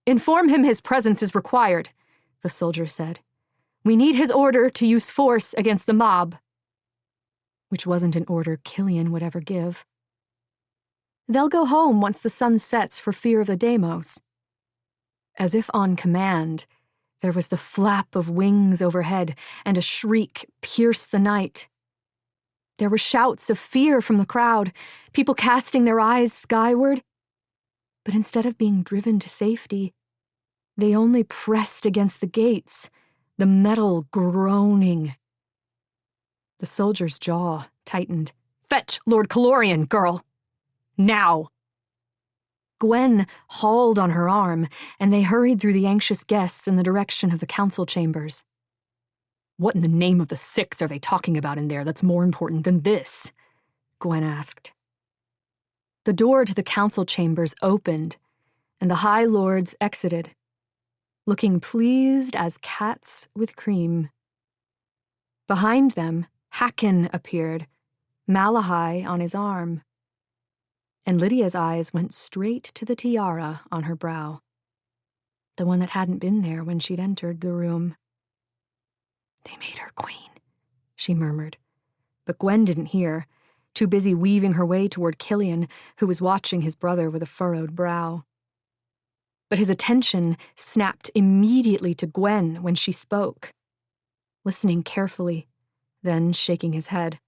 Speaker 2: Inform him his presence is required, the soldier said. We need his order to use force against the mob. Which wasn't an order Killian would ever give. They'll go home once the sun sets for fear of the Deimos. As if on command, there was the flap of wings overhead, and a shriek pierced the night. There were shouts of fear from the crowd, people casting their eyes skyward. But instead of being driven to safety, they only pressed against the gates, the metal groaning. The soldier's jaw tightened. Fetch Lord Calorian, girl! Now! Gwen hauled on her arm, and they hurried through the anxious guests in the direction of the council chambers. What in the name of the Six are they talking about in there that's more important than this? Gwen asked. The door to the council chambers opened, and the High Lords exited, looking pleased as cats with cream. Behind them, Hakon appeared, Malahai on his arm. And Lydia's eyes went straight to the tiara on her brow, the one that hadn't been there when she'd entered the room. "They made her queen," she murmured, but Gwen didn't hear, too busy weaving her way toward Killian, who was watching his brother with a furrowed brow. But his attention snapped immediately to Gwen when she spoke, listening carefully, then shaking his head.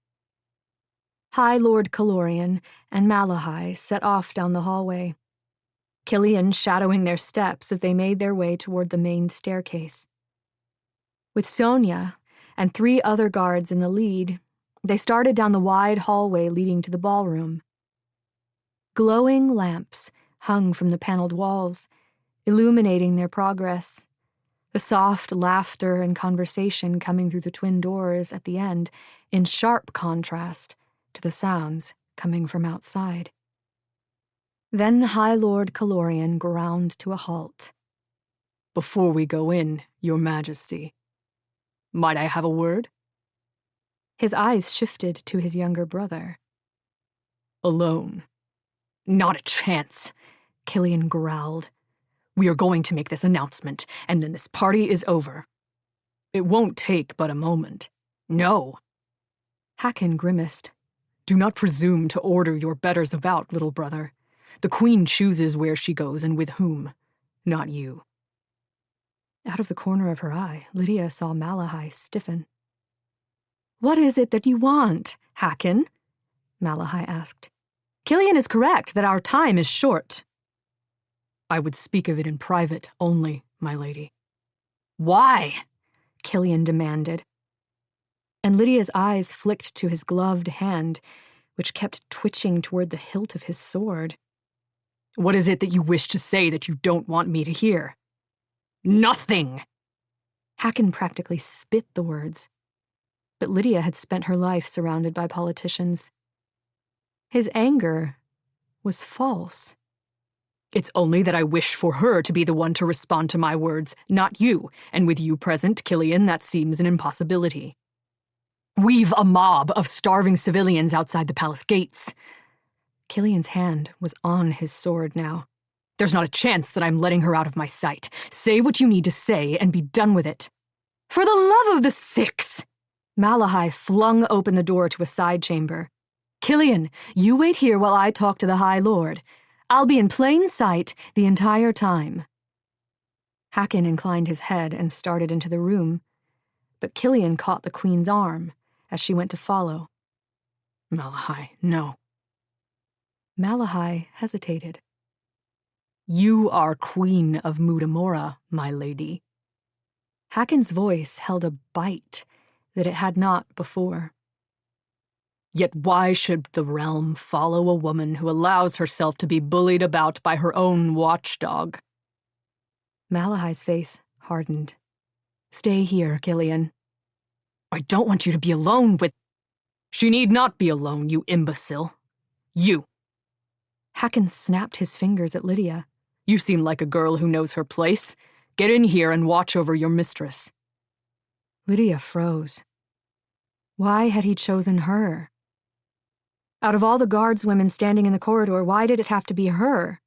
Speaker 2: High Lord Calorian and Malahai set off down the hallway, Killian shadowing their steps as they made their way toward the main staircase. With Sonia and 3 other guards in the lead, they started down the wide hallway leading to the ballroom. Glowing lamps hung from the paneled walls, illuminating their progress, the soft laughter and conversation coming through the twin doors at the end in sharp contrast to the sounds coming from outside. Then High Lord Calorian ground to a halt.
Speaker 4: "Before we go in, Your Majesty, might I have a word?"
Speaker 2: His eyes shifted to his younger brother.
Speaker 4: "Alone." "Not a chance," Killian growled. "We are going to make this announcement, and then this party is over. It won't take but a moment." "No."
Speaker 2: Hakon grimaced.
Speaker 4: "Do not presume to order your betters about, little brother. The queen chooses where she goes and with whom, not you."
Speaker 2: Out of the corner of her eye, Lydia saw Malahai stiffen. "What is it that you want, Hakon?" Malahai asked. "Killian is correct that our time is short."
Speaker 4: "I would speak of it in private only, my lady."
Speaker 2: "Why?" Killian demanded. And Lydia's eyes flicked to his gloved hand, which kept twitching toward the hilt of his sword.
Speaker 4: "What is it that you wish to say that you don't want me to hear?" "Nothing!"
Speaker 2: Hakon practically spit the words. But Lydia had spent her life surrounded by politicians. His anger was false.
Speaker 4: "It's only that I wish for her to be the one to respond to my words, not you, and with you present, Killian, that seems an impossibility. We've a mob of starving civilians outside the palace gates."
Speaker 2: Killian's hand was on his sword now.
Speaker 4: "There's not a chance that I'm letting her out of my sight. Say what you need to say and be done with it."
Speaker 2: "For the love of the 6! Malahai flung open the door to a side chamber. "Killian, you wait here while I talk to the High Lord. I'll be in plain sight the entire time." Hakon inclined his head and started into the room, but Killian caught the queen's arm as she went to follow.
Speaker 4: "Malahai, no."
Speaker 2: Malahai hesitated.
Speaker 4: "You are Queen of Mudamora, my lady."
Speaker 2: Hakon's voice held a bite that it had not before.
Speaker 4: "Yet why should the realm follow a woman who allows herself to be bullied about by her own watchdog?"
Speaker 2: Malahai's face hardened. "Stay here, Killian."
Speaker 4: "I don't want you to be alone with—" "She need not be alone, you imbecile. You."
Speaker 2: Hakon snapped his fingers at Lydia.
Speaker 4: "You seem like a girl who knows her place. Get in here and watch over your mistress."
Speaker 2: Lydia froze. Why had he chosen her? Out of all the guardswomen standing in the corridor, why did it have to be her?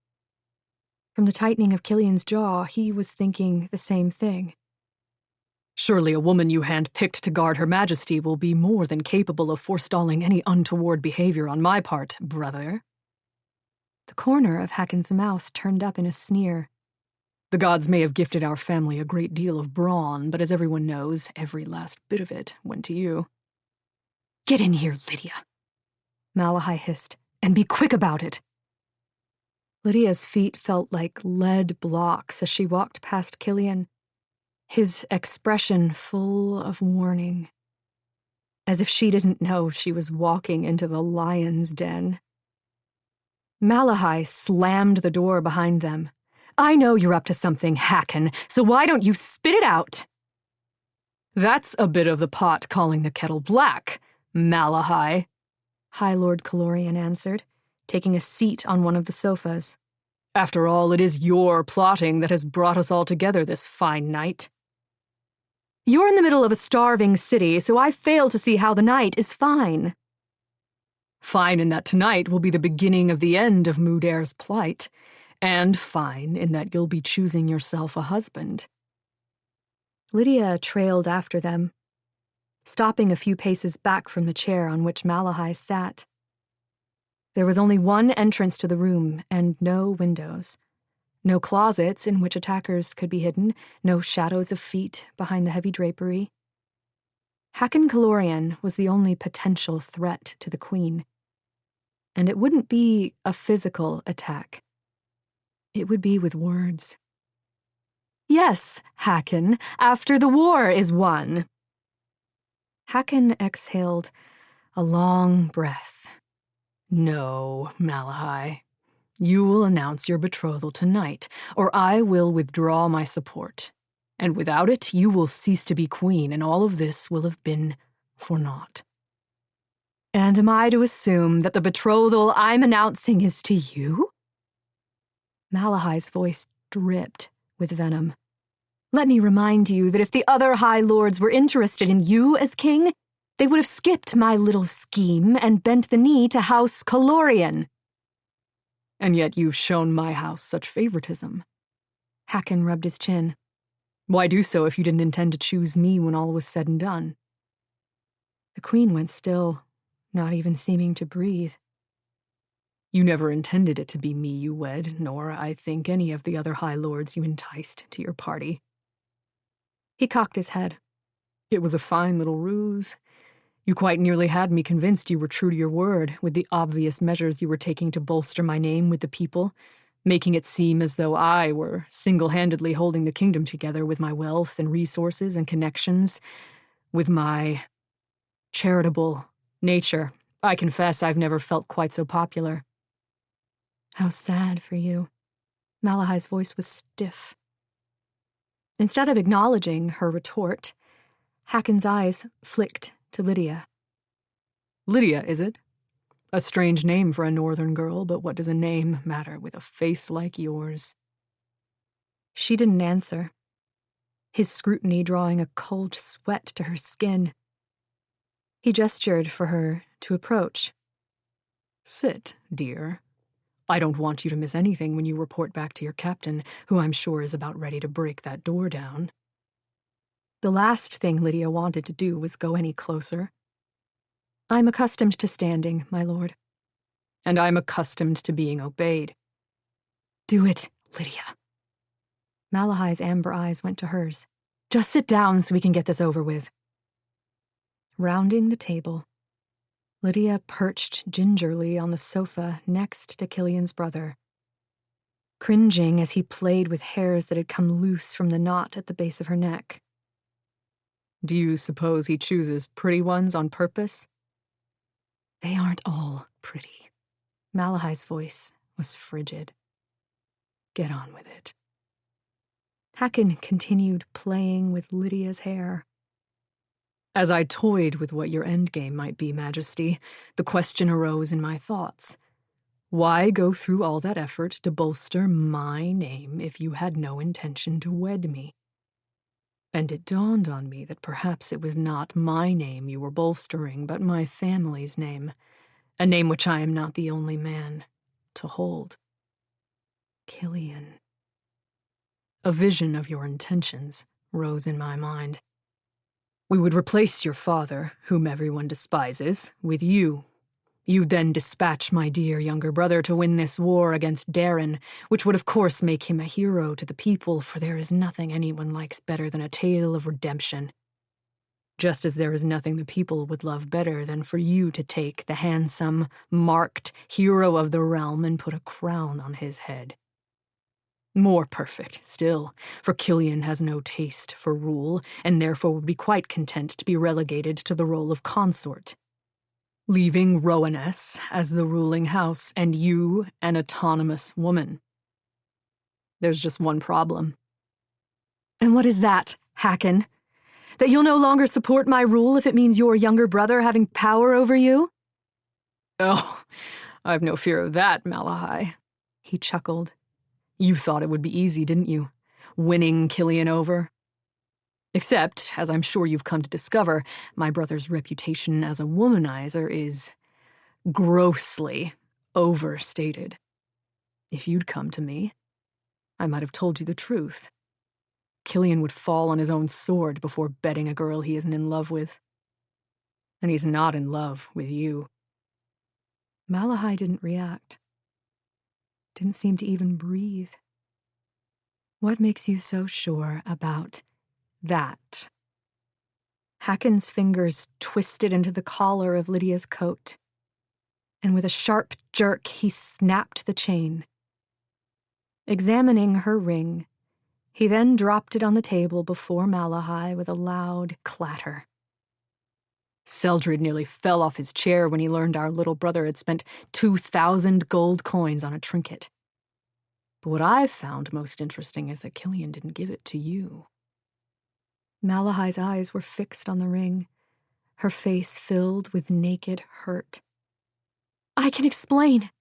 Speaker 2: From the tightening of Killian's jaw, he was thinking the same thing.
Speaker 4: "Surely a woman you hand-picked to guard Her Majesty will be more than capable of forestalling any untoward behavior on my part, brother."
Speaker 2: The corner of Hakon's mouth turned up in a sneer.
Speaker 4: "The gods may have gifted our family a great deal of brawn, but as everyone knows, every last bit of it went to you."
Speaker 2: "Get in here, Lydia," Malahai hissed, "and be quick about it." Lydia's feet felt like lead blocks as she walked past Killian, his expression full of warning, as if she didn't know she was walking into the lion's den. Malahai slammed the door behind them. "I know you're up to something, Hakon, so why don't you spit it out?"
Speaker 4: "That's a bit of the pot calling the kettle black, Malahai,"
Speaker 2: High Lord Calorian answered, taking a seat on one of the sofas.
Speaker 4: After all, it is your plotting that has brought us all together this fine night.
Speaker 2: You're in the middle of a starving city, so I fail to see how the night is fine.
Speaker 4: Fine in that tonight will be the beginning of the end of Mudair's plight, and fine in that you'll be choosing yourself a husband.
Speaker 1: Lydia trailed after them, stopping a few paces back from the chair on which Malahai sat. There was only one entrance to the room and no windows. No closets in which attackers could be hidden, no shadows of feet behind the heavy drapery. Hakon Kalorian was the only potential threat to the Queen. And it wouldn't be a physical attack. It would be with words.
Speaker 2: Yes, Hakon, after the war is won.
Speaker 1: Hakon exhaled a long breath.
Speaker 4: No, Malahai. You will announce your betrothal tonight, or I will withdraw my support. And without it, you will cease to be queen, and all of this will have been for naught.
Speaker 2: And am I to assume that the betrothal I'm announcing is to you?
Speaker 1: Malahai's voice dripped with venom.
Speaker 2: Let me remind you that if the other High Lords were interested in you as king, they would have skipped my little scheme and bent the knee to House Kalorian.
Speaker 4: And yet you've shown my house such favoritism.
Speaker 1: Hakon rubbed his chin.
Speaker 4: Why do so if you didn't intend to choose me when all was said and done?
Speaker 1: The Queen went still, not even seeming to breathe.
Speaker 4: You never intended it to be me you wed, nor, I think, any of the other High Lords you enticed to your party.
Speaker 1: He cocked his head.
Speaker 4: It was a fine little ruse. You quite nearly had me convinced you were true to your word, with the obvious measures you were taking to bolster my name with the people, making it seem as though I were single-handedly holding the kingdom together with my wealth and resources and connections, with my charitable nature. I confess I've never felt quite so popular.
Speaker 1: How sad for you. Malahai's voice was stiff. Instead of acknowledging her retort, Hakon's eyes flicked to Lydia.
Speaker 4: Lydia, is it? A strange name for a northern girl, but what does a name matter with a face like yours?
Speaker 1: She didn't answer, his scrutiny drawing a cold sweat to her skin. He gestured for her to approach.
Speaker 4: Sit, dear. I don't want you to miss anything when you report back to your captain, who I'm sure is about ready to break that door down.
Speaker 1: The last thing Lydia wanted to do was go any closer. I'm accustomed to standing, my lord.
Speaker 4: And I'm accustomed to being obeyed.
Speaker 2: Do it, Lydia.
Speaker 1: Malahai's amber eyes went to hers.
Speaker 2: Just sit down so we can get this over with.
Speaker 1: Rounding the table, Lydia perched gingerly on the sofa next to Killian's brother, cringing as he played with hairs that had come loose from the knot at the base of her neck.
Speaker 4: Do you suppose he chooses pretty ones on purpose?
Speaker 1: They aren't all pretty. Malahai's voice was frigid.
Speaker 4: Get on with it.
Speaker 1: Hakon continued playing with Lydia's hair.
Speaker 4: As I toyed with what your endgame might be, Majesty, the question arose in my thoughts. Why go through all that effort to bolster my name if you had no intention to wed me? And it dawned on me that perhaps it was not my name you were bolstering, but my family's name, a name which I am not the only man to hold.
Speaker 1: Killian.
Speaker 4: A vision of your intentions rose in my mind. We would replace your father, whom everyone despises, with you. You'd then dispatch my dear younger brother to win this war against Darren, which would of course make him a hero to the people, for there is nothing anyone likes better than a tale of redemption. Just as there is nothing the people would love better than for you to take the handsome, marked hero of the realm and put a crown on his head. More perfect, still, for Killian has no taste for rule, and therefore would be quite content to be relegated to the role of consort, leaving Rowaness as the ruling house, and you an autonomous woman. There's just one problem.
Speaker 2: And what is that, Hakon? That you'll no longer support my rule if it means your younger brother having power over you?
Speaker 4: Oh, I've no fear of that, Malahai.
Speaker 1: He chuckled.
Speaker 4: You thought it would be easy, didn't you? Winning Killian over? Except, as I'm sure you've come to discover, my brother's reputation as a womanizer is grossly overstated. If you'd come to me, I might have told you the truth. Killian would fall on his own sword before betting a girl he isn't in love with. And he's not in love with you.
Speaker 2: Malahai didn't react. Didn't seem to even breathe. What makes you so sure about that? Haken's fingers twisted into the collar of Lydia's coat, and with a sharp jerk he snapped the chain. Examining her ring, he then dropped it on the table before Malahai with a loud clatter.
Speaker 4: Seldred nearly fell off his chair when he learned our little brother had spent 2,000 gold coins on a trinket. But what I've found most interesting is that Killian didn't give it to you.
Speaker 2: Malahai's eyes were fixed on the ring, her face filled with naked hurt. "I can explain,"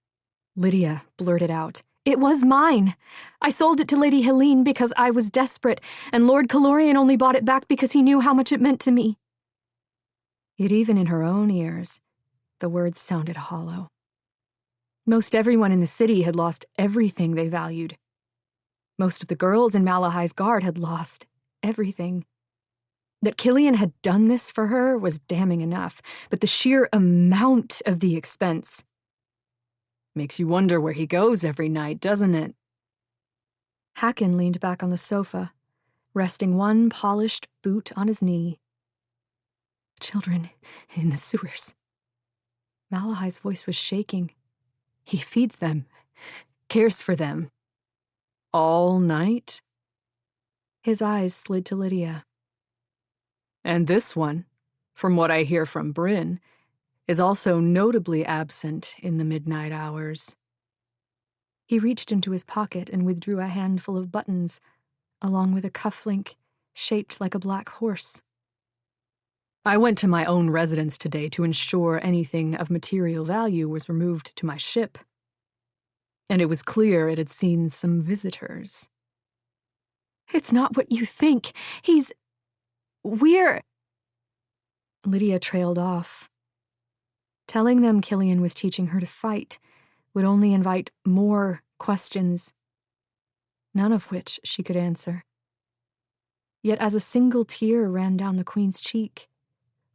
Speaker 2: Lydia blurted out. "It was mine. I sold it to Lady Helene because I was desperate, and Lord Calorian only bought it back because he knew how much it meant to me." Yet even in her own ears, the words sounded hollow. Most everyone in the city had lost everything they valued. Most of the girls in Malahai's guard had lost everything. That Killian had done this for her was damning enough, but the sheer amount of the expense
Speaker 4: makes you wonder where he goes every night, doesn't it?
Speaker 2: Haken leaned back on the sofa, resting one polished boot on his knee. "Children in the sewers." Malahai's voice was shaking.
Speaker 4: He feeds them, cares for them. All night?
Speaker 2: His eyes slid to Lydia.
Speaker 4: And this one, from what I hear from Bryn, is also notably absent in the midnight hours.
Speaker 2: He reached into his pocket and withdrew a handful of buttons, along with a cufflink shaped like a black horse.
Speaker 4: I went to my own residence today to ensure anything of material value was removed to my ship. And it was clear it had seen some visitors.
Speaker 2: "It's not what you think. We're..." Lydia trailed off. Telling them Killian was teaching her to fight would only invite more questions, none of which she could answer. Yet as a single tear ran down the Queen's cheek,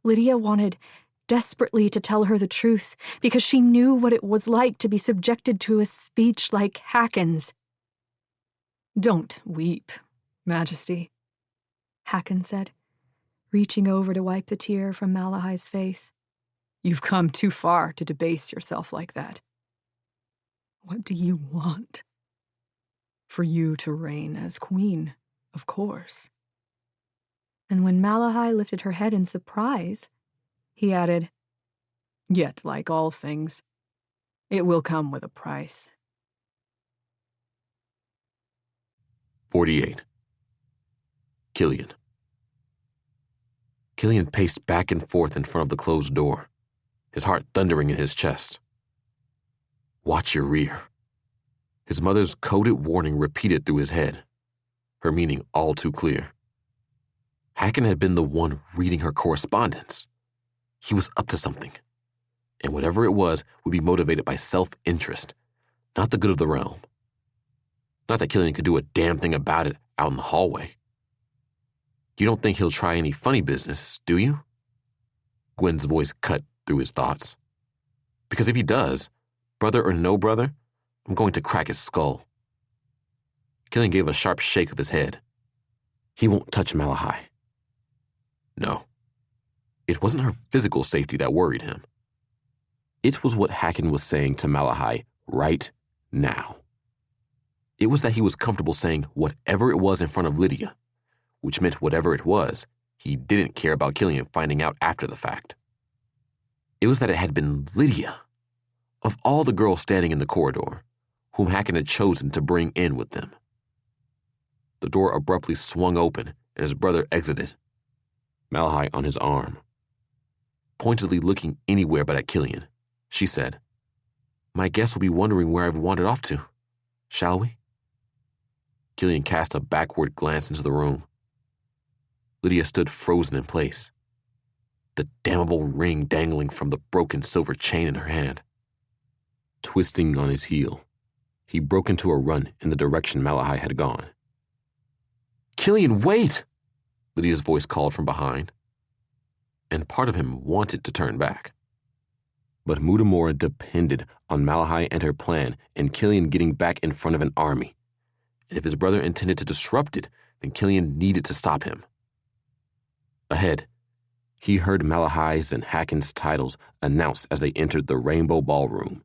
Speaker 2: Lydia wanted desperately to tell her the truth, because she knew what it was like to be subjected to a speech like Haken's.
Speaker 4: "Don't weep, Majesty,"
Speaker 2: Haken said, reaching over to wipe the tear from Malahai's face.
Speaker 4: "You've come too far to debase yourself like that. What do you want? For you to reign as queen, of course."
Speaker 2: And when Malahai lifted her head in surprise, he added,
Speaker 4: "Yet, like all things, it will come with a price."
Speaker 3: 48. Killian. Killian paced back and forth in front of the closed door, his heart thundering in his chest. Watch your rear. His mother's coded warning repeated through his head, her meaning all too clear. Haken had been the one reading her correspondence. He was up to something, and whatever it was would be motivated by self-interest, not the good of the realm. Not that Killian could do a damn thing about it out in the hallway. You don't think he'll try any funny business, do you? Gwen's voice cut through his thoughts. Because if he does, brother or no brother, I'm going to crack his skull. Killian gave a sharp shake of his head. He won't touch Malahai. No. It wasn't her physical safety that worried him. It was what Haken was saying to Malahai right now. It was that he was comfortable saying whatever it was in front of Lydia, which meant whatever it was, he didn't care about Killian finding out after the fact. It was that it had been Lydia, of all the girls standing in the corridor, whom Haken had chosen to bring in with them. The door abruptly swung open and his brother exited, Malahai on his arm. Pointedly looking anywhere but at Killian, she said, "My guests will be wondering where I've wandered off to. Shall we?" Killian cast a backward glance into the room. Lydia stood frozen in place, the damnable ring dangling from the broken silver chain in her hand. Twisting on his heel, he broke into a run in the direction Malahai had gone. "Killian, wait!" Lydia's voice called from behind, and part of him wanted to turn back. But Mutamora depended on Malahai and her plan and Killian getting back in front of an army. And if his brother intended to disrupt it, then Killian needed to stop him. Ahead, he heard Malahai's and Haken's titles announced as they entered the Rainbow Ballroom.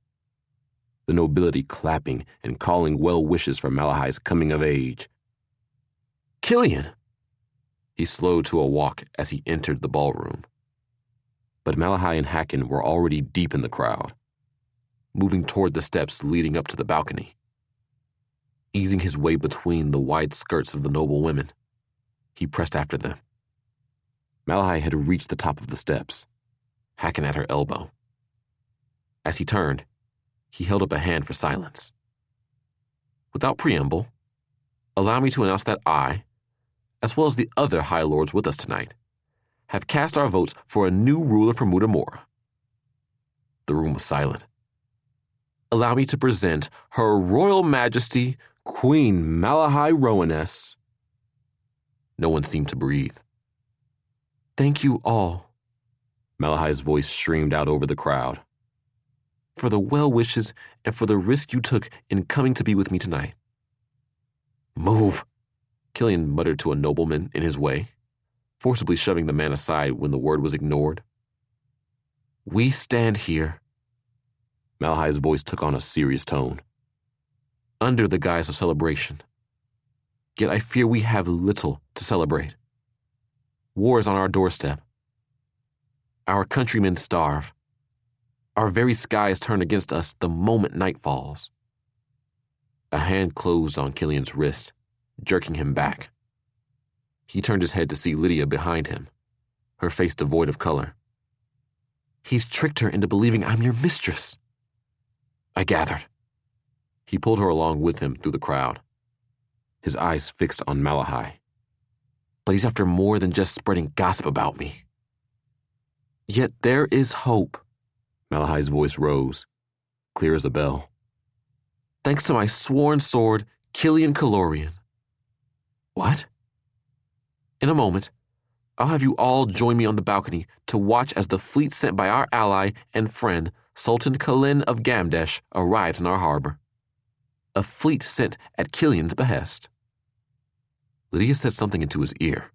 Speaker 3: The nobility clapping and calling well wishes for Malahai's coming of age. "Killian!" He slowed to a walk as he entered the ballroom. But Malahai and Haken were already deep in the crowd, moving toward the steps leading up to the balcony. Easing his way between the wide skirts of the noble women, he pressed after them. Malahai had reached the top of the steps, Haken at her elbow. As he turned, he held up a hand for silence. "Without preamble, allow me to announce that I, as well as the other High Lords with us tonight, have cast our votes for a new ruler for Mutamora." The room was silent. "Allow me to present Her Royal Majesty, Queen Malahai Rowaness." No one seemed to breathe. "Thank you all," Malahai's voice streamed out over the crowd, "for the well wishes and for the risk you took in coming to be with me tonight." "Move," Killian muttered to a nobleman in his way, forcibly shoving the man aside when the word was ignored. "We stand here," Malahai's voice took on a serious tone, "under the guise of celebration. Yet I fear we have little to celebrate. War is on our doorstep. Our countrymen starve. Our very skies turn against us the moment night falls." A hand closed on Killian's wrist, jerking him back. He turned his head to see Lydia behind him, her face devoid of color. "He's tricked her into believing I'm your mistress," I gathered. He pulled her along with him through the crowd, his eyes fixed on Malahai. "But he's after more than just spreading gossip about me." "Yet there is hope." Malahai's voice rose, clear as a bell. "Thanks to my sworn sword, Killian Kalorian." "What?" "In a moment, I'll have you all join me on the balcony to watch as the fleet sent by our ally and friend, Sultan Kalin of Gamdesh, arrives in our harbor. A fleet sent at Killian's behest." Lydia said something into his ear,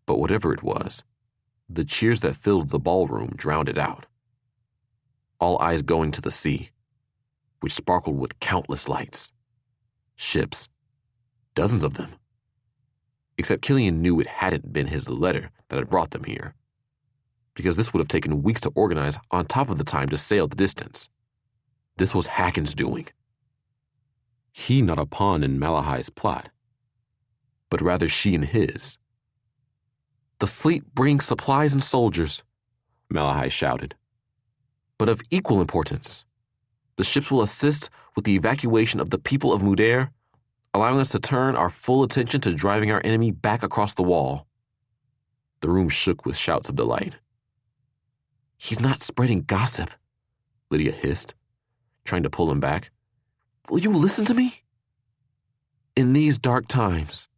Speaker 3: but whatever it was, the cheers that filled the ballroom drowned it out. All eyes going to the sea, which sparkled with countless lights. Ships, dozens of them. Except Killian knew it hadn't been his letter that had brought them here, because this would have taken weeks to organize on top of the time to sail the distance. This was Haken's doing. He not a pawn in Malahai's plot, but rather she in his. "The fleet brings supplies and soldiers," Malahai shouted. "But of equal importance, the ships will assist with the evacuation of the people of Mudair, allowing us to turn our full attention to driving our enemy back across the wall." The room shook with shouts of delight. "He's not spreading gossip," Lydia hissed, trying to pull him back. "Will you listen to me?" "In these dark times,"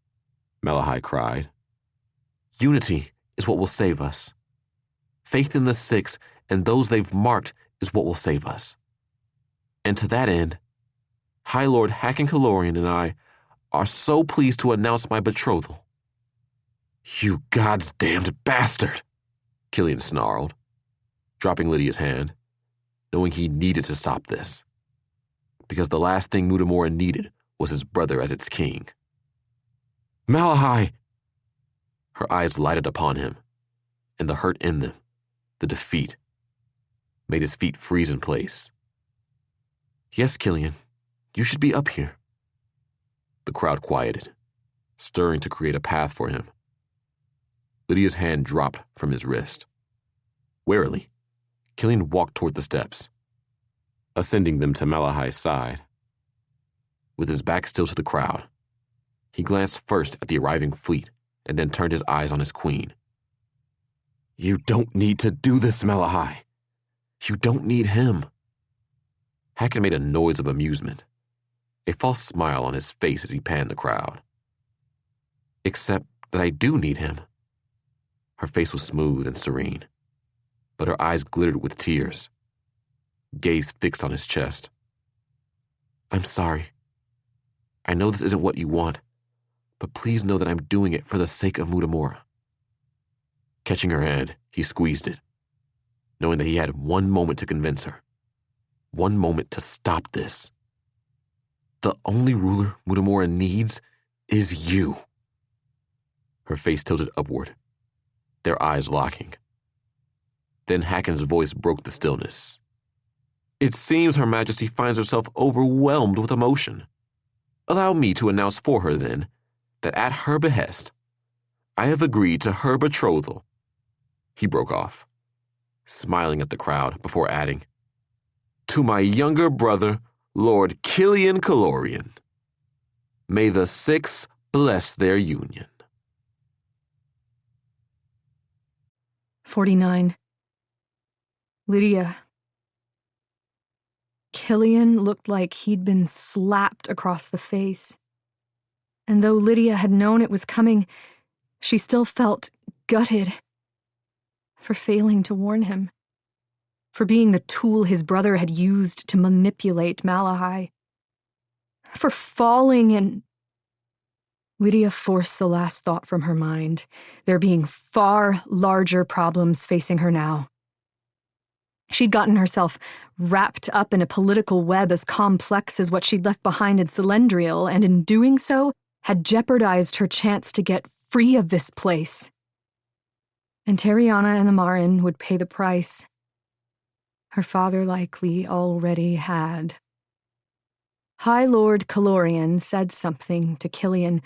Speaker 3: Malahai cried, "unity is what will save us. Faith in the Six and those they've marked is what will save us. And to that end, High Lord Haken Kalorian and I are so pleased to announce my betrothal." "You God's damned bastard," Killian snarled, dropping Lydia's hand, knowing he needed to stop this. Because the last thing Mutamora needed was his brother as its king. "Malahai!" Her eyes lighted upon him, and the hurt in them, the defeat, made his feet freeze in place. "Yes, Killian, you should be up here." The crowd quieted, stirring to create a path for him. Lydia's hand dropped from his wrist. Warily, Killian walked toward the steps, ascending them to Malahai's side. With his back still to the crowd, He glanced first at the arriving fleet and then turned his eyes on his queen. You don't need to do this, Malahai. You don't need him. Hacken made a noise of amusement, a false smile on his face as he panned the crowd. Except that I do need him. Her face was smooth and serene, but her eyes glittered with tears, gaze fixed on his chest. I'm sorry. I know this isn't what you want, but please know that I'm doing it for the sake of Mutamura. Catching her hand, he squeezed it, knowing that he had one moment to convince her, one moment to stop this. The only ruler Mutamura needs is you. Her face tilted upward, their eyes locking. Then Hacken's voice broke the stillness. It seems Her Majesty finds herself overwhelmed with emotion. Allow me to announce for her, then, that at her behest, I have agreed to her betrothal. He broke off, smiling at the crowd before adding, to my younger brother, Lord Killian Calorian. May the Six bless their union.
Speaker 2: 49. Lydia. Killian looked like he'd been slapped across the face. And though Lydia had known it was coming, she still felt gutted for failing to warn him, for being the tool his brother had used to manipulate Malahai, for falling in. Lydia forced the last thought from her mind, there being far larger problems facing her now. She'd gotten herself wrapped up in a political web as complex as what she'd left behind in Cylindriel, and in doing so, had jeopardized her chance to get free of this place. And Terriana and the Marin would pay the price. Her father likely already had. High Lord Calorian said something to Killian,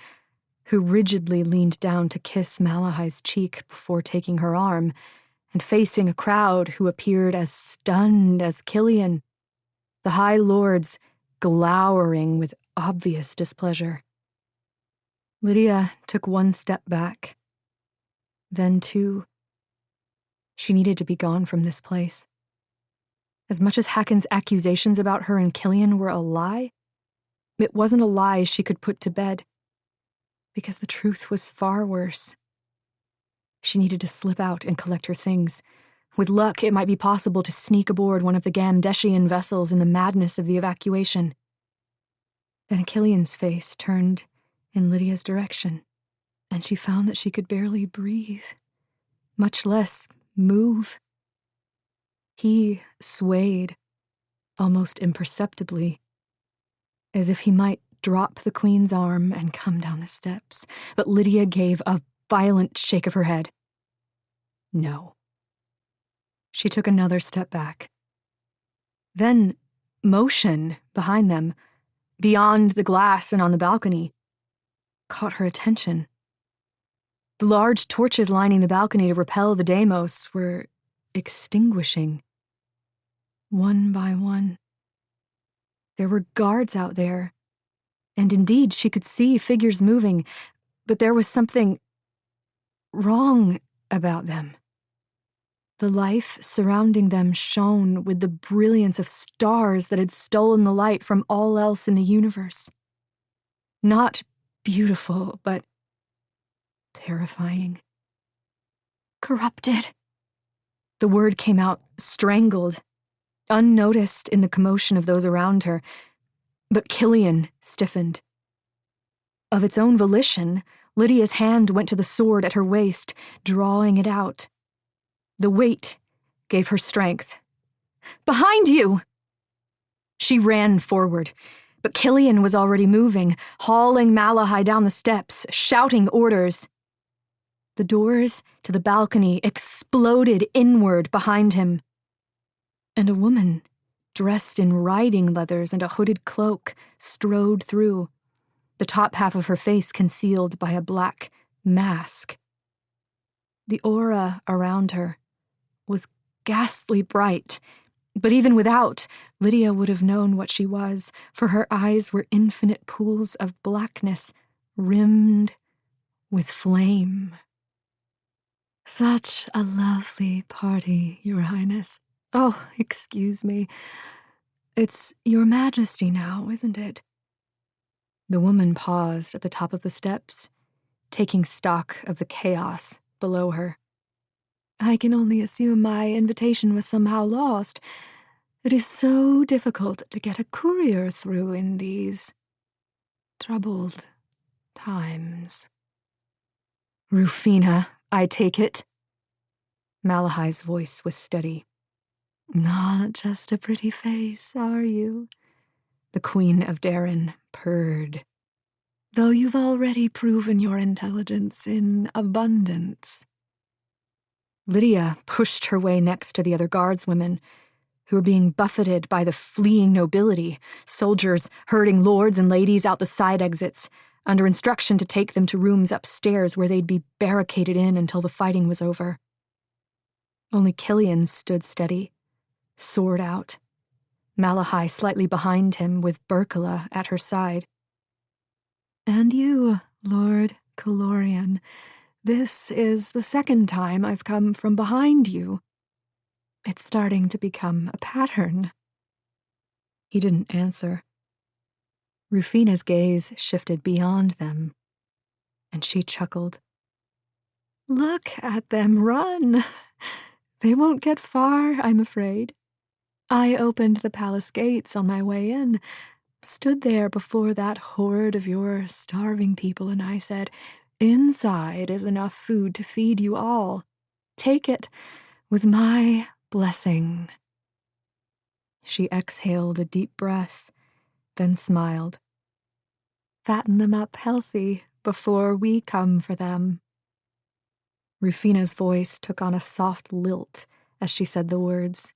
Speaker 2: who rigidly leaned down to kiss Malahai's cheek before taking her arm, and facing a crowd who appeared as stunned as Killian, the High Lords glowering with obvious displeasure. Lydia took one step back, then two. She needed to be gone from this place. As much as Hacken's accusations about her and Killian were a lie, it wasn't a lie she could put to bed, because the truth was far worse. She needed to slip out and collect her things. With luck, it might be possible to sneak aboard one of the Gamdeshian vessels in the madness of the evacuation. Then Killian's face turned in Lydia's direction, and she found that she could barely breathe, much less move. He swayed, almost imperceptibly, as if he might drop the Queen's arm and come down the steps, but Lydia gave a violent shake of her head. No. She took another step back. Then motion behind them, beyond the glass and on the balcony, caught her attention. The large torches lining the balcony to repel the Deimos were extinguishing, one by one. There were guards out there, and indeed she could see figures moving, but there was something wrong about them. The life surrounding them shone with the brilliance of stars that had stolen the light from all else in the universe. Not beautiful, but terrifying. Corrupted. The word came out strangled, unnoticed in the commotion of those around her, but Killian stiffened. Of its own volition, Lydia's hand went to the sword at her waist, drawing it out. The weight gave her strength. Behind you! She ran forward, but Killian was already moving, hauling Malahai down the steps, shouting orders. The doors to the balcony exploded inward behind him, and a woman, dressed in riding leathers and a hooded cloak, strode through, the top half of her face concealed by a black mask. The aura around her was ghastly bright, but even without, Lydia would have known what she was, for her eyes were infinite pools of blackness, rimmed with flame. Such a lovely party, Your Highness. Oh, excuse me. It's Your Majesty now, isn't it? The woman paused at the top of the steps, taking stock of the chaos below her. I can only assume my invitation was somehow lost. It is so difficult to get a courier through in these troubled times. Rufina, I take it. Malahai's voice was steady. Not just a pretty face, are you? The Queen of Darren purred. Though you've already proven your intelligence in abundance. Lydia pushed her way next to the other guardswomen, who were being buffeted by the fleeing nobility, soldiers herding lords and ladies out the side exits, under instruction to take them to rooms upstairs where they'd be barricaded in until the fighting was over. Only Killian stood steady, sword out, Malahai slightly behind him with Berkala at her side. And you, Lord Calorian, this is the second time I've come from behind you. It's starting to become a pattern. He didn't answer. Rufina's gaze shifted beyond them, and she chuckled. Look at them run. They won't get far, I'm afraid. I opened the palace gates on my way in, stood there before that horde of your starving people, and I said, inside is enough food to feed you all. Take it with my blessing. She exhaled a deep breath, then smiled. Fatten them up healthy before we come for them. Rufina's voice took on a soft lilt as she said the words,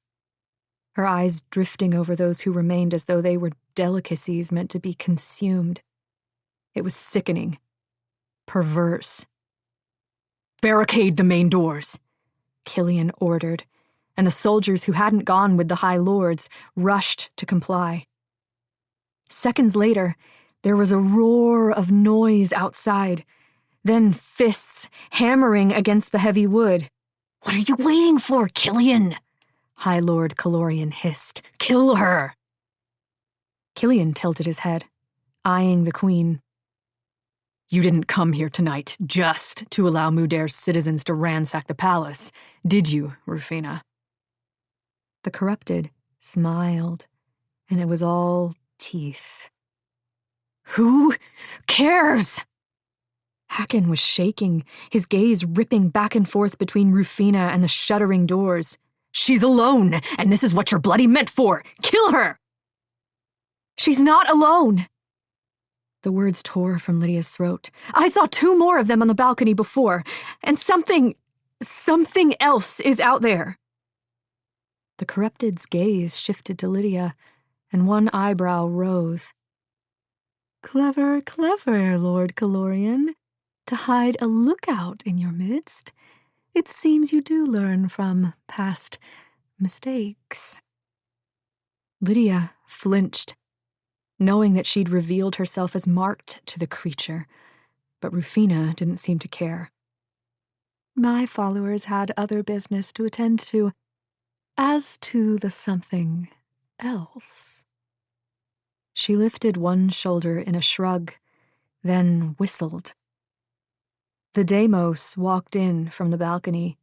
Speaker 2: her eyes drifting over those who remained as though they were delicacies meant to be consumed. It was sickening, perverse. Barricade the main doors, Killian ordered, and the soldiers who hadn't gone with the High Lords rushed to comply. Seconds later, there was a roar of noise outside, then fists hammering against the heavy wood. What are you waiting for, Killian? High Lord Calorian hissed. Kill her! Killian tilted his head, eyeing the Queen. You didn't come here tonight just to allow Mudair's citizens to ransack the palace, did you, Rufina? The corrupted smiled, and it was all teeth. Who cares? Hacken was shaking, his gaze ripping back and forth between Rufina and the shuddering doors. She's alone, and this is what you're bloody meant for! Kill her! She's not alone! The words tore from Lydia's throat. I saw 2 more of them on the balcony before, and something else is out there. The corrupted's gaze shifted to Lydia, and one eyebrow rose. Clever, clever, Lord Calorian. To hide a lookout in your midst. It seems you do learn from past mistakes. Lydia flinched, knowing that she'd revealed herself as marked to the creature, but Rufina didn't seem to care. My followers had other business to attend to. As to the something else. She lifted one shoulder in a shrug, then whistled. The Deimos walked in from the balcony,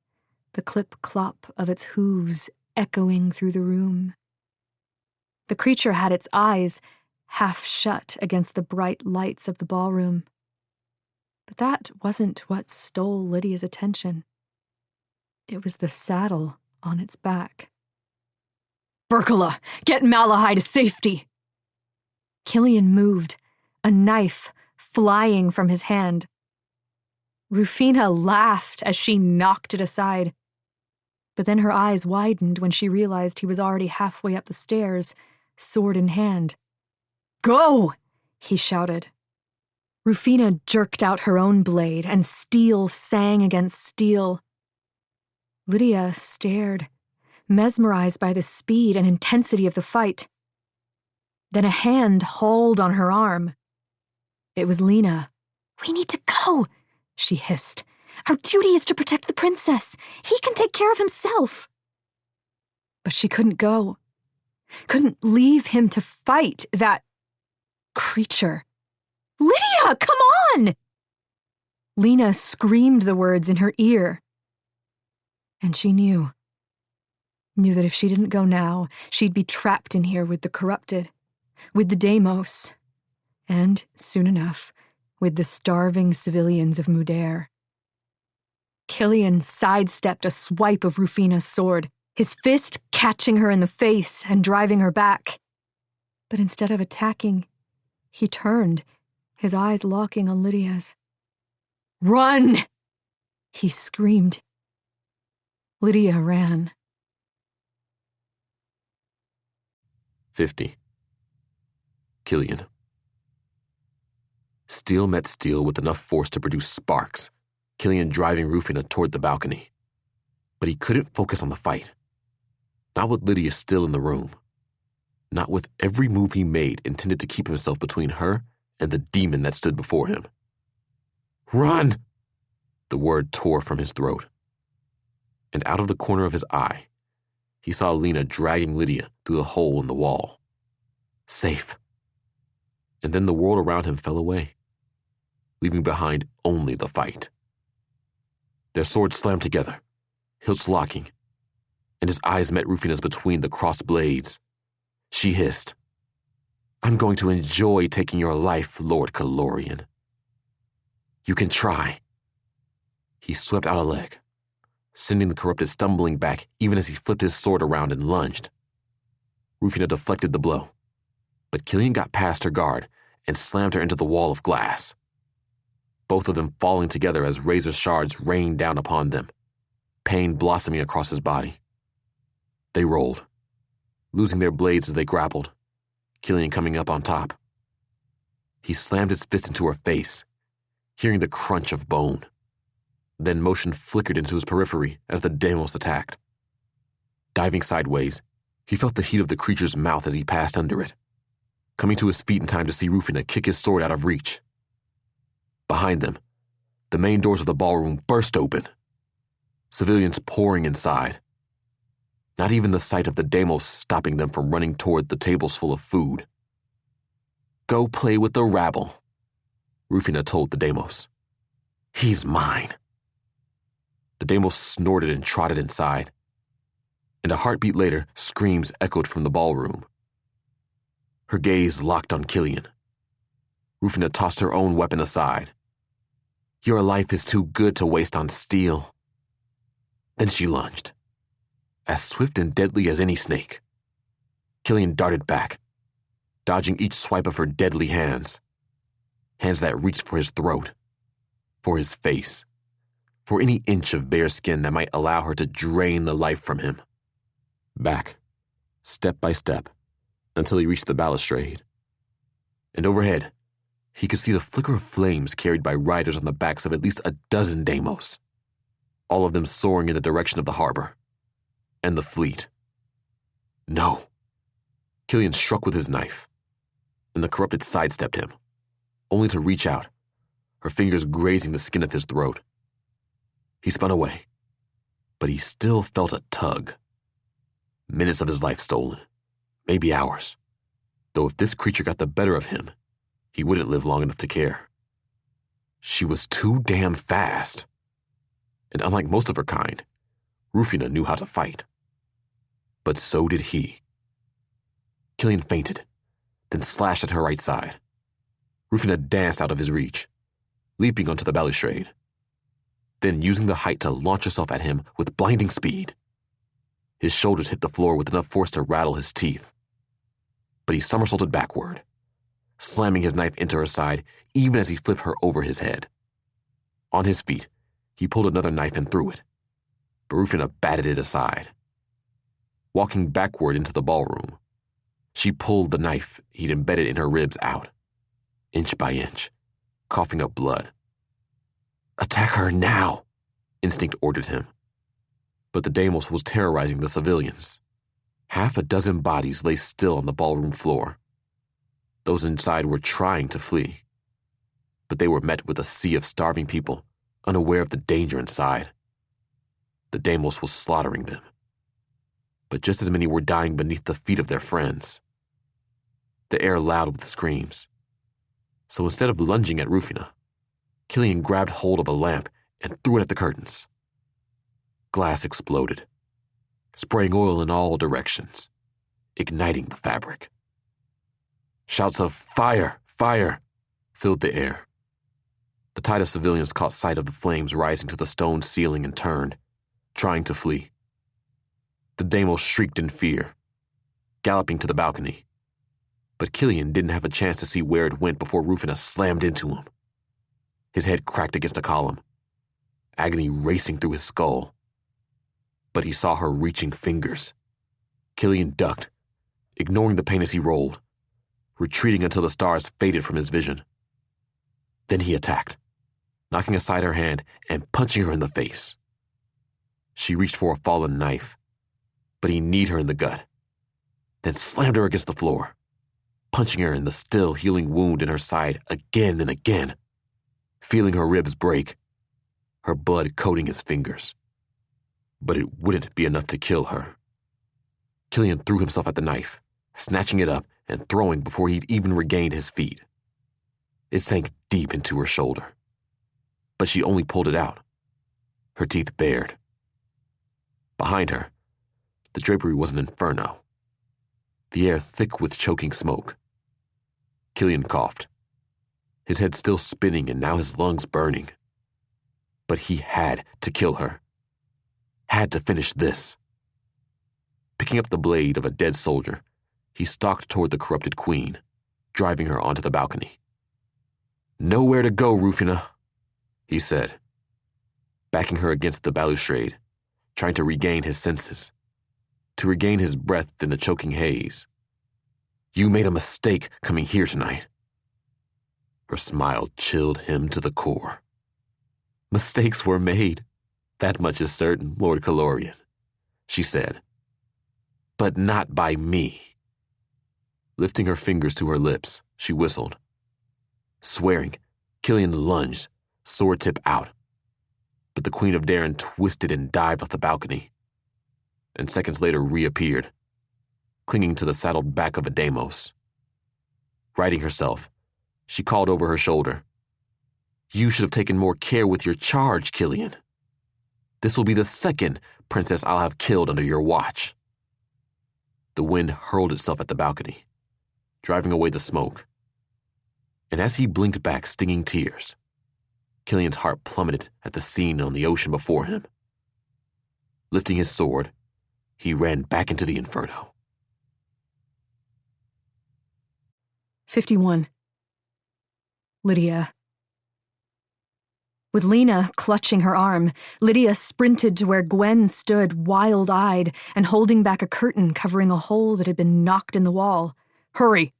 Speaker 2: the clip-clop of its hooves echoing through the room. The creature had its eyes half shut against the bright lights of the ballroom. But that wasn't what stole Lydia's attention. It was the saddle on its back. Berkala, get Malahai to safety! Killian moved, a knife flying from his hand. Rufina laughed as she knocked it aside, but then her eyes widened when she realized he was already halfway up the stairs, sword in hand. Go! He shouted. Rufina jerked out her own blade, and steel sang against steel. Lydia stared, mesmerized by the speed and intensity of the fight. Then a hand hauled on her arm. It was Lena, We need to go, she hissed. Our duty is to protect the princess. He can take care of himself.
Speaker 1: But she couldn't go. Couldn't leave him to fight that creature.
Speaker 2: Lydia, come on!
Speaker 1: Lena screamed the words in her ear. And she knew that if she didn't go now, she'd be trapped in here with the corrupted, with the Deimos, and, soon enough, with the starving civilians of Mudair. Killian sidestepped a swipe of Rufina's sword, his fist catching her in the face and driving her back. But instead of attacking, he turned, his eyes locking on Lydia's.
Speaker 2: Run!
Speaker 1: He screamed. Lydia ran.
Speaker 3: 50. Killian. Steel met steel with enough force to produce sparks, Killian driving Rufina toward the balcony. But he couldn't focus on the fight. Not with Lydia still in the room. Not with every move he made intended to keep himself between her and the demon that stood before him. Run! The word tore from his throat. And out of the corner of his eye, he saw Lena dragging Lydia through the hole in the wall. Safe. And then the world around him fell away, leaving behind only the fight. Their swords slammed together, hilts locking, and his eyes met Rufina's between the crossed blades. She hissed, "I'm going to enjoy taking your life, Lord Calorian. You can try." He swept out a leg, sending the corrupted stumbling back even as he flipped his sword around and lunged. Rufina deflected the blow, but Killian got past her guard and slammed her into the wall of glass, both of them falling together as razor shards rained down upon them, pain blossoming across his body. They rolled, losing their blades as they grappled, Killian coming up on top. He slammed his fist into her face, hearing the crunch of bone. Then motion flickered into his periphery as the Deimos attacked. Diving sideways, he felt the heat of the creature's mouth as he passed under it, coming to his feet in time to see Rufina kick his sword out of reach. Behind them, the main doors of the ballroom burst open, civilians pouring inside. Not even the sight of the Deimos stopping them from running toward the tables full of food. "Go play with the rabble," Rufina told the Deimos. "He's mine." The Deimos snorted and trotted inside, and a heartbeat later, screams echoed from the ballroom. Her gaze locked on Killian. Rufina tossed her own weapon aside. "Your life is too good to waste on steel." Then she lunged, as swift and deadly as any snake. Killian darted back, dodging each swipe of her deadly hands. Hands that reached for his throat, for his face, for any inch of bare skin that might allow her to drain the life from him. Back, step by step, until he reached the balustrade. And overhead, he could see the flicker of flames carried by riders on the backs of at least a dozen Deimos, all of them soaring in the direction of the harbor and the fleet. No. Killian struck with his knife, and the corrupted sidestepped him, only to reach out, her fingers grazing the skin of his throat. He spun away, but he still felt a tug. Minutes of his life stolen, maybe hours, though if this creature got the better of him, he wouldn't live long enough to care. She was too damn fast. And unlike most of her kind, Rufina knew how to fight. But so did he. Killian feinted, then slashed at her right side. Rufina danced out of his reach, leaping onto the balustrade, then using the height to launch herself at him with blinding speed. His shoulders hit the floor with enough force to rattle his teeth. But he somersaulted backward, slamming his knife into her side even as he flipped her over his head. On his feet, he pulled another knife and threw it, but Rufina batted it aside. Walking backward into the ballroom, she pulled the knife he'd embedded in her ribs out, inch by inch, coughing up blood. "Attack her now," instinct ordered him. But the Deimos was terrorizing the civilians. Half a dozen bodies lay still on the ballroom floor. Those inside were trying to flee. but they were met with a sea of starving people, unaware of the danger inside. The Deimos was slaughtering them, but just as many were dying beneath the feet of their friends. The air loud with screams. So instead of lunging at Rufina, Killian grabbed hold of a lamp and threw it at the curtains. Glass exploded, spraying oil in all directions, igniting the fabric. Shouts of "Fire! Fire!" filled the air. The tide of civilians caught sight of the flames rising to the stone ceiling and turned, trying to flee. The Deimos shrieked in fear, galloping to the balcony. But Killian didn't have a chance to see where it went before Rufina slammed into him. His head cracked against a column, agony racing through his skull. But he saw her reaching fingers. Killian ducked, ignoring the pain as he rolled, retreating until the stars faded from his vision. Then he attacked, knocking aside her hand and punching her in the face. She reached for a fallen knife, but he kneed her in the gut, then slammed her against the floor, punching her in the still healing wound in her side again and again, feeling her ribs break, her blood coating his fingers. But it wouldn't be enough to kill her. Killian threw himself at the knife, snatching it up and throwing before he'd even regained his feet. It sank deep into her shoulder, but she only pulled it out, her teeth bared. Behind her, the drapery was an inferno, the air thick with choking smoke. Killian coughed, his head still spinning and now his lungs burning. But he had to kill her, had to finish this. Picking up the blade of a dead soldier, he stalked toward the corrupted queen, driving her onto the balcony. "Nowhere to go, Rufina," he said, backing her against the balustrade, trying to regain his senses, to regain his breath in the choking haze. "You made a mistake coming here tonight." Her smile chilled him to the core. "Mistakes were made, that much is certain, Lord Calorian," she said. "But not by me." Lifting her fingers to her lips, she whistled. Swearing, Killian lunged, sword tip out. But the Queen of Darren twisted and dived off the balcony, and seconds later reappeared, clinging to the saddled back of a Deimos. Righting herself, she called over her shoulder, "You should have taken more care with your charge, Killian. This will be the second princess I'll have killed under your watch." The wind hurled itself at the balcony, driving away the smoke. And as he blinked back stinging tears, Killian's heart plummeted at the scene on the ocean before him. Lifting his sword, he ran back into the inferno.
Speaker 2: 51. Lydia. With Lena clutching her arm, Lydia sprinted to where Gwen stood wild-eyed and holding back a curtain covering a hole that had been knocked in the wall. "Hurry!"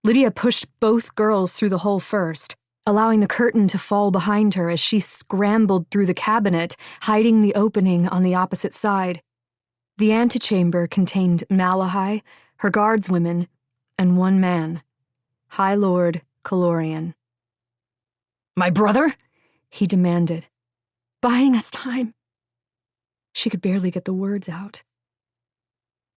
Speaker 2: Lydia pushed both girls through the hole first, allowing the curtain to fall behind her as she scrambled through the cabinet, hiding the opening on the opposite side. The antechamber contained Malahai, her guardswomen, and one man, High Lord Calorian. "My brother?" he demanded, "buying us time." She could barely get the words out.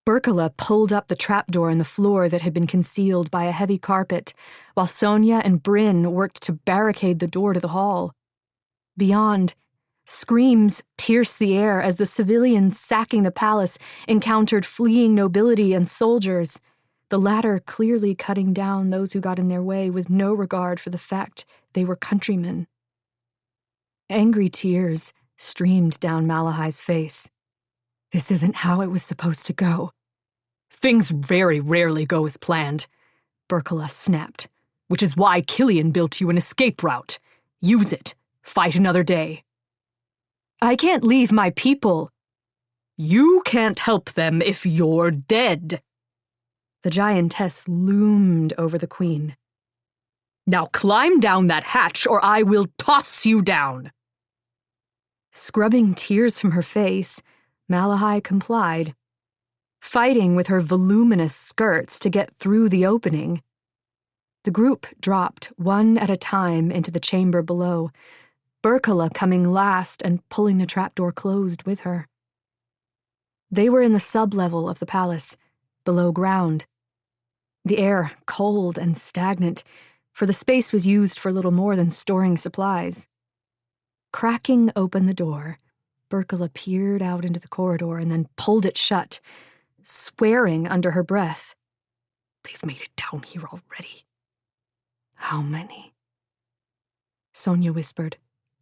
Speaker 2: Berkala pulled up the trapdoor in the floor that had been concealed by a heavy carpet, while Sonia and Bryn worked to barricade the door to the hall. Beyond, screams pierced the air as the civilians sacking the palace encountered fleeing nobility and soldiers, the latter clearly cutting down those who got in their way with no regard for the fact they were countrymen. Angry tears streamed down Malahai's face. "This isn't how it was supposed to go." "Things very rarely go as planned," Berkala snapped, "which is why Killian built you an escape route. Use it. Fight another day." "I can't leave my people." "You can't help them if you're dead." The giantess loomed over the queen. "Now climb down that hatch or I will toss you down." Scrubbing tears from her face, Malahai complied, fighting with her voluminous skirts to get through the opening. The group dropped one at a time into the chamber below, Berkala coming last and pulling the trapdoor closed with her. They were in the sub-level of the palace, below ground. The air cold and stagnant, for the space was used for little more than storing supplies. Cracking open the door, Berkala peered out into the corridor and then pulled it shut, swearing under her breath.
Speaker 4: They've made it down here already.
Speaker 2: How many? Sonia whispered.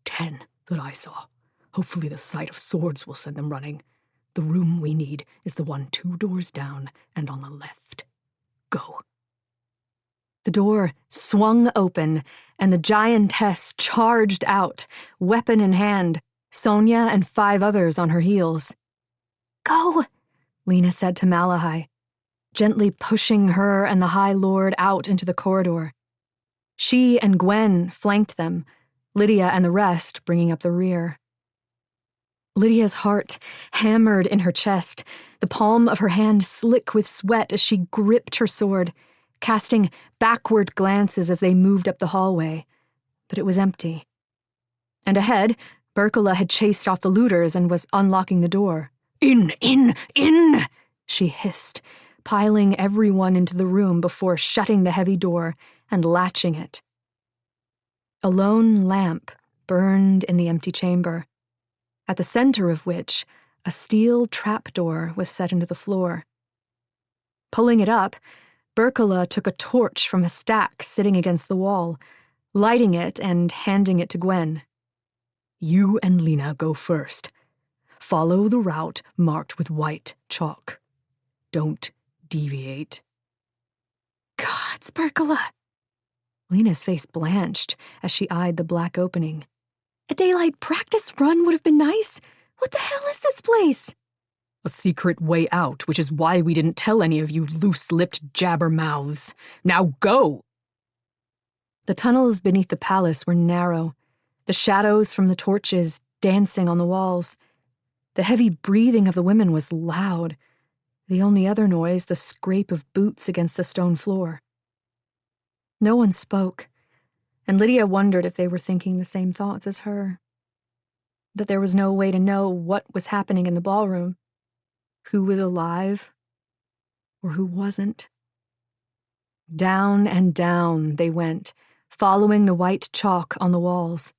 Speaker 4: 10 that I saw. Hopefully the sight of swords will send them running. The room we need is the one 2 doors down and on the left. Go.
Speaker 2: The door swung open, and the giantess charged out, weapon in hand, Sonia and 5 others on her heels.
Speaker 1: Go,
Speaker 2: Lena said to Malahai, gently pushing her and the High Lord out into the corridor. She and Gwen flanked them, Lydia and the rest bringing up the rear. Lydia's heart hammered in her chest, the palm of her hand slick with sweat as she gripped her sword, casting backward glances as they moved up the hallway, but it was empty. And ahead, Berkala had chased off the looters and was unlocking the door.
Speaker 4: In,
Speaker 2: she hissed, piling everyone into the room before shutting the heavy door and latching it. A lone lamp burned in the empty chamber, at the center of which a steel trapdoor was set into the floor. Pulling it up, Berkala took a torch from a stack sitting against the wall, lighting it and handing it to Gwen.
Speaker 4: You and Lena go first. Follow the route marked with white chalk. Don't deviate.
Speaker 1: Gods, Berkala!
Speaker 2: Lena's face blanched as she eyed the black opening.
Speaker 1: A daylight practice run would have been nice. What the hell is this place?
Speaker 4: A secret way out, which is why we didn't tell any of you loose-lipped jabbermouths. Now go!
Speaker 2: The tunnels beneath the palace were narrow, the shadows from the torches dancing on the walls. The heavy breathing of the women was loud, the only other noise the scrape of boots against the stone floor. No one spoke, and Lydia wondered if they were thinking the same thoughts as her. That there was no way to know what was happening in the ballroom, who was alive or who wasn't. Down and down they went, following the white chalk on the walls.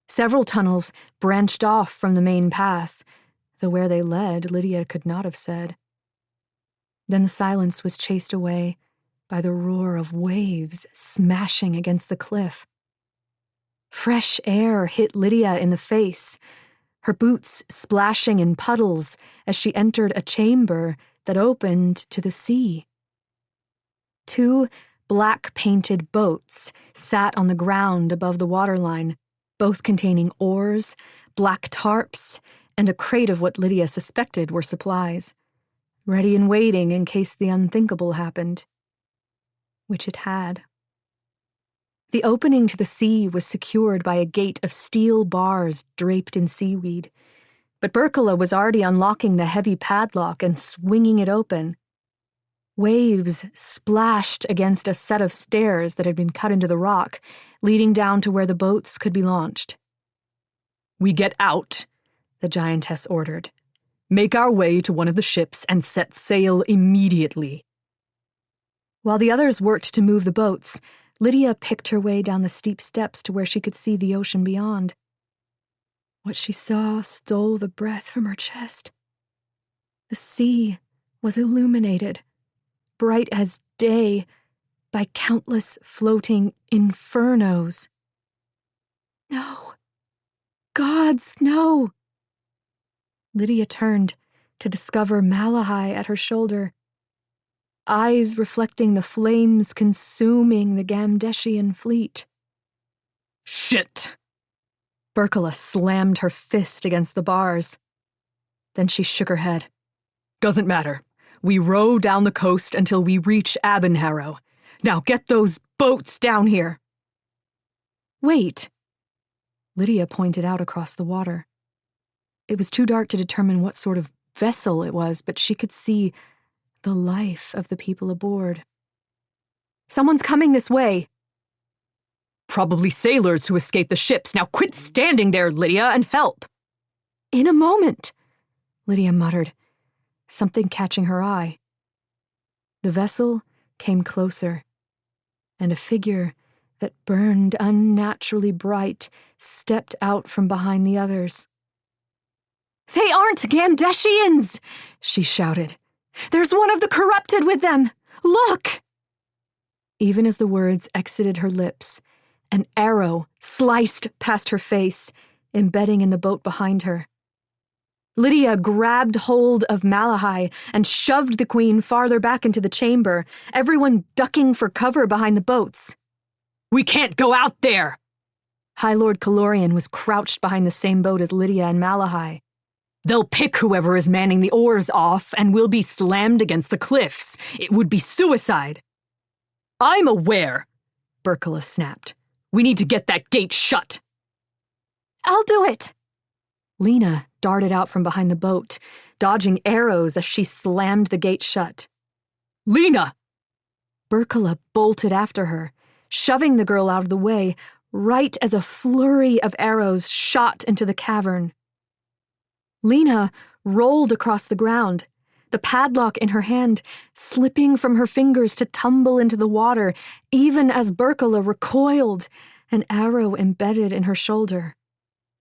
Speaker 2: Several tunnels branched off from the main path, though where they led, Lydia could not have said. Then the silence was chased away by the roar of waves smashing against the cliff. Fresh air hit Lydia in the face, her boots splashing in puddles as she entered a chamber that opened to the sea. 2 black-painted boats sat on the ground above the waterline, both containing oars, black tarps, and a crate of what Lydia suspected were supplies, ready and waiting in case the unthinkable happened. Which it had. The opening to the sea was secured by a gate of steel bars draped in seaweed, but Berkala was already unlocking the heavy padlock and swinging it open. Waves splashed against a set of stairs that had been cut into the rock, leading down to where the boats could be launched.
Speaker 4: We get out, the giantess ordered. Make our way to one of the ships and set sail immediately.
Speaker 2: While the others worked to move the boats, Lydia picked her way down the steep steps to where she could see the ocean beyond. What she saw stole the breath from her chest. The sea was illuminated, bright as day, by countless floating infernos. No. Gods, no! Lydia turned to discover Malahai at her shoulder, eyes reflecting the flames consuming the Gamdeshian fleet.
Speaker 4: Shit!
Speaker 2: Berkala slammed her fist against the bars. Then she shook her head.
Speaker 4: Doesn't matter. We row down the coast until we reach Abinharrow. Now get those boats down here.
Speaker 2: Wait. Lydia pointed out across the water. It was too dark to determine what sort of vessel it was, but she could see the life of the people aboard. Someone's coming this way.
Speaker 4: Probably sailors who escaped the ships. Now quit standing there, Lydia, and help.
Speaker 2: In a moment, Lydia muttered, something catching her eye. The vessel came closer, and a figure that burned unnaturally bright stepped out from behind the others. "They aren't Gamdeshians!" she shouted. "There's one of the corrupted with them! Look!" Even as the words exited her lips, an arrow sliced past her face, embedding in the boat behind her. Lydia grabbed hold of Malahai and shoved the queen farther back into the chamber, everyone ducking for cover behind the boats.
Speaker 4: "We can't go out there!"
Speaker 2: High Lord Calorian was crouched behind the same boat as Lydia and Malahai.
Speaker 4: "They'll pick whoever is manning the oars off, and we'll be slammed against the cliffs. It would be suicide." "I'm aware," Berkula snapped. "We need to get that gate shut."
Speaker 2: "I'll do it!" Lena darted out from behind the boat, dodging arrows as she slammed the gate shut.
Speaker 4: "Lena!"
Speaker 2: Berkula bolted after her, shoving the girl out of the way, right as a flurry of arrows shot into the cavern. Lena rolled across the ground, the padlock in her hand slipping from her fingers to tumble into the water, even as Berkula recoiled, an arrow embedded in her shoulder.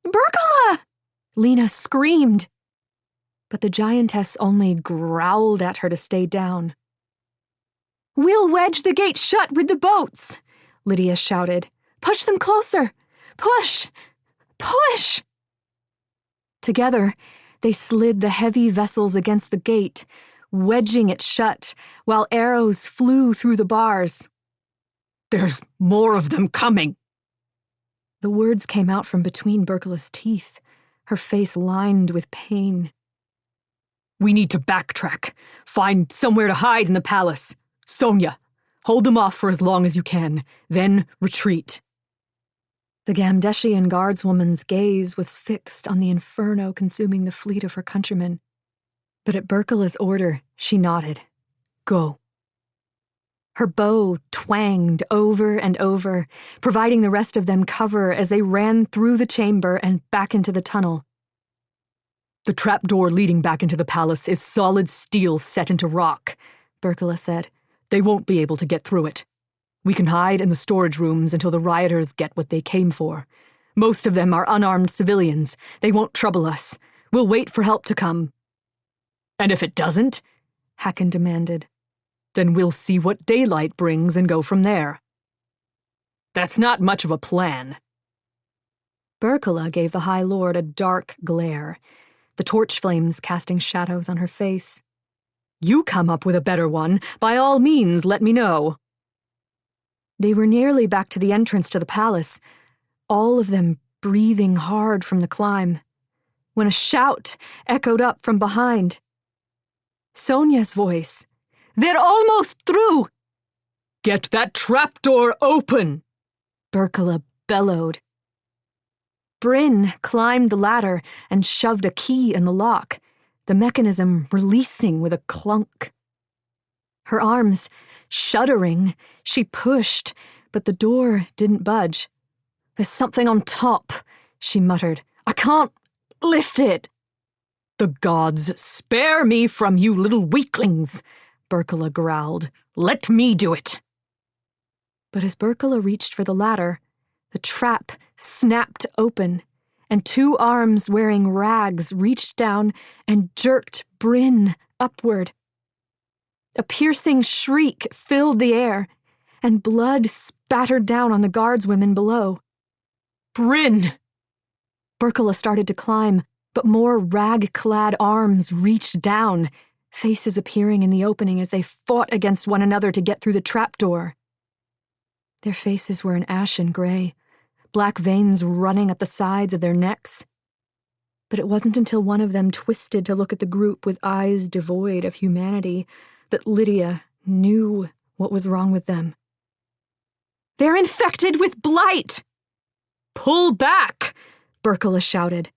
Speaker 2: "Berkula!" Lena screamed. But the giantess only growled at her to stay down. "We'll wedge the gate shut with the boats!" Lydia shouted. "Push them closer! Push! Push!" Together, they slid the heavy vessels against the gate, wedging it shut, while arrows flew through the bars.
Speaker 4: "There's more of them coming!"
Speaker 2: The words came out from between Berkula's teeth, her face lined with pain.
Speaker 4: "We need to backtrack, find somewhere to hide in the palace. Sonia, hold them off for as long as you can, then retreat."
Speaker 2: The Gamdeshian guardswoman's gaze was fixed on the inferno consuming the fleet of her countrymen. But at Berkula's order, she nodded. "Go." Her bow twanged over and over, providing the rest of them cover as they ran through the chamber and back into the tunnel.
Speaker 4: "The trapdoor leading back into the palace is solid steel set into rock," Berkula said. "They won't be able to get through it. We can hide in the storage rooms until the rioters get what they came for. Most of them are unarmed civilians. They won't trouble us. We'll wait for help to come." "And if it doesn't?" Hacken demanded. "Then we'll see what daylight brings and go from there." "That's not much of a plan."
Speaker 2: Berkula gave the High Lord a dark glare, the torch flames casting shadows on her face.
Speaker 4: "You come up with a better one. By all means, let me know."
Speaker 2: They were nearly back to the entrance to the palace, all of them breathing hard from the climb, when a shout echoed up from behind. Sonia's voice. "They're almost through!"
Speaker 4: "Get that trapdoor open!"
Speaker 2: Berkula bellowed. Bryn climbed the ladder and shoved a key in the lock, the mechanism releasing with a clunk. Her arms shuddering, she pushed, but the door didn't budge. "There's something on top," she muttered. "I can't lift it."
Speaker 4: "The gods spare me from you little weaklings," Berkula growled. "Let me do it."
Speaker 2: But as Berkula reached for the ladder, the trap snapped open, and two arms wearing rags reached down and jerked Bryn upward. A piercing shriek filled the air, and blood spattered down on the guardswomen below.
Speaker 4: "Bryn!"
Speaker 2: Berkula started to climb, but more rag-clad arms reached down, faces appearing in the opening as they fought against one another to get through the trapdoor. Their faces were an ashen gray, black veins running up the sides of their necks. But it wasn't until one of them twisted to look at the group with eyes devoid of humanity that Lydia knew what was wrong with them. "They're infected with blight!"
Speaker 4: "Pull back!"
Speaker 2: Berkula shouted,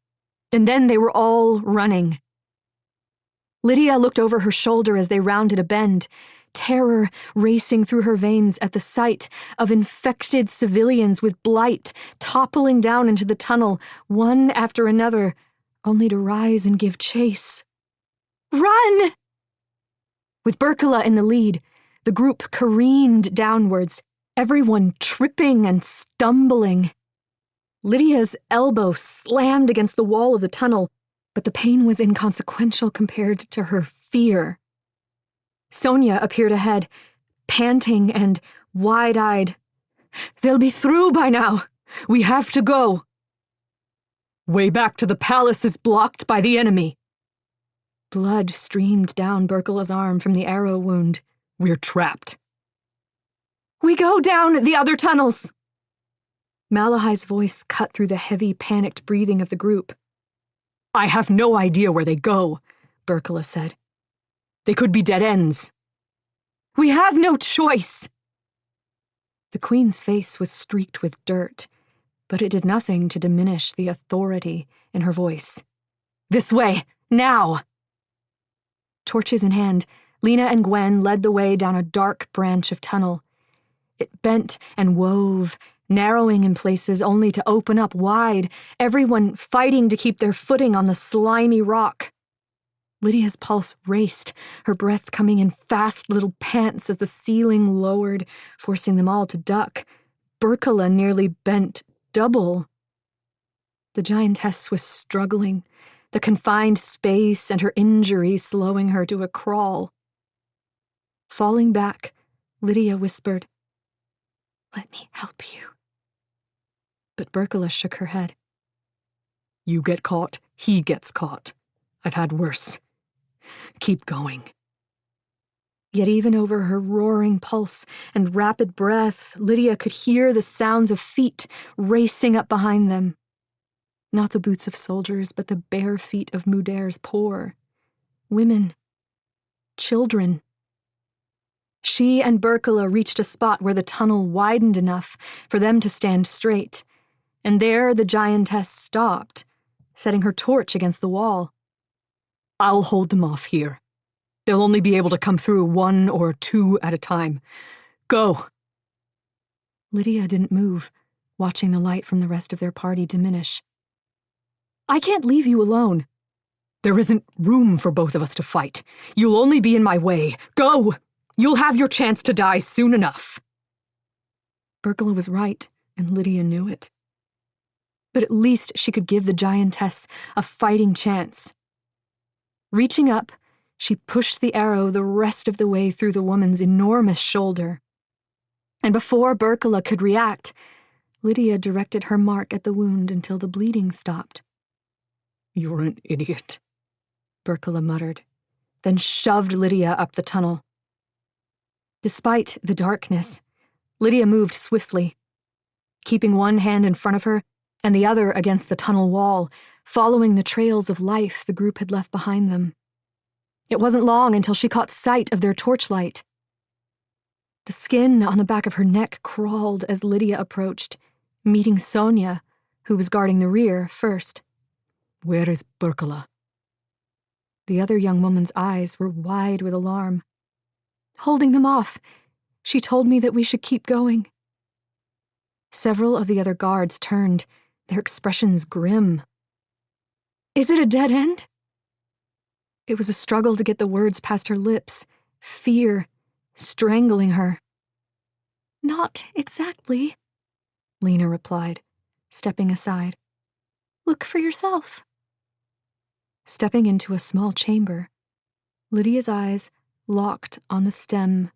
Speaker 2: and then they were all running. Lydia looked over her shoulder as they rounded a bend, terror racing through her veins at the sight of infected civilians with blight toppling down into the tunnel, one after another, only to rise and give chase. Run! With Berkala in the lead, the group careened downwards, everyone tripping and stumbling. Lydia's elbow slammed against the wall of the tunnel, but the pain was inconsequential compared to her fear. Sonia appeared ahead, panting and wide-eyed. "They'll be through by now. We have to go."
Speaker 4: "Way back to the palace is blocked by the enemy."
Speaker 2: Blood streamed down Berkala's arm from the arrow wound.
Speaker 4: "We're trapped."
Speaker 2: "We go down the other tunnels." Malahai's voice cut through the heavy, panicked breathing of the group.
Speaker 4: "I have no idea where they go," Berkala said. "They could be dead ends."
Speaker 2: "We have no choice." The Queen's face was streaked with dirt, but it did nothing to diminish the authority in her voice. "This way, now!" Torches in hand, Lena and Gwen led the way down a dark branch of tunnel. It bent and wove, narrowing in places only to open up wide, everyone fighting to keep their footing on the slimy rock. Lydia's pulse raced, her breath coming in fast little pants as the ceiling lowered, forcing them all to duck. Berkala nearly bent double. The giantess was struggling, the confined space and her injury slowing her to a crawl. Falling back, Lydia whispered, "Let me help you." But Berkala shook her head.
Speaker 4: "You get caught, he gets caught. I've had worse. Keep going."
Speaker 2: Yet even over her roaring pulse and rapid breath, Lydia could hear the sounds of feet racing up behind them. Not the boots of soldiers, but the bare feet of Mudair's poor. Women. Children. She and Berkala reached a spot where the tunnel widened enough for them to stand straight, and there the giantess stopped, setting her torch against the wall.
Speaker 4: "I'll hold them off here. They'll only be able to come through 1 or 2 at a time. Go!"
Speaker 2: Lydia didn't move, watching the light from the rest of their party diminish. "I can't leave you alone."
Speaker 4: "There isn't room for both of us to fight. You'll only be in my way. Go! You'll have your chance to die soon enough."
Speaker 2: Berkala was right, and Lydia knew it. But at least she could give the giantess a fighting chance. Reaching up, she pushed the arrow the rest of the way through the woman's enormous shoulder. And before Berkala could react, Lydia directed her mark at the wound until the bleeding stopped.
Speaker 4: "You're an idiot,"
Speaker 2: Berkala muttered, then shoved Lydia up the tunnel. Despite the darkness, Lydia moved swiftly, keeping one hand in front of her and the other against the tunnel wall, following the trails of life the group had left behind them. It wasn't long until she caught sight of their torchlight. The skin on the back of her neck crawled as Lydia approached, meeting Sonia, who was guarding the rear, first.
Speaker 4: "Where is Berkala?"
Speaker 2: The other young woman's eyes were wide with alarm. "Holding them off. She told me that we should keep going." Several of the other guards turned, their expressions grim. "Is it a dead end?" It was a struggle to get the words past her lips, fear strangling her. "Not exactly," Lena replied, stepping aside. "Look for yourself." Stepping into a small chamber, Lydia's eyes locked on the stem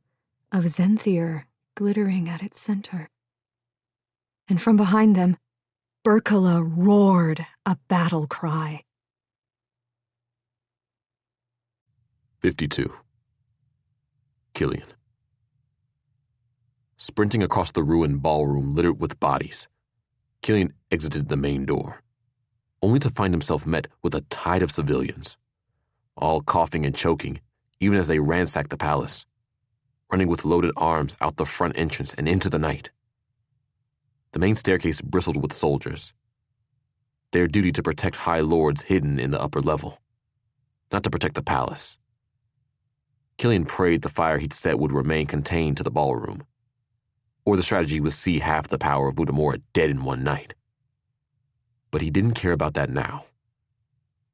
Speaker 2: of Zenthier glittering at its center. And from behind them, Berkala roared a battle cry.
Speaker 3: 52. Killian. Sprinting across the ruined ballroom littered with bodies, Killian exited the main door, only to find himself met with a tide of civilians, all coughing and choking even as they ransacked the palace, running with loaded arms out the front entrance and into the night. The main staircase bristled with soldiers, their duty to protect high lords hidden in the upper level, not to protect the palace. Killian prayed the fire he'd set would remain contained to the ballroom, or the strategy was see half the power of Mudamora dead in one night. But he didn't care about that now.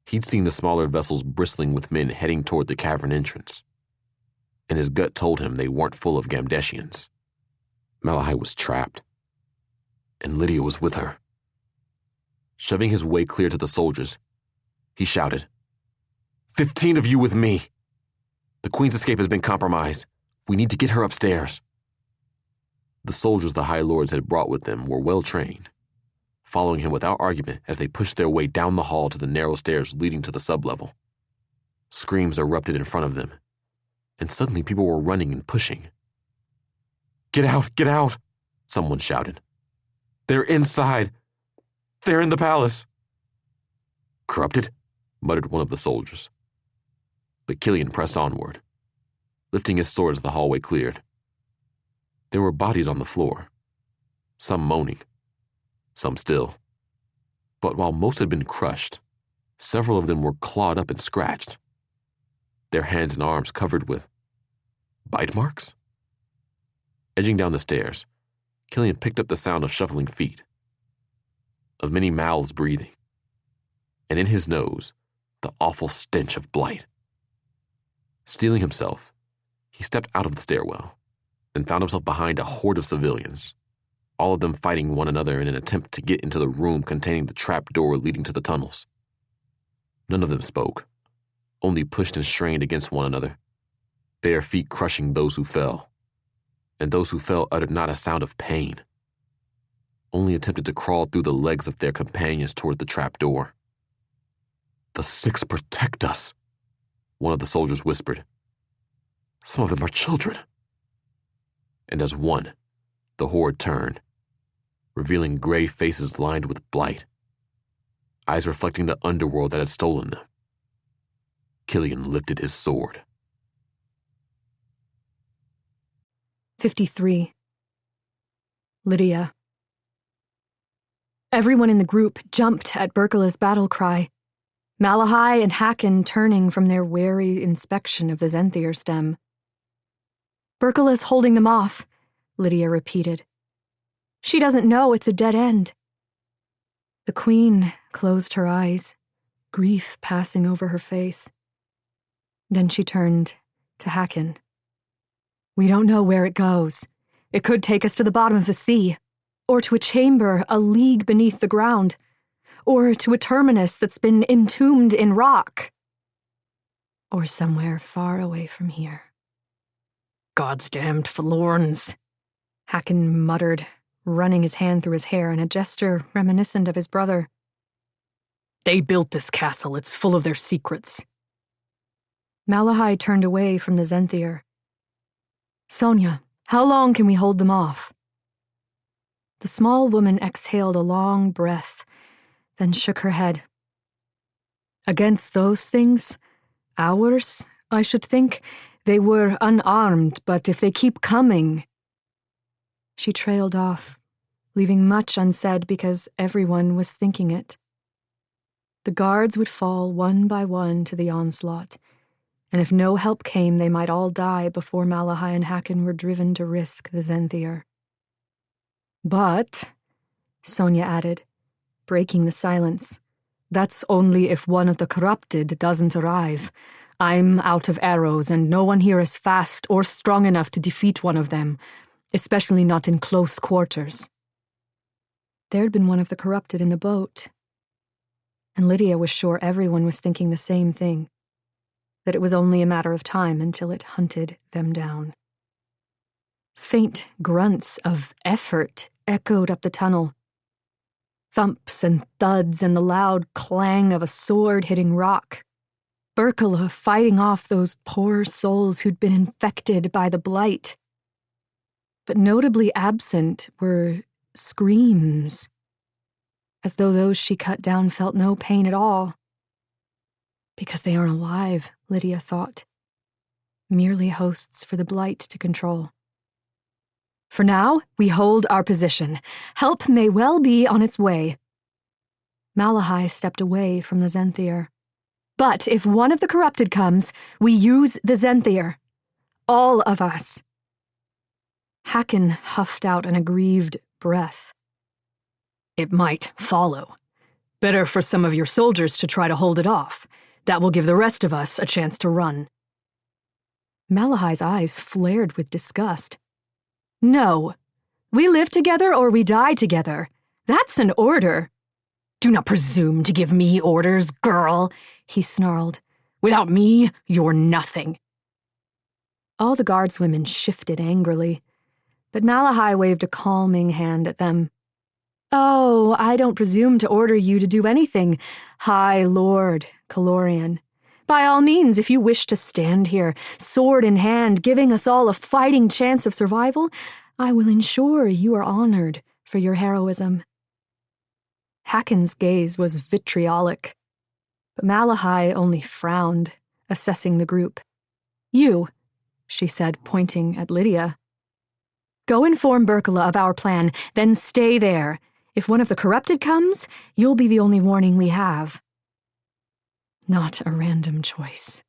Speaker 3: He'd seen the smaller vessels bristling with men heading toward the cavern entrance, and his gut told him they weren't full of Gamdeshians. Malahai was trapped, and Lydia was with her. Shoving his way clear to the soldiers, he shouted, 15 of you with me! The Queen's escape has been compromised. We need to get her upstairs. The soldiers the High Lords had brought with them were well trained, following him without argument as they pushed their way down the hall to the narrow stairs leading to the sublevel. Screams erupted in front of them, and suddenly people were running and pushing. Get out! Get out! Someone shouted. They're inside! They're in the palace! Corrupted? Muttered one of the soldiers. But Killian pressed onward, lifting his sword as the hallway cleared. There were bodies on the floor, some moaning, some still. But while most had been crushed, several of them were clawed up and scratched, their hands and arms covered with bite marks. Edging down the stairs, Killian picked up the sound of shuffling feet, of many mouths breathing, and in his nose, the awful stench of blight. Steeling himself, he stepped out of the stairwell, then found himself behind a horde of civilians, all of them fighting one another in an attempt to get into the room containing the trap door leading to the tunnels. None of them spoke, only pushed and strained against one another, bare feet crushing those who fell, and those who fell uttered not a sound of pain, only attempted to crawl through the legs of their companions toward the trap door. The Six protect us, one of the soldiers whispered. Some of them are children. And as one, the horde turned, revealing gray faces lined with blight, eyes reflecting the underworld that had stolen them. Killian lifted his sword.
Speaker 2: 53. Lydia. Everyone in the group jumped at Berkela's battle cry, Malahai and Hacken turning from their wary inspection of the Zenthier stem. Berkela's holding them off, Lydia repeated. She doesn't know it's a dead end. The Queen closed her eyes, grief passing over her face. Then she turned to Hacken. We don't know where it goes. It could take us to the bottom of the sea, or to a chamber a league beneath the ground, or to a terminus that's been entombed in rock, or somewhere far away from here.
Speaker 4: God's damned forlorns,
Speaker 2: Hacken muttered, running his hand through his hair in a gesture reminiscent of his brother.
Speaker 4: They built this castle. It's full of their secrets.
Speaker 2: Malahai turned away from the Zenthier. Sonia, how long can we hold them off? The small woman exhaled a long breath, then shook her head. Against those things, ours, I should think, they were unarmed, but if they keep coming... She trailed off, leaving much unsaid because everyone was thinking it. The guards would fall one by one to the onslaught, and if no help came, they might all die before Malahai and Hacken were driven to risk the Zenthier. But, Sonia added, breaking the silence, that's only if one of the corrupted doesn't arrive. I'm out of arrows, and no one here is fast or strong enough to defeat one of them, especially not in close quarters. There'd been one of the corrupted in the boat, and Lydia was sure everyone was thinking the same thing, that it was only a matter of time until it hunted them down. Faint grunts of effort echoed up the tunnel. Thumps and thuds and the loud clang of a sword hitting rock. Berkela fighting off those poor souls who'd been infected by the blight. But notably absent were screams, as though those she cut down felt no pain at all. Because they aren't alive, Lydia thought. Merely hosts for the blight to control. For now, we hold our position. Help may well be on its way. Malahai stepped away from the Zenthier. But if one of the corrupted comes, we use the Zenthier.
Speaker 1: All of us. Hakon huffed out an aggrieved breath.
Speaker 4: It might follow. Better for some of your soldiers to try to hold it off. That will give the rest of us a chance to run.
Speaker 1: Malahai's eyes flared with disgust. No. We live together or we die together. That's an order.
Speaker 4: Do not presume to give me orders, girl, he snarled. Without me, you're nothing.
Speaker 1: All the guardswomen shifted angrily, but Malahai waved a calming hand at them. Oh, I don't presume to order you to do anything, High Lord Calorian. By all means, if you wish to stand here, sword in hand, giving us all a fighting chance of survival, I will ensure you are honored for your heroism. Hakon's gaze was vitriolic, but Malahai only frowned, assessing the group. You, she said, pointing at Lydia. Go inform Berkala of our plan, then stay there. If one of the corrupted comes, you'll be the only warning we have. Not a random choice.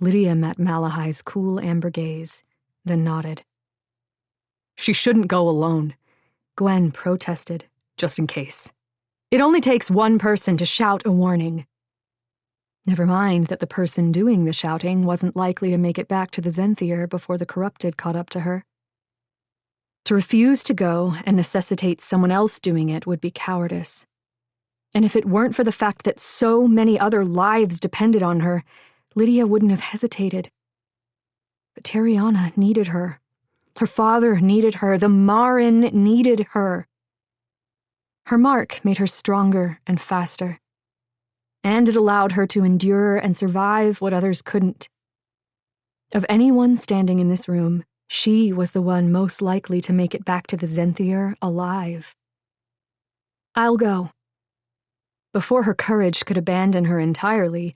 Speaker 1: Lydia met Malahai's cool amber gaze, then nodded.
Speaker 4: She shouldn't go alone,
Speaker 1: Gwen protested.
Speaker 4: just in case.
Speaker 1: It only takes one person to shout a warning. Never mind that the person doing the shouting wasn't likely to make it back to the Zenthier before the corrupted caught up to her. To refuse to go and necessitate someone else doing it would be cowardice. And if it weren't for the fact that so many other lives depended on her, Lydia wouldn't have hesitated. But Tariana needed her. Her father needed her. The Marin needed her. Her mark made her stronger and faster. And it allowed her to endure and survive what others couldn't. Of anyone standing in this room, she was the one most likely to make it back to the Zenthier alive. I'll go. Before her courage could abandon her entirely,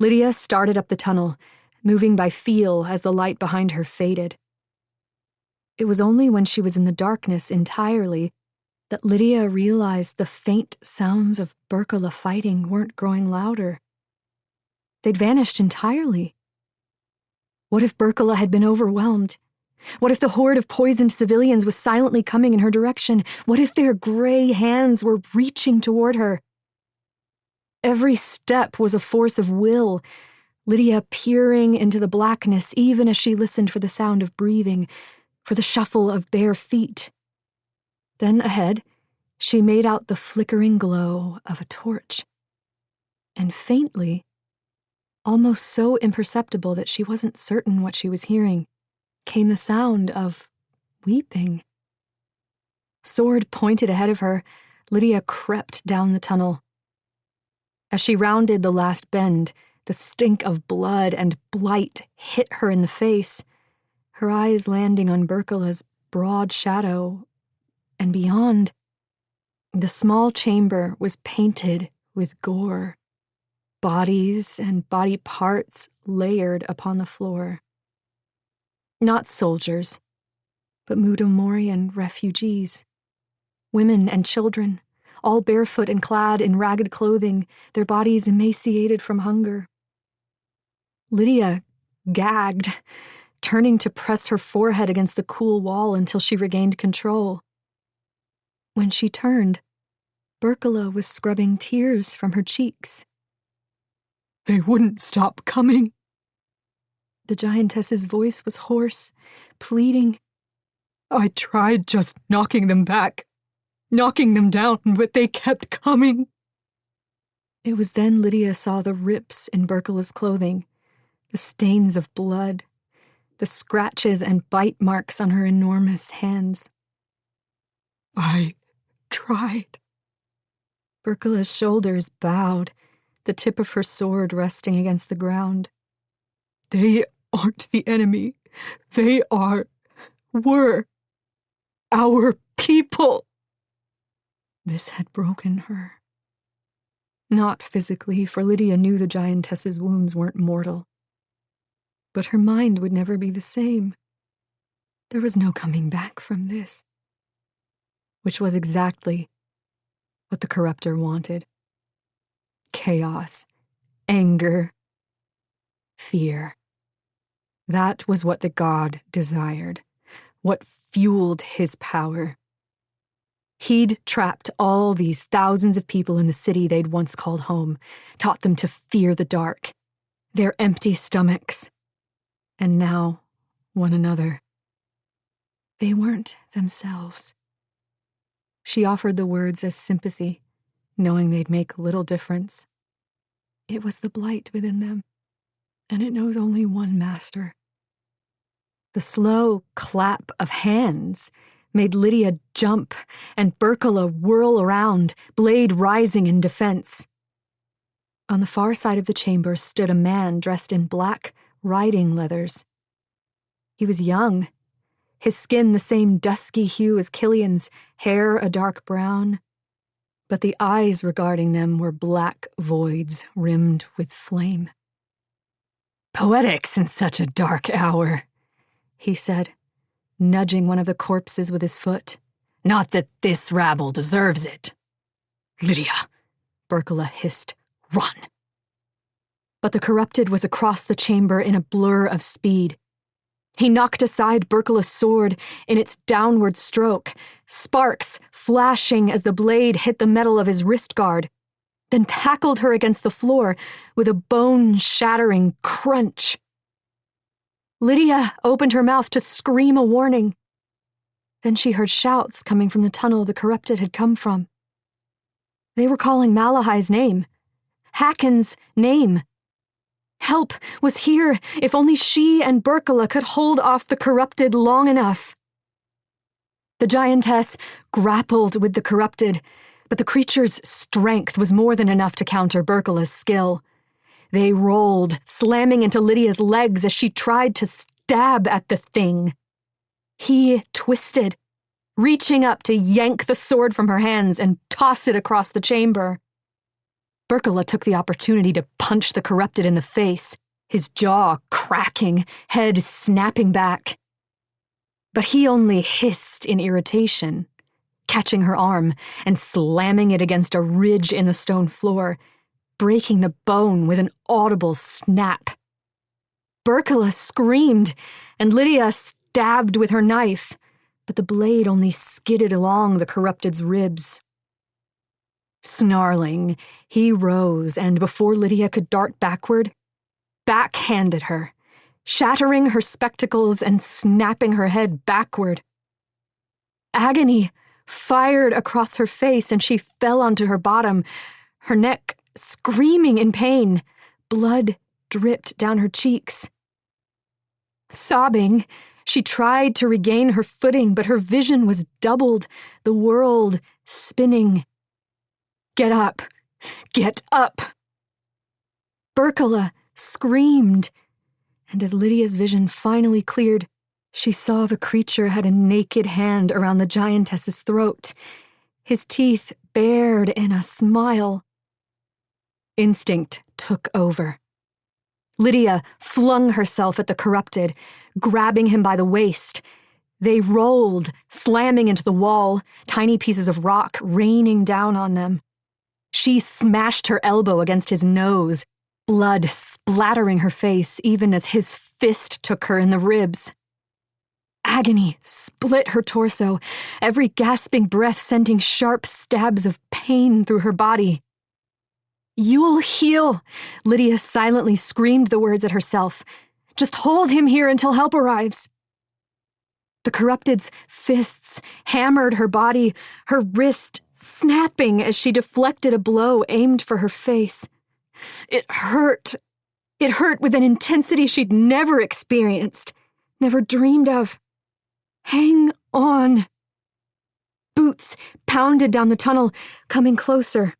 Speaker 1: Lydia started up the tunnel, moving by feel as the light behind her faded. It was only when she was in the darkness entirely that Lydia realized the faint sounds of Berkala fighting weren't growing louder. They'd vanished entirely. What if Berkala had been overwhelmed? What if the horde of poisoned civilians was silently coming in her direction? What if their gray hands were reaching toward her? Every step was a force of will, Lydia peering into the blackness even as she listened for the sound of breathing, for the shuffle of bare feet. Then ahead, she made out the flickering glow of a torch. And faintly, almost so imperceptible that she wasn't certain what she was hearing, came the sound of weeping. Sword pointed ahead of her, Lydia crept down the tunnel. As she rounded the last bend, the stink of blood and blight hit her in the face, her eyes landing on Berkala's broad shadow, and beyond, the small chamber was painted with gore, bodies and body parts layered upon the floor. Not soldiers, but Mudomorian refugees. Women and children, all barefoot and clad in ragged clothing, their bodies emaciated from hunger. Lydia gagged, turning to press her forehead against the cool wall until she regained control. When she turned, Berkala was scrubbing tears from her cheeks.
Speaker 4: They wouldn't stop coming.
Speaker 1: The giantess's voice was hoarse, pleading.
Speaker 4: I tried just knocking them back, knocking them down, but they kept coming.
Speaker 1: It was then Lydia saw the rips in Berkala's clothing, the stains of blood, the scratches and bite marks on her enormous hands.
Speaker 4: I tried.
Speaker 1: Berkala's shoulders bowed, the tip of her sword resting against the ground.
Speaker 4: They aren't the enemy. They were our people.
Speaker 1: This had broken her. Not physically, for Lydia knew the giantess's wounds weren't mortal. But her mind would never be the same. There was no coming back from this. Which was exactly what the corruptor wanted. Chaos, anger, fear.
Speaker 2: That was what the god desired, what fueled his power. He'd trapped all these thousands of people in the city they'd once called home, taught them to fear the dark, their empty stomachs, and now one another. They weren't themselves. She offered the words as sympathy, knowing they'd make little difference. It was the blight within them, and it knows only one master. The slow clap of hands made Lydia jump and Berkala whirl around, blade rising in defense. On the far side of the chamber stood a man dressed in black riding leathers. He was young, his skin the same dusky hue as Killian's, hair a dark brown, but the eyes regarding them were black voids rimmed with flame. "Poetics in such a dark hour," he said, nudging one of the corpses with his foot. "Not that this rabble deserves it." "Lydia," Berkala hissed, "run." But the corrupted was across the chamber in a blur of speed. He knocked aside Berkala's sword in its downward stroke, sparks flashing as the blade hit the metal of his wrist guard, then tackled her against the floor with a bone-shattering crunch. Lydia opened her mouth to scream a warning. Then she heard shouts coming from the tunnel the corrupted had come from. They were calling Malahai's name, Hakon's name. Help was here if only she and Berkala could hold off the corrupted long enough. The giantess grappled with the corrupted, but the creature's strength was more than enough to counter Berkala's skill. They rolled, slamming into Lydia's legs as she tried to stab at the thing. He twisted, reaching up to yank the sword from her hands and toss it across the chamber. Berkala took the opportunity to punch the corrupted in the face, his jaw cracking, head snapping back. But he only hissed in irritation, catching her arm and slamming it against a ridge in the stone floor, breaking the bone with an audible snap. Berkala screamed, and Lydia stabbed with her knife, but the blade only skidded along the corrupted's ribs. Snarling, he rose and, before Lydia could dart backward, backhanded her, shattering her spectacles and snapping her head backward. Agony fired across her face and she fell onto her bottom, her neck screaming in pain. Blood dripped down her cheeks. Sobbing, she tried to regain her footing, but her vision was doubled, the world spinning. "Get up! Get up!" Berkala screamed, and as Lydia's vision finally cleared, she saw the creature had a naked hand around the giantess's throat, his teeth bared in a smile. Instinct took over. Lydia flung herself at the corrupted, grabbing him by the waist. They rolled, slamming into the wall, tiny pieces of rock raining down on them. She smashed her elbow against his nose, blood splattering her face even as his fist took her in the ribs. Agony split her torso, every gasping breath sending sharp stabs of pain through her body. "You'll heal," Lydia silently screamed the words at herself. "Just hold him here until help arrives." The corrupted's fists hammered her body, her wrist snapping as she deflected a blow aimed for her face. It hurt. It hurt with an intensity she'd never experienced, never dreamed of. Hang on. Boots pounded down the tunnel, coming closer.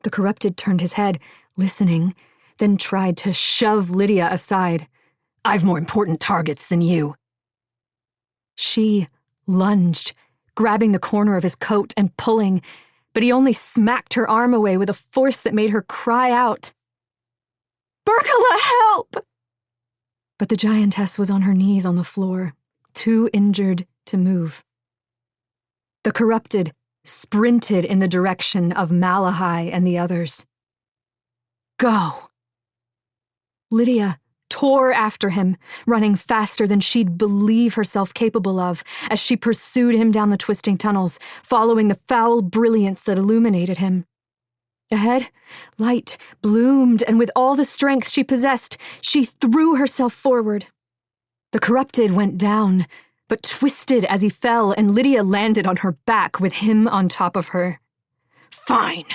Speaker 2: The corrupted turned his head, listening, then tried to shove Lydia aside. "I've more important targets than you." She lunged, grabbing the corner of his coat and pulling, but he only smacked her arm away with a force that made her cry out. "Berkala, help!" But the giantess was on her knees on the floor, too injured to move. The corrupted sprinted in the direction of Malahai and the others. "Go!" Lydia tore after him, running faster than she'd believe herself capable of as she pursued him down the twisting tunnels, following the foul brilliance that illuminated him. Ahead, light bloomed, and with all the strength she possessed, she threw herself forward. The corrupted went down, but twisted as he fell, and Lydia landed on her back with him on top of her. "Fine,"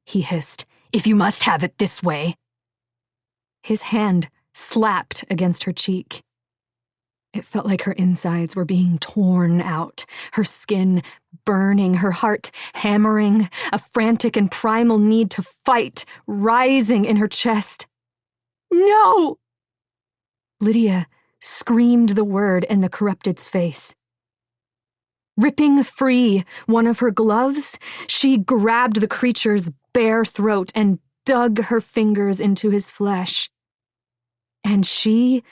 Speaker 2: he hissed, "if you must have it this way." His hand slapped against her cheek. It felt like her insides were being torn out, her skin burning, her heart hammering, a frantic and primal need to fight rising in her chest. "No!" Lydia screamed the word in the corrupted's face. Ripping free one of her gloves, she grabbed the creature's bare throat and dug her fingers into his flesh. And she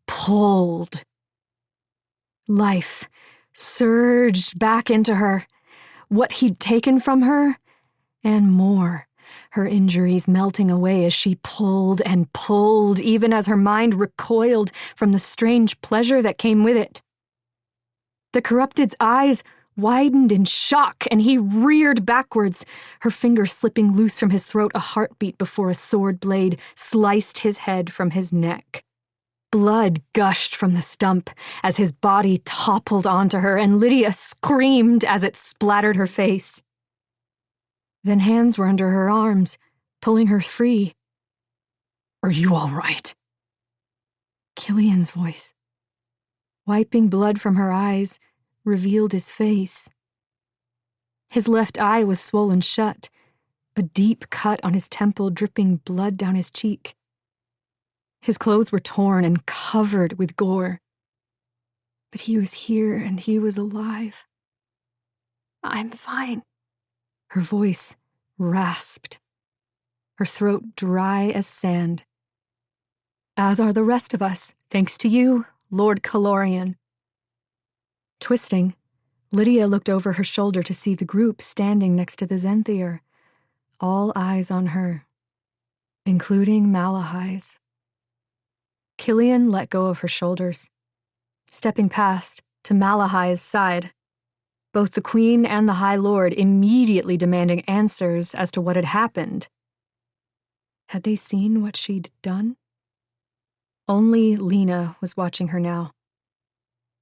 Speaker 2: pulled. Life surged back into her, what he'd taken from her, and more, her injuries melting away as she pulled and pulled, even as her mind recoiled from the strange pleasure that came with it. The corrupted's eyes widened in shock, and he reared backwards, her fingers slipping loose from his throat a heartbeat before a sword blade sliced his head from his neck. Blood gushed from the stump as his body toppled onto her, and Lydia screamed as it splattered her face. Then hands were under her arms, pulling her free. "Are you all right?" Killian's voice, wiping blood from her eyes, revealed his face. His left eye was swollen shut, a deep cut on his temple dripping blood down his cheek. His clothes were torn and covered with gore. But he was here and he was alive. "I'm fine." Her voice rasped, her throat dry as sand. "As are the rest of us, thanks to you, Lord Calorian." Twisting, Lydia looked over her shoulder to see the group standing next to the Zenthier, all eyes on her, including Malahai's. Killian let go of her shoulders, stepping past to Malahai's side, both the Queen and the High Lord immediately demanding answers as to what had happened. Had they seen what she'd done? Only Lena was watching her now.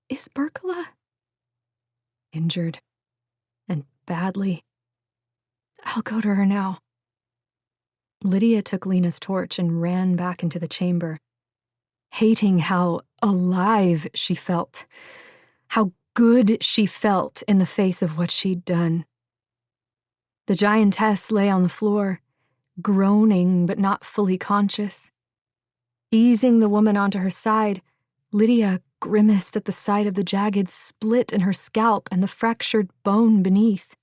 Speaker 2: "Is Berkala?" "Injured. And badly. I'll go to her now." Lydia took Lena's torch and ran back into the chamber, hating how alive she felt, how good she felt in the face of what she'd done. The giantess lay on the floor, groaning but not fully conscious. Easing the woman onto her side, Lydia grimaced at the sight of the jagged split in her scalp and the fractured bone beneath.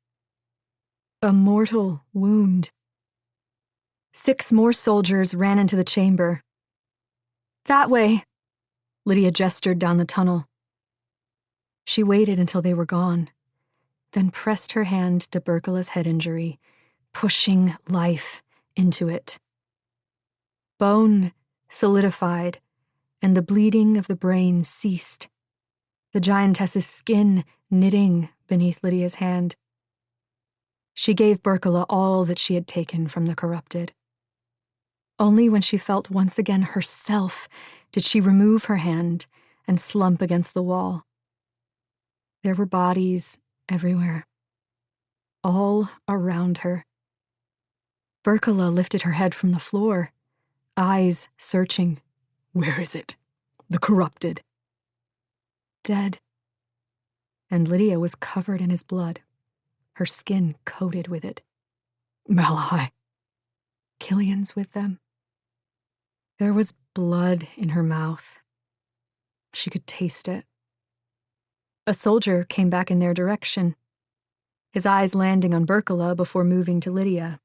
Speaker 2: A mortal wound. 6 more soldiers ran into the chamber. "That way," Lydia gestured down the tunnel. She waited until they were gone, then pressed her hand to Berkala's head injury, pushing life into it. Bone solidified, and the bleeding of the brain ceased, the giantess's skin knitting beneath Lydia's hand. She gave Berkala all that she had taken from the corrupted. Only when she felt once again herself did she remove her hand and slump against the wall. There were bodies everywhere, all around her. Berkala lifted her head from the floor, eyes searching. "Where is it? The corrupted?" "Dead." And Lydia was covered in his blood, her skin coated with it. "Malahai." "Killian's with them." There was blood in her mouth. She could taste it. A soldier came back in their direction, his eyes landing on Berkala before moving to Lydia.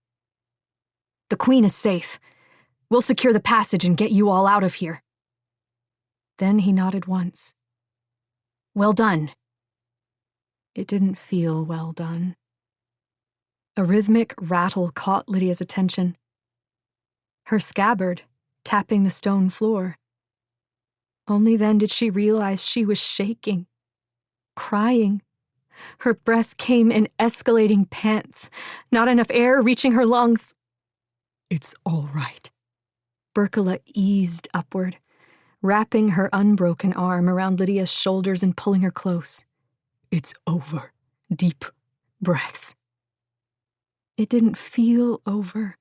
Speaker 2: "The Queen is safe. We'll secure the passage and get you all out of here." Then he nodded once. "Well done." It didn't feel well done. A rhythmic rattle caught Lydia's attention. Her scabbard tapping the stone floor. Only then did she realize she was shaking, crying. Her breath came in escalating pants, not enough air reaching her lungs.
Speaker 4: It's all right.
Speaker 2: Berkala eased upward, wrapping her unbroken arm around Lydia's shoulders and pulling her close.
Speaker 4: It's over. Deep breaths.
Speaker 2: It didn't feel over.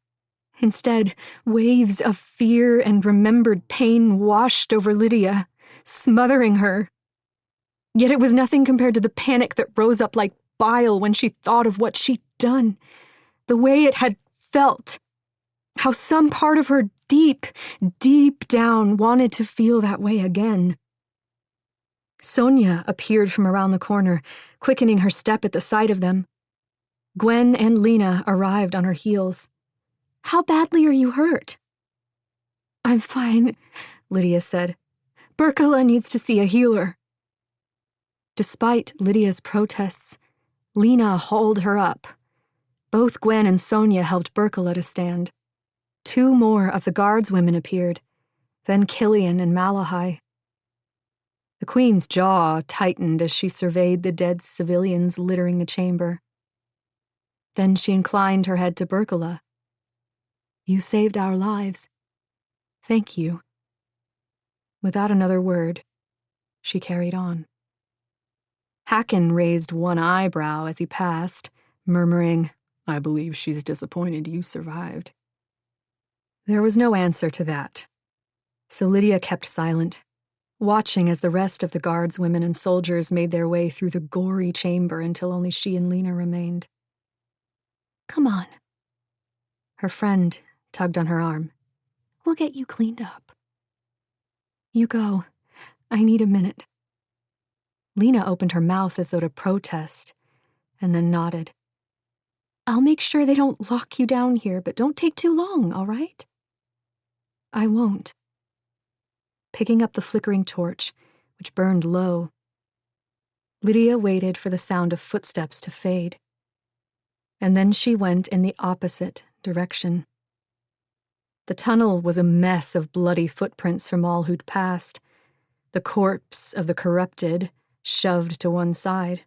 Speaker 2: Instead, waves of fear and remembered pain washed over Lydia, smothering her. Yet it was nothing compared to the panic that rose up like bile when she thought of what she'd done, the way it had felt, how some part of her deep, deep down wanted to feel that way again. Sonia appeared from around the corner, quickening her step at the sight of them. Gwen and Lena arrived on her heels. "How badly are you hurt?" "I'm fine," Lydia said. "Berkala needs to see a healer." Despite Lydia's protests, Lena hauled her up. Both Gwen and Sonia helped Berkala to stand. 2 more of the guards women appeared, then Killian and Malahai. The Queen's jaw tightened as she surveyed the dead civilians littering the chamber. Then she inclined her head to Berkala. "You saved our lives. Thank you." Without another word, she carried on. Hacken raised one eyebrow as he passed, murmuring,
Speaker 4: "I believe she's disappointed you survived."
Speaker 2: There was no answer to that, so Lydia kept silent, watching as the rest of the guards women and soldiers made their way through the gory chamber until only she and Lena remained. "Come on." Her friend tugged on her arm. "We'll get you cleaned up." "You go. I need a minute." Lena opened her mouth as though to protest, and then nodded. "I'll make sure they don't lock you down here, but don't take too long, all right?" "I won't." Picking up the flickering torch, which burned low, Lydia waited for the sound of footsteps to fade. And then she went in the opposite direction. The tunnel was a mess of bloody footprints from all who'd passed, the corpse of the corrupted shoved to one side.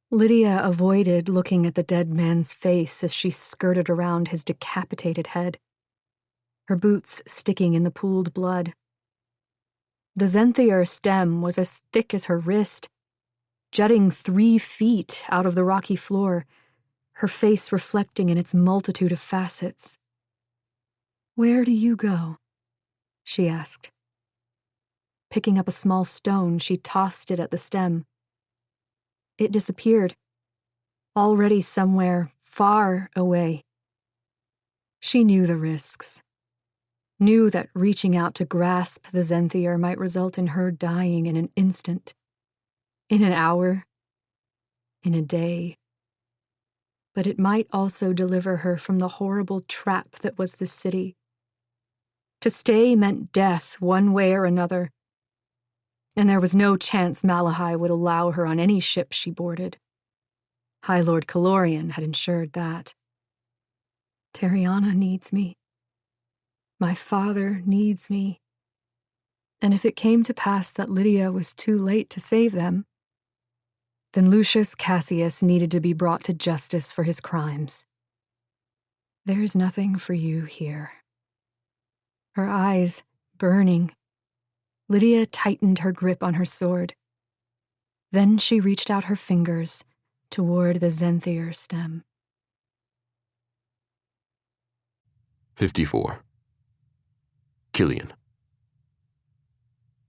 Speaker 2: Lydia avoided looking at the dead man's face as she skirted around his decapitated head, her boots sticking in the pooled blood. The Zenthier stem was as thick as her wrist, jutting 3 feet out of the rocky floor, her face reflecting in its multitude of facets. "Where do you go?" she asked. Picking up a small stone, she tossed it at the stem. It disappeared, already somewhere far away. She knew the risks, knew that reaching out to grasp the Zenthier might result in her dying in an instant, in an hour, in a day. But it might also deliver her from the horrible trap that was the city. To stay meant death one way or another, and there was no chance Malahai would allow her on any ship she boarded. High Lord Calorian had ensured that. Terriana needs me. My father needs me. And if it came to pass that Lydia was too late to save them, then Lucius Cassius needed to be brought to justice for his crimes. "There's nothing for you here." Her eyes burning, Lydia tightened her grip on her sword. Then she reached out her fingers toward the Zenthier stem.
Speaker 3: 54. Killian.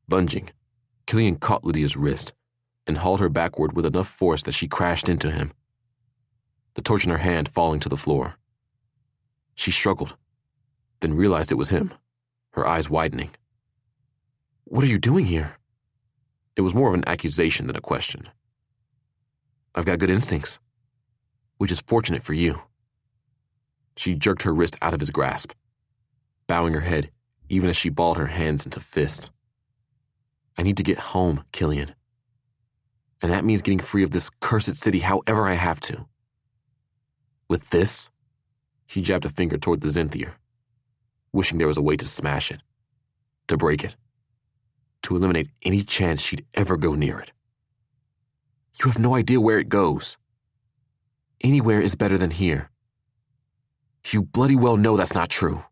Speaker 3: Lunging, Killian caught Lydia's wrist and hauled her backward with enough force that she crashed into him, the torch in her hand falling to the floor. She struggled, then realized it was him, her eyes widening. "What are you doing here?" It was more of an accusation than a question. "I've got good instincts, which is fortunate for you." She jerked her wrist out of his grasp, bowing her head even as she balled her hands into fists. "I need to get home, Killian. And that means getting free of this cursed city however I have to. With this," he jabbed a finger toward the Zenthier, wishing there was a way to smash it, to break it. to eliminate any chance she'd ever go near it. You have no idea where it goes. Anywhere is better than here. You bloody well know that's not true.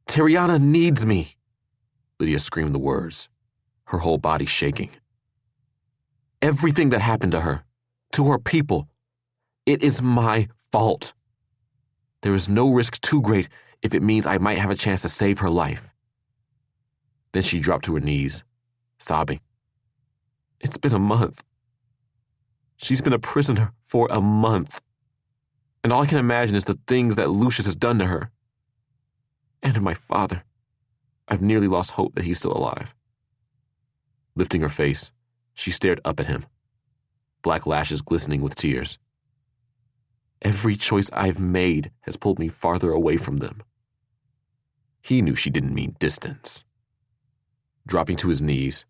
Speaker 3: Tariana needs me. Lydia screamed the words, her whole body shaking. Everything that happened to her people, it is my fault. There is no risk too great if it means I might have a chance to save her life. Then she dropped to her knees, sobbing. It's been a month. She's been a prisoner for a month. And all I can imagine is the things that Lucius has done to her. And to my father. I've nearly lost hope that he's still alive. Lifting her face, she stared up at him, black lashes glistening with tears. Every choice I've made has pulled me farther away from them. He knew she didn't mean distance. Dropping to his knees,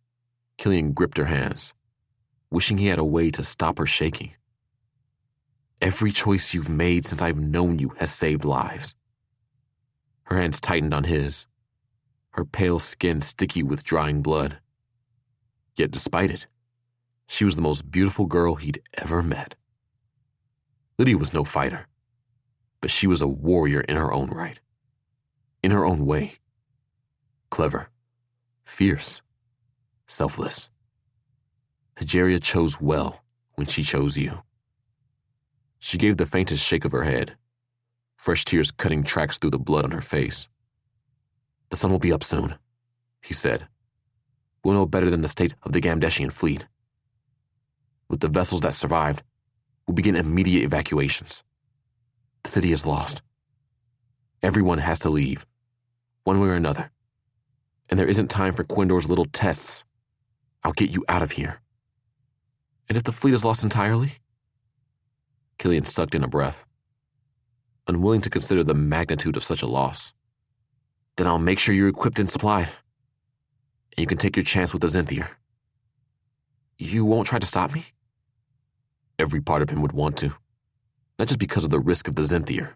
Speaker 3: Killian gripped her hands, wishing he had a way to stop her shaking. Every choice you've made since I've known you has saved lives. Her hands tightened on his, her pale skin sticky with drying blood. Yet despite it, she was the most beautiful girl he'd ever met. Lydia was no fighter, but she was a warrior in her own right, in her own way. Clever, fierce, selfless. Hageria chose well when she chose you. She gave the faintest shake of her head, fresh tears cutting tracks through the blood on her face. The sun will be up soon, he said. We'll know better than the state of the Gamdeshian fleet. With the vessels that survived, we'll begin immediate evacuations. The city is lost. Everyone has to leave, one way or another. And there isn't time for Quindor's little tests. I'll get you out of here. And if the fleet is lost entirely? Killian sucked in a breath, unwilling to consider the magnitude of such a loss. Then I'll make sure you're equipped and supplied. And you can take your chance with the Zinthier. You won't try to stop me? Every part of him would want to. Not just because of the risk of the Zinthier,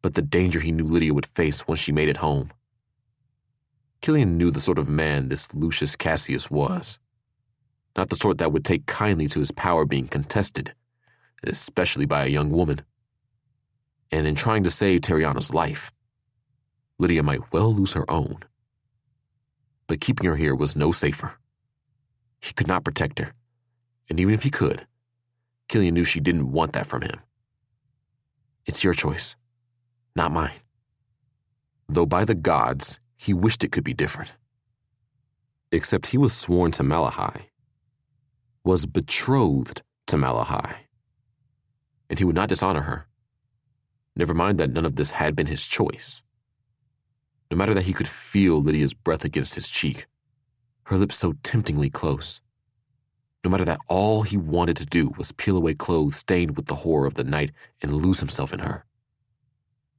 Speaker 3: but the danger he knew Lydia would face once she made it home. Killian knew the sort of man this Lucius Cassius was. Not the sort that would take kindly to his power being contested, especially by a young woman. And in trying to save Tariana's life, Lydia might well lose her own. But keeping her here was no safer. He could not protect her, and even if he could, Killian knew she didn't want that from him. It's your choice, not mine. Though by the gods, he wished it could be different. Except he was sworn to Malahai, was betrothed to Malahai, and he would not dishonor her. Never mind that none of this had been his choice. No matter that he could feel Lydia's breath against his cheek, her lips so temptingly close. No matter that all he wanted to do was peel away clothes stained with the horror of the night and lose himself in her.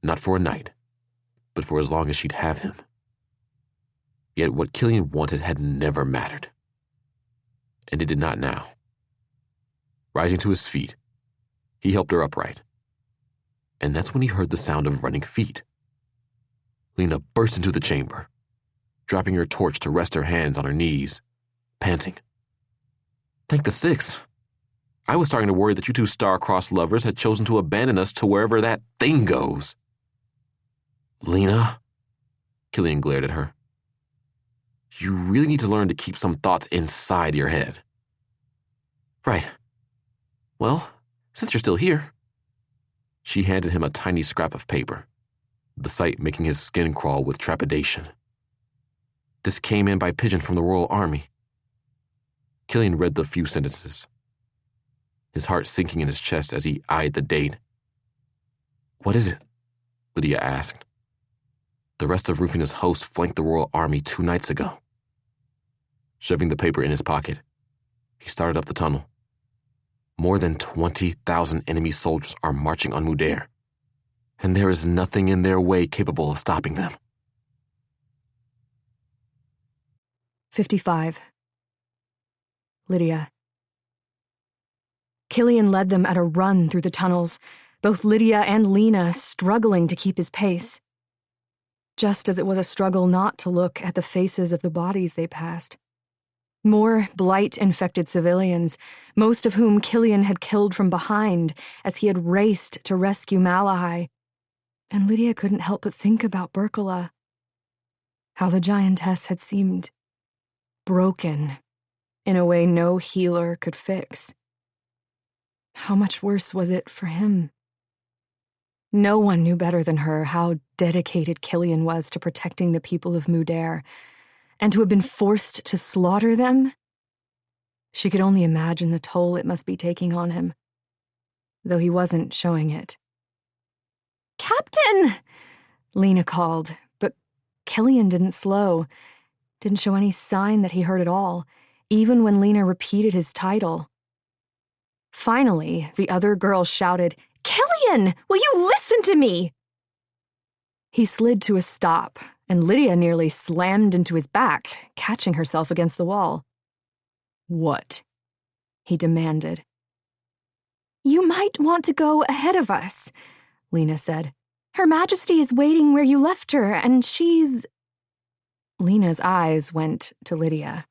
Speaker 3: Not for a night, but for as long as she'd have him. Yet what Killian wanted had never mattered. And it did not now. Rising to his feet, he helped her upright. And that's when he heard the sound of running feet. Lena burst into the chamber, dropping her torch to rest her hands on her knees, panting. Thank the six. I was starting to worry that you two star-crossed lovers had chosen to abandon us to wherever that thing goes. Lena? Killian glared at her. You really need to learn to keep some thoughts inside your head. Right. Well, since you're still here. She handed him a tiny scrap of paper, the sight making his skin crawl with trepidation. This came in by pigeon from the Royal Army. Killian read the few sentences, his heart sinking in his chest as he eyed the date. What is it? Lydia asked. The rest of Rufina's host flanked the Royal Army 2 nights ago. Shoving the paper in his pocket, he started up the tunnel. More than 20,000 enemy soldiers are marching on Mudair, and there is nothing in their way capable of stopping them.
Speaker 1: 55. Lydia. Killian led them at a run through the tunnels, both Lydia and Lena struggling to keep his pace.
Speaker 2: just as it was a struggle not to look at the faces of the bodies they passed. More blight-infected civilians, most of whom Killian had killed from behind as he had raced to rescue Malahai. And Lydia couldn't help but think about Berkala. How the giantess had seemed broken in a way no healer could fix. How much worse was it for him? No one knew better than her how dedicated Killian was to protecting the people of Mudair, and to have been forced to slaughter them? She could only imagine the toll it must be taking on him, though he wasn't showing it. "Captain!" Lena called, but Killian didn't slow, didn't show any sign that he heard at all, even when Lena repeated his title. Finally, the other girl shouted, "Killian, will you listen to me?" He slid to a stop, and Lydia nearly slammed into his back, catching herself against the wall. "What?" he demanded. "You might want to go ahead of us," Lena said. "Her Majesty is waiting where you left her, and she's—" Lena's eyes went to Lydia.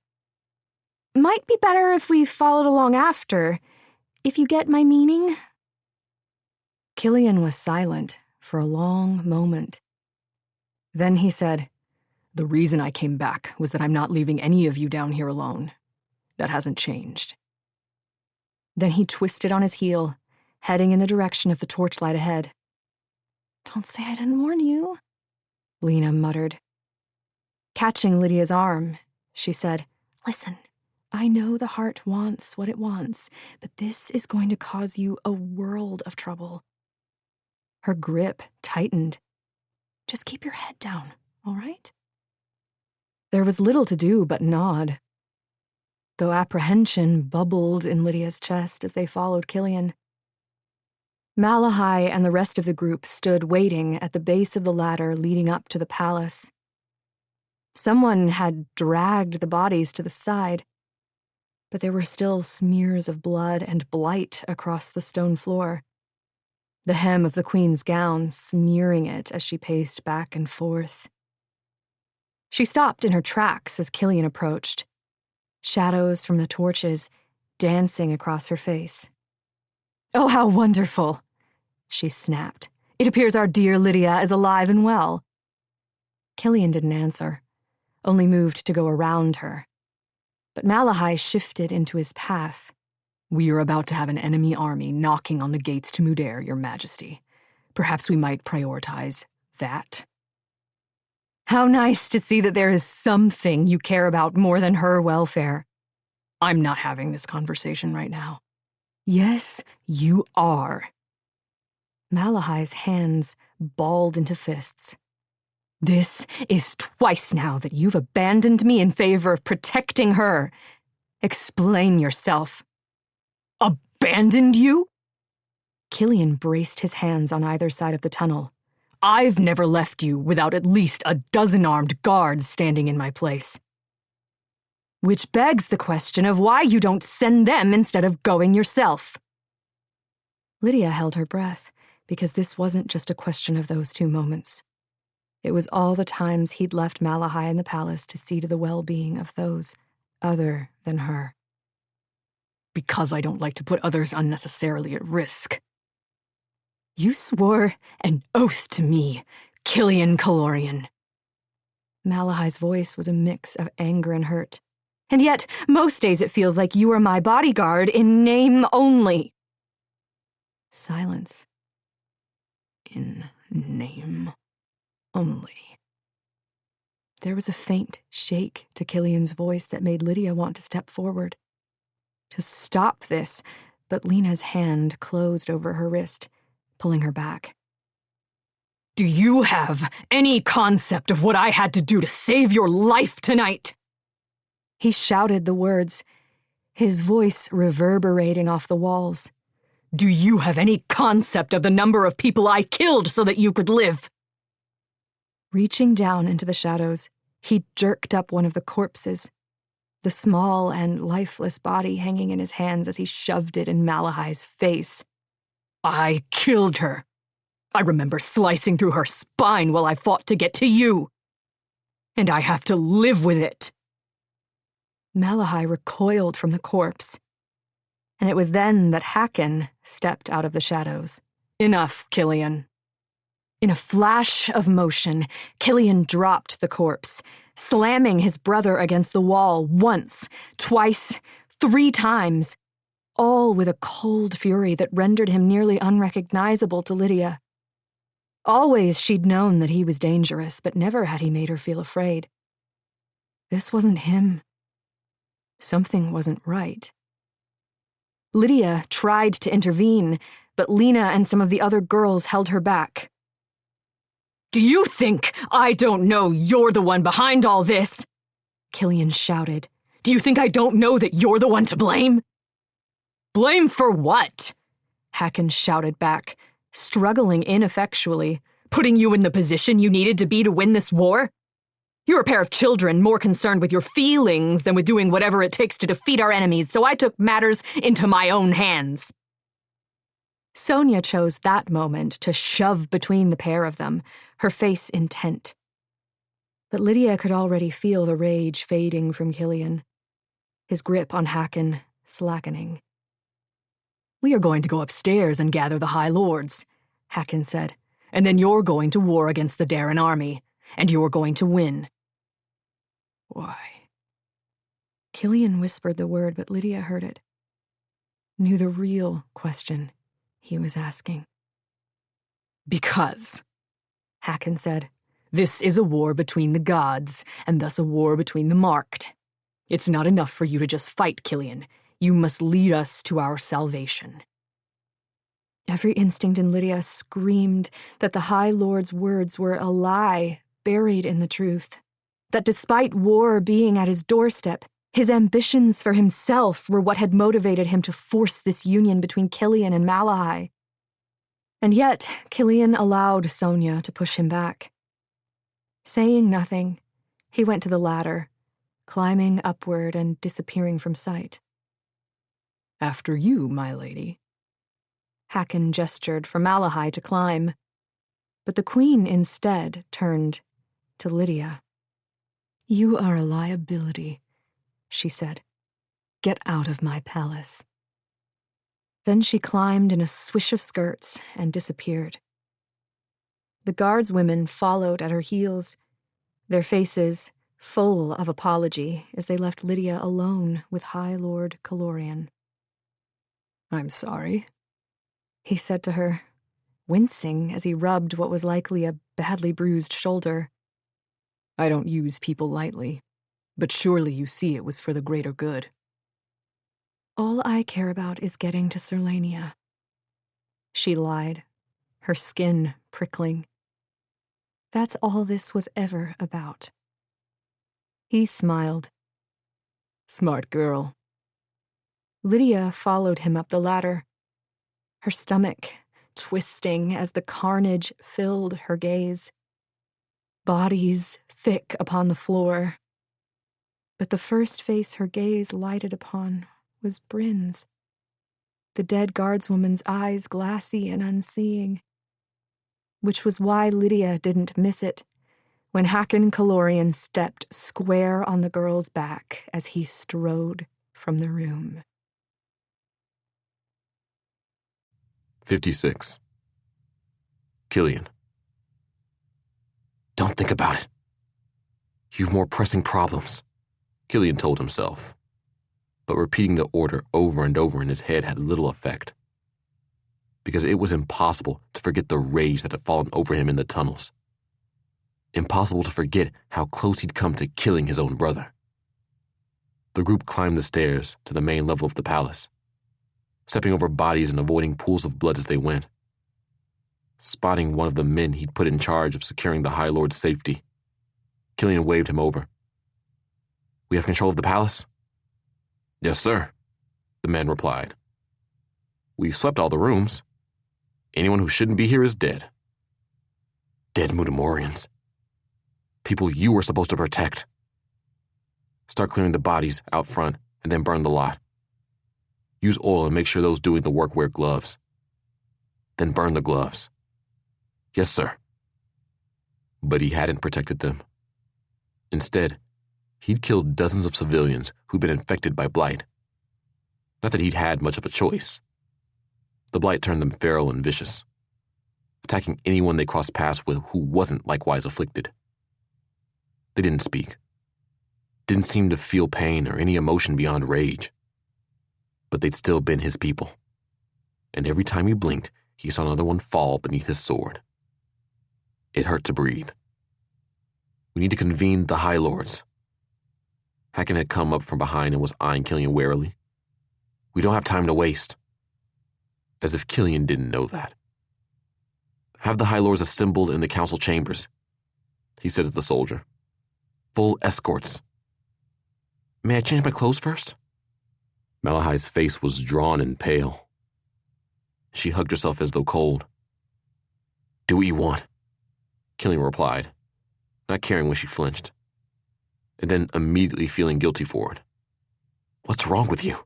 Speaker 2: "Might be better if we followed along after, if you get my meaning." Killian was silent for a long moment. Then he said, "The reason I came back was that I'm not leaving any of you down here alone. That hasn't changed." Then he twisted on his heel, heading in the direction of the torchlight ahead. "Don't say I didn't warn you," Lena muttered. Catching Lydia's arm, she said, "Listen, I know the heart wants what it wants, but this is going to cause you a world of trouble." Her grip tightened. "Just keep your head down, all right?" There was little to do but nod, though apprehension bubbled in Lydia's chest as they followed Killian. Malahai and the rest of the group stood waiting at the base of the ladder leading up to the palace. Someone had dragged the bodies to the side, but there were still smears of blood and blight across the stone floor, the hem of the queen's gown smearing it as she paced back and forth. She stopped in her tracks as Killian approached, shadows from the torches dancing across her face. "Oh, how wonderful!" she snapped. "It appears our dear Lydia is alive and well." Killian didn't answer, only moved to go around her. But Malahai shifted into his path. "We are about to have an enemy army knocking on the gates to Mudair, Your Majesty. Perhaps we might prioritize that." "How nice to see that there is something you care about more than her welfare." "I'm not having this conversation right now." "Yes, you are." Malahai's hands balled into fists. "This is twice now that you've abandoned me in favor of protecting her. Explain yourself." "Abandoned you?" Killian braced his hands on either side of the tunnel. "I've never left you without at least a dozen armed guards standing in my place." "Which begs the question of why you don't send them instead of going yourself." Lydia held her breath, because this wasn't just a question of those 2 moments. It was all the times he'd left Malahai in the palace to see to the well-being of those other than her. "Because I don't like to put others unnecessarily at risk." "You swore an oath to me, Killian Calorian." Malahai's voice was a mix of anger and hurt. "And yet, most days it feels like you are my bodyguard in name only." Silence. "In name only." There was a faint shake to Killian's voice that made Lydia want to step forward, to stop this, but Lena's hand closed over her wrist, pulling her back. "Do you have any concept of what I had to do to save your life tonight?" He shouted the words, his voice reverberating off the walls. "Do you have any concept of the number of people I killed so that you could live?" Reaching down into the shadows, he jerked up one of the corpses, the small and lifeless body hanging in his hands as he shoved it in Malahai's face. "I killed her.
Speaker 4: I remember slicing through her spine while I fought to get to you. And I have to live with it.
Speaker 2: Malahai recoiled from the corpse, and it was then that Hacken stepped out of the shadows.
Speaker 4: Enough, Killian.
Speaker 2: In a flash of motion, Killian dropped the corpse, slamming his brother against the wall once, twice, 3 times, all with a cold fury that rendered him nearly unrecognizable to Lydia. Always she'd known that he was dangerous, but never had he made her feel afraid. This wasn't him. Something wasn't right. Lydia tried to intervene, but Lena and some of the other girls held her back.
Speaker 4: Do you think I don't know you're the one behind all this?
Speaker 2: Killian shouted.
Speaker 4: Do you think I don't know that you're the one to blame? Blame for what?
Speaker 2: Hacken shouted back, struggling ineffectually.
Speaker 4: Putting you in the position you needed to be to win this war? You're a pair of children more concerned with your feelings than with doing whatever it takes to defeat our enemies, so I took matters into my own hands.
Speaker 2: Sonia chose that moment to shove between the pair of them, her face intent. But Lydia could already feel the rage fading from Killian, his grip on Hacken slackening.
Speaker 4: We are going to go upstairs and gather the High Lords, Hacken said, and then you're going to war against the Darren army, and you're going to win.
Speaker 2: Why? Killian whispered the word, but Lydia heard it. Knew the real question he was asking.
Speaker 4: Because, Hacken said, this is a war between the gods, and thus a war between the marked. It's not enough for you to just fight, Killian. You must lead us to our salvation.
Speaker 2: Every instinct in Lydia screamed that the High Lord's words were a lie buried in the truth. That despite war being at his doorstep, his ambitions for himself were what had motivated him to force this union between Killian and Malahai. And yet, Killian allowed Sonia to push him back. Saying nothing, he went to the ladder, climbing upward and disappearing from sight.
Speaker 4: After you, my lady.
Speaker 2: Hacken gestured for Malahai to climb, but the queen instead turned to Lydia. You are a liability, she said. Get out of my palace. Then she climbed in a swish of skirts and disappeared. The guardswomen followed at her heels, their faces full of apology as they left Lydia alone with High Lord Calorian.
Speaker 4: I'm sorry,
Speaker 2: he said to her, wincing as he rubbed what was likely a badly bruised shoulder.
Speaker 4: I don't use people lightly, but surely you see it was for the greater good.
Speaker 2: All I care about is getting to Serlania. She lied, her skin prickling. That's all this was ever about. He smiled.
Speaker 4: Smart girl.
Speaker 2: Lydia followed him up the ladder, her stomach twisting as the carnage filled her gaze. Bodies thick upon the floor. But the first face her gaze lighted upon was Bryn's, the dead guardswoman's eyes glassy and unseeing. Which was why Lydia didn't miss it when Hacken Calorian stepped square on the girl's back as he strode from the room.
Speaker 3: 56. Killian. Don't think about it. You've more pressing problems, Killian told himself. But repeating the order over and over in his head had little effect. Because it was impossible to forget the rage that had fallen over him in the tunnels. Impossible to forget how close he'd come to killing his own brother. The group climbed the stairs to the main level of the palace, stepping over bodies and avoiding pools of blood as they went. Spotting one of the men he'd put in charge of securing the High Lord's safety, Killian waved him over. We have control of the palace? Yes, sir, the man replied. We've swept all the rooms. Anyone who shouldn't be here is dead. Dead Mudamorians. People you were supposed to protect. Start clearing the bodies out front and then burn the lot. Use oil and make sure those doing the work wear gloves. Then burn the gloves. Yes, sir. But he hadn't protected them. Instead, he'd killed dozens of civilians who'd been infected by blight. Not that he'd had much of a choice. The blight turned them feral and vicious, attacking anyone they crossed paths with who wasn't likewise afflicted. They didn't speak, didn't seem to feel pain or any emotion beyond rage. But they'd still been his people. And every time he blinked, he saw another one fall beneath his sword. It hurt to breathe. We need to convene the High Lords. Hacken had come up from behind and was eyeing Killian warily. We don't have time to waste. As if Killian didn't know that. Have the High Lords assembled in the council chambers, he said to the soldier. Full escorts. May I change my clothes first? Malahai's face was drawn and pale. She hugged herself as though cold. Do what you want, Killian replied, not caring when she flinched, and then immediately feeling guilty for it. What's wrong with you?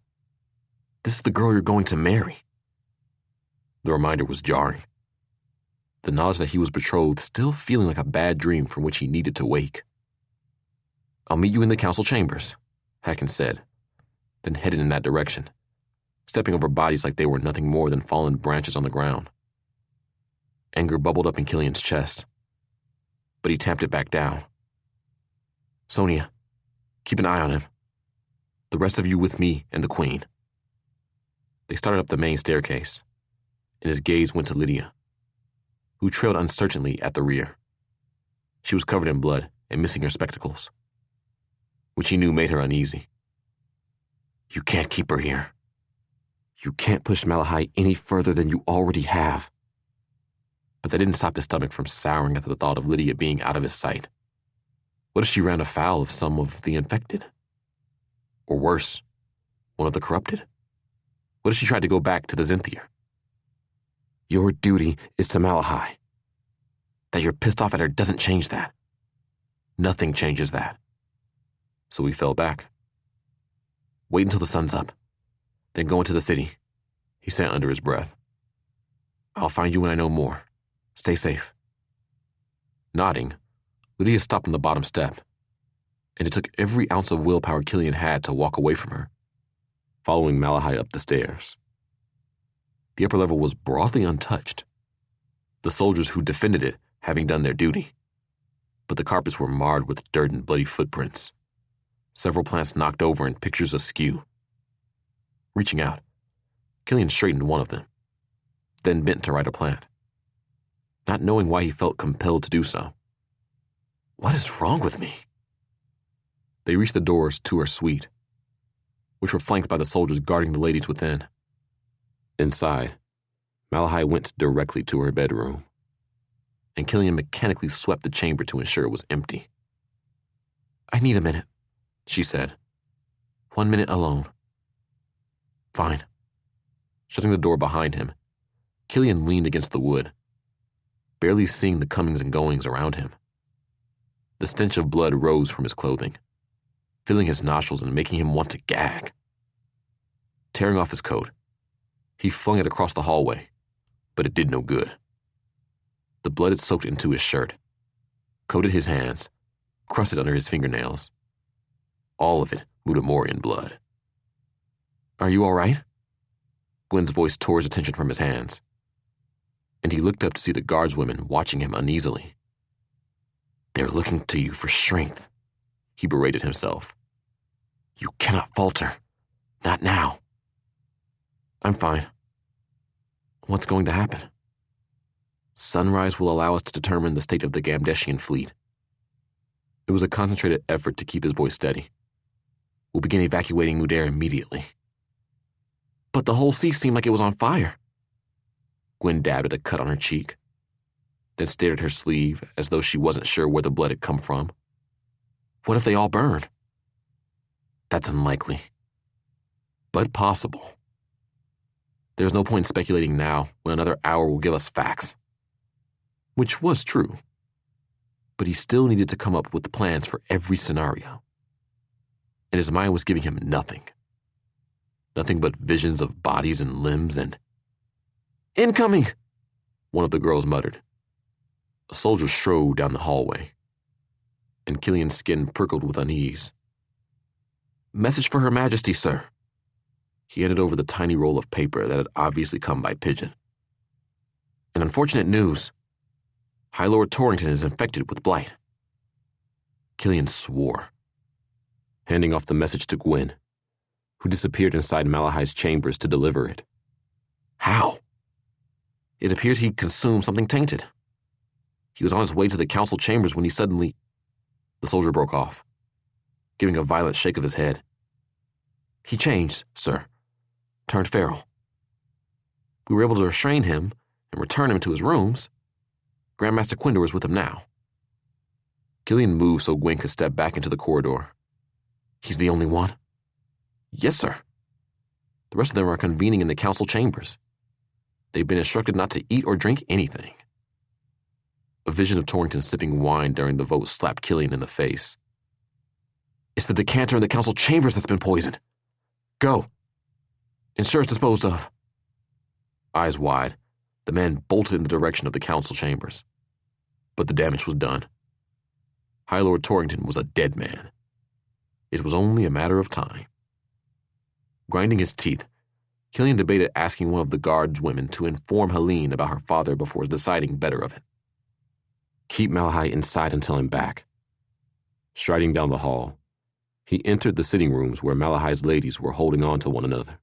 Speaker 3: This is the girl you're going to marry. The reminder was jarring. The knowledge that he was betrothed still feeling like a bad dream from which he needed to wake. I'll meet you in the council chambers, Hacken said, then headed in that direction, stepping over bodies like they were nothing more than fallen branches on the ground. Anger bubbled up in Killian's chest, but he tamped it back down. Sonia, keep an eye on him. The rest of you with me and the Queen. They started up the main staircase, and his gaze went to Lydia, who trailed uncertainly at the rear. She was covered in blood and missing her spectacles, which he knew made her uneasy. You can't keep her here. You can't push Malahai any further than you already have. But that didn't stop his stomach from souring at the thought of Lydia being out of his sight. What if she ran afoul of some of the infected? Or worse, one of the corrupted? What if she tried to go back to the Zinthier? Your duty is to Malahai. That you're pissed off at her doesn't change that. Nothing changes that. So he fell back. Wait until the sun's up, then go into the city, he said under his breath. I'll find you when I know more. Stay safe. Nodding, Lydia stopped on the bottom step, and it took every ounce of willpower Killian had to walk away from her, following Malahai up the stairs. The upper level was broadly untouched, the soldiers who defended it having done their duty, but the carpets were marred with dirt and bloody footprints, several plants knocked over and pictures askew. Reaching out, Killian straightened one of them, then bent to right a plant, not knowing why he felt compelled to do so. What is wrong with me? They reached the doors to her suite, which were flanked by the soldiers guarding the ladies within. Inside, Malahai went directly to her bedroom, and Killian mechanically swept the chamber to ensure it was empty. I need a minute, she said. 1 minute alone. Fine. Shutting the door behind him, Killian leaned against the wood, barely seeing the comings and goings around him. The stench of blood rose from his clothing, filling his nostrils and making him want to gag. Tearing off his coat, he flung it across the hallway, but it did no good. The blood had soaked into his shirt, coated his hands, crusted under his fingernails. All of it Mutamorian blood. Are you all right? Gwen's voice tore his attention from his hands, and he looked up to see the guardswomen watching him uneasily. They're looking to you for strength, he berated himself. You cannot falter. Not now. I'm fine. What's going to happen? Sunrise will allow us to determine the state of the Gamdeshian fleet. It was a concentrated effort to keep his voice steady. We'll begin evacuating Mudair immediately. But the whole sea seemed like it was on fire. Gwen dabbed at a cut on her cheek, then stared at her sleeve as though she wasn't sure where the blood had come from. What if they all burn? That's unlikely, but possible. There's no point in speculating now when another hour will give us facts. Which was true. But he still needed to come up with the plans for every scenario. And his mind was giving him nothing. Nothing but visions of bodies and limbs and... Incoming! One of the girls muttered. A soldier strode down the hallway, and Killian's skin prickled with unease. "Message for Her Majesty, sir." He handed over the tiny roll of paper that had obviously come by pigeon. "An unfortunate news. High Lord Torrington is infected with blight." Killian swore, handing off the message to Gwen, who disappeared inside Malahai's chambers to deliver it. How? It appears he consumed something tainted. He was on his way to the council chambers when he suddenly... The soldier broke off, giving a violent shake of his head. "He changed, sir. Turned feral. We were able to restrain him and return him to his rooms. Grandmaster Quindor is with him now." Killian moved so Gwen could step back into the corridor. "He's the only one?" "Yes, sir. The rest of them are convening in the council chambers. They've been instructed not to eat or drink anything." A vision of Torrington sipping wine during the vote slapped Killian in the face. "It's the decanter in the council chambers that's been poisoned. Go. Ensure it's disposed of." Eyes wide, the man bolted in the direction of the council chambers. But the damage was done. High Lord Torrington was a dead man. It was only a matter of time. Grinding his teeth, Killian debated asking one of the guards women to inform Helene about her father before deciding better of it. Keep Malahai inside until I'm back. Striding down the hall, he entered the sitting rooms where Malahai's ladies were holding on to one another.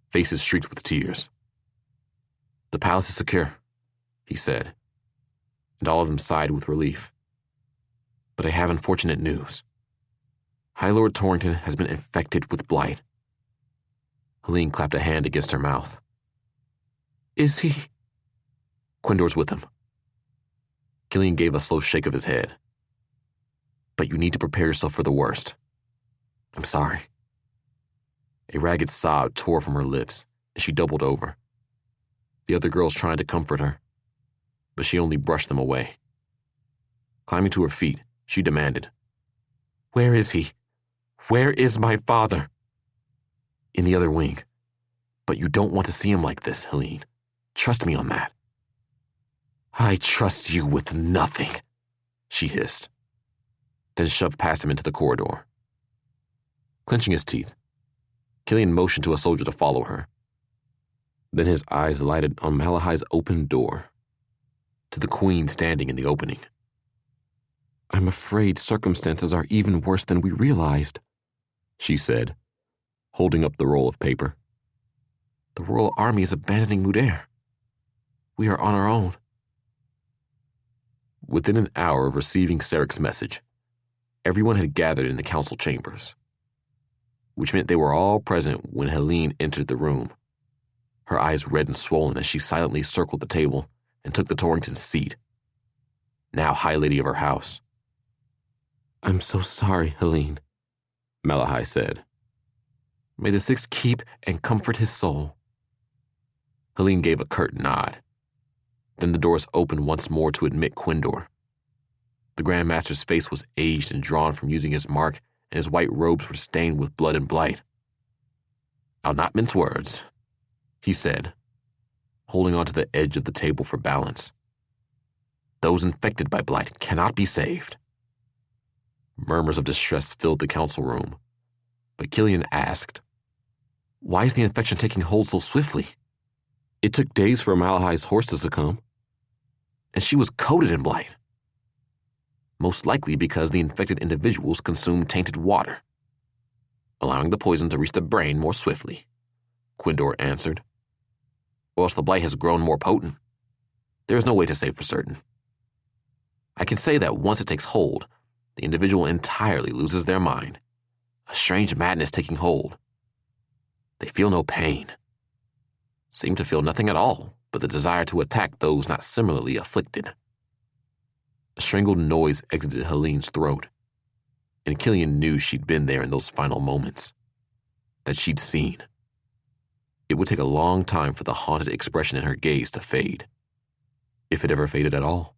Speaker 3: Faces streaked with tears. "The palace is secure," he said, and all of them sighed with relief. "But I have unfortunate news. High Lord Torrington has been infected with blight." Helene clapped a hand against her mouth. "Is he?" "Quindor's with him." Killian gave a slow shake of his head. "But you need to prepare yourself for the worst. I'm sorry." A ragged sob tore from her lips, and she doubled over. The other girls tried to comfort her, but she only brushed them away. Climbing to her feet, she demanded, "Where is he? Where is my father?" "In the other wing. But you don't want to see him like this, Helene. Trust me on that." "I trust you with nothing," she hissed, then shoved past him into the corridor. Clenching his teeth, Killian motioned to a soldier to follow her. Then his eyes lighted on Malahai's open door, to the queen standing in the opening. "I'm afraid circumstances are even worse than we realized," she said, holding up the roll of paper. "The royal army is abandoning Mudair. We are on our own." Within an hour of receiving Sarek's message, everyone had gathered in the council chambers, which meant they were all present when Helene entered the room, her eyes red and swollen as she silently circled the table and took the Torrington's seat, now High Lady of her house. "I'm so sorry, Helene," Malahai said. "May the Sixth keep and comfort his soul." Helene gave a curt nod. Then the doors opened once more to admit Quindor. The Grand Master's face was aged and drawn from using his mark, and his white robes were stained with blood and blight. "I'll not mince words," he said, holding onto the edge of the table for balance. "Those infected by blight cannot be saved." Murmurs of distress filled the council room, but Killian asked, "Why is the infection taking hold so swiftly? It took days for Malahai's horse to succumb, and she was coated in blight." "Most likely because the infected individuals consumed tainted water, allowing the poison to reach the brain more swiftly," Quindor answered. "Or else the blight has grown more potent. There is no way to say for certain. I can say that once it takes hold, the individual entirely loses their mind, a strange madness taking hold. They feel no pain, seem to feel nothing at all but the desire to attack those not similarly afflicted." A strangled noise exited Helene's throat, and Killian knew she'd been there in those final moments, that she'd seen. It would take a long time for the haunted expression in her gaze to fade, if it ever faded at all.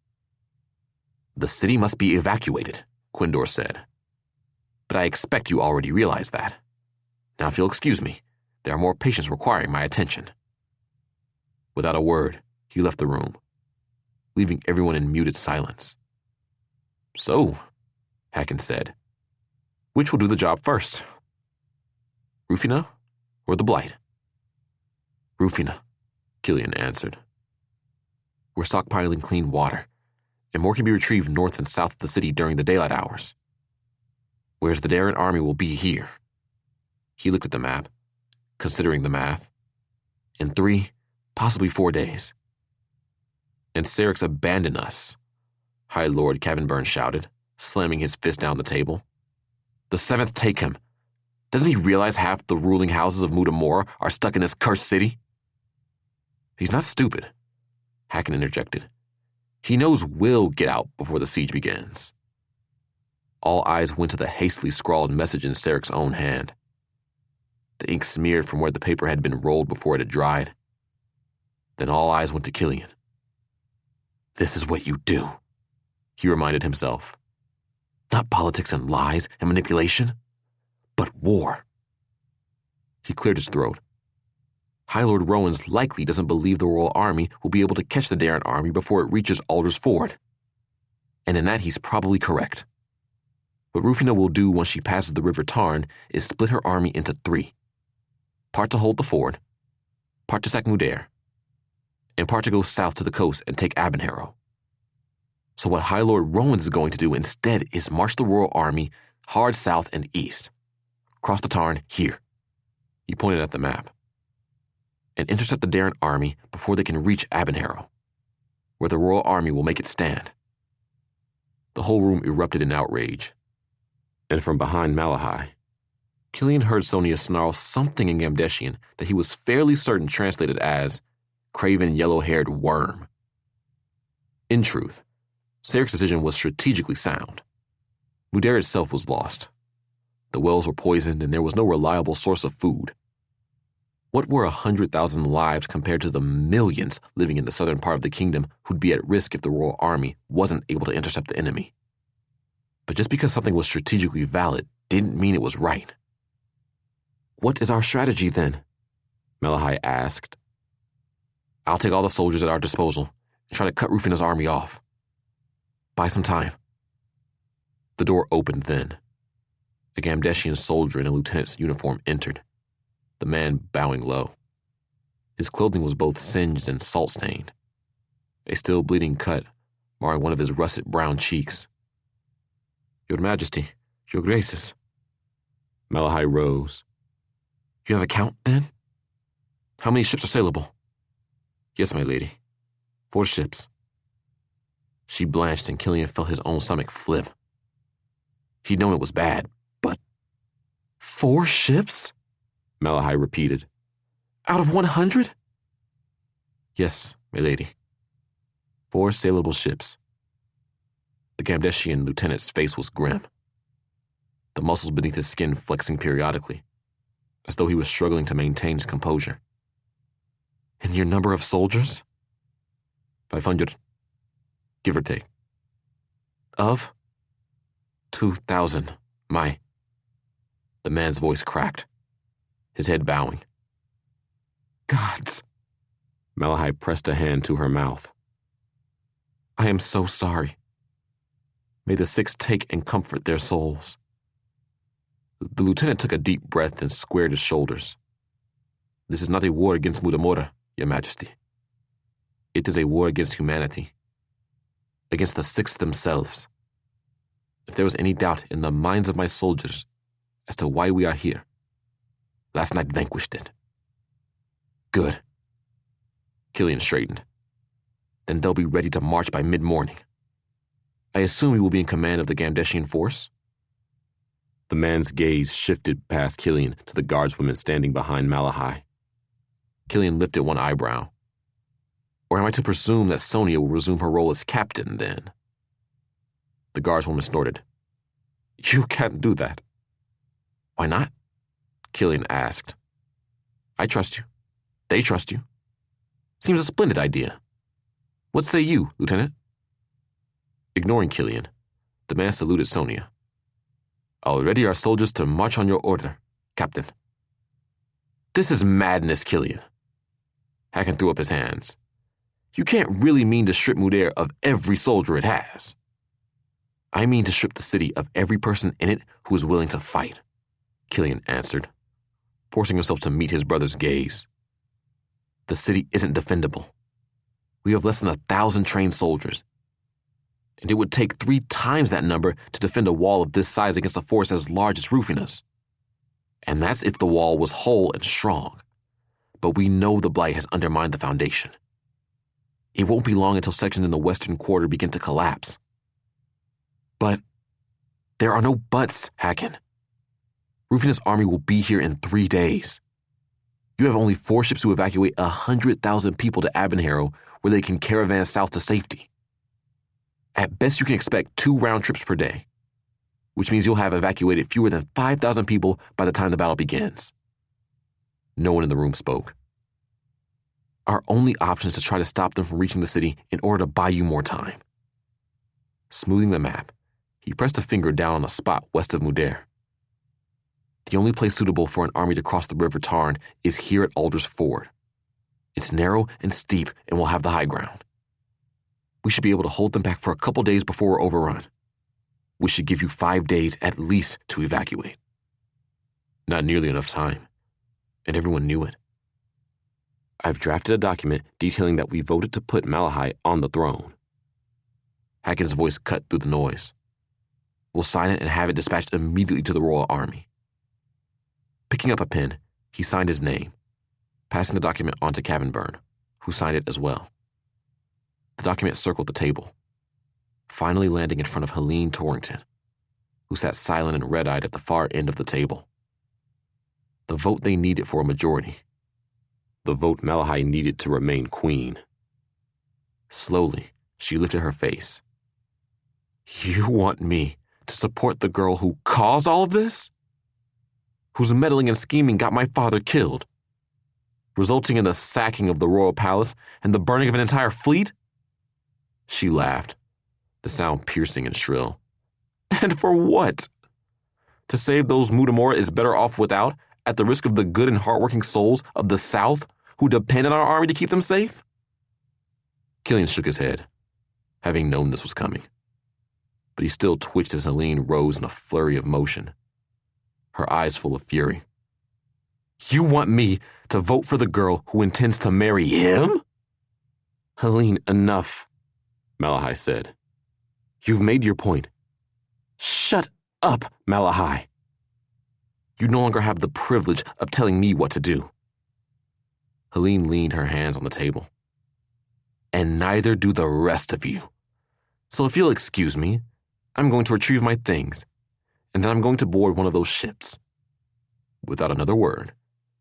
Speaker 3: "The city must be evacuated," Quindor said. "But I expect you already realize that. Now if you'll excuse me, there are more patients requiring my attention." Without a word, he left the room. leaving everyone in muted silence. "So," Hacken said, "which will do the job first? Rufina or the Blight?" "Rufina," Killian answered. "We're stockpiling clean water, and more can be retrieved north and south of the city during the daylight hours. Whereas the Darren army will be here." He looked at the map, considering the math. "In 3, possibly 4 days." "And Syrinx abandoned us," High Lord Cavenburn shouted, slamming his fist down the table. "The 7th take him. Doesn't he realize half the ruling houses of Mudamora are stuck in this cursed city?" "He's not stupid," Hacken interjected. "He knows we'll get out before the siege begins." All eyes went to the hastily scrawled message in Syrinx's own hand. The ink smeared from where the paper had been rolled before it had dried. Then all eyes went to Killian. "This is what you do," he reminded himself. "Not politics and lies and manipulation, but war." He cleared his throat. High Lord Rowan's likely doesn't believe the Royal Army will be able to catch the Darren army before it reaches Alder's Ford. And in that he's probably correct. What Rufina will do once she passes the River Tarn is split her army into 3. Part to hold the ford, part to sack Mudair, and part to go south to the coast and take Abanharrow. So what High Lord Rowan is going to do instead is march the Royal Army hard south and east, cross the Tarn here. He pointed at the map. And intercept the Darren army before they can reach Abanharrow, where the Royal Army will make its stand. The whole room erupted in outrage. And from behind Malahai, Killian heard Sonia snarl something in Gamdeshian that he was fairly certain translated as craven yellow-haired worm. In truth, Syrinx's decision was strategically sound. Mudair itself was lost. The wells were poisoned and there was no reliable source of food. What were 100,000 lives compared to the millions living in the southern part of the kingdom who'd be at risk if the Royal Army wasn't able to intercept the enemy? But just because something was strategically valid didn't mean it was right. "What is our strategy, then?" Malahai asked. "I'll take all the soldiers at our disposal and try to cut Rufina's army off. Buy some time." The door opened then. A Gamdeshian soldier in a lieutenant's uniform entered, the man bowing low. His clothing was both singed and salt-stained, a still bleeding cut marring one of his russet brown cheeks. "Your Majesty, Your Graces." Malahai rose. "You have a count, then? How many ships are sailable?" "Yes, my lady. 4 ships." She blanched and Killian felt his own stomach flip. He'd known it was bad, but 4 ships? Malahai repeated. "Out of 100? "Yes, my lady. 4 sailable ships." The Gamdeshian lieutenant's face was grim, the muscles beneath his skin flexing periodically, as though he was struggling to maintain his composure. "And your number of soldiers?" 500, give or take. "Of?" 2,000, my... The man's voice cracked, his head bowing. "Gods!" Malahai pressed a hand to her mouth. "I am so sorry. May the 6 take and comfort their souls." The lieutenant took a deep breath and squared his shoulders. "This is not a war against Mudamora, Your Majesty. It is a war against humanity, against the 6 themselves. If there was any doubt in the minds of my soldiers as to why we are here, last night vanquished it." "Good." Killian straightened. "Then they'll be ready to march by mid-morning. I assume you will be in command of the Gamdeshian force?" The man's gaze shifted past Killian to the guardswomen standing behind Malahai. Killian lifted one eyebrow. "Or am I to presume that Sonia will resume her role as captain, then?" The guardswoman snorted. "You can't do that." "Why not?" Killian asked. "I trust you. They trust you. Seems a splendid idea. What say you, Lieutenant?" Ignoring Killian, the man saluted Sonia. "I'll ready our soldiers to march on your order, Captain." "This is madness, Killian." Hacken threw up his hands. You can't really mean to strip Mudair of every soldier it has. I mean to strip the city of every person in it who is willing to fight, Killian answered, forcing himself to meet his brother's gaze. The city isn't defendable. We have less than 1,000 trained soldiers, and it would take 3 times that number to defend a wall of this size against a force as large as Rufinus. And that's if the wall was whole and strong. But we know the Blight has undermined the foundation. It won't be long until sections in the western quarter begin to collapse. But there are no buts, Hacken. Rufinus' army will be here in 3 days. You have only 4 ships to evacuate 100,000 people to Abinharrow, where they can caravan south to safety. At best, you can expect 2 round trips per day, which means you'll have evacuated fewer than 5,000 people by the time the battle begins. No one in the room spoke. Our only option is to try to stop them from reaching the city in order to buy you more time. Smoothing the map, he pressed a finger down on a spot west of Mudair. The only place suitable for an army to cross the River Tarn is here at Alder's Ford. It's narrow and steep and will have the high ground. We should be able to hold them back for a couple days before we're overrun. We should give you 5 days at least to evacuate. Not nearly enough time, and everyone knew it. I've drafted a document detailing that we voted to put Malahai on the throne. Hacken's voice cut through the noise. We'll sign it and have it dispatched immediately to the Royal Army. Picking up a pen, he signed his name, passing the document on to Cavenburn, who signed it as well. The document circled the table, finally landing in front of Helene Torrington, who sat silent and red-eyed at the far end of the table. The vote they needed for a majority. The vote Malahai needed to remain queen. Slowly, she lifted her face. You want me to support the girl who caused all of this? Whose meddling and scheming got my father killed, resulting in the sacking of the royal palace and the burning of an entire fleet? She laughed, the sound piercing and shrill. And for what? To save those Mudamora is better off without, at the risk of the good and hardworking souls of the South who depend on our army to keep them safe? Killian shook his head, having known this was coming. But he still twitched as Helene rose in a flurry of motion, her eyes full of fury. You want me to vote for the girl who intends to marry him? Helene, enough, Malahai said. You've made your point. Shut up, Malahai. You no longer have the privilege of telling me what to do. Helene leaned her hands on the table. And neither do the rest of you. So if you'll excuse me, I'm going to retrieve my things, and then I'm going to board one of those ships. Without another word,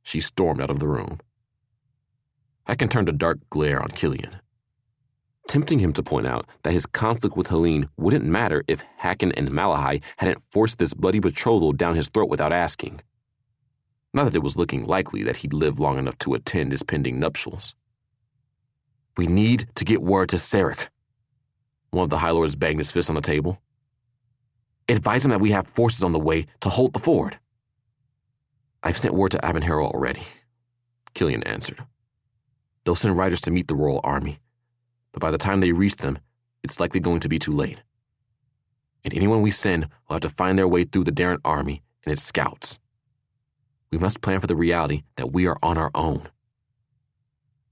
Speaker 3: she stormed out of the room. Hacken turned a dark glare on Killian, tempting him to point out that his conflict with Helene wouldn't matter if Hacken and Malahai hadn't forced this bloody betrothal down his throat without asking. Not that it was looking likely that he'd live long enough to attend his pending nuptials. We need to get word to Sarek. One of the High Lords banged his fist on the table. Advise him that we have forces on the way to hold the ford. I've sent word to Abinharrow already, Killian answered. They'll send riders to meet the royal army, but by the time they reach them, it's likely going to be too late. And anyone we send will have to find their way through the Darren army and its scouts. We must plan for the reality that we are on our own.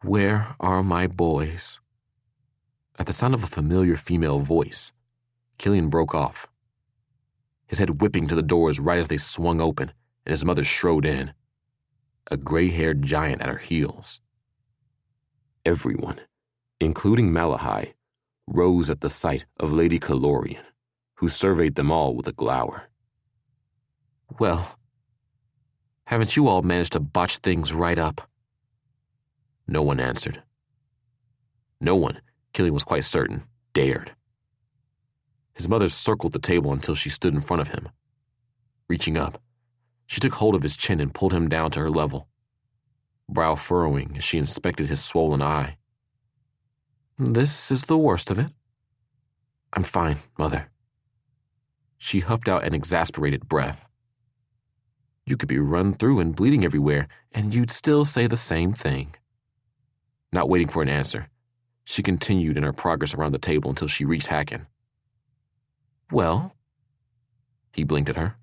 Speaker 3: Where are my boys? At the sound of a familiar female voice, Killian broke off, his head whipping to the doors right as they swung open and his mother strode in, a gray-haired giant at her heels. Everyone, including Malahai, rose at the sight of Lady Calorian, who surveyed them all with a glower. Well, haven't you all managed to botch things right up? No one answered. No one, Killian was quite certain, dared. His mother circled the table until she stood in front of him. Reaching up, she took hold of his chin and pulled him down to her level, brow furrowing as she inspected his swollen eye. This is the worst of it. I'm fine, Mother. She huffed out an exasperated breath. You could be run through and bleeding everywhere, and you'd still say the same thing. Not waiting for an answer, She continued in her progress around the table until she reached Hacken. Well? He blinked at her.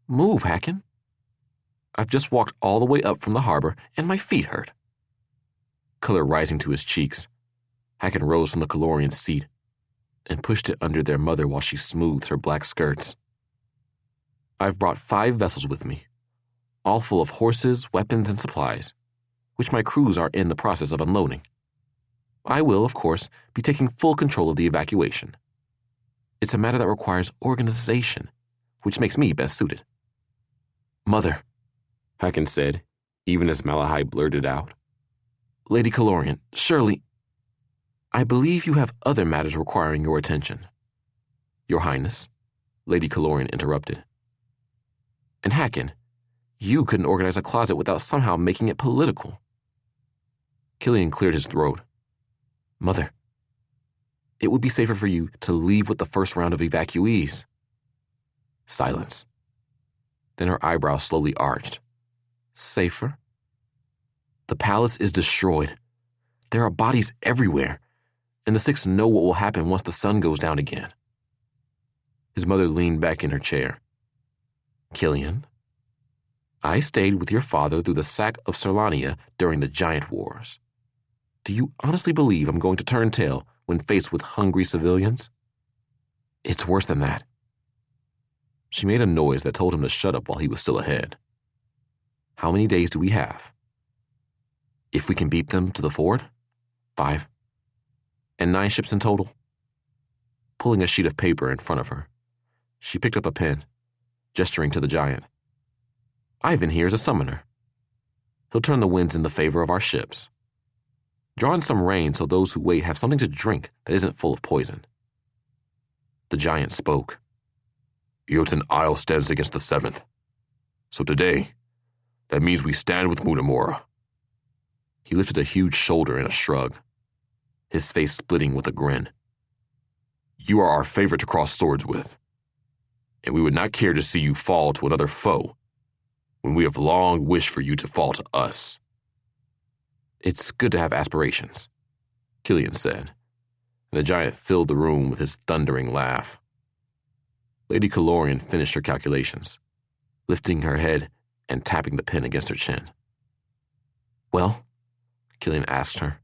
Speaker 3: Move, Hacken. I've just walked all the way up from the harbor and my feet hurt. Color rising to his cheeks, Hacken rose from the Calorian's seat and pushed it under their mother while she smoothed her black skirts. I've brought 5 vessels with me, all full of horses, weapons, and supplies, which my crews are in the process of unloading. I will, of course, be taking full control of the evacuation. It's a matter that requires organization, which makes me best suited. Mother, Hacken said, even as Malahai blurted out. Lady Calorian, surely... I believe you have other matters requiring your attention. Your Highness, Lady Calorian interrupted. And Hacken, you couldn't organize a closet without somehow making it political. Killian cleared his throat. Mother, it would be safer for you to leave with the first round of evacuees. Silence. Then her eyebrows slowly arched. Safer? The palace is destroyed. There are bodies everywhere, and the 6 know what will happen once the sun goes down again. His mother leaned back in her chair. Killian, I stayed with your father through the sack of Serlania during the Giant Wars. Do you honestly believe I'm going to turn tail when faced with hungry civilians? It's worse than that. She made a noise that told him to shut up while he was still ahead. How many days do we have? If we can beat them to the ford? 5. And 9 ships in total? Pulling a sheet of paper in front of her, she picked up a pen, gesturing to the giant. Ivan here is a summoner. He'll turn the winds in the favor of our ships. Draw in some rain so those who wait have something to drink that isn't full of poison. The giant spoke. Jotun Isle stands against the 7th. So today, that means we stand with Mutamura. He lifted a huge shoulder in a shrug, his face splitting with a grin. You are our favorite to cross swords with, and we would not care to see you fall to another foe when we have long wished for you to fall to us. It's good to have aspirations, Killian said, and the giant filled the room with his thundering laugh. Lady Calorian finished her calculations, lifting her head and tapping the pen against her chin. Well, Killian asked her,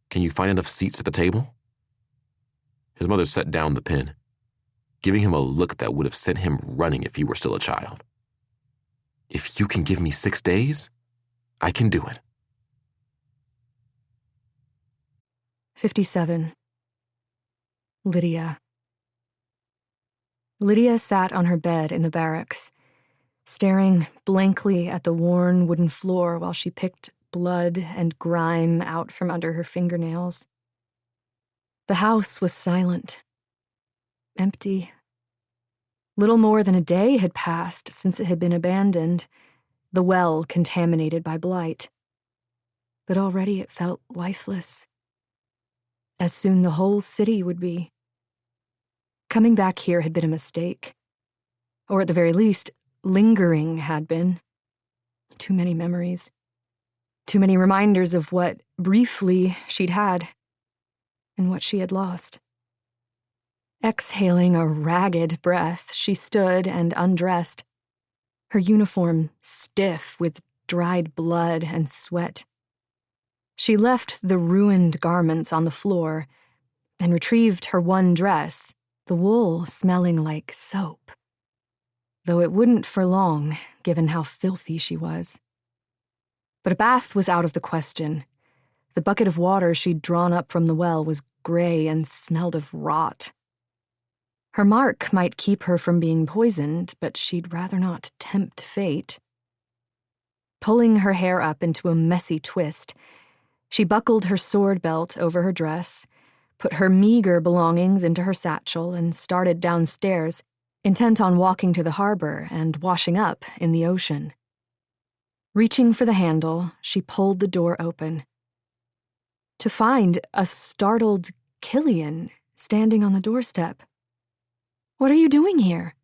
Speaker 3: can you find enough seats at the table? His mother set down the pen, giving him a look that would have sent him running if he were still a child. If you can give me 6 days, I can do it.
Speaker 2: 57. Lydia. Lydia sat on her bed in the barracks, staring blankly at the worn wooden floor while she picked blood and grime out from under her fingernails. The house was silent, empty. Little more than a day had passed since it had been abandoned, the well contaminated by blight. But already it felt lifeless, as soon the whole city would be. Coming back here had been a mistake, or at the very least, lingering had been. Too many memories. Too many reminders of what, briefly, she'd had, and what she had lost. Exhaling a ragged breath, she stood and undressed, her uniform stiff with dried blood and sweat. She left the ruined garments on the floor and retrieved her one dress, the wool smelling like soap. Though it wouldn't for long, given how filthy she was. But a bath was out of the question. The bucket of water she'd drawn up from the well was gray and smelled of rot. Her mark might keep her from being poisoned, but she'd rather not tempt fate. Pulling her hair up into a messy twist, she buckled her sword belt over her dress, put her meager belongings into her satchel, and started downstairs, intent on walking to the harbor and washing up in the ocean. Reaching for the handle, she pulled the door open, to find a startled Killian standing on the doorstep. "What are you doing here?"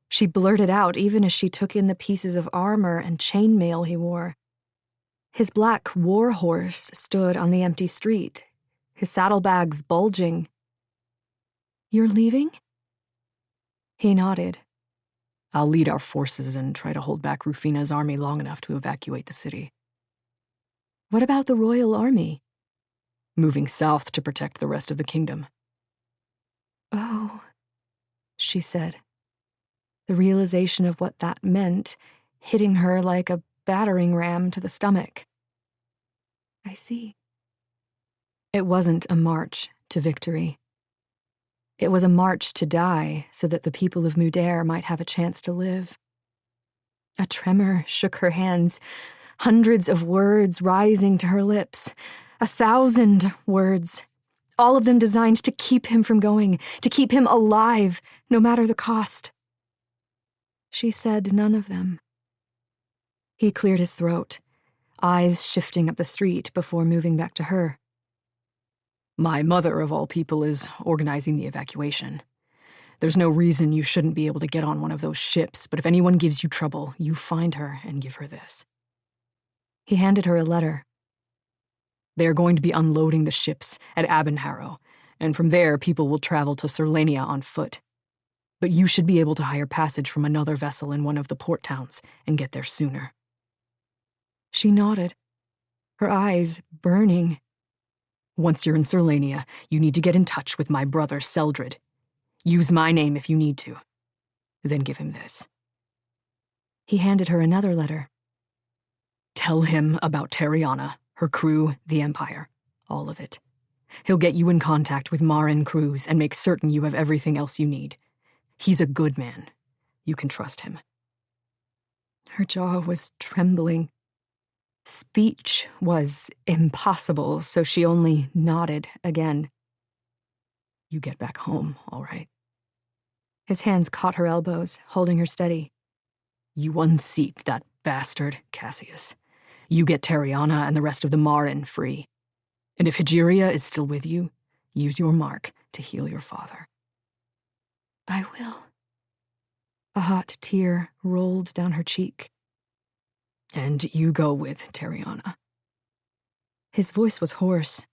Speaker 2: she blurted out even as she took in the pieces of armor and chainmail he wore. His black war horse stood on the empty street, his saddlebags bulging. "You're leaving?" He nodded.
Speaker 4: "I'll lead our forces and try to hold back Rufina's army long enough to evacuate the city."
Speaker 2: "What about the royal army?"
Speaker 4: "Moving south to protect the rest of the kingdom."
Speaker 2: "Oh," she said. The realization of what that meant hitting her like a battering ram to the stomach. "I see." It wasn't a march to victory. It was a march to die so that the people of Mudair might have a chance to live. A tremor shook her hands, hundreds of words rising to her lips, 1,000 words, all of them designed to keep him from going, to keep him alive, no matter the cost. She said none of them. He cleared his throat, eyes shifting up the street before moving back to her.
Speaker 4: "My mother, of all people, is organizing the evacuation. There's no reason you shouldn't be able to get on one of those ships, but if anyone gives you trouble, you find her and give her this."
Speaker 2: He handed her a letter.
Speaker 4: "They are going to be unloading the ships at Abinharrow, and from there people will travel to Serlania on foot. But you should be able to hire passage from another vessel in one of the port towns and get there sooner."
Speaker 2: She nodded, her eyes burning.
Speaker 4: "Once you're in Serlania, you need to get in touch with my brother, Seldred. Use my name if you need to. Then give him this."
Speaker 2: He handed her another letter.
Speaker 4: "Tell him about Terriana, her crew, the Empire. All of it. He'll get you in contact with Marin crews and make certain you have everything else you need. He's a good man. You can trust him."
Speaker 2: Her jaw was trembling. Speech was impossible, so she only nodded again.
Speaker 4: "You get back home, all right?"
Speaker 2: His hands caught her elbows, holding her steady.
Speaker 4: "You unseat that bastard, Cassius. You get Terriana and the rest of the Marin free. And if Higeria is still with you, use your mark to heal your father."
Speaker 2: "I will." A hot tear rolled down her cheek.
Speaker 4: "And you go with Terriana."
Speaker 2: His voice was hoarse.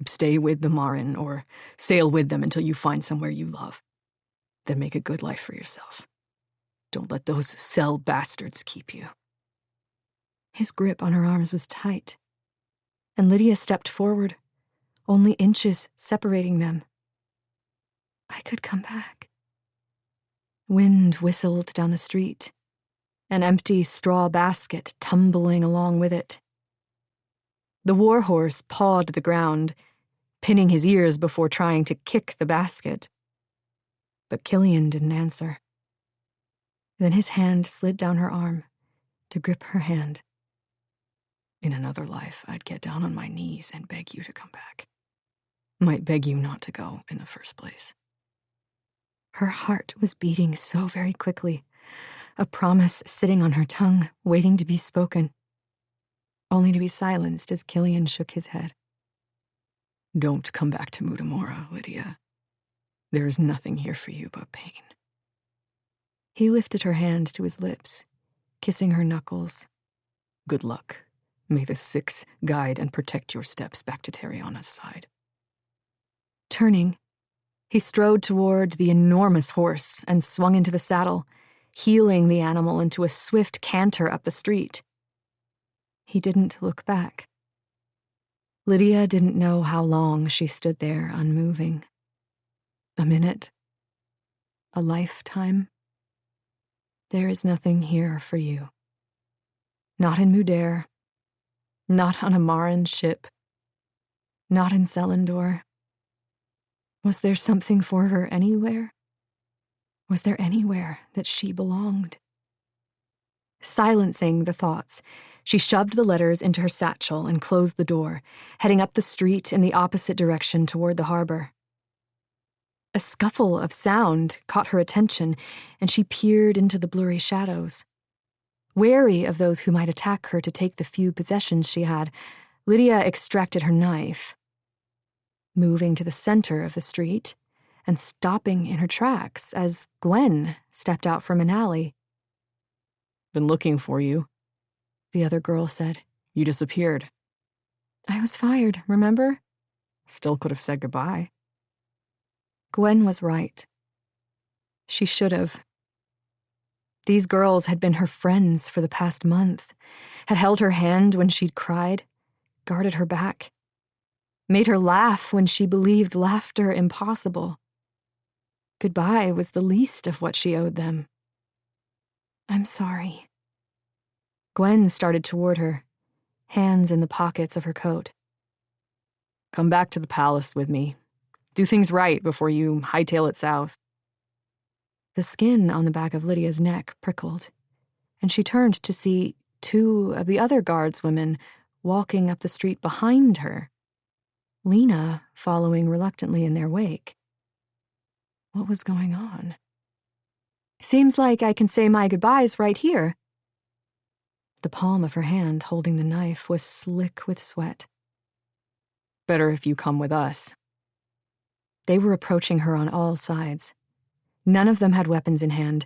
Speaker 4: "Stay with the Marin or sail with them until you find somewhere you love. Then make a good life for yourself. Don't let those Cell bastards keep you."
Speaker 2: His grip on her arms was tight, and Lydia stepped forward, only inches separating them. "I could come back." Wind whistled down the street, an empty straw basket tumbling along with it. The warhorse pawed the ground, pinning his ears before trying to kick the basket. But Killian didn't answer. Then his hand slid down her arm to grip her hand.
Speaker 4: "In another life, I'd get down on my knees and beg you to come back. Might beg you not to go in the first place."
Speaker 2: Her heart was beating so very quickly, a promise sitting on her tongue, waiting to be spoken, only to be silenced as Killian shook his head.
Speaker 4: "Don't come back to Mudamora, Lydia. There is nothing here for you but pain."
Speaker 2: He lifted her hand to his lips, kissing her knuckles.
Speaker 4: "Good luck. May the Six guide and protect your steps back to Terriana's side."
Speaker 2: Turning, he strode toward the enormous horse and swung into the saddle, heeling the animal into a swift canter up the street. He didn't look back. Lydia didn't know how long she stood there unmoving. A minute? A lifetime? There is nothing here for you. Not in Mudair. Not on a Marin ship. Not in Selendor. Was there something for her anywhere? Was there anywhere that she belonged? Silencing the thoughts, she shoved the letters into her satchel and closed the door, heading up the street in the opposite direction toward the harbor. A scuffle of sound caught her attention, and she peered into the blurry shadows. Wary of those who might attack her to take the few possessions she had, Lydia extracted her knife. Moving to the center of the street and stopping in her tracks as Gwen stepped out from an alley.
Speaker 4: "Been looking for you,"
Speaker 2: the other girl said.
Speaker 4: "You disappeared."
Speaker 2: "I was fired, remember?"
Speaker 4: Still could have said goodbye.
Speaker 2: Gwen was right. She should have. These girls had been her friends for the past month, had held her hand when she'd cried, guarded her back, made her laugh when she believed laughter impossible. Goodbye was the least of what she owed them. I'm sorry. Gwen started toward her, hands in the pockets of her coat.
Speaker 4: Come back to the palace with me. Do things right before you hightail it south.
Speaker 2: The skin on the back of Lydia's neck prickled, and she turned to see 2 of the other guardswomen walking up the street behind her, Lena following reluctantly in their wake. What was going on? Seems like I can say my goodbyes right here. The palm of her hand holding the knife was slick with sweat.
Speaker 4: Better if you come with us.
Speaker 2: They were approaching her on all sides. None of them had weapons in hand,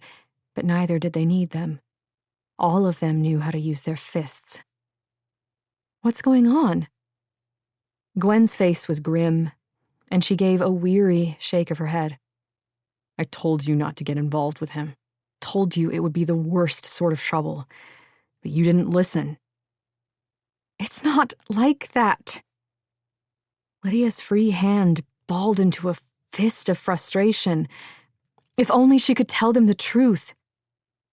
Speaker 2: but neither did they need them. All of them knew how to use their fists. What's going on? Gwen's face was grim, and she gave a weary shake of her head.
Speaker 4: I told you not to get involved with him. Told you it would be the worst sort of trouble. But you didn't listen.
Speaker 2: It's not like that. Lydia's free hand balled into a fist of frustration. If only she could tell them the truth.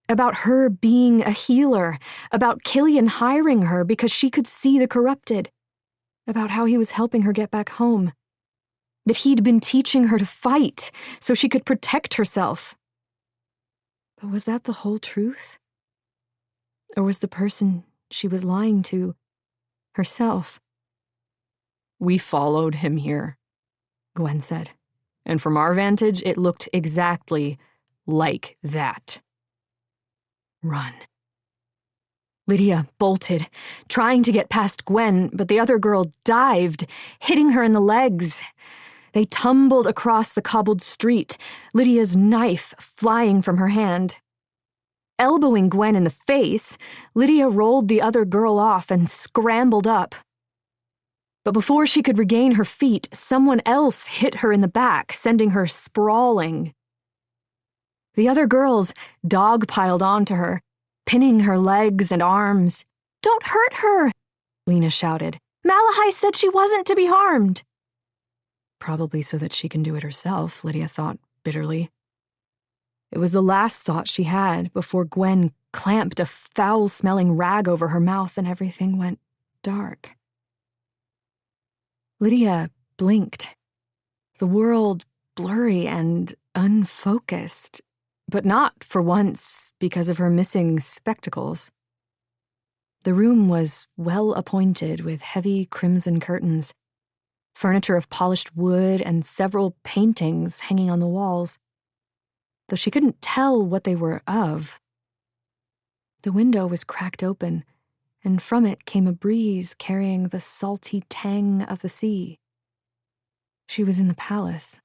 Speaker 2: About her being a healer, about Killian hiring her because she could see the corrupted, about how he was helping her get back home, that he'd been teaching her to fight so she could protect herself. But was that the whole truth? Or was the person she was lying to herself?
Speaker 4: We followed him here, Gwen said. And from our vantage, it looked exactly like that.
Speaker 2: Run. Lydia bolted, trying to get past Gwen, but the other girl dived, hitting her in the legs. They tumbled across the cobbled street, Lydia's knife flying from her hand. Elbowing Gwen in the face, Lydia rolled the other girl off and scrambled up. But before she could regain her feet, someone else hit her in the back, sending her sprawling. The other girls dogpiled onto her, pinning her legs and arms. "Don't hurt her," Lena shouted. "Malahai said she wasn't to be harmed." Probably so that she can do it herself, Lydia thought bitterly. It was the last thought she had before Gwen clamped a foul-smelling rag over her mouth and everything went dark. Lydia blinked, the world blurry and unfocused, but not for once because of her missing spectacles. The room was well appointed with heavy crimson curtains, furniture of polished wood, and several paintings hanging on the walls, though she couldn't tell what they were of. The window was cracked open, and from it came a breeze carrying the salty tang of the sea. She was in the palace.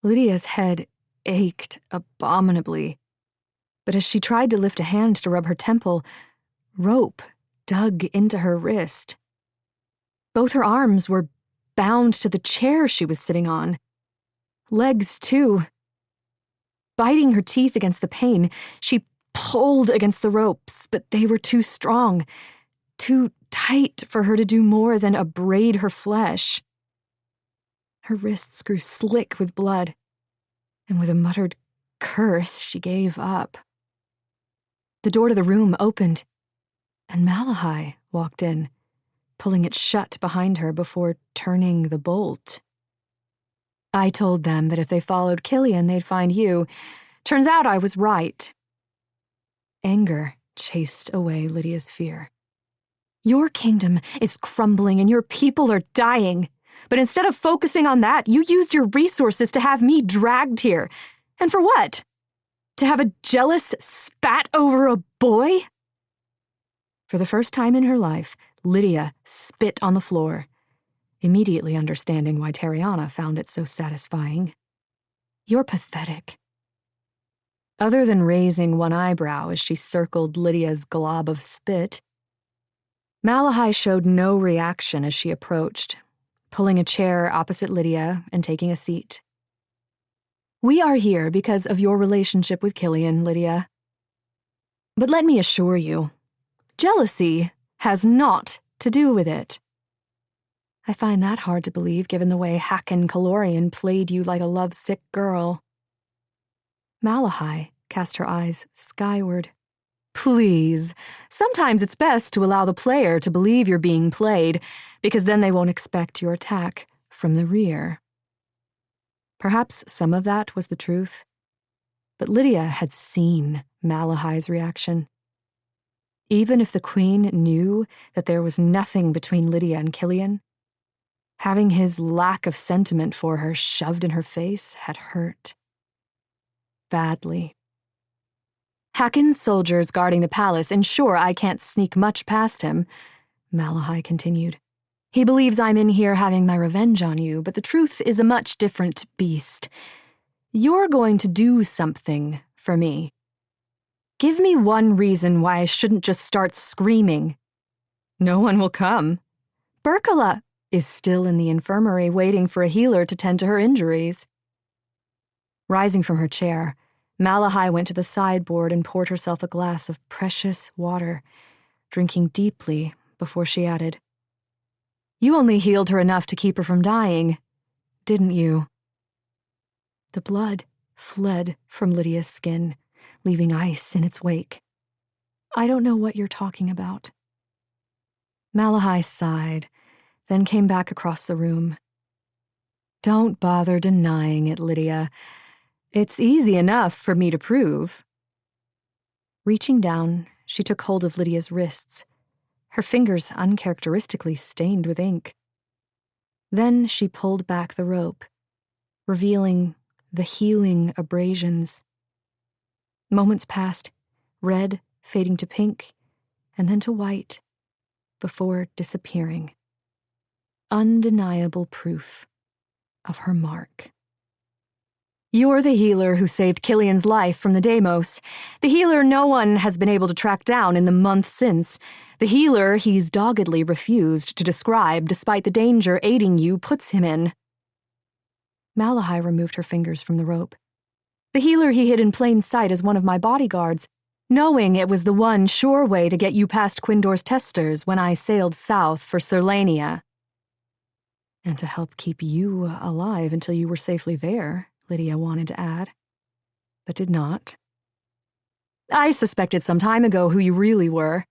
Speaker 2: Lydia's head ached abominably, but as she tried to lift a hand to rub her temple, rope dug into her wrist. Both her arms were bound to the chair she was sitting on. Legs, too. Biting her teeth against the pain, she pulled against the ropes, but they were too strong, too tight for her to do more than abrade her flesh. Her wrists grew slick with blood, and with a muttered curse, she gave up. The door to the room opened, and Malahai walked in, pulling it shut behind her before turning the bolt. "I told them that if they followed Killian, they'd find you. Turns out I was right." Anger chased away Lydia's fear. "Your kingdom is crumbling and your people are dying. But instead of focusing on that, you used your resources to have me dragged here. And for what? To have a jealous spat over a boy?" For the first time in her life, Lydia spit on the floor, immediately understanding why Tariana found it so satisfying. "You're pathetic." Other than raising one eyebrow as she circled Lydia's glob of spit, Malahai showed no reaction as she approached, pulling a chair opposite Lydia and taking a seat. We are here because of your relationship with Killian, Lydia. But let me assure you, jealousy has naught to do with it. I find that hard to believe given the way Hakon Kalorian played you like a lovesick girl. Malahai cast her eyes skyward. Please, sometimes it's best to allow the player to believe you're being played, because then they won't expect your attack from the rear. Perhaps some of that was the truth, but Lydia had seen Malahai's reaction. Even if the Queen knew that there was nothing between Lydia and Killian, having his lack of sentiment for her shoved in her face had hurt. Badly. Hakon's soldiers guarding the palace ensure I can't sneak much past him, Malahai continued. He believes I'm in here having my revenge on you, but the truth is a much different beast. You're going to do something for me. Give me one reason why I shouldn't just start screaming. No one will come. Berkala is still in the infirmary waiting for a healer to tend to her injuries. Rising from her chair, Malahai went to the sideboard and poured herself a glass of precious water, drinking deeply before she added, You only healed her enough to keep her from dying, didn't you? The blood fled from Lydia's skin, leaving ice in its wake. I don't know what you're talking about. Malahai sighed, then came back across the room. Don't bother denying it, Lydia. It's easy enough for me to prove. Reaching down, she took hold of Lydia's wrists, her fingers uncharacteristically stained with ink. Then she pulled back the rope, revealing the healing abrasions. Moments passed, red fading to pink, and then to white, before disappearing. Undeniable proof of her mark. You're the healer who saved Killian's life from the Deimos. The healer no one has been able to track down in the month since. The healer he's doggedly refused to describe despite the danger aiding you puts him in. Malahai removed her fingers from the rope. The healer he hid in plain sight as one of my bodyguards, knowing it was the one sure way to get you past Quindor's testers when I sailed south for Serlania. And to help keep you alive until you were safely there, Lydia wanted to add, but did not. I suspected some time ago who you really were.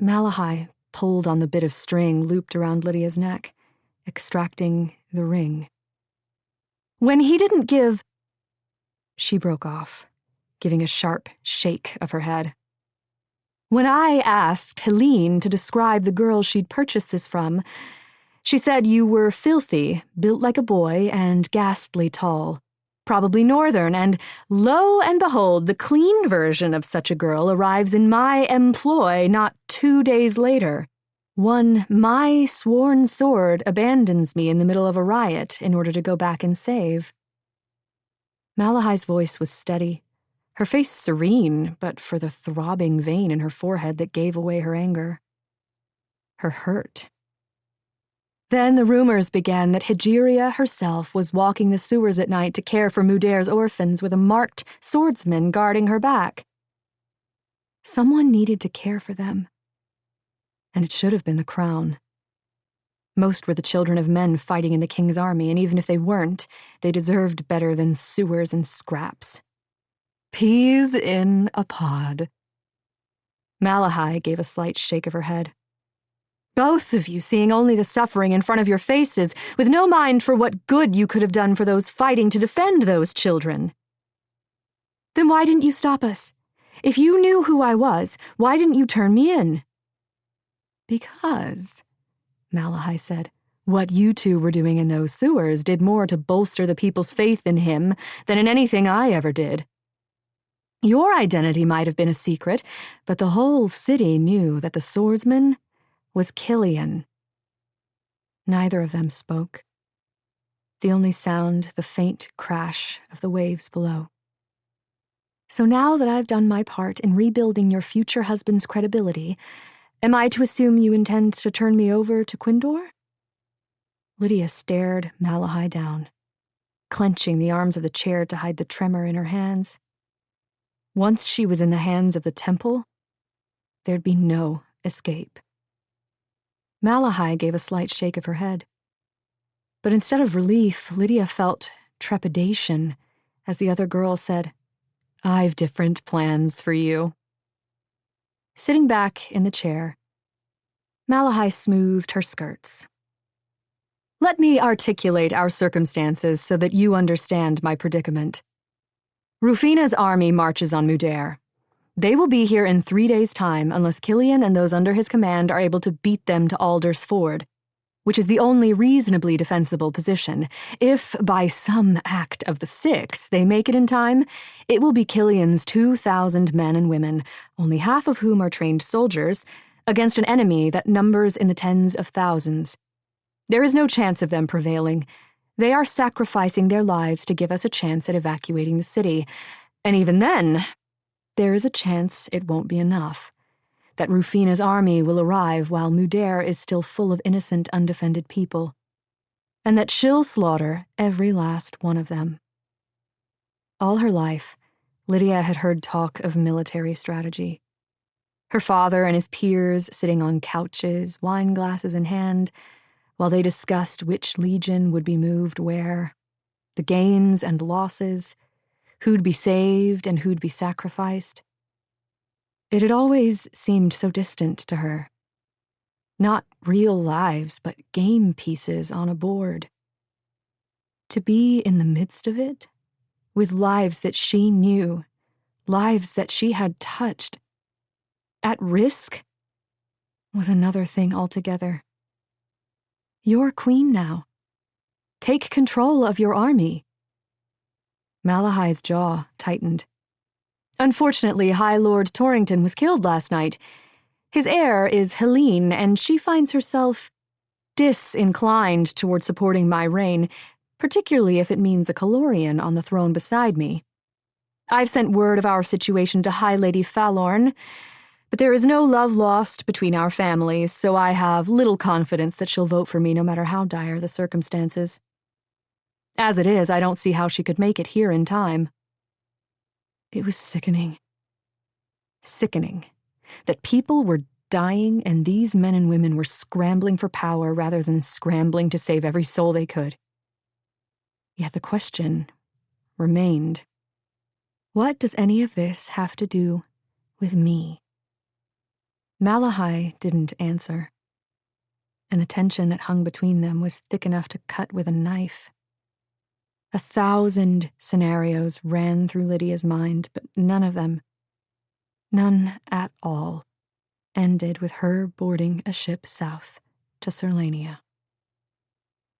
Speaker 2: Malahai pulled on the bit of string looped around Lydia's neck, extracting the ring. When he didn't give... She broke off, giving a sharp shake of her head. When I asked Helene to describe the girl she'd purchased this from, she said you were filthy, built like a boy, and ghastly tall. Probably northern, and lo and behold, the clean version of such a girl arrives in my employ not 2 days later. One, my sworn sword abandons me in the middle of a riot in order to go back and save. Malahai's voice was steady, her face serene, but for the throbbing vein in her forehead that gave away her anger. Her hurt. Then the rumors began that Hijiria herself was walking the sewers at night to care for Mudair's orphans with a marked swordsman guarding her back. Someone needed to care for them. And it should have been the crown. Most were the children of men fighting in the king's army, and even if they weren't, they deserved better than sewers and scraps. Peas in a pod. Malahai gave a slight shake of her head. Both of you seeing only the suffering in front of your faces, with no mind for what good you could have done for those fighting to defend those children. Then why didn't you stop us? If you knew who I was, why didn't you turn me in? Because, Malahai said, what you two were doing in those sewers did more to bolster the people's faith in him than in anything I ever did. Your identity might have been a secret, but the whole city knew that the swordsman was Killian. Neither of them spoke. The only sound, the faint crash of the waves below. So now that I've done my part in rebuilding your future husband's credibility, am I to assume you intend to turn me over to Quindor? Lydia stared Malahai down, clenching the arms of the chair to hide the tremor in her hands. Once she was in the hands of the temple, there'd be no escape. Malahai gave a slight shake of her head. But instead of relief, Lydia felt trepidation as the other girl said, "I've different plans for you." Sitting back in the chair, Malahai smoothed her skirts. "Let me articulate our circumstances so that you understand my predicament. Rufina's army marches on Mudair. They will be here in 3 days' time unless Killian and those under his command are able to beat them to Alder's Ford, which is the only reasonably defensible position. If, by some act of the six, they make it in time, it will be Killian's 2,000 men and women, only half of whom are trained soldiers, against an enemy that numbers in the tens of thousands. There is no chance of them prevailing. They are sacrificing their lives to give us a chance at evacuating the city, and even then, there is a chance it won't be enough, that Rufina's army will arrive while Mudair is still full of innocent, undefended people, and that she'll slaughter every last one of them." All her life, Lydia had heard talk of military strategy. Her father and his peers sitting on couches, wine glasses in hand, while they discussed which legion would be moved where, the gains and losses, who'd be saved and who'd be sacrificed. It had always seemed so distant to her. Not real lives, but game pieces on a board. To be in the midst of it, with lives that she knew, lives that she had touched, at risk, was another thing altogether. You're queen now. Take control of your army. Malahai's jaw tightened. Unfortunately, High Lord Torrington was killed last night. His heir is Helene, and she finds herself disinclined toward supporting my reign, particularly if it means a Calorian on the throne beside me. I've sent word of our situation to High Lady Fallorn, but there is no love lost between our families, so I have little confidence that she'll vote for me no matter how dire the circumstances. As it is, I don't see how she could make it here in time." It was sickening. Sickening that people were dying and these men and women were scrambling for power rather than scrambling to save every soul they could. Yet the question remained, what does any of this have to do with me? Malahai didn't answer, and the tension that hung between them was thick enough to cut with a knife. 1,000 scenarios ran through Lydia's mind, but none of them, none at all, ended with her boarding a ship south to Serlania.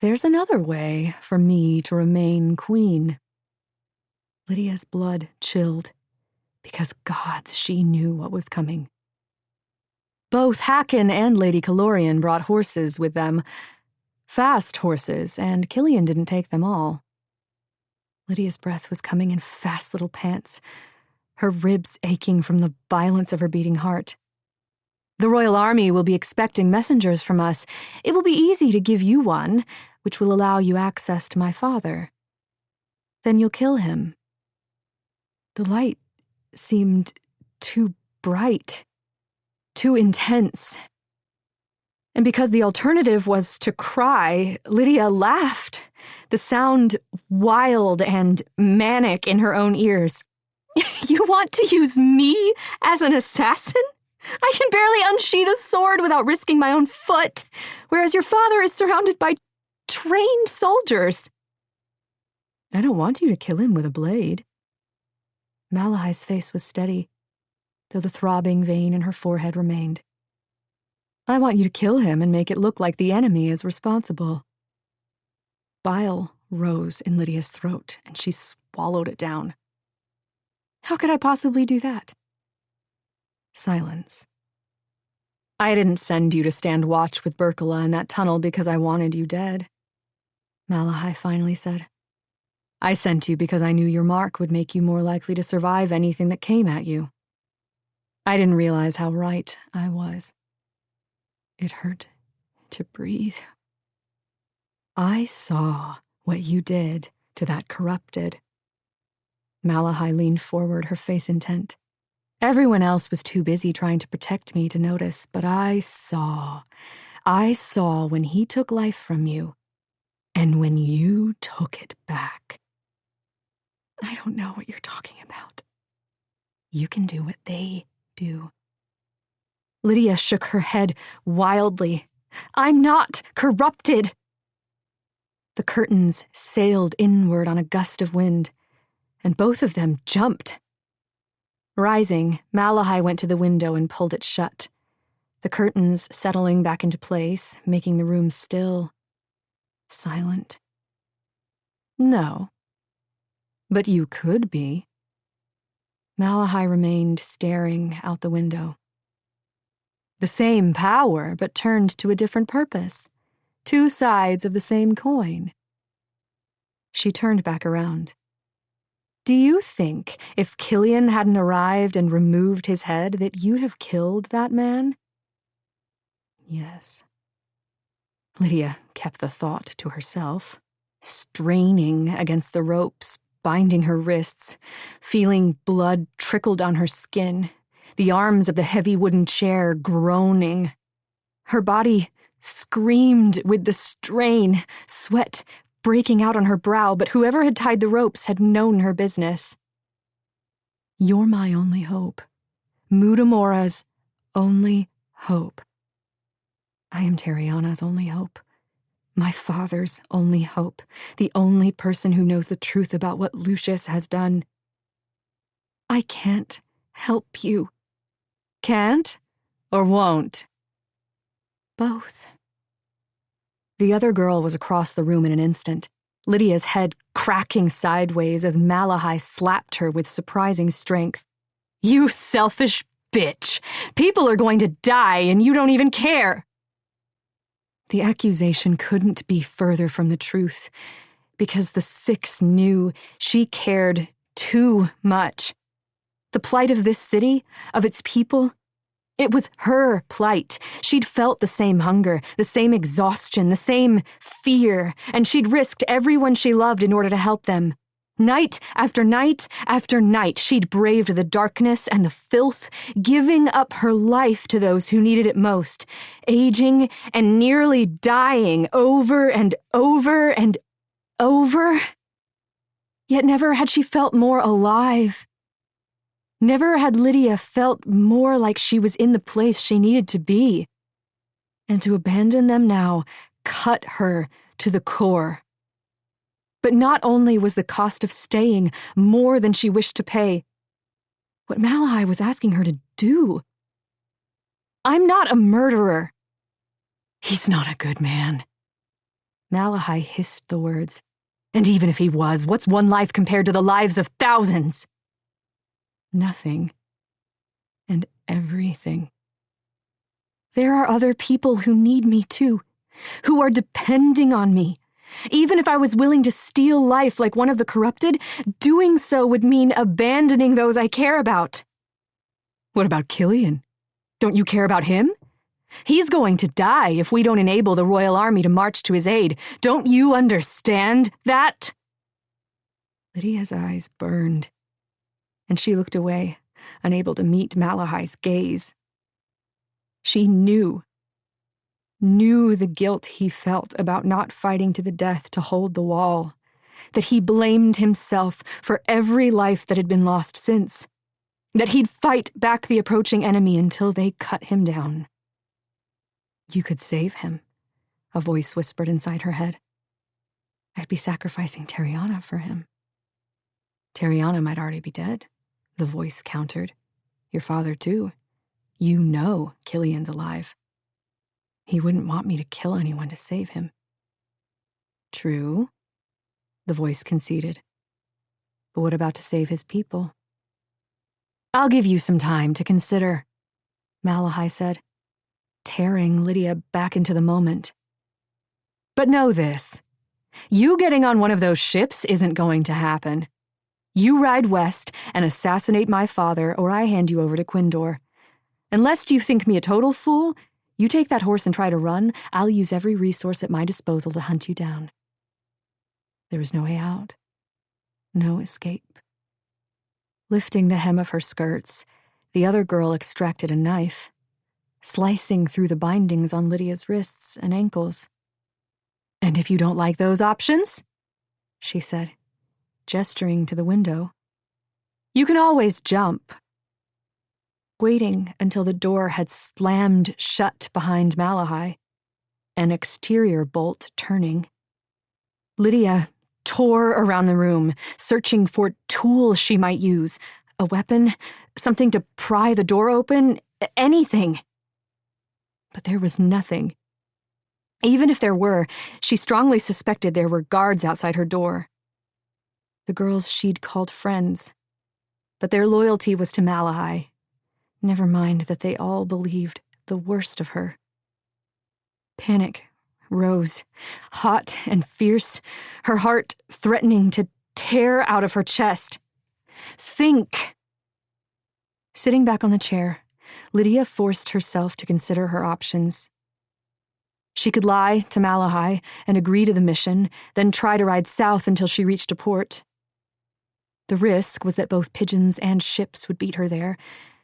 Speaker 2: There's another way for me to remain queen. Lydia's blood chilled, because gods, she knew what was coming. Both Hacken and Lady Calorian brought horses with them, fast horses, and Killian didn't take them all. Lydia's breath was coming in fast little pants, her ribs aching from the violence of her beating heart. The Royal Army will be expecting messengers from us. It will be easy to give you one, which will allow you access to my father. Then you'll kill him. The light seemed too bright, too intense. And because the alternative was to cry, Lydia laughed, the sound wild and manic in her own ears. "You want to use me as an assassin? I can barely unsheath a sword without risking my own foot, whereas your father is surrounded by trained soldiers." "I don't want you to kill him with a blade." Malahai's face was steady, though the throbbing vein in her forehead remained. "I want you to kill him and make it look like the enemy is responsible." Bile rose in Lydia's throat, and she swallowed it down. "How could I possibly do that?" Silence. "I didn't send you to stand watch with Berkala in that tunnel because I wanted you dead," Malahai finally said. "I sent you because I knew your mark would make you more likely to survive anything that came at you. I didn't realize how right I was. It hurt to breathe." I saw what you did to that corrupted. Malahai leaned forward, her face intent. Everyone else was too busy trying to protect me to notice, but I saw when he took life from you, and when you took it back. I don't know what you're talking about. You can do what they do. Lydia shook her head wildly. I'm not corrupted. The curtains sailed inward on a gust of wind, and both of them jumped. Rising, Malahai went to the window and pulled it shut, the curtains settling back into place, making the room still, silent. No. But you could be. Malahai remained staring out the window. The same power, but turned to a different purpose. Two sides of the same coin. She turned back around. Do you think if Killian hadn't arrived and removed his head that you'd have killed that man? Yes. Lydia kept the thought to herself, straining against the ropes, binding her wrists, feeling blood trickle down her skin, the arms of the heavy wooden chair groaning. Her body screamed with the strain, sweat breaking out on her brow, but whoever had tied the ropes had known her business. You're my only hope. Mutamora's only hope. I am Tariana's only hope. My father's only hope. The only person who knows the truth about what Lucius has done. I can't help you. Can't or won't? Both. The other girl was across the room in an instant, Lydia's head cracking sideways as Malahai slapped her with surprising strength. You selfish bitch! People are going to die and you don't even care! The accusation couldn't be further from the truth, because the six knew she cared too much. The plight of this city, of its people, it was her plight. She'd felt the same hunger, the same exhaustion, the same fear, and she'd risked everyone she loved in order to help them. Night after night after night, she'd braved the darkness and the filth, giving up her life to those who needed it most, aging and nearly dying over and over and over. Yet never had she felt more alive. Never had Lydia felt more like she was in the place she needed to be. And to abandon them now cut her to the core. But not only was the cost of staying more than she wished to pay, what Malahai was asking her to do. I'm not a murderer. He's not a good man. Malahai hissed the words. And even if he was, what's one life compared to the lives of thousands? Nothing. And everything. There are other people who need me too, who are depending on me. Even if I was willing to steal life like one of the corrupted, doing so would mean abandoning those I care about. What about Killian? Don't you care about him? He's going to die if we don't enable the Royal Army to march to his aid. Don't you understand that? Lydia's eyes burned, and she looked away, unable to meet Malahai's gaze. She knew the guilt he felt about not fighting to the death to hold the wall, that he blamed himself for every life that had been lost since, that he'd fight back the approaching enemy until they cut him down. You could save him, a voice whispered inside her head. I'd be sacrificing Tariana for him. Tariana might already be dead, the voice countered. Your father, too. You know Killian's alive. He wouldn't want me to kill anyone to save him. True, the voice conceded. But what about to save his people? I'll give you some time to consider, Malahai said, tearing Lydia back into the moment. But know this. You getting on one of those ships isn't going to happen. You ride west and assassinate my father, or I hand you over to Quindor. Unless you think me a total fool, You take that horse and try to run, I'll use every resource at my disposal to hunt you down. There was no way out. No escape. Lifting the hem of her skirts, the other girl extracted a knife, slicing through the bindings on Lydia's wrists and ankles. "And if you don't like those options," she said, gesturing to the window, "you can always jump." Waiting until the door had slammed shut behind Malahai, an exterior bolt turning, Lydia tore around the room, searching for tools she might use, a weapon, something to pry the door open, anything. But there was nothing. Even if there were, she strongly suspected there were guards outside her door. The girls she'd called friends, but their loyalty was to Malahai. Never mind that they all believed the worst of her. Panic rose, hot and fierce, her heart threatening to tear out of her chest. Think! Sitting back on the chair, Lydia forced herself to consider her options. She could lie to Malahai and agree to the mission, then try to ride south until she reached a port. The risk was that both pigeons and ships would beat her there,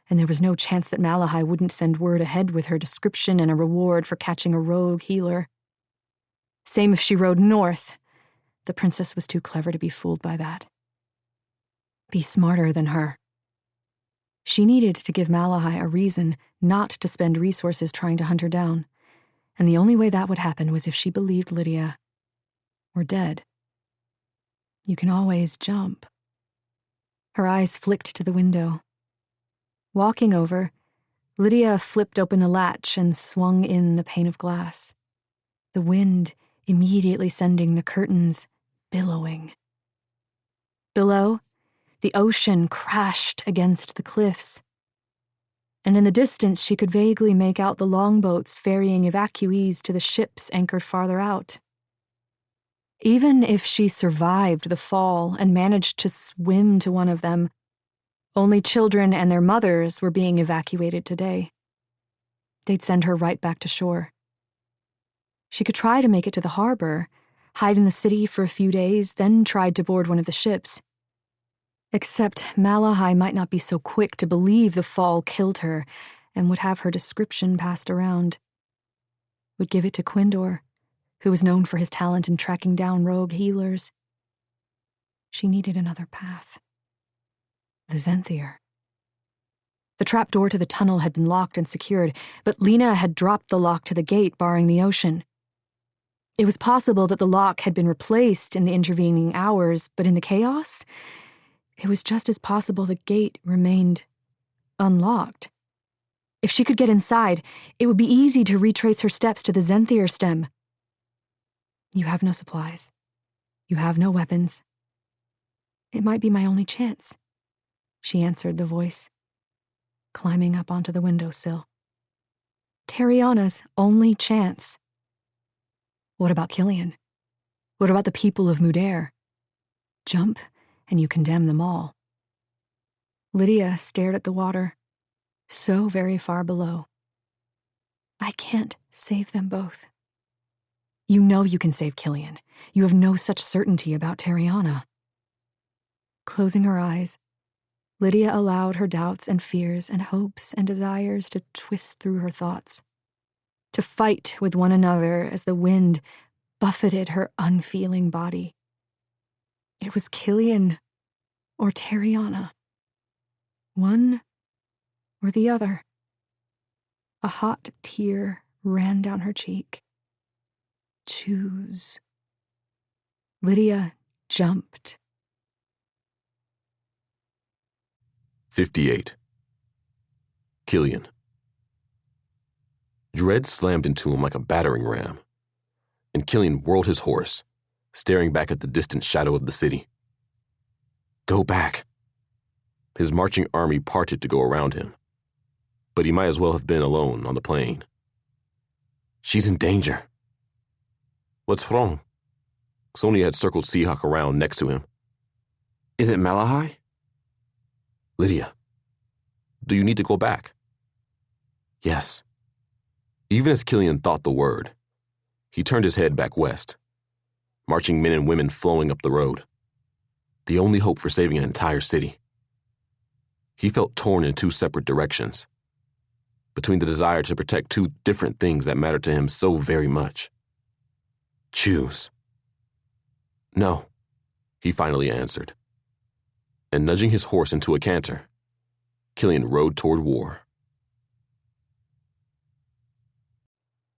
Speaker 2: and there was no chance that Malahai wouldn't send word ahead with her description and a reward for catching a rogue healer. Same if she rode north. The princess was too clever to be fooled by that. Be smarter than her. She needed to give Malahai a reason not to spend resources trying to hunt her down, and the only way that would happen was if she believed Lydia were dead. You can always jump. Her eyes flicked to the window. Walking over, Lydia flipped open the latch and swung in the pane of glass, the wind immediately sending the curtains billowing. Below, the ocean crashed against the cliffs, and in the distance she could vaguely make out the longboats ferrying evacuees to the ships anchored farther out. Even if she survived the fall and managed to swim to one of them, only children and their mothers were being evacuated today. They'd send her right back to shore. She could try to make it to the harbor, hide in the city for a few days, then try to board one of the ships. Except Malahai might not be so quick to believe the fall killed her and would have her description passed around. Would give it to Quindor, who was known for his talent in tracking down rogue healers. She needed another path. The Zenthier. The trapdoor to the tunnel had been locked and secured, but Lena had dropped the lock to the gate barring the ocean. It was possible that the lock had been replaced in the intervening hours, but in the chaos, it was just as possible the gate remained unlocked. If she could get inside, it would be easy to retrace her steps to the Zenthier stem. You have no supplies. You have no weapons. It might be my only chance, she answered the voice, climbing up onto the windowsill. Tariana's only chance. What about Killian? What about the people of Mudair? Jump, and you condemn them all. Lydia stared at the water, so very far below. I can't save them both. You know you can save Killian. You have no such certainty about Tariana. Closing her eyes, Lydia allowed her doubts and fears and hopes and desires to twist through her thoughts, to fight with one another as the wind buffeted her unfeeling body. It was Killian or Tariana. One or the other. A hot tear ran down her cheek. Choose. Lydia jumped.
Speaker 3: 58. Killian. Dread slammed into him like a battering ram, and Killian whirled his horse, staring back at the distant shadow of the city. Go back. His marching army parted to go around him, but he might as well have been alone on the plain. She's in danger. What's wrong? Sonia had circled Seahawk around next to him. Is it Malahai? Lydia, do you need to go back? Yes. Even as Killian thought the word, he turned his head back west, marching men and women flowing up the road. The only hope for saving an entire city. He felt torn in two separate directions, between the desire to protect two different things that mattered to him so very much. Choose. No, he finally answered. And nudging his horse into a canter, Killian rode toward war.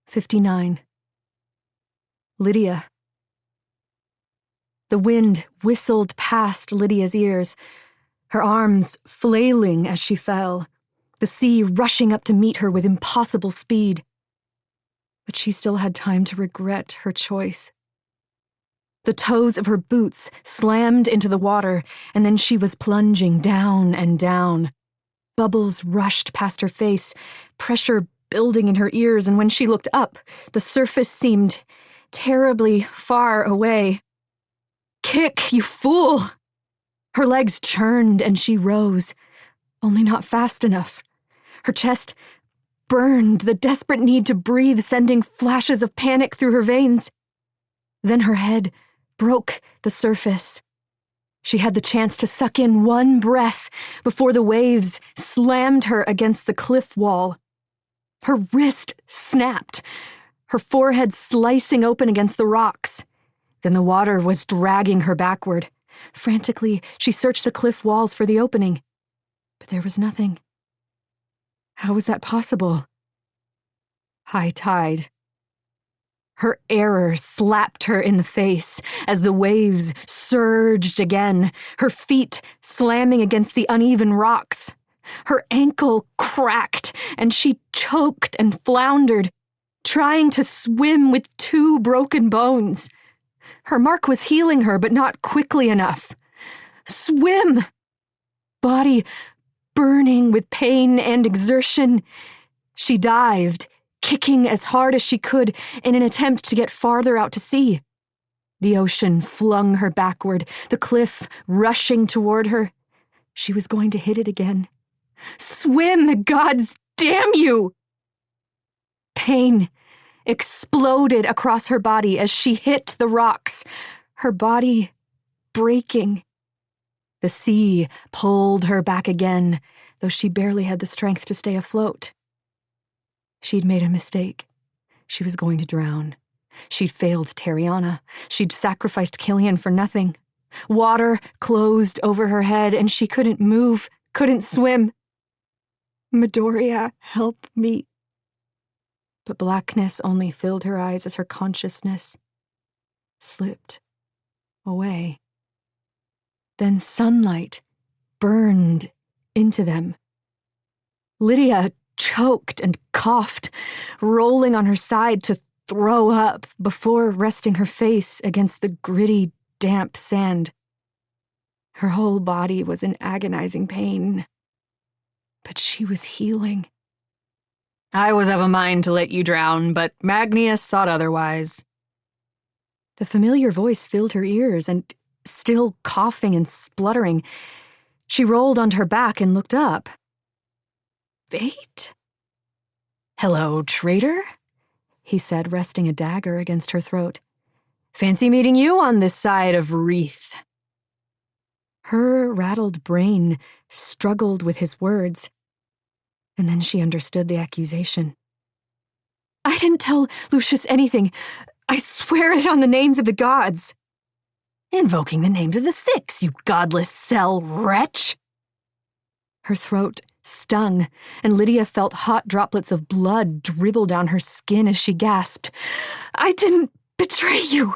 Speaker 2: 59. Lydia. The wind whistled past Lydia's ears, her arms flailing as she fell, the sea rushing up to meet her with impossible speed. But she still had time to regret her choice. The toes of her boots slammed into the water, and then she was plunging down and down. Bubbles rushed past her face, pressure building in her ears, and when she looked up, the surface seemed terribly far away. Kick, you fool! Her legs churned and she rose, only not fast enough. Her chest burned, the desperate need to breathe sending flashes of panic through her veins. Then her head broke the surface. She had the chance to suck in one breath before the waves slammed her against the cliff wall. Her wrist snapped, her forehead slicing open against the rocks. Then the water was dragging her backward. Frantically, she searched the cliff walls for the opening, but there was nothing. How was that possible? High tide. Her error slapped her in the face as the waves surged again, her feet slamming against the uneven rocks. Her ankle cracked, and she choked and floundered, trying to swim with two broken bones. Her mark was healing her, but not quickly enough. Swim! Body burning with pain and exertion, she dived, kicking as hard as she could in an attempt to get farther out to sea. The ocean flung her backward, the cliff rushing toward her. She was going to hit it again. Swim, gods damn you! Pain exploded across her body as she hit the rocks, her body breaking. The sea pulled her back again, though she barely had the strength to stay afloat. She'd made a mistake. She was going to drown. She'd failed Tariana. She'd sacrificed Killian for nothing. Water closed over her head, and she couldn't move, couldn't swim. Midoriya, help me. But blackness only filled her eyes as her consciousness slipped away. Then sunlight burned into them. Lydia choked and coughed, rolling on her side to throw up before resting her face against the gritty, damp sand. Her whole body was in agonizing pain, but she was healing.
Speaker 4: I was of a mind to let you drown, but Magnius thought otherwise.
Speaker 2: The familiar voice filled her ears, and still coughing and spluttering, she rolled onto her back and looked up. Fate?
Speaker 4: Hello, traitor,
Speaker 2: he said, resting a dagger against her throat.
Speaker 4: Fancy meeting you on this side of Wreath.
Speaker 2: Her rattled brain struggled with his words, and then she understood the accusation. I didn't tell Lucius anything. I swear it on the names of the gods.
Speaker 4: Invoking the names of the six, you godless cell wretch.
Speaker 2: Her throat stung, and Lydia felt hot droplets of blood dribble down her skin as she gasped. I didn't betray you.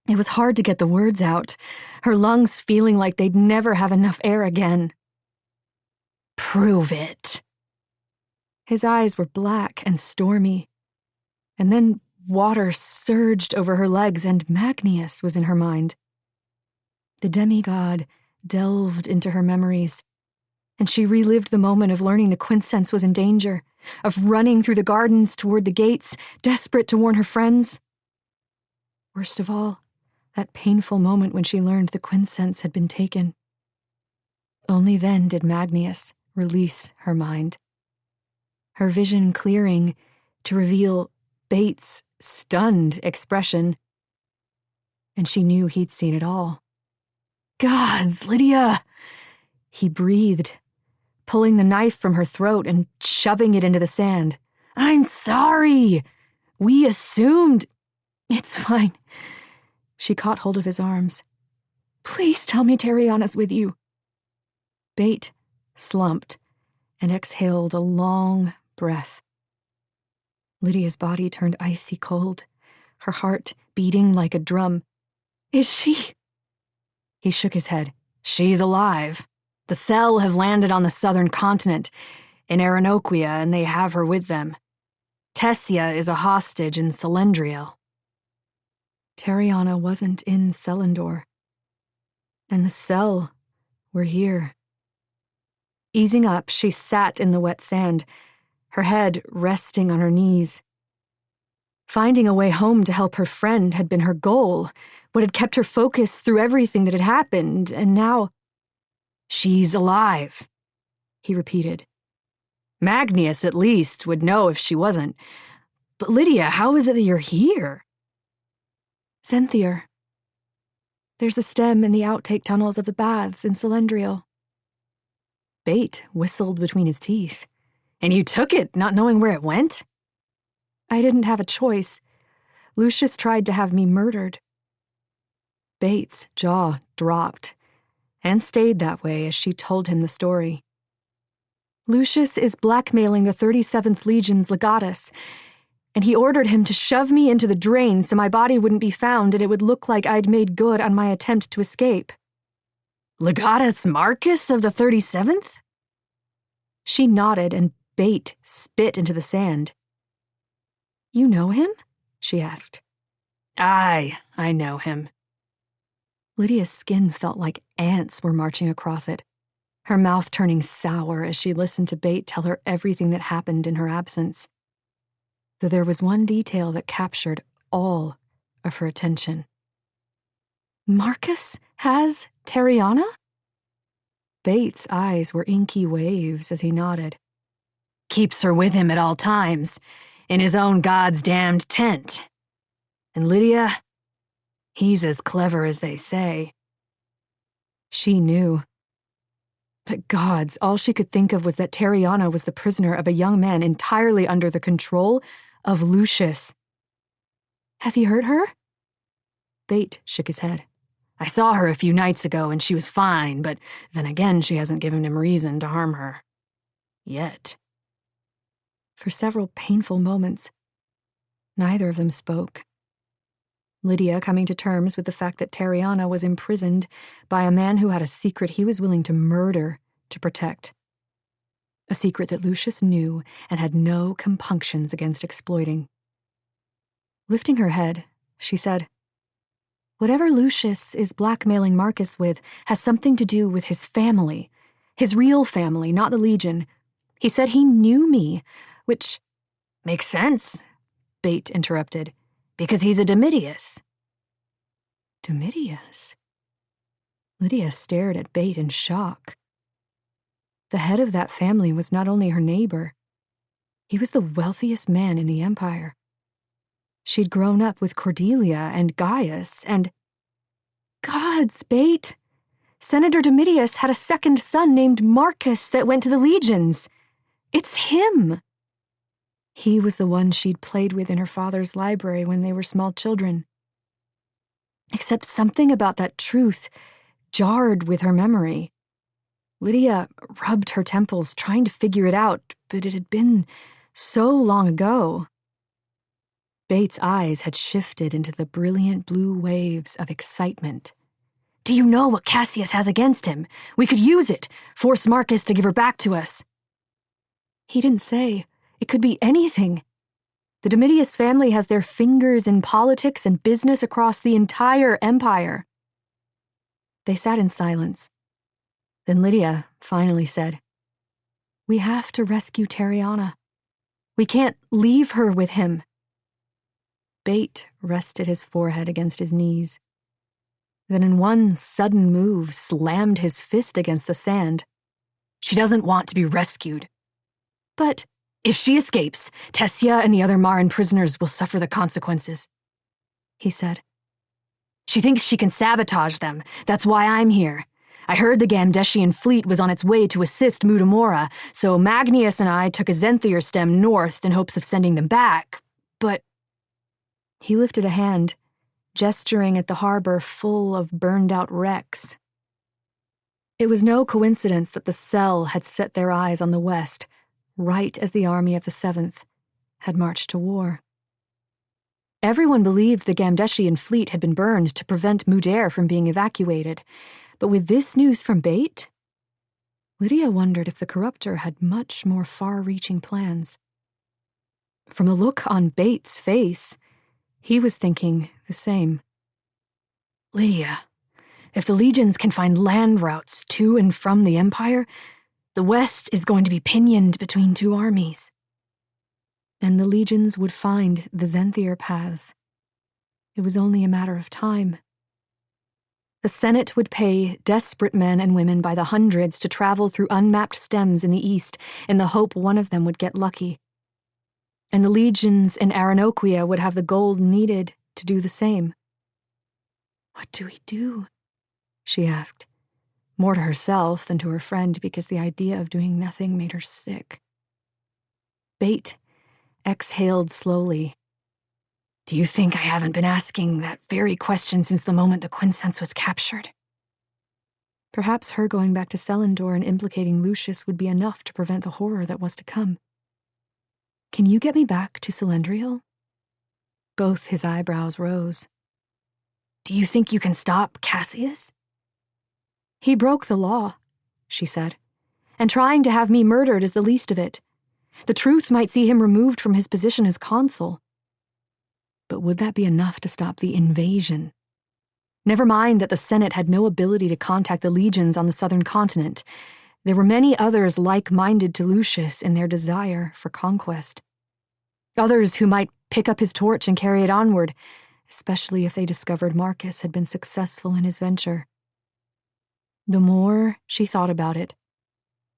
Speaker 2: It was hard to get the words out, her lungs feeling like they'd never have enough air again.
Speaker 4: Prove it.
Speaker 2: His eyes were black and stormy, and then water surged over her legs, and Magnius was in her mind. The demigod delved into her memories, and she relived the moment of learning the Quintessence was in danger, of running through the gardens toward the gates, desperate to warn her friends. Worst of all, that painful moment when she learned the Quintessence had been taken. Only then did Magnius release her mind. Her vision clearing, to reveal Bates' stunned expression, and she knew he'd seen it all. "Gods, Lydia!" he breathed, pulling the knife from her throat and shoving it into the sand. "I'm sorry! We assumed—" "It's fine." She caught hold of his arms. "Please tell me Tariana's with you." Bate slumped and exhaled a long breath. Lydia's body turned icy cold, her heart beating like a drum. "Is she—" He shook his head. "She's alive. The Cell have landed on the southern continent, in Arenoquia, and they have her with them. Tessia is a hostage in Celendriel." Tariana wasn't in Celendor, and the Cell were here. Easing up, she sat in the wet sand, her head resting on her knees. Finding a way home to help her friend had been her goal, what had kept her focused through everything that had happened, and now— "She's alive," he repeated. "Magnius, at least, would know if she wasn't. But Lydia, how is it that you're here?" "Zenthier. There's a stem in the outtake tunnels of the baths in Celendriel." Bate whistled between his teeth. "And you took it, not knowing where it went?" "I didn't have a choice. Lucius tried to have me murdered." Bates' jaw dropped, and stayed that way as she told him the story. "Lucius is blackmailing the 37th Legion's legatus, and he ordered him to shove me into the drain so my body wouldn't be found and it would look like I'd made good on my attempt to escape." "Legatus Marcus of the 37th? She nodded, and Bate spit into the sand. "You know him?" she asked. Aye, I know him." Lydia's skin felt like ants were marching across it, her mouth turning sour as she listened to Bate tell her everything that happened in her absence. Though there was one detail that captured all of her attention. "Marcus has Tariana?" Bates' eyes were inky waves as he nodded. "Keeps her with him at all times, in his own God's damned tent. And Lydia, he's as clever as they say." She knew. But gods, all she could think of was that Tariana was the prisoner of a young man entirely under the control of Lucius. "Has he hurt her?" Bate shook his head. "I saw her a few nights ago and she was fine, but then again she hasn't given him reason to harm her. Yet." For several painful moments, neither of them spoke. Lydia coming to terms with the fact that Tariana was imprisoned by a man who had a secret he was willing to murder to protect. A secret that Lucius knew and had no compunctions against exploiting. Lifting her head, she said, "Whatever Lucius is blackmailing Marcus with has something to do with his family. His real family, not the Legion. He said he knew me, which—" "Makes sense," Bate interrupted, "because he's a Domitius." Domitius? Lydia stared at Bate in shock. The head of that family was not only her neighbor, he was the wealthiest man in the Empire. She'd grown up with Cordelia and Gaius, and— Gods, Bate! Senator Domitius had a second son named Marcus that went to the Legions. It's him! He was the one she'd played with in her father's library when they were small children. Except something about that truth jarred with her memory. Lydia rubbed her temples, trying to figure it out, but it had been so long ago. Bates' eyes had shifted into the brilliant blue waves of excitement. "Do you know what Cassius has against him? We could use it, force Marcus to give her back to us." He didn't say. It could be anything. The Domitius family has their fingers in politics and business across the entire empire. They sat in silence. Then Lydia finally said, "We have to rescue Tariana. We can't leave her with him." Bate rested his forehead against his knees. Then in one sudden move slammed his fist against the sand. "She doesn't want to be rescued." "But—" If she escapes, Tessia and the other Marin prisoners will suffer the consequences, he said. She thinks she can sabotage them. That's why I'm here. I heard the Gamdeshian fleet was on its way to assist Mutamora, so Magnius and I took a Zenthier stem north in hopes of sending them back. But he lifted a hand, gesturing at the harbor full of burned-out wrecks. It was no coincidence that the Cell had set their eyes on the west, right as the army of the 7th had marched to war. Everyone believed the Gamdeshian fleet had been burned to prevent Mudair from being evacuated, but with this news from Bait, Lydia wondered if the corruptor had much more far-reaching plans. From the look on Bait's face, he was thinking the same. Lydia, if the legions can find land routes to and from the Empire, the West is going to be pinioned between two armies. And the legions would find the Zenthier paths. It was only a matter of time. The Senate would pay desperate men and women by the hundreds to travel through unmapped stems in the east in the hope one of them would get lucky. And the legions in Aranoquia would have the gold needed to do the same. What do we do? She asked, more to herself than to her friend because the idea of doing nothing made her sick. Bait exhaled slowly. Do you think I haven't been asking that very question since the moment the Quinsense was captured? Perhaps her going back to Selendor and implicating Lucius would be enough to prevent the horror that was to come. Can you get me back to Selendriel? Both his eyebrows rose. Do you think you can stop Cassius? He broke the law, she said, and trying to have me murdered is the least of it. The truth might see him removed from his position as consul. But would that be enough to stop the invasion? Never mind that the Senate had no ability to contact the legions on the southern continent. There were many others like-minded to Lucius in their desire for conquest. Others who might pick up his torch and carry it onward, especially if they discovered Marcus had been successful in his venture. The more she thought about it,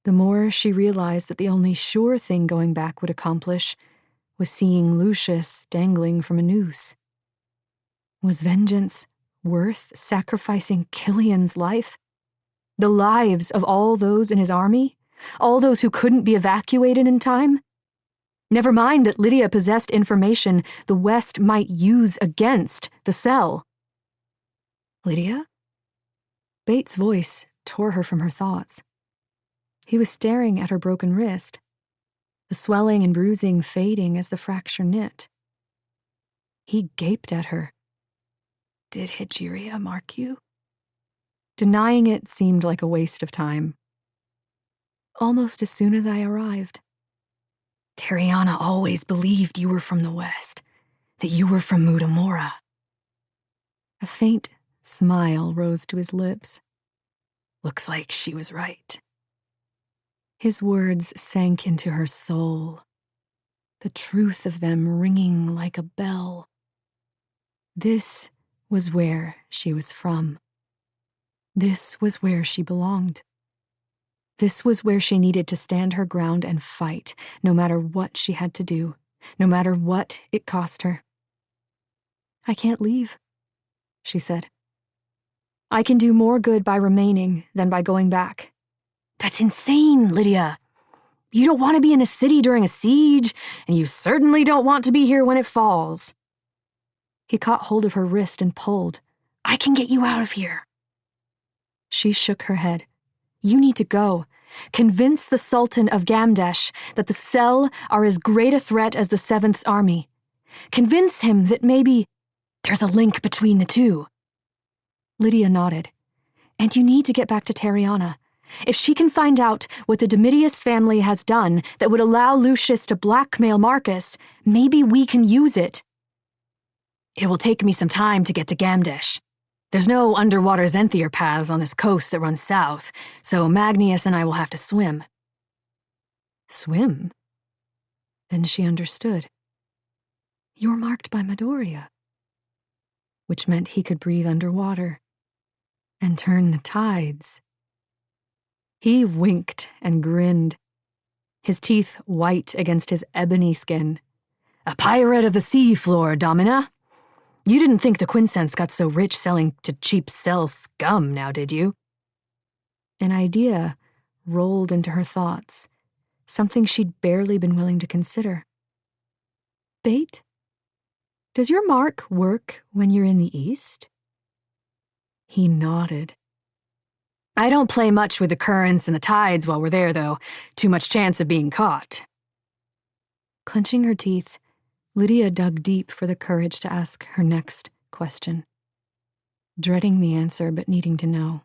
Speaker 2: the more she realized that the only sure thing going back would accomplish was seeing Lucius dangling from a noose. Was vengeance worth sacrificing Killian's life? The lives of all those in his army? All those who couldn't be evacuated in time? Never mind that Lydia possessed information the West might use against the Cell. Lydia? Bait's voice tore her from her thoughts. He was staring at her broken wrist, the swelling and bruising fading as the fracture knit. He gaped at her. Did Hijiria mark you? Denying it seemed like a waste of time. Almost as soon as I arrived. Terriana always believed you were from the West, that you were from Mutamora. A faint smile rose to his lips. Looks like she was right. His words sank into her soul, the truth of them ringing like a bell. This was where she was from. This was where she belonged. This was where she needed to stand her ground and fight, no matter what she had to do, no matter what it cost her. I can't leave, she said. I can do more good by remaining than by going back. That's insane, Lydia. You don't want to be in the city during a siege, and you certainly don't want to be here when it falls. He caught hold of her wrist and pulled. I can get you out of here. She shook her head. You need to go. Convince the Sultan of Gamdesh that the Cell are as great a threat as the 7th's army. Convince him that maybe there's a link between the two. Lydia nodded. And you need to get back to Terriana. If she can find out what the Domitius family has done that would allow Lucius to blackmail Marcus, maybe we can use it. It will take me some time to get to Gamdesh. There's no underwater Zenthier paths on this coast that run south, so Magnius and I will have to swim. Swim? Then she understood. You're marked by Midoriya. Which meant he could breathe underwater and turn the tides. He winked and grinned. his teeth white against his ebony skin. "A pirate of the sea floor, Domina. You didn't think the Quincense got so rich selling to cheap sell scum, now did you?" An idea rolled into her thoughts, something she'd barely been willing to consider. "Bait, does your mark work when you're in the East?" He nodded. "I don't play much with the currents and the tides while we're there, though. Too much chance of being caught." Clenching her teeth, Lydia dug deep for the courage to ask her next question, dreading the answer but needing to know.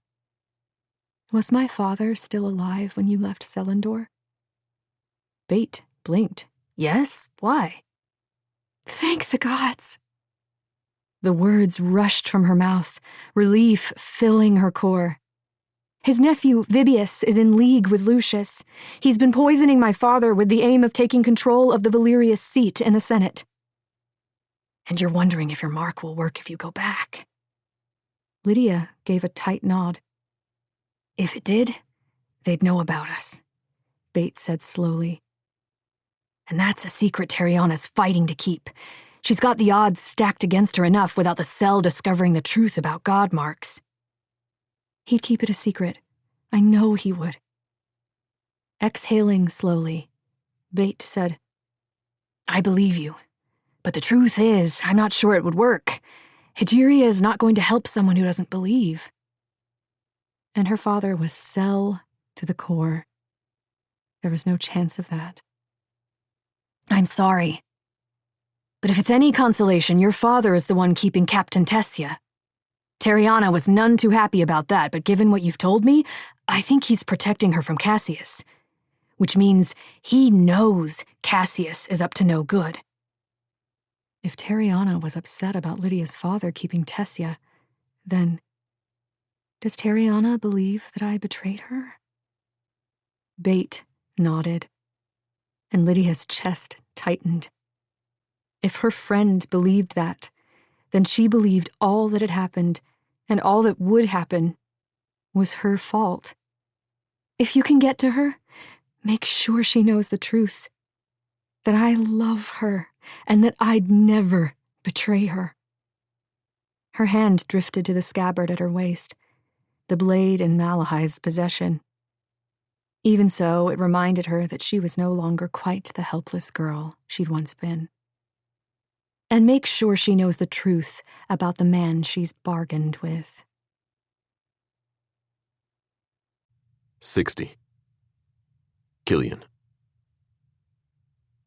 Speaker 2: "Was my father still alive when you left Selendor?" Bait blinked. "Yes? Why?" "Thank the gods." The words rushed from her mouth, relief filling her core. "His nephew, Vibius, is in league with Lucius. He's been poisoning my father with the aim of taking control of the Valerius seat in the Senate." "And you're wondering if your mark will work if you go back?" Lydia gave a tight nod. "If it did, they'd know about us," Bates said slowly. "And that's a secret Terriana's fighting to keep. She's got the odds stacked against her enough without the cell discovering the truth about god marks." "He'd keep it a secret. I know he would." Exhaling slowly, Bate said, "I believe you, but the truth is, I'm not sure it would work. Egeria is not going to help someone who doesn't believe." And her father was cell to the core. There was no chance of that. "I'm sorry. But if it's any consolation, your father is the one keeping Captain Tessia. Terriana was none too happy about that, but given what you've told me, I think he's protecting her from Cassius. Which means he knows Cassius is up to no good." If Terriana was upset about Lydia's father keeping Tessia, then does Terriana believe that I betrayed her? Bate nodded, and Lydia's chest tightened. If her friend believed that, then she believed all that had happened, and all that would happen, was her fault. If you can get to her, make sure she knows the truth. That I love her, and that I'd never betray her. Her hand drifted to the scabbard at her waist, the blade in Malahai's possession. Even so, it reminded her that she was no longer quite the helpless girl she'd once been. And make sure she knows the truth about the man she's bargained with.
Speaker 3: 60. Killian.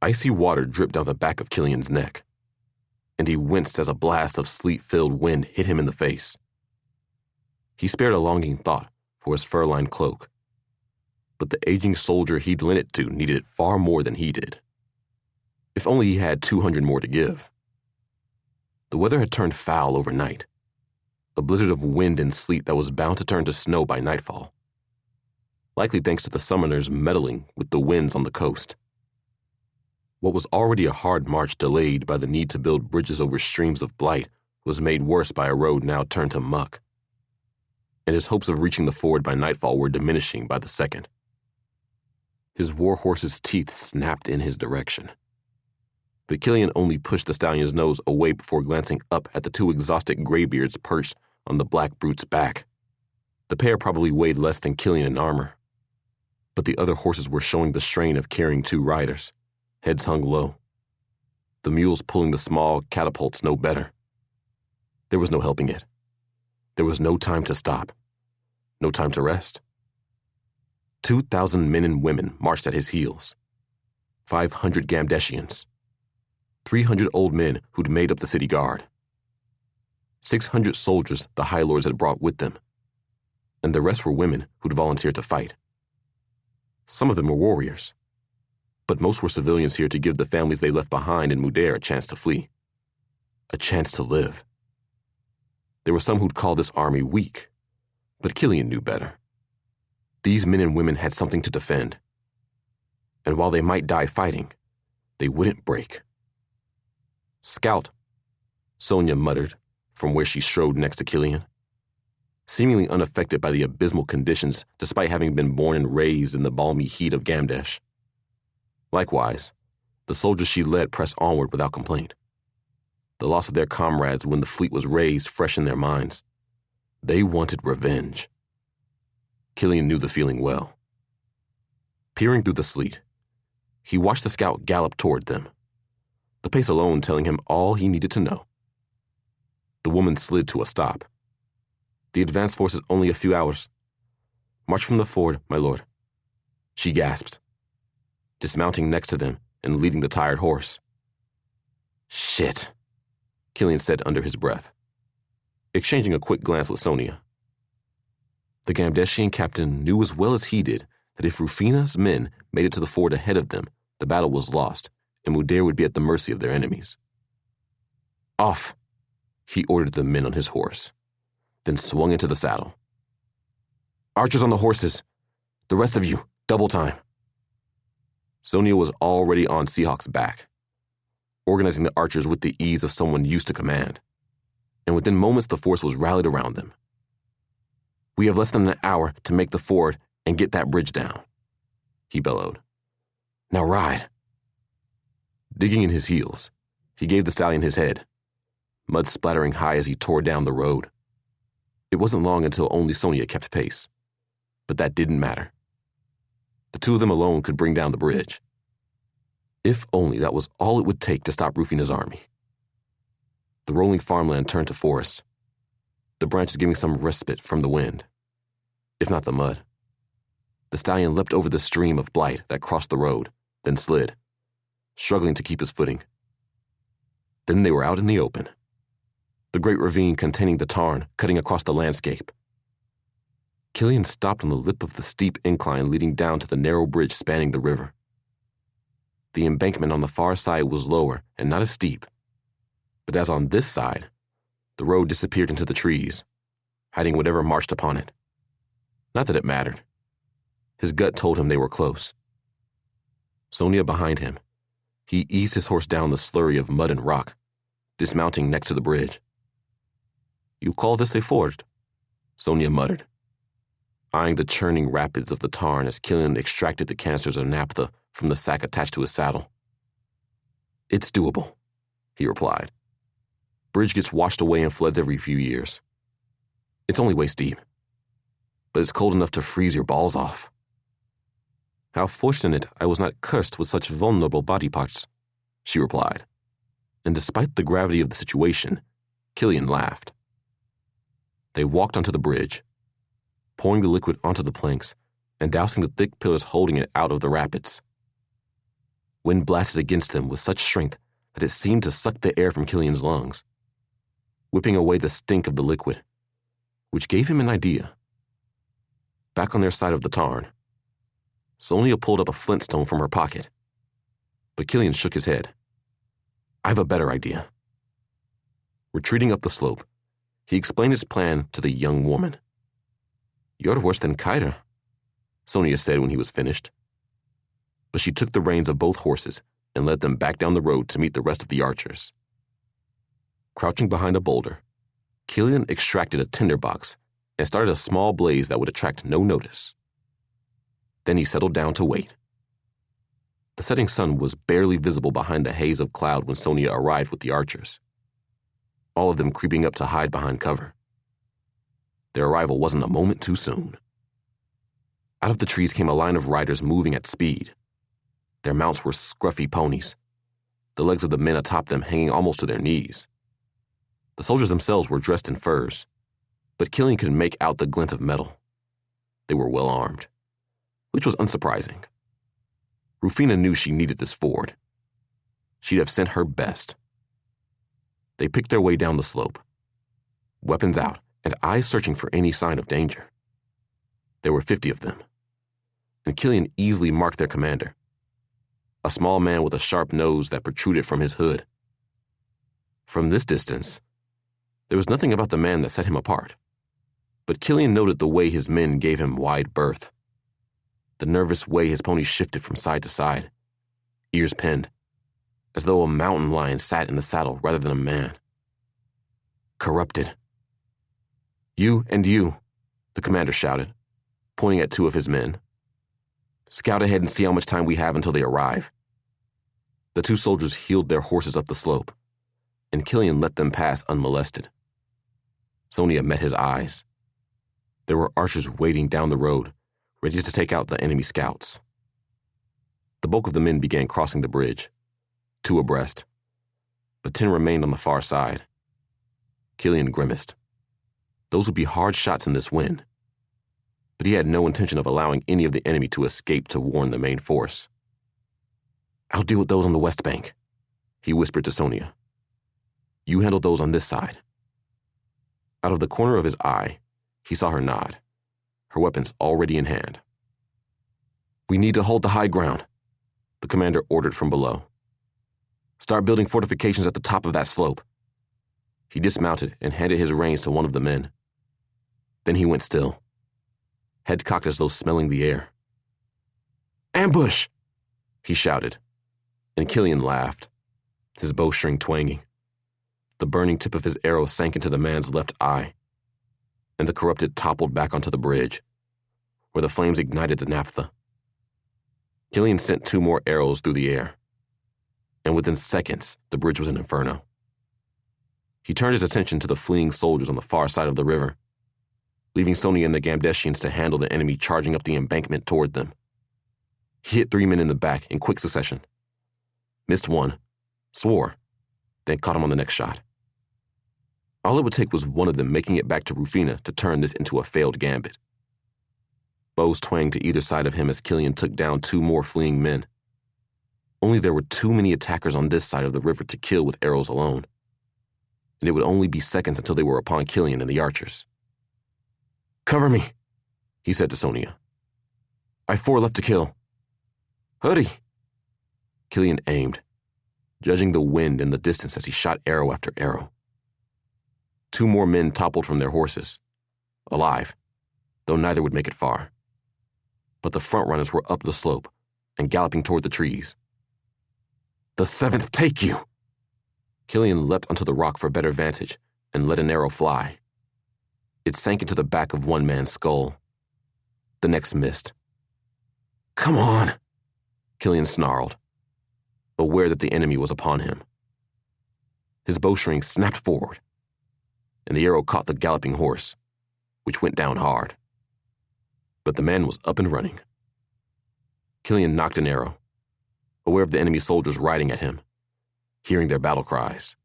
Speaker 3: Icy water dripped down the back of Killian's neck, and he winced as a blast of sleet-filled wind hit him in the face. He spared a longing thought for his fur-lined cloak, but the aging soldier he'd lent it to needed it far more than he did. If only he had 200 more to give. The weather had turned foul overnight, a blizzard of wind and sleet that was bound to turn to snow by nightfall, likely thanks to the summoners meddling with the winds on the coast. What was already a hard march delayed by the need to build bridges over streams of blight was made worse by a road now turned to muck, and his hopes of reaching the ford by nightfall were diminishing by the second. His warhorse's teeth snapped in his direction, but Killian only pushed the stallion's nose away before glancing up at the two exhausted graybeards perched on the black brute's back. The pair probably weighed less than Killian in armor, but the other horses were showing the strain of carrying two riders, heads hung low. The mules pulling the small catapults no better. There was no helping it. There was no time to stop, no time to rest. 2,000 men and women marched at his heels. 500 Gamdeshians. 300 old men who'd made up the city guard. 600 soldiers the High Lords had brought with them, and the rest were women who'd volunteered to fight. Some of them were warriors, but most were civilians here to give the families they left behind in Mudair a chance to flee, a chance to live. There were some who'd call this army weak, but Killian knew better. These men and women had something to defend, and while they might die fighting, they wouldn't break. "Scout," Sonia muttered from where she strode next to Killian, seemingly unaffected by the abysmal conditions despite having been born and raised in the balmy heat of Gamdesh. Likewise, the soldiers she led pressed onward without complaint. The loss of their comrades when the fleet was raised fresh in their minds. They wanted revenge. Killian knew the feeling well. Peering through the sleet, he watched the scout gallop toward them, the pace alone telling him all he needed to know. The woman slid to a stop. The advance force is only a few hours. March from the ford, my lord. She gasped, dismounting next to them and leading the tired horse. Shit, Killian said under his breath, exchanging a quick glance with Sonia. The Gamdeshian captain knew as well as he did that if Rufina's men made it to the ford ahead of them, the battle was lost, and Mudir would be at the mercy of their enemies. Off, he ordered the men on his horse, then swung into the saddle. Archers on the horses. The rest of you, double time. Sonia was already on Seahawk's back, organizing the archers with the ease of someone used to command, and within moments the force was rallied around them. We have less than an hour to make the ford and get that bridge down, he bellowed. Now ride. Digging in his heels, he gave the stallion his head, mud splattering high as he tore down the road. It wasn't long until only Sonia kept pace, but that didn't matter. The two of them alone could bring down the bridge. If only that was all it would take to stop Rufina's army. The rolling farmland turned to forest, the branches giving some respite from the wind, if not the mud. The stallion leapt over the stream of blight that crossed the road, then slid, struggling to keep his footing. Then they were out in the open, the great ravine containing the tarn cutting across the landscape. Killian stopped on the lip of the steep incline leading down to the narrow bridge spanning the river. The embankment on the far side was lower and not as steep, but as on this side, the road disappeared into the trees, hiding whatever marched upon it. Not that it mattered. His gut told him they were close. Sonia behind him, he eased his horse down the slurry of mud and rock, dismounting next to the bridge. You call this a ford? Sonia muttered, eyeing the churning rapids of the tarn as Killian extracted the canisters of naphtha from the sack attached to his saddle. It's doable, he replied. Bridge gets washed away in floods every few years. It's only waist deep, but it's cold enough to freeze your balls off. How fortunate I was not cursed with such vulnerable body parts, she replied. And despite the gravity of the situation, Killian laughed. They walked onto the bridge, pouring the liquid onto the planks and dousing the thick pillars holding it out of the rapids. Wind blasted against them with such strength that it seemed to suck the air from Killian's lungs, whipping away the stink of the liquid, which gave him an idea. Back on their side of the tarn, Sonia pulled up a flintstone from her pocket, but Killian shook his head. I have a better idea. Retreating up the slope, he explained his plan to the young woman. You're worse than Kyra, Sonia said when he was finished. But she took the reins of both horses and led them back down the road to meet the rest of the archers. Crouching behind a boulder, Killian extracted a tinderbox and started a small blaze that would attract no notice. Then he settled down to wait. The setting sun was barely visible behind the haze of cloud when Sonia arrived with the archers, all of them creeping up to hide behind cover. Their arrival wasn't a moment too soon. Out of the trees came a line of riders moving at speed. Their mounts were scruffy ponies, the legs of the men atop them hanging almost to their knees. The soldiers themselves were dressed in furs, but Killian could make out the glint of metal. They were well armed, which was unsurprising. Rufina knew she needed this ford. She'd have sent her best. They picked their way down the slope, weapons out and eyes searching for any sign of danger. There were 50 of them, and Killian easily marked their commander, a small man with a sharp nose that protruded from his hood. From this distance, there was nothing about the man that set him apart, but Killian noted the way his men gave him wide berth, the nervous way his pony shifted from side to side, ears pinned, as though a mountain lion sat in the saddle rather than a man. Corrupted. You and you, the commander shouted, pointing at 2 of his men. Scout ahead and see how much time we have until they arrive. The two soldiers heeled their horses up the slope, and Killian let them pass unmolested. Sonia met his eyes. There were archers waiting down the road, ready to take out the enemy scouts. The bulk of the men began crossing the bridge, 2 abreast, but 10 remained on the far side. Killian grimaced. Those would be hard shots in this wind, but he had no intention of allowing any of the enemy to escape to warn the main force. "I'll deal with those on the west bank," he whispered to Sonia. "You handle those on this side." Out of the corner of his eye, he saw her nod, her weapons already in hand. "We need to hold the high ground," the commander ordered from below. "Start building fortifications at the top of that slope." He dismounted and handed his reins to one of the men. Then he went still, head cocked as though smelling the air. "Ambush!" he shouted, and Killian laughed, his bowstring twanging. The burning tip of his arrow sank into the man's left eye, and the corrupted toppled back onto the bridge, where the flames ignited the naphtha. Killian sent 2 more arrows through the air, and within seconds, the bridge was an inferno. He turned his attention to the fleeing soldiers on the far side of the river, leaving Sonia and the Gamdeshians to handle the enemy charging up the embankment toward them. He hit 3 men in the back in quick succession. Missed one, swore, then caught him on the next shot. All it would take was one of them making it back to Rufina to turn this into a failed gambit. Bows twanged to either side of him as Killian took down 2 more fleeing men. Only there were too many attackers on this side of the river to kill with arrows alone, and it would only be seconds until they were upon Killian and the archers. "Cover me," he said to Sonia. "I've 4 left to kill." "Hurry!" Killian aimed, judging the wind in the distance as he shot arrow after arrow. 2 more men toppled from their horses, alive, though neither would make it far. But the front runners were up the slope and galloping toward the trees. "The 7th take you!" Killian leapt onto the rock for better vantage and let an arrow fly. It sank into the back of one man's skull. The next missed. "Come on," Killian snarled, aware that the enemy was upon him. His bowstring snapped forward, and the arrow caught the galloping horse, which went down hard. But the man was up and running. Killian knocked an arrow, aware of the enemy soldiers riding at him, hearing their battle cries,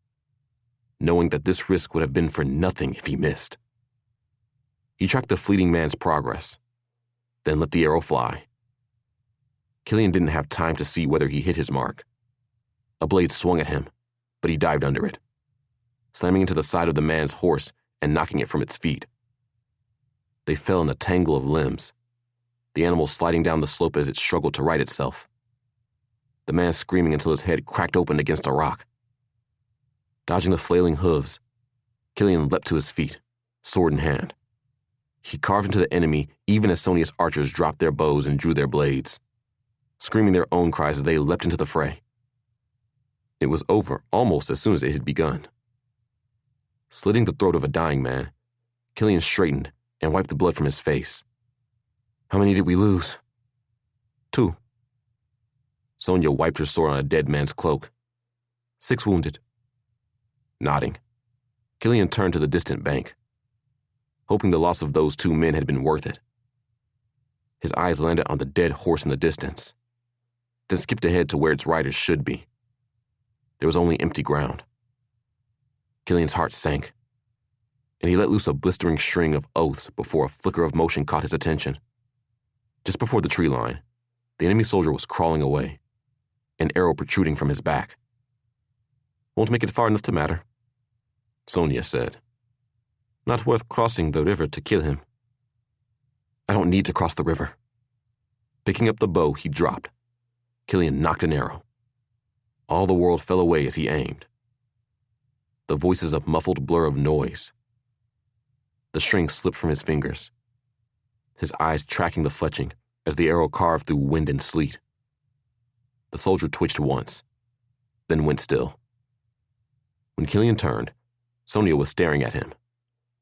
Speaker 3: knowing that this risk would have been for nothing if he missed. He tracked the fleeting man's progress, then let the arrow fly. Killian didn't have time to see whether he hit his mark. A blade swung at him, but he dived under it, slamming into the side of the man's horse and knocking it from its feet. They fell in a tangle of limbs, the animal sliding down the slope as it struggled to right itself. The man screaming until his head cracked open against a rock. Dodging the flailing hooves, Killian leapt to his feet, sword in hand. He carved into the enemy even as Sonia's archers dropped their bows and drew their blades, screaming their own cries as they leapt into the fray. It was over almost as soon as it had begun. Slitting the throat of a dying man, Killian straightened and wiped the blood from his face. "How many did we lose?" "2. Sonia wiped her sword on a dead man's cloak. 6 wounded. Nodding, Killian turned to the distant bank, hoping the loss of those 2 men had been worth it. His eyes landed on the dead horse in the distance, then skipped ahead to where its rider should be. There was only empty ground. Killian's heart sank, and he let loose a blistering string of oaths before a flicker of motion caught his attention. Just before the tree line, the enemy soldier was crawling away, an arrow protruding from his back. "Won't make it far enough to matter," Sonia said. "Not worth crossing the river to kill him." "I don't need to cross the river." Picking up the bow he dropped, Killian knocked an arrow. All the world fell away as he aimed. The voices a muffled blur of noise. The string slipped from his fingers, his eyes tracking the fletching as the arrow carved through wind and sleet. The soldier twitched once, then went still. When Killian turned, Sonia was staring at him,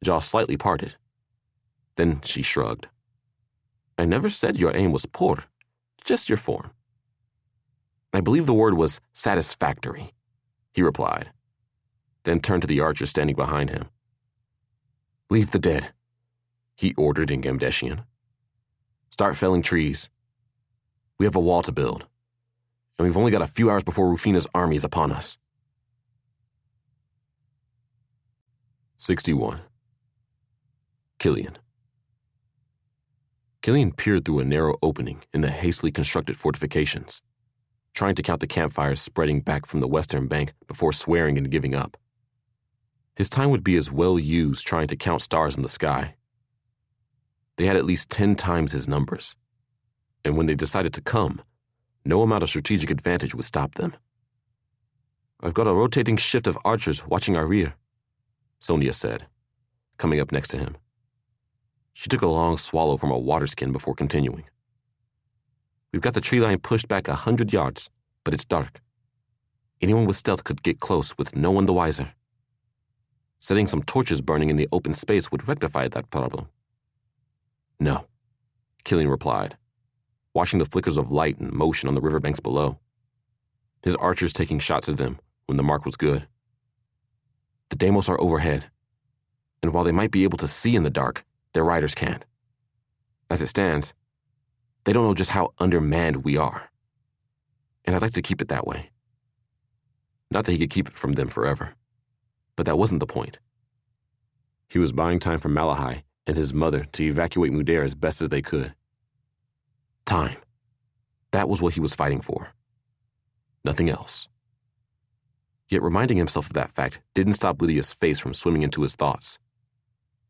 Speaker 3: jaw slightly parted. Then she shrugged. "I never said your aim was poor, just your form." "I I believe the word was satisfactory, he replied, then turned to the archer standing behind him. Leave the dead, he ordered in Gamdeshian. Start felling trees. We have a wall to build, and we've only got a few hours before Rufina's army is upon us. 61. Killian. Killian peered through a narrow opening in the hastily constructed fortifications, trying to count the campfires spreading back from the western bank before swearing and giving up. His time would be as well used trying to count stars in the sky. They had at least 10 times his numbers, and when they decided to come, no amount of strategic advantage would stop them. I've got a rotating shift of archers watching our rear, Sonia said, coming up next to him. She took a long swallow from a water skin before continuing. We've got the tree line pushed back 100 yards, but it's dark. Anyone with stealth could get close with no one the wiser. Setting some torches burning in the open space would rectify that problem. No, Killian replied, watching the flickers of light and motion on the riverbanks below, his archers taking shots at them when the mark was good. The Deimos are overhead, and while they might be able to see in the dark, their riders can't. As it stands, they don't know just how undermanned we are, and I'd like to keep it that way. Not that he could keep it from them forever, but that wasn't the point. He was buying time for Malahai and his mother to evacuate Mudair as best as they could. Time. That was what he was fighting for. Nothing else. Yet reminding himself of that fact didn't stop Lydia's face from swimming into his thoughts.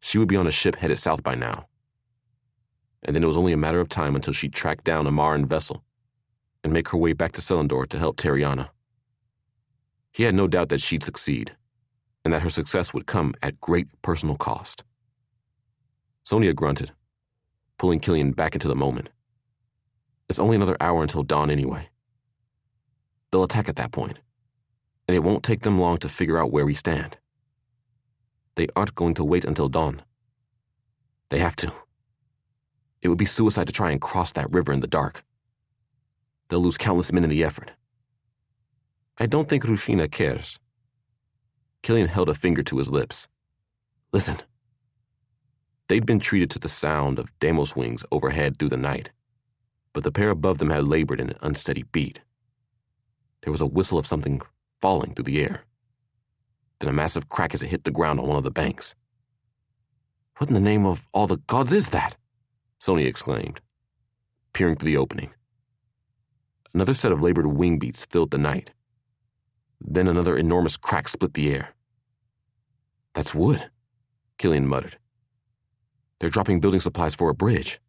Speaker 3: She would be on a ship headed south by now. And then it was only a matter of time until she tracked down a Maran vessel and make her way back to Selendor to help Teriana. He had no doubt that she'd succeed, and that her success would come at great personal cost. Sonia grunted, pulling Killian back into the moment. It's only another hour until dawn anyway. They'll attack at that point, and it won't take them long to figure out where we stand. They aren't going to wait until dawn. They have to. It would be suicide to try and cross that river in the dark. They'll lose countless men in the effort. I don't think Rufina cares. Killian held a finger to his lips. Listen. They'd been treated to the sound of Deimos wings overhead through the night, but the pair above them had labored in an unsteady beat. There was a whistle of something falling through the air, then a massive crack as it hit the ground on one of the banks. What in the name of all the gods is that? Sonia exclaimed, peering through the opening. Another set of labored wing beats filled the night. Then another enormous crack split the air. That's wood, Killian muttered. They're dropping building supplies for a bridge.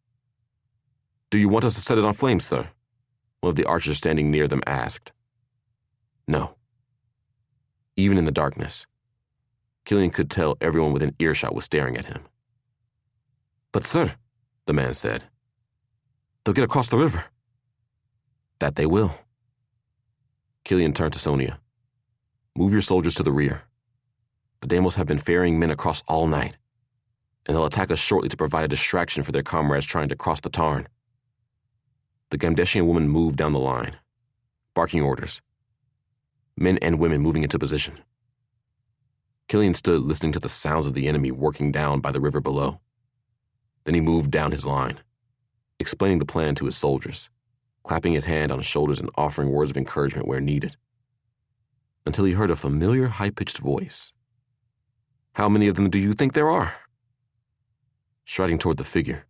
Speaker 3: Do you want us to set it on flames, sir? One of the archers standing near them asked. No. Even in the darkness, Killian could tell everyone within earshot was staring at him. But sir, the man said, they'll get across the river. That they will. Killian turned to Sonia. Move your soldiers to the rear. The Deimos have been ferrying men across all night, and they'll attack us shortly to provide a distraction for their comrades trying to cross the Tarn. The Gamdeshian woman moved down the line, barking orders. Men and women moving into position. Killian stood listening to the sounds of the enemy working down by the river below. Then he moved down his line, explaining the plan to his soldiers, clapping his hand on his shoulders and offering words of encouragement where needed, until he heard a familiar high-pitched voice. How many of them do you think there are? Striding toward the figure,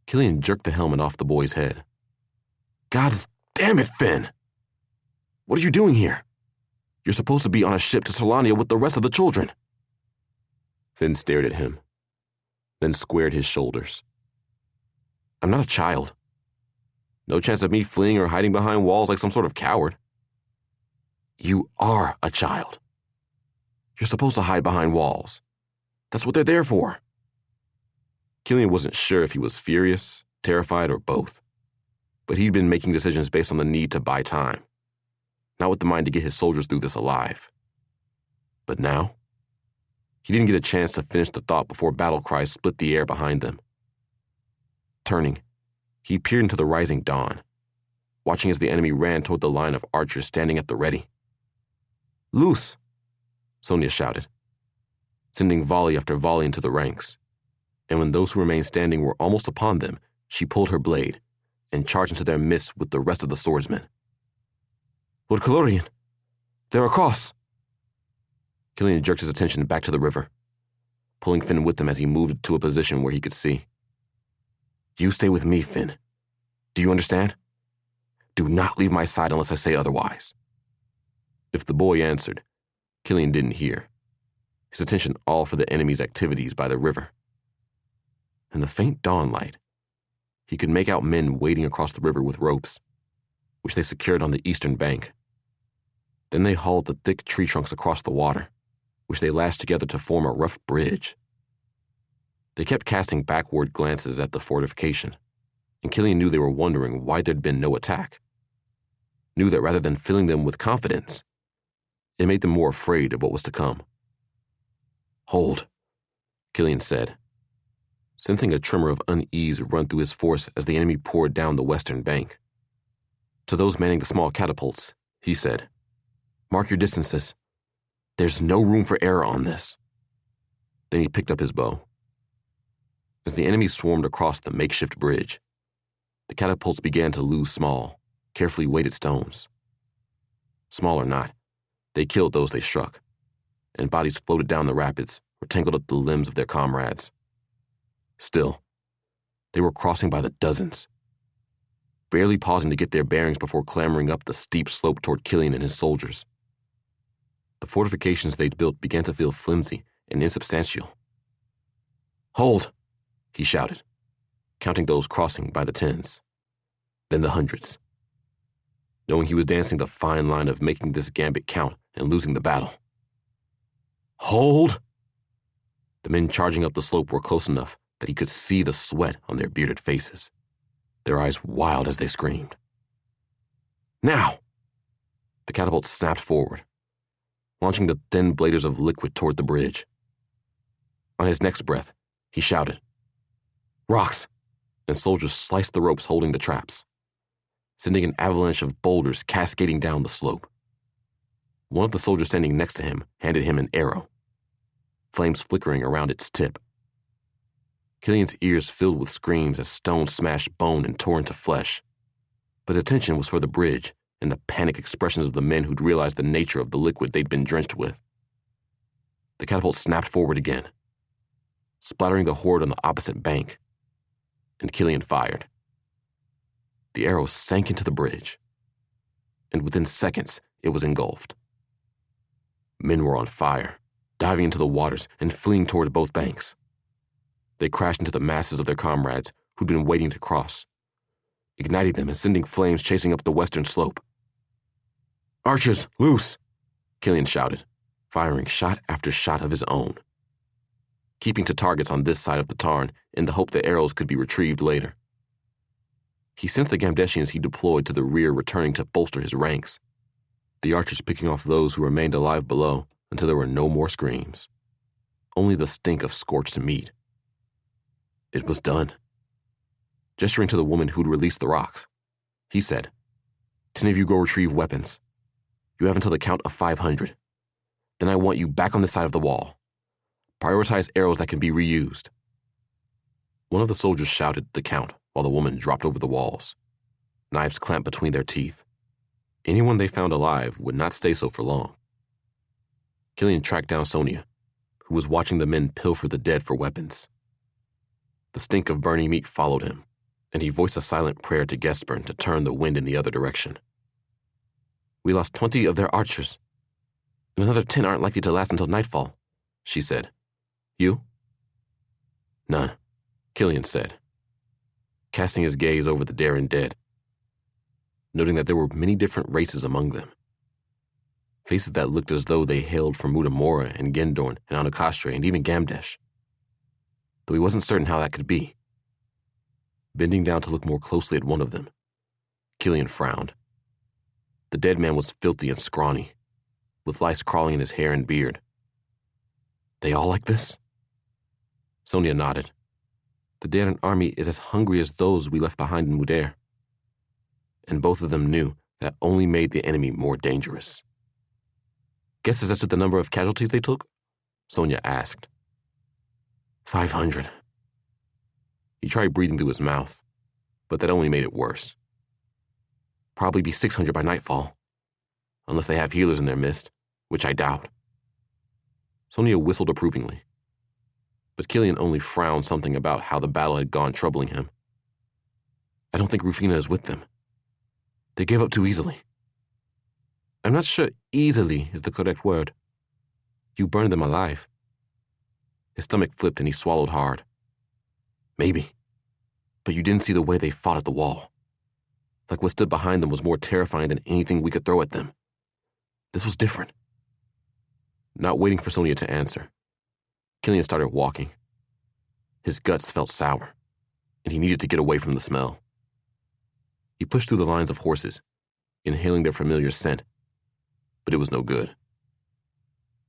Speaker 3: Killian jerked the helmet off the boy's head. God damn it, Finn! What are you doing here? You're supposed to be on a ship to Solania with the rest of the children. Finn stared at him, then squared his shoulders. I'm not a child. No chance of me fleeing or hiding behind walls like some sort of coward. You are a child. You're supposed to hide behind walls. That's what they're there for. Killian wasn't sure if he was furious, terrified, or both, but he'd been making decisions based on the need to buy time, not with the mind to get his soldiers through this alive. But now, he didn't get a chance to finish the thought before battle cries split the air behind them. Turning, he peered into the rising dawn, watching as the enemy ran toward the line of archers standing at the ready. "Loose!" Sonia shouted, sending volley after volley into the ranks. And when those who remained standing were almost upon them, she pulled her blade and charged into their midst with the rest of the swordsmen. "Lord Calorian, they're across!" Killian jerked his attention back to the river, pulling Finn with him as he moved to a position where he could see. "You stay with me, Finn. Do you understand? Do not leave my side unless I say otherwise." If the boy answered, Killian didn't hear, his attention all for the enemy's activities by the river. In the faint dawn light, he could make out men wading across the river with ropes, which they secured on the eastern bank. Then they hauled the thick tree trunks across the water, which they lashed together to form a rough bridge. They kept casting backward glances at the fortification, and Killian knew they were wondering why there'd been no attack. Knew that rather than filling them with confidence, it made them more afraid of what was to come. "Hold," Killian said, sensing a tremor of unease run through his force as the enemy poured down the western bank. To those manning the small catapults, he said, "Mark your distances. There's no room for error on this." Then he picked up his bow. As the enemy swarmed across the makeshift bridge, the catapults began to lose small, carefully weighted stones. Small or not, they killed those they struck, and bodies floated down the rapids or tangled up the limbs of their comrades. Still, they were crossing by the dozens, barely pausing to get their bearings before clambering up the steep slope toward Killian and his soldiers. The fortifications they'd built began to feel flimsy and insubstantial. "Hold!" he shouted, counting those crossing by the tens, then the hundreds, knowing he was dancing the fine line of making this gambit count and losing the battle. "Hold!" The men charging up the slope were close enough that he could see the sweat on their bearded faces, their eyes wild as they screamed. "Now!" The catapult snapped forward, launching the thin bladers of liquid toward the bridge. On his next breath, he shouted, "Rocks!" and soldiers sliced the ropes holding the traps, sending an avalanche of boulders cascading down the slope. One of the soldiers standing next to him handed him an arrow, flames flickering around its tip. Killian's ears filled with screams as stones smashed bone and tore into flesh, but his attention was for the bridge and the panic expressions of the men who'd realized the nature of the liquid they'd been drenched with. The catapult snapped forward again, splattering the horde on the opposite bank, and Killian fired. The arrow sank into the bridge, and within seconds it was engulfed. Men were on fire, diving into the waters and fleeing toward both banks. They crashed into the masses of their comrades who'd been waiting to cross, igniting them and sending flames chasing up the western slope. "Archers, loose!" Killian shouted, firing shot after shot of his own, keeping to targets on this side of the tarn in the hope the arrows could be retrieved later. He sent the Gamdeshians he deployed to the rear returning to bolster his ranks, the archers picking off those who remained alive below until there were no more screams, only the stink of scorched meat. It was done. Gesturing to the woman who'd released the rocks, he said, 10 of you go retrieve weapons. You have until the count of 500. Then I want you back on this side of the wall. Prioritize arrows that can be reused." One of the soldiers shouted the count while the woman dropped over the walls, knives clamped between their teeth. Anyone they found alive would not stay so for long. Killian tracked down Sonia, who was watching the men pilfer the dead for weapons. The stink of burning meat followed him, and he voiced a silent prayer to Gesburn to turn the wind in the other direction. "We lost 20 of their archers, and another 10 aren't likely to last until nightfall," she said. "You?" "None," Killian said, casting his gaze over the daring dead, noting that there were many different races among them. Faces that looked as though they hailed from Mutamora and Gendorn and Anukastre and even Gamdesh, though he wasn't certain how that could be. Bending down to look more closely at one of them, Killian frowned. The dead man was filthy and scrawny, with lice crawling in his hair and beard. "They all like this?" Sonia nodded. "The Daren army is as hungry as those we left behind in Mudair." and both of them knew that only made the enemy more dangerous. Guesses as to the number of casualties they took? Sonia asked. 500. He tried breathing through his mouth, but that only made it worse. Probably be 600 by nightfall, unless they have healers in their midst, which I doubt. Sonia whistled approvingly, but Killian only frowned something about how the battle had gone, troubling him. I don't think Rufina is with them. They gave up too easily. I'm not sure easily is the correct word. You burned them alive. His stomach flipped and he swallowed hard. Maybe. But you didn't see the way they fought at the wall. Like what stood behind them was more terrifying than anything we could throw at them. This was different. Not waiting for Sonia to answer, Killian started walking. His guts felt sour, and he needed to get away from the smell. He pushed through the lines of horses, inhaling their familiar scent, but it was no good.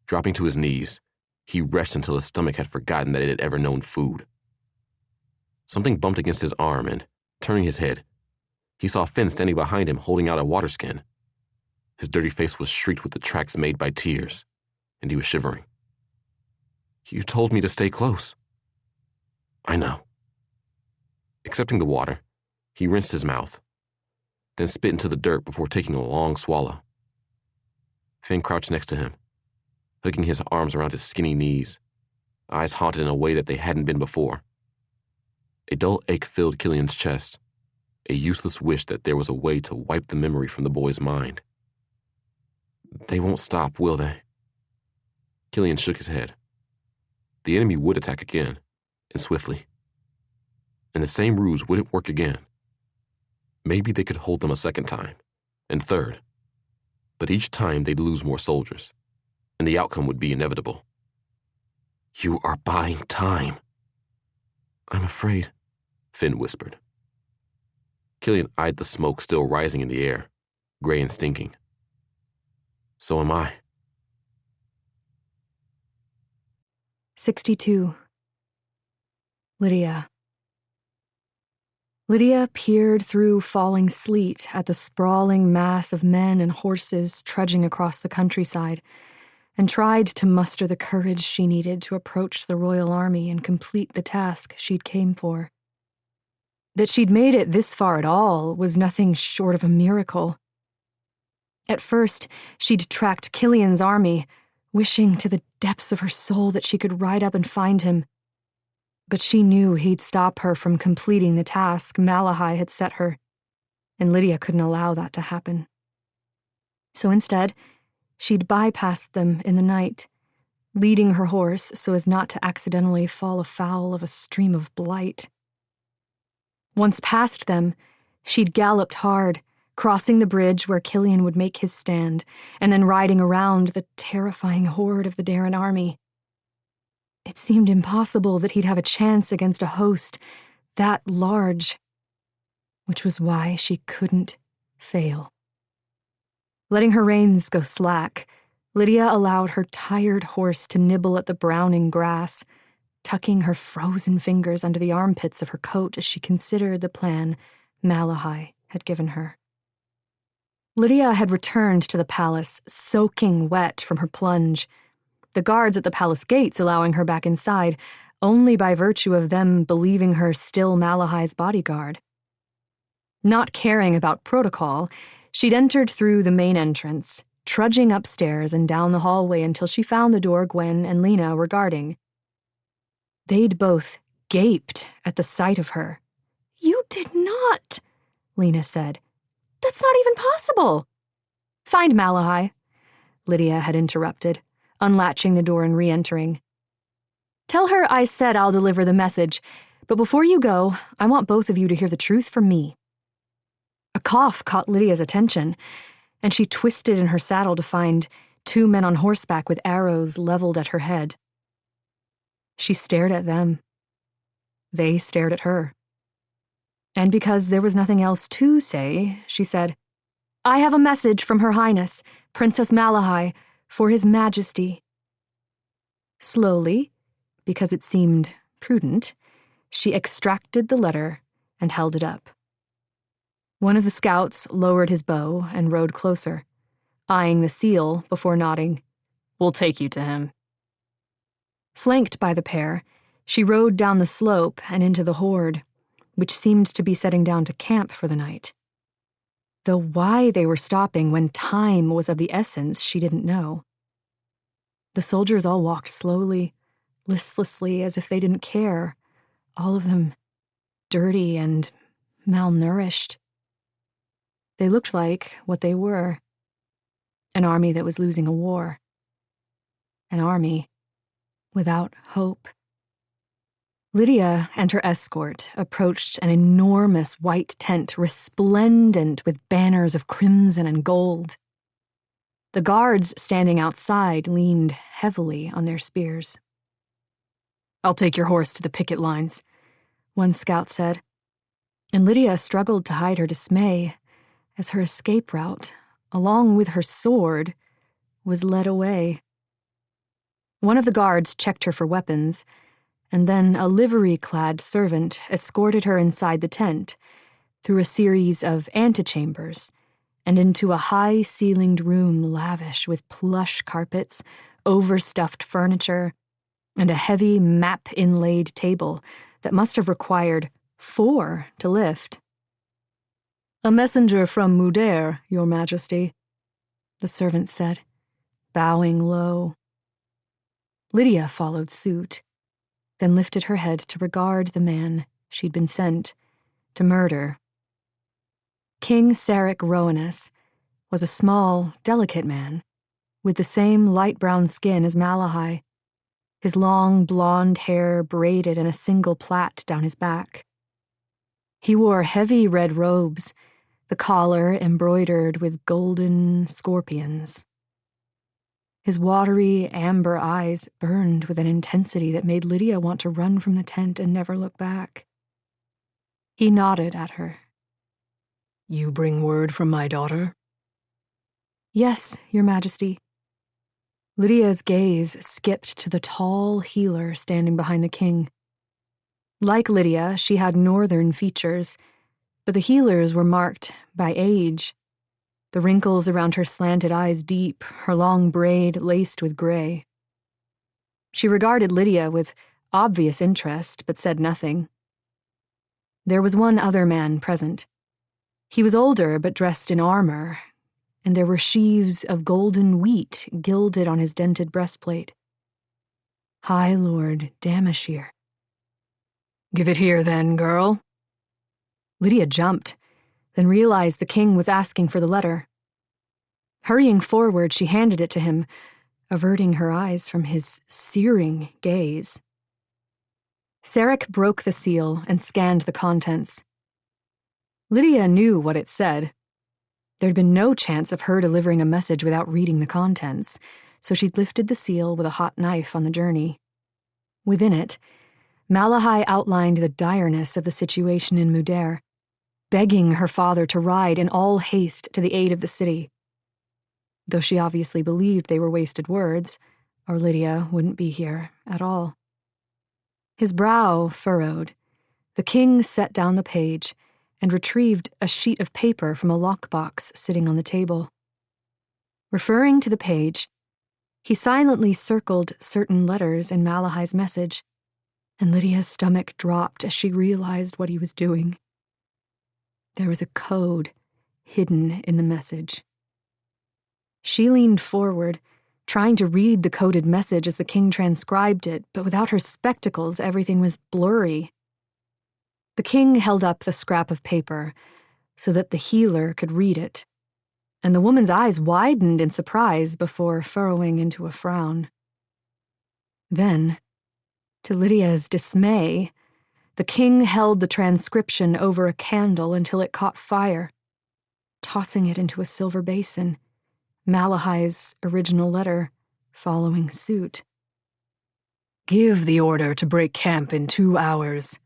Speaker 3: Dropping to his knees, he retched until his stomach had forgotten that it had ever known food. Something bumped against his arm and, turning his head, he saw Finn standing behind him holding out a water skin. His dirty face was streaked with the tracks made by tears, and he was shivering. You told me to stay close. I know. Accepting the water, he rinsed his mouth, then spit into the dirt before taking a long swallow. Finn crouched next to him, hooking his arms around his skinny knees, eyes haunted in a way that they hadn't been before. A dull ache filled Killian's chest, a useless wish that there was a way to wipe the memory from the boy's mind. They won't stop, will they? Killian shook his head. The enemy would attack again, and swiftly. And the same ruse wouldn't work again. Maybe they could hold them a second time, and third. But each time they'd lose more soldiers, and the outcome would be inevitable. You are buying time. I'm afraid, Finn whispered. Killian eyed the smoke still rising in the air, gray and stinking. So am I.
Speaker 2: 62. Lydia. Lydia peered through falling sleet at the sprawling mass of men and horses trudging across the countryside, and tried to muster the courage she needed to approach the royal army and complete the task she'd came for. That she'd made it this far at all was nothing short of a miracle. At first, she'd tracked Killian's army, wishing to the depths of her soul that she could ride up and find him. But she knew he'd stop her from completing the task Malahai had set her, and Lydia couldn't allow that to happen. So instead, she'd bypassed them in the night, leading her horse so as not to accidentally fall afoul of a stream of blight. Once past them, she'd galloped hard, crossing the bridge where Killian would make his stand, and then riding around the terrifying horde of the Darren army. It seemed impossible that he'd have a chance against a host that large, which was why she couldn't fail. Letting her reins go slack, Lydia allowed her tired horse to nibble at the browning grass, tucking her frozen fingers under the armpits of her coat as she considered the plan Malahai had given her. Lydia had returned to the palace, soaking wet from her plunge, the guards at the palace gates allowing her back inside only by virtue of them believing her still Malahai's bodyguard. Not caring about protocol, she'd entered through the main entrance, trudging upstairs and down the hallway until she found the door Gwen and Lena were guarding. They'd both gaped at the sight of her. "You did not," Lena said. "That's not even possible." "Find Malahai," Lydia had interrupted, unlatching the door and re-entering. "Tell her I said I'll deliver the message, but before you go, I want both of you to hear the truth from me." A cough caught Lydia's attention, and she twisted in her saddle to find two men on horseback with arrows leveled at her head. She stared at them. They stared at her. And because there was nothing else to say, she said, "I have a message from Her Highness, Princess Malahai, for His Majesty." Slowly, because it seemed prudent, she extracted the letter and held it up. One of the scouts lowered his bow and rode closer, eyeing the seal before nodding.
Speaker 4: We'll take you to him.
Speaker 2: Flanked by the pair, she rode down the slope and into the horde, which seemed to be setting down to camp for the night. Though why they were stopping when time was of the essence, she didn't know. The soldiers all walked slowly, listlessly, as if they didn't care, all of them dirty and malnourished. They looked like what they were, an army that was losing a war. An army without hope. Lydia and her escort approached an enormous white tent resplendent with banners of crimson and gold. The guards standing outside leaned heavily on their spears.
Speaker 4: I'll take your horse to the picket lines,
Speaker 2: one scout said, and Lydia struggled to hide her dismay as her escape route, along with her sword, was led away. One of the guards checked her for weapons, and then a livery-clad servant escorted her inside the tent, through a series of antechambers, and into a high-ceilinged room lavish with plush carpets, overstuffed furniture, and a heavy map-inlaid table that must have required 4 to lift.
Speaker 4: A messenger from Mudair, Your Majesty,
Speaker 2: the servant said, bowing low. Lydia followed suit, then lifted her head to regard the man she'd been sent to murder. King Sarek Rowanus was a small, delicate man, with the same light brown skin as Malahai, his long blonde hair braided in a single plait down his back. He wore heavy red robes, the collar embroidered with golden scorpions. His watery, amber eyes burned with an intensity that made Lydia want to run from the tent and never look back. He nodded at her.
Speaker 4: You bring word from my daughter?
Speaker 2: Yes, Your Majesty. Lydia's gaze skipped to the tall healer standing behind the king. Like Lydia, she had northern features, but the healer's were marked by age. The wrinkles around her slanted eyes deep, her long braid laced with gray. She regarded Lydia with obvious interest, but said nothing. There was one other man present. He was older, but dressed in armor, and there were sheaves of golden wheat gilded on his dented breastplate. High Lord Damashir.
Speaker 4: Give it here, then, girl.
Speaker 2: Lydia jumped, then realized the king was asking for the letter. Hurrying forward, she handed it to him, averting her eyes from his searing gaze. Sarek broke the seal and scanned the contents. Lydia knew what it said. There'd been no chance of her delivering a message without reading the contents, so she'd lifted the seal with a hot knife on the journey. Within it, Malahai outlined the direness of the situation in Mudair, begging her father to ride in all haste to the aid of the city. Though she obviously believed they were wasted words, or Lydia wouldn't be here at all. His brow furrowed. The king set down the page and retrieved a sheet of paper from a lockbox sitting on the table. Referring to the page, he silently circled certain letters in Malahai's message, and Lydia's stomach dropped as she realized what he was doing. There was a code hidden in the message. She leaned forward, trying to read the coded message as the king transcribed it, but without her spectacles, everything was blurry. The king held up the scrap of paper so that the healer could read it, and the woman's eyes widened in surprise before furrowing into a frown. Then, to Lydia's dismay, the king held the transcription over a candle until it caught fire, tossing it into a silver basin, Malahai's original letter following suit.
Speaker 4: Give the order to break camp in 2 hours,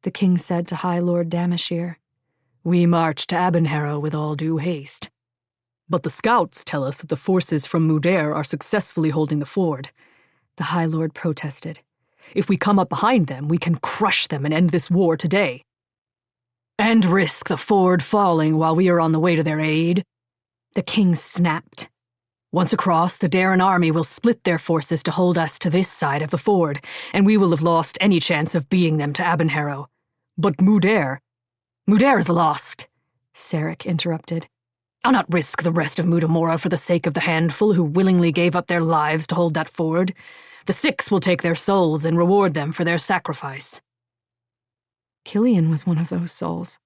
Speaker 2: the king said to High Lord Damashir.
Speaker 4: We march to Abinharrow with all due haste. But the scouts tell us that the forces from Mudair are successfully holding the ford, the High Lord protested. If we come up behind them, we can crush them and end this war today. And risk the ford falling while we are on the way to their aid?
Speaker 2: The king snapped.
Speaker 4: Once across, the Darren army will split their forces to hold us to this side of the ford, and we will have lost any chance of beating them to Abanharrow. But Mudair is lost,
Speaker 2: Sarek interrupted.
Speaker 4: I'll not risk the rest of Mudamora for the sake of the handful who willingly gave up their lives to hold that ford. The Six will take their souls and reward them for their sacrifice.
Speaker 2: Killian was one of those souls.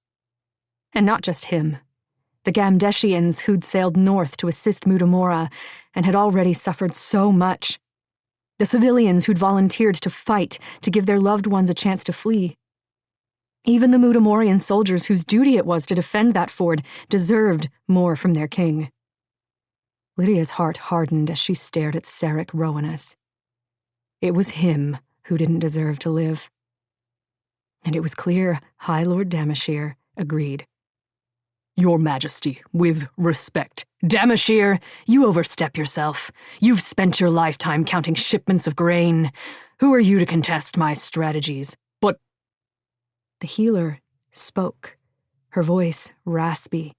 Speaker 2: And not just him. The Gamdeshians who'd sailed north to assist Mudamora and had already suffered so much. The civilians who'd volunteered to fight to give their loved ones a chance to flee. Even the Mudamorian soldiers whose duty it was to defend that ford deserved more from their king. Lydia's heart hardened as she stared at Sarek Rowanus. It was him who didn't deserve to live. And it was clear High Lord Damashir agreed.
Speaker 4: Your Majesty, with respect. Damashir, you overstep yourself. You've spent your lifetime counting shipments of grain. Who are you to contest my strategies? But
Speaker 2: the healer spoke, her voice raspy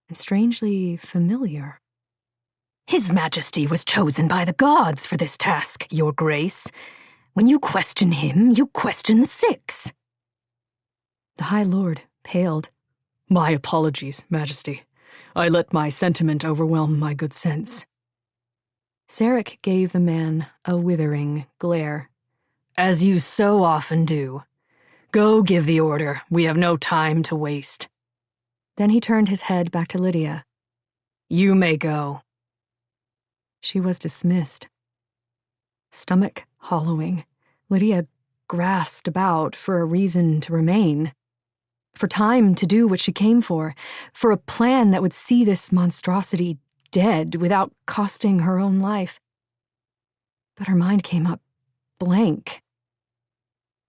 Speaker 2: and strangely familiar.
Speaker 5: His Majesty was chosen by the gods for this task, Your Grace. When you question him, you question the Six.
Speaker 2: The High Lord paled.
Speaker 4: My apologies, Majesty. I let my sentiment overwhelm my good sense.
Speaker 2: Sarek gave the man a withering glare.
Speaker 4: As you so often do. Go give the order. We have no time to waste.
Speaker 2: Then he turned his head back to Lydia.
Speaker 4: You may go.
Speaker 2: She was dismissed. Stomach hollowing, Lydia grasped about for a reason to remain. For time to do what she came for a plan that would see this monstrosity dead without costing her own life. But her mind came up blank.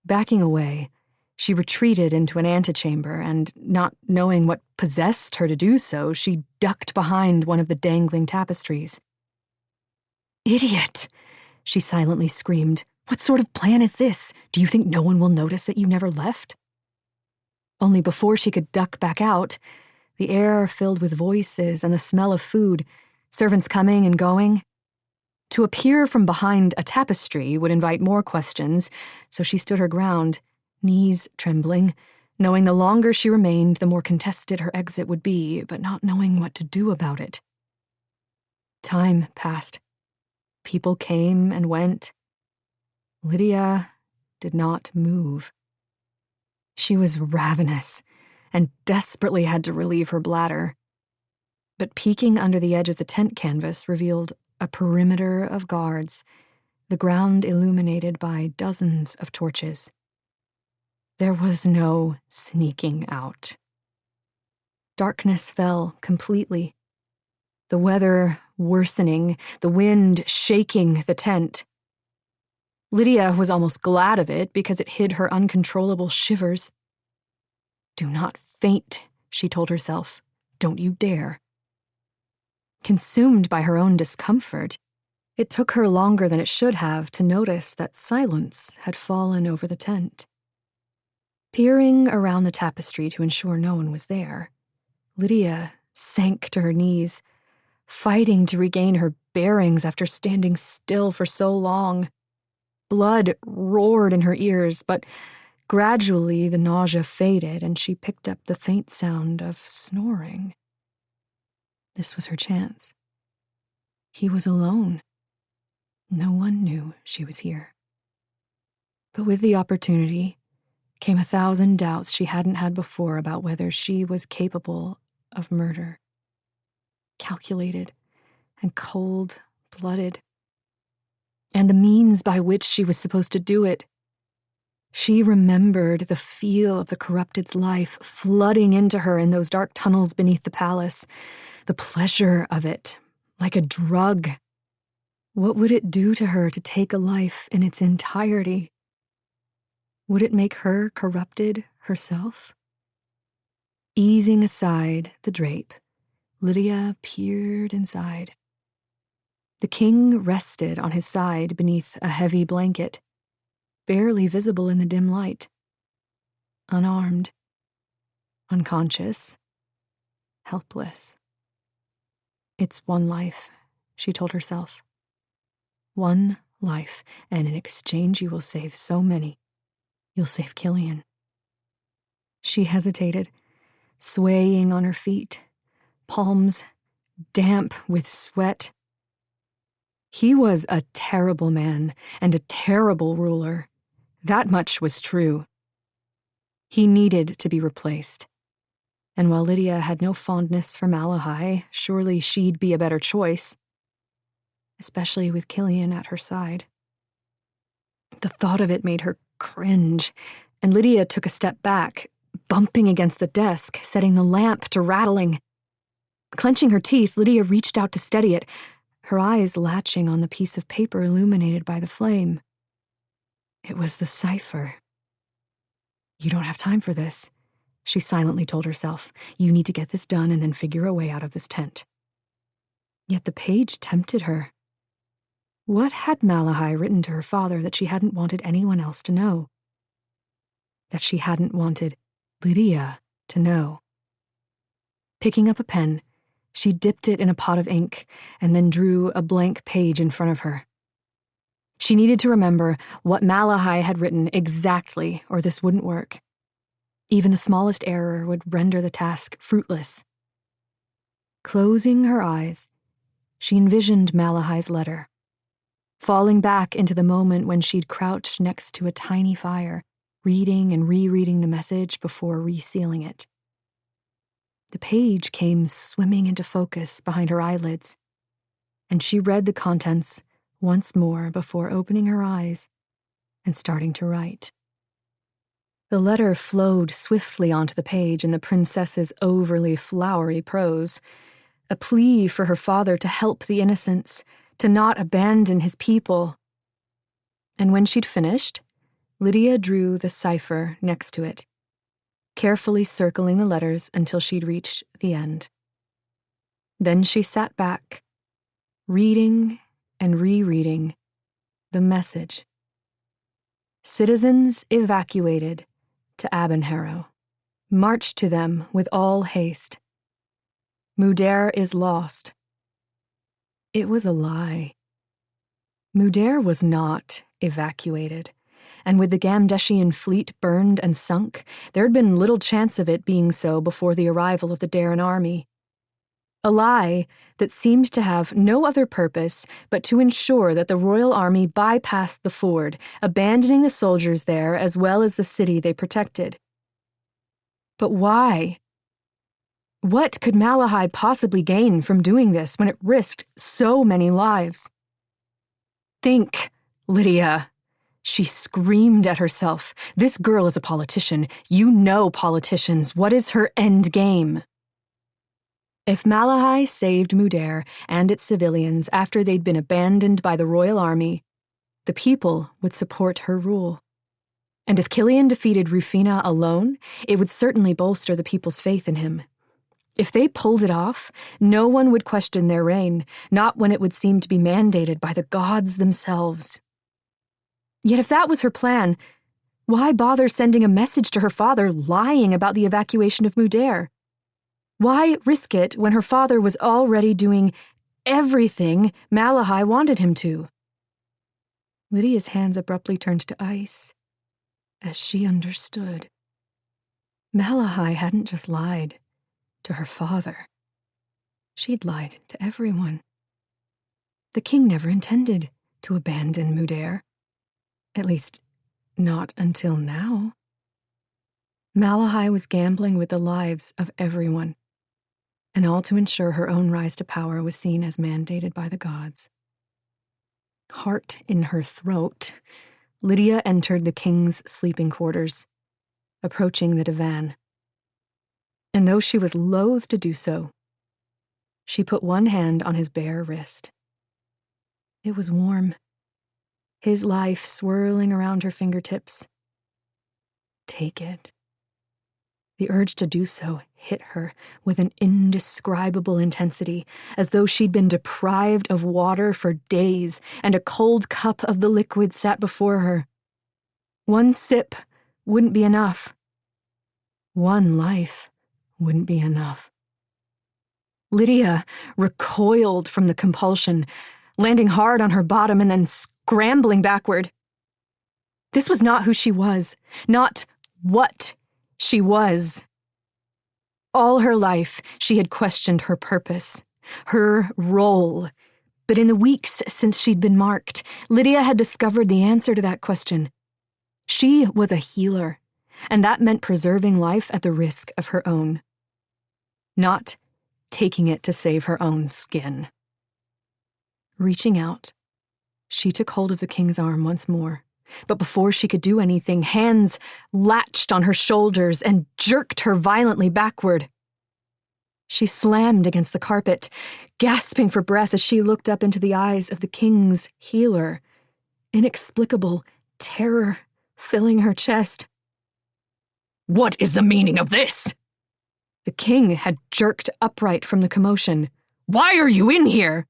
Speaker 2: Backing away, she retreated into an antechamber and, not knowing what possessed her to do so, she ducked behind one of the dangling tapestries.
Speaker 5: Idiot!
Speaker 2: She silently screamed. What sort of plan is this? Do you think no one will notice that you never left? Only before she could duck back out, the air filled with voices and the smell of food, servants coming and going. To appear from behind a tapestry would invite more questions, so she stood her ground, knees trembling, knowing the longer she remained, the more contested her exit would be, but not knowing what to do about it. Time passed. People came and went. Lydia did not move. She was ravenous and desperately had to relieve her bladder. But peeking under the edge of the tent canvas revealed a perimeter of guards, the ground illuminated by dozens of torches. There was no sneaking out. Darkness fell completely. The weather worsening, the wind shaking the tent. Lydia was almost glad of it because it hid her uncontrollable shivers. Do not faint, she told herself. Don't you dare. Consumed by her own discomfort, it took her longer than it should have to notice that silence had fallen over the tent. Peering around the tapestry to ensure no one was there, Lydia sank to her knees, fighting to regain her bearings after standing still for so long. Blood roared in her ears, but gradually the nausea faded and she picked up the faint sound of snoring. This was her chance. He was alone. No one knew she was here. But with the opportunity came 1,000 doubts she hadn't had before about whether she was capable of murder. Calculated and cold-blooded. And the means by which she was supposed to do it. She remembered the feel of the corrupted's life flooding into her in those dark tunnels beneath the palace, the pleasure of it, like a drug. What would it do to her to take a life in its entirety? Would it make her corrupted herself? Easing aside the drape, Lydia peered inside. The king rested on his side beneath a heavy blanket, barely visible in the dim light. Unarmed, unconscious, helpless. It's one life, she told herself. One life, and in exchange you will save so many. You'll save Killian. She hesitated, swaying on her feet, palms damp with sweat. He was a terrible man and a terrible ruler. That much was true. He needed to be replaced. And while Lydia had no fondness for Malahai, surely she'd be a better choice, especially with Killian at her side. The thought of it made her cringe, and Lydia took a step back, bumping against the desk, setting the lamp to rattling. Clenching her teeth, Lydia reached out to steady it, her eyes latching on the piece of paper illuminated by the flame. It was the cipher. You don't have time for this, she silently told herself. You need to get this done and then figure a way out of this tent. Yet the page tempted her. What had Malahai written to her father that she hadn't wanted anyone else to know? That she hadn't wanted Lydia to know? Picking up a pen, she dipped it in a pot of ink and then drew a blank page in front of her. She needed to remember what Malahai had written exactly, or this wouldn't work. Even the smallest error would render the task fruitless. Closing her eyes, she envisioned Malahai's letter, falling back into the moment when she'd crouched next to a tiny fire, reading and rereading the message before resealing it. The page came swimming into focus behind her eyelids, and she read the contents once more before opening her eyes and starting to write. The letter flowed swiftly onto the page in the princess's overly flowery prose, a plea for her father to help the innocents, to not abandon his people. And when she'd finished, Lydia drew the cipher next to it, carefully circling the letters until she'd reached the end. Then she sat back, reading and rereading the message. Citizens evacuated to Abenharrow. March to them with all haste. Mudair is lost. It was a lie. Mudair was not evacuated, and with the Gamdeshian fleet burned and sunk, there had been little chance of it being so before the arrival of the Darren army. A lie that seemed to have no other purpose but to ensure that the royal army bypassed the ford, abandoning the soldiers there as well as the city they protected. But why? What could Malahai possibly gain from doing this when it risked so many lives? Think, Lydia, she screamed at herself. This girl is a politician. You know politicians. What is her end game? If Malahai saved Mudair and its civilians after they'd been abandoned by the royal army, the people would support her rule. And if Killian defeated Rufina alone, it would certainly bolster the people's faith in him. If they pulled it off, no one would question their reign, not when it would seem to be mandated by the gods themselves. Yet if that was her plan, why bother sending a message to her father lying about the evacuation of Mudair? Why risk it when her father was already doing everything Malahai wanted him to? Lydia's hands abruptly turned to ice as she understood. Malahai hadn't just lied to her father. She'd lied to everyone. The king never intended to abandon Mudair. At least, not until now. Malahai was gambling with the lives of everyone, and all to ensure her own rise to power was seen as mandated by the gods. Heart in her throat, Lydia entered the king's sleeping quarters, approaching the divan. And though she was loath to do so, she put one hand on his bare wrist. It was warm, his life swirling around her fingertips. Take it. The urge to do so hit her with an indescribable intensity, as though she'd been deprived of water for days and a cold cup of the liquid sat before her. One sip wouldn't be enough. One life wouldn't be enough. Lydia recoiled from the compulsion, landing hard on her bottom and then scrambling backward. This was not who she was, not what she was. All her life, she had questioned her purpose, her role. But in the weeks since she'd been marked, Lydia had discovered the answer to that question. She was a healer, and that meant preserving life at the risk of her own, not taking it to save her own skin. Reaching out, she took hold of the king's arm once more. But before she could do anything, hands latched on her shoulders and jerked her violently backward. She slammed against the carpet, gasping for breath as she looked up into the eyes of the king's healer. Inexplicable terror filling her chest.
Speaker 5: What is the meaning of this?
Speaker 2: The king had jerked upright from the commotion.
Speaker 5: Why are you in here?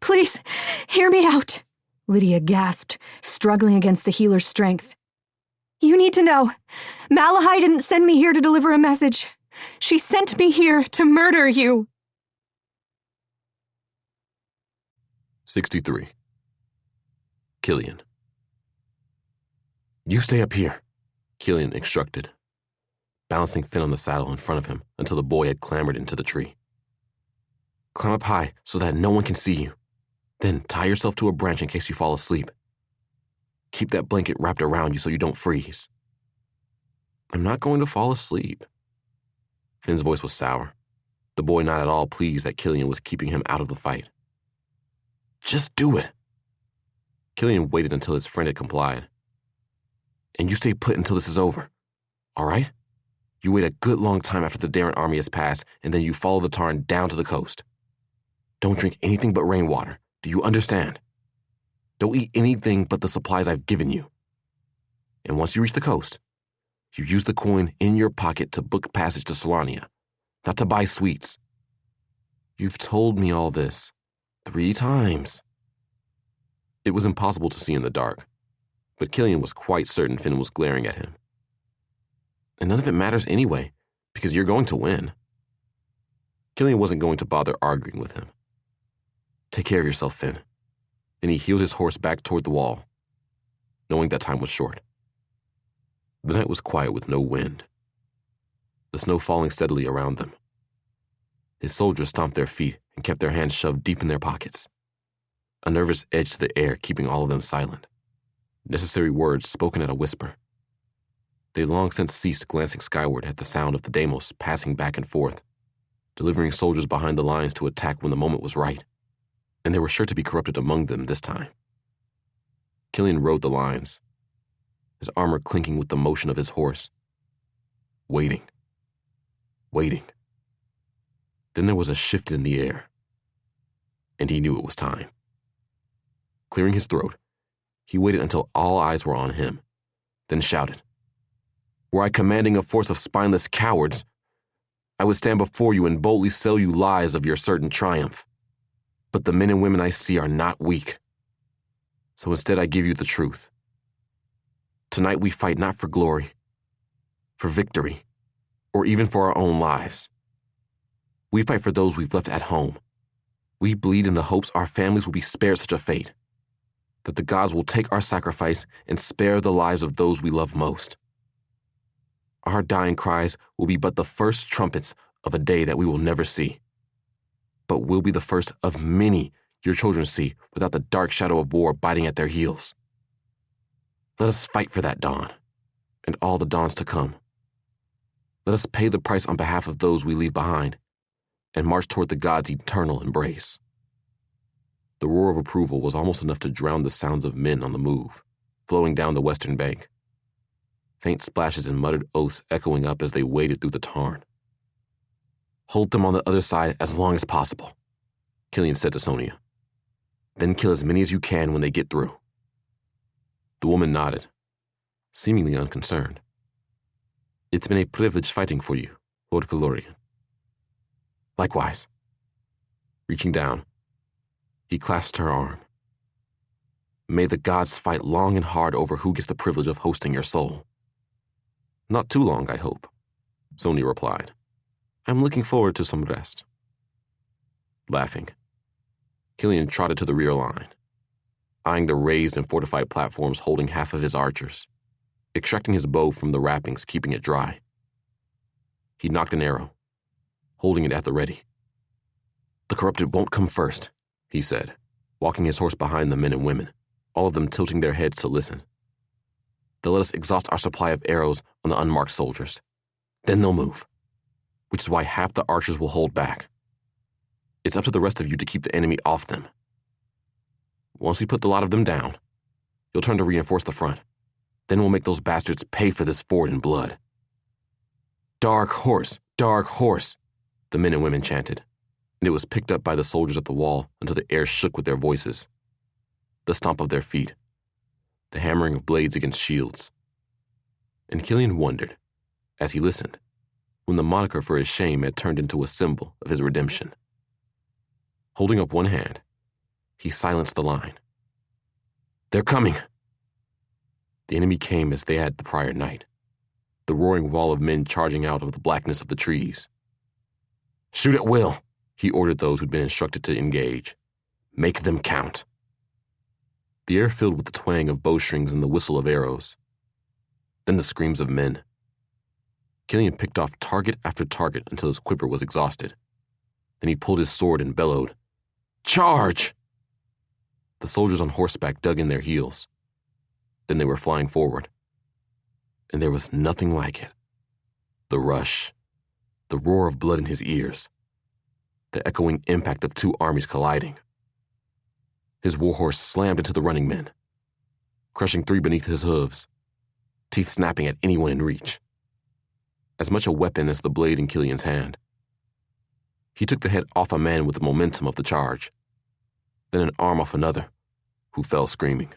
Speaker 2: Please, hear me out, Lydia gasped, struggling against the healer's strength. You need to know. Malahai didn't send me here to deliver a message. She sent me here to murder you.
Speaker 3: 63. Killian. You stay up here, Killian instructed, balancing Finn on the saddle in front of him until the boy had clambered into the tree. Climb up high so that no one can see you. Then tie yourself to a branch in case you fall asleep. Keep that blanket wrapped around you so you don't freeze. I'm not going to fall asleep. Finn's voice was sour, the boy not at all pleased that Killian was keeping him out of the fight. Just do it. Killian waited until his friend had complied. And you stay put until this is over, all right? You wait a good long time after the Darren army has passed, and then you follow the Tarn down to the coast. Don't drink anything but rainwater. Do you understand? Don't eat anything but the supplies I've given you. And once you reach the coast, you use the coin in your pocket to book passage to Solania, not to buy sweets. You've told me all this 3 times. It was impossible to see in the dark, but Killian was quite certain Finn was glaring at him. And none of it matters anyway, because you're going to win. Killian wasn't going to bother arguing with him. Take care of yourself, Finn. Then he heeled his horse back toward the wall, knowing that time was short. The night was quiet with no wind, the snow falling steadily around them. His soldiers stomped their feet and kept their hands shoved deep in their pockets, a nervous edge to the air keeping all of them silent, necessary words spoken at a whisper. They long since ceased glancing skyward at the sound of the Deimos passing back and forth, delivering soldiers behind the lines to attack when the moment was right. And there were sure to be corrupted among them this time. Killian rode the lines, his armor clinking with the motion of his horse. Waiting. Then there was a shift in the air, and he knew it was time. Clearing his throat, he waited until all eyes were on him, then shouted, Were I commanding a force of spineless cowards, I would stand before you and boldly sell you lies of your certain triumph. But the men and women I see are not weak. So instead I give you the truth. Tonight we fight not for glory, for victory, or even for our own lives. We fight for those we've left at home. We bleed in the hopes our families will be spared such a fate, that the gods will take our sacrifice and spare the lives of those we love most. Our dying cries will be but the first trumpets of a day that we will never see, but will be the first of many your children see without the dark shadow of war biting at their heels. Let us fight for that dawn, and all the dawns to come. Let us pay the price on behalf of those we leave behind, and march toward the gods' eternal embrace. The roar of approval was almost enough to drown the sounds of men on the move, flowing down the western bank. Faint splashes and muttered oaths echoing up as they waded through the Tarn. Hold them on the other side as long as possible, Killian said to Sonia. Then kill as many as you can when they get through. The woman nodded, seemingly unconcerned. It's been a privilege fighting for you, Lord Calorian. Likewise. Reaching down, he clasped her arm. May the gods fight long and hard over who gets the privilege of hosting your soul. Not too long, I hope, Sonia replied, I'm looking forward to some rest. Laughing, Killian trotted to the rear line, eyeing the raised and fortified platforms holding half of his archers, extracting his bow from the wrappings, keeping it dry. He knocked an arrow, holding it at the ready. The corrupted won't come first, he said, walking his horse behind the men and women, all of them tilting their heads to listen. They'll let us exhaust our supply of arrows on the unmarked soldiers. Then they'll move, which is why half the archers will hold back. It's up to the rest of you to keep the enemy off them. Once we put the lot of them down, you'll turn to reinforce the front. Then we'll make those bastards pay for this ford in blood. Dark horse, the men and women chanted, and it was picked up by the soldiers at the wall until the air shook with their voices. The stomp of their feet, the hammering of blades against shields. And Killian wondered, as he listened, when the moniker for his shame had turned into a symbol of his redemption. Holding up one hand, he silenced the line. They're coming! The enemy came as they had the prior night, the roaring wall of men charging out of the blackness of the trees. Shoot at will, he ordered those who'd been instructed to engage. Make them count. The air filled with the twang of bowstrings and the whistle of arrows. Then the screams of men. Killian picked off target after target until his quiver was exhausted. Then he pulled his sword and bellowed, Charge! The soldiers on horseback dug in their heels. Then they were flying forward. And there was nothing like it. The rush, the roar of blood in his ears, the echoing impact of two armies colliding. His warhorse slammed into the running men, crushing three beneath his hooves, teeth snapping at anyone in reach. As much a weapon as the blade in Killian's hand. He took the head off a man with the momentum of the charge, then an arm off another, who fell screaming.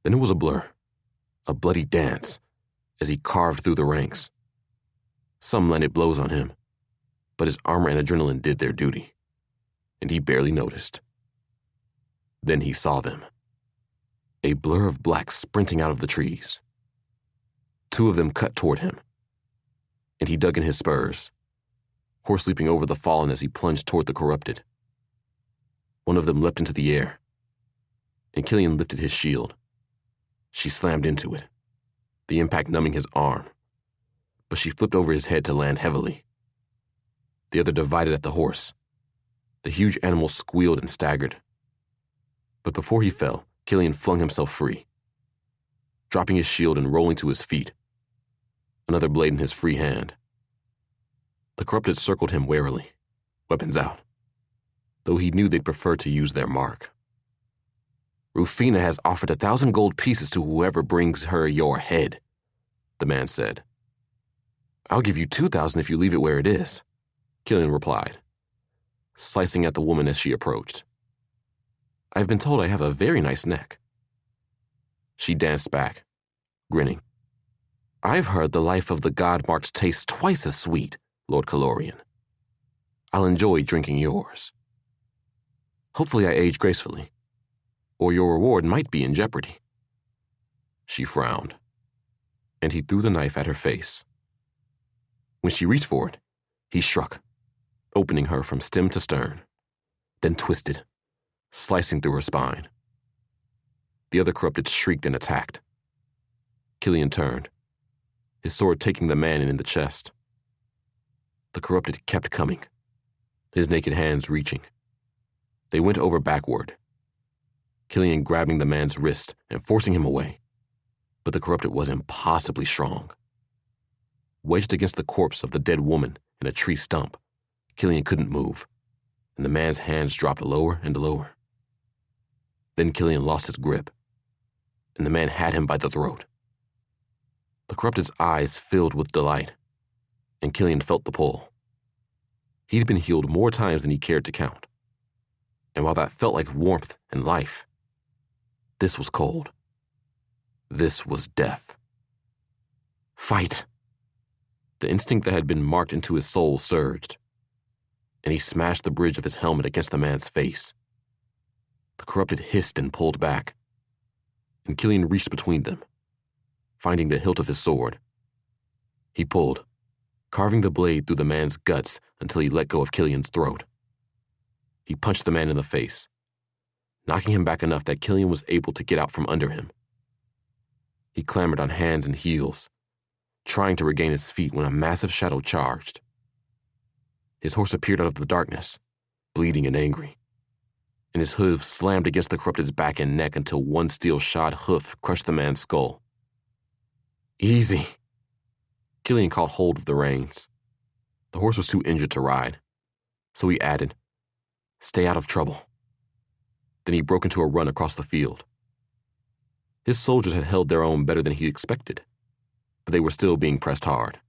Speaker 3: Then it was a blur, a bloody dance, as he carved through the ranks. Some landed blows on him, but his armor and adrenaline did their duty, and he barely noticed. Then he saw them. A blur of black sprinting out of the trees. Two of them cut toward him, and he dug in his spurs, horse leaping over the fallen as he plunged toward the corrupted. One of them leapt into the air, and Killian lifted his shield. She slammed into it, the impact numbing his arm, but she flipped over his head to land heavily. The other divided at the horse. The huge animal squealed and staggered. But before he fell, Killian flung himself free, dropping his shield and rolling to his feet, another blade in his free hand. The corrupted circled him warily, weapons out, though he knew they'd prefer to use their mark. Rufina has offered 1,000 gold pieces to whoever brings her your head, the man said. I'll give you 2,000 if you leave it where it is, Killian replied, slicing at the woman as she approached. I've been told I have a very nice neck. She danced back, grinning. I've heard the life of the god-marked tastes twice as sweet, Lord Calorian. I'll enjoy drinking yours. Hopefully I age gracefully, or your reward might be in jeopardy. She frowned, and he threw the knife at her face. When she reached for it, he struck, opening her from stem to stern, then twisted, slicing through her spine. The other corrupted shrieked and attacked. Killian turned, his sword taking the man in the chest. The corrupted kept coming, his naked hands reaching. They went over backward, Killian grabbing the man's wrist and forcing him away. But the corrupted was impossibly strong. Wedged against the corpse of the dead woman in a tree stump, Killian couldn't move, and the man's hands dropped lower and lower. Then Killian lost his grip, and the man had him by the throat. The corrupted's eyes filled with delight, and Killian felt the pull. He'd been healed more times than he cared to count, and while that felt like warmth and life, this was cold. This was death. Fight! The instinct that had been marked into his soul surged, and he smashed the bridge of his helmet against the man's face. The corrupted hissed and pulled back, and Killian reached between them, finding the hilt of his sword. He pulled, carving the blade through the man's guts until he let go of Killian's throat. He punched the man in the face, knocking him back enough that Killian was able to get out from under him. He clambered on hands and heels, trying to regain his feet when a massive shadow charged. His horse appeared out of the darkness, bleeding and angry, and his hooves slammed against the corrupted's back and neck until one steel-shod hoof crushed the man's skull. Easy. Killian caught hold of the reins. The horse was too injured to ride, so he added, "Stay out of trouble." Then he broke into a run across the field. His soldiers had held their own better than he expected, but they were still being pressed hard.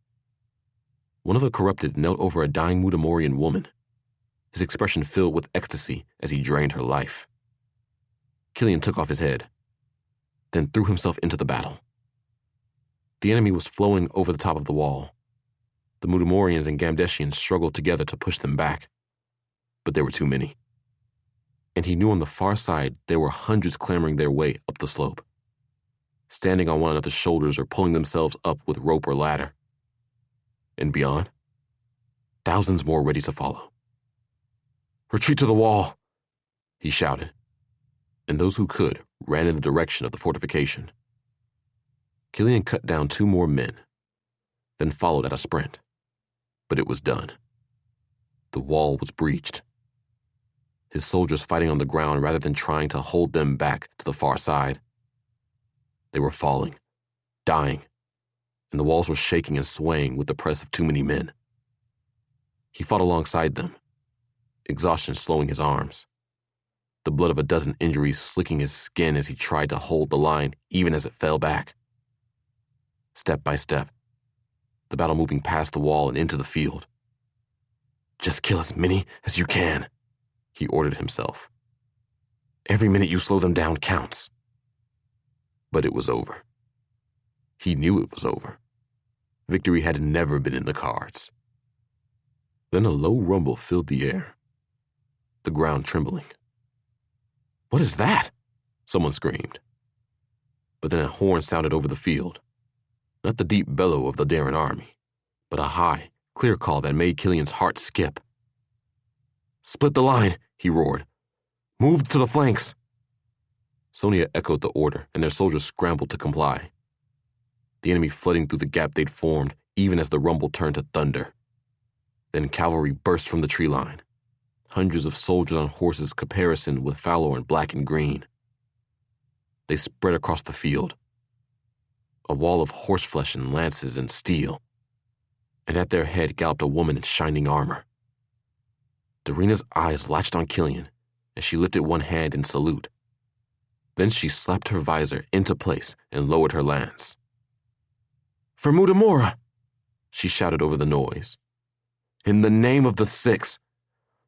Speaker 3: One of the corrupted knelt over a dying Mutamorian woman, his expression filled with ecstasy as he drained her life. Killian took off his head, then threw himself into the battle. The enemy was flowing over the top of the wall. The Mutamorians and Gamdeshians struggled together to push them back, but there were too many. And he knew on the far side there were hundreds clambering their way up the slope, standing on one another's shoulders or pulling themselves up with rope or ladder. And beyond, thousands more ready to follow. "Retreat to the wall," he shouted, and those who could ran in the direction of the fortification. Killian cut down 2 more men, then followed at a sprint, but it was done. The wall was breached. His soldiers fighting on the ground rather than trying to hold them back to the far side. They were falling, dying, and the walls were shaking and swaying with the press of too many men. He fought alongside them, exhaustion slowing his arms, the blood of a dozen injuries slicking his skin as he tried to hold the line even as it fell back. Step by step, the battle moving past the wall and into the field. "Just kill as many as you can," he ordered himself. "Every minute you slow them down counts." But it was over. He knew it was over. Victory had never been in the cards. Then a low rumble filled the air, the ground trembling. "What is that?" someone screamed. But then a horn sounded over the field. Not the deep bellow of the Darren army, but a high, clear call that made Killian's heart skip. "Split the line," he roared. "Move to the flanks." Sonia echoed the order, and their soldiers scrambled to comply. The enemy flooding through the gap they'd formed, even as the rumble turned to thunder. Then cavalry burst from the tree line, hundreds of soldiers on horses caparisoned with fallow in black and green. They spread across the field, a wall of horseflesh and lances and steel, and at their head galloped a woman in shining armor. Darina's eyes latched on Killian as she lifted one hand in salute. Then she slapped her visor into place and lowered her lance. "For Mutamora," she shouted over the noise. "In the name of the Six,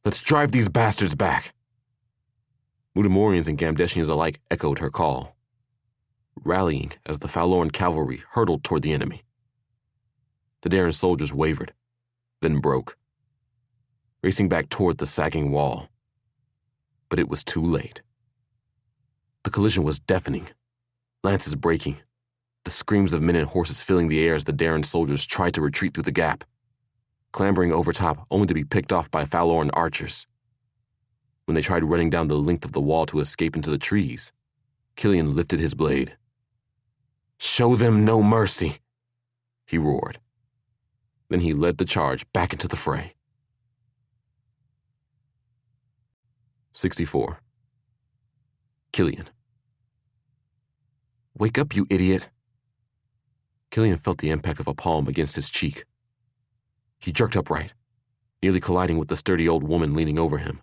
Speaker 3: let's drive these bastards back." Mutamorians and Gamdeshians alike echoed her call, rallying as the Faloran cavalry hurtled toward the enemy. The Darren soldiers wavered, then broke, racing back toward the sagging wall. But it was too late. The collision was deafening, lances breaking, the screams of men and horses filling the air as the Darren soldiers tried to retreat through the gap, clambering over top only to be picked off by Faloran archers. When they tried running down the length of the wall to escape into the trees, Killian lifted his blade. "Show them no mercy," he roared. Then he led the charge back into the fray. 64. Killian. "Wake up, you idiot." Killian felt the impact of a palm against his cheek. He jerked upright, nearly colliding with the sturdy old woman leaning over him.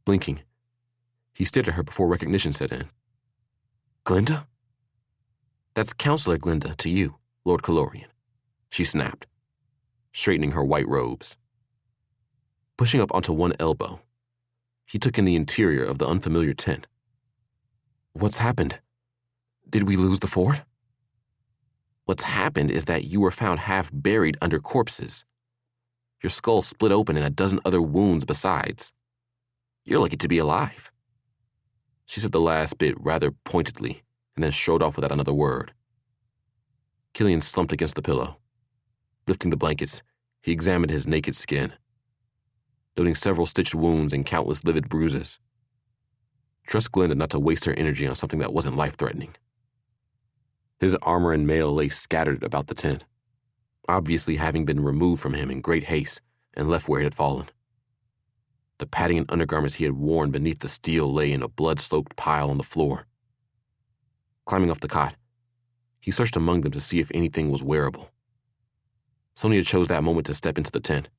Speaker 3: Blinking, he stared at her before recognition set in. "Glinda?" "That's Counselor Glinda to you, Lord Calorian," she snapped, straightening her white robes. Pushing up onto one elbow, he took in the interior of the unfamiliar tent. "What's happened? Did we lose the fort?" "What's happened is that you were found half buried under corpses. Your skull split open and a dozen other wounds besides. You're lucky to be alive." She said the last bit rather pointedly and then strode off without another word. Killian slumped against the pillow. Lifting the blankets, he examined his naked skin, noting several stitched wounds and countless livid bruises. Trust Glenda not to waste her energy on something that wasn't life-threatening. His armor and mail lay scattered about the tent, obviously having been removed from him in great haste and left where it had fallen. The padding and undergarments he had worn beneath the steel lay in a blood-soaked pile on the floor. Climbing off the cot, he searched among them to see if anything was wearable. Sonia chose that moment to step into the tent,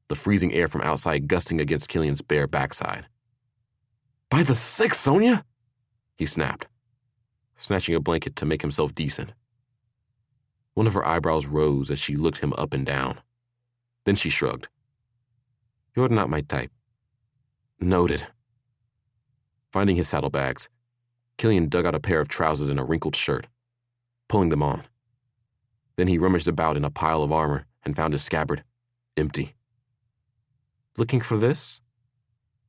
Speaker 3: the freezing air from outside gusting against Killian's bare backside. "By the six, Sonia!" he snapped, snatching a blanket to make himself decent. One of her eyebrows rose as she looked him up and down. Then she shrugged. "You're not my type." "Noted." Finding his saddlebags, Killian dug out a pair of trousers and a wrinkled shirt, pulling them on. Then he rummaged about in a pile of armor and found his scabbard, empty. "Looking for this?"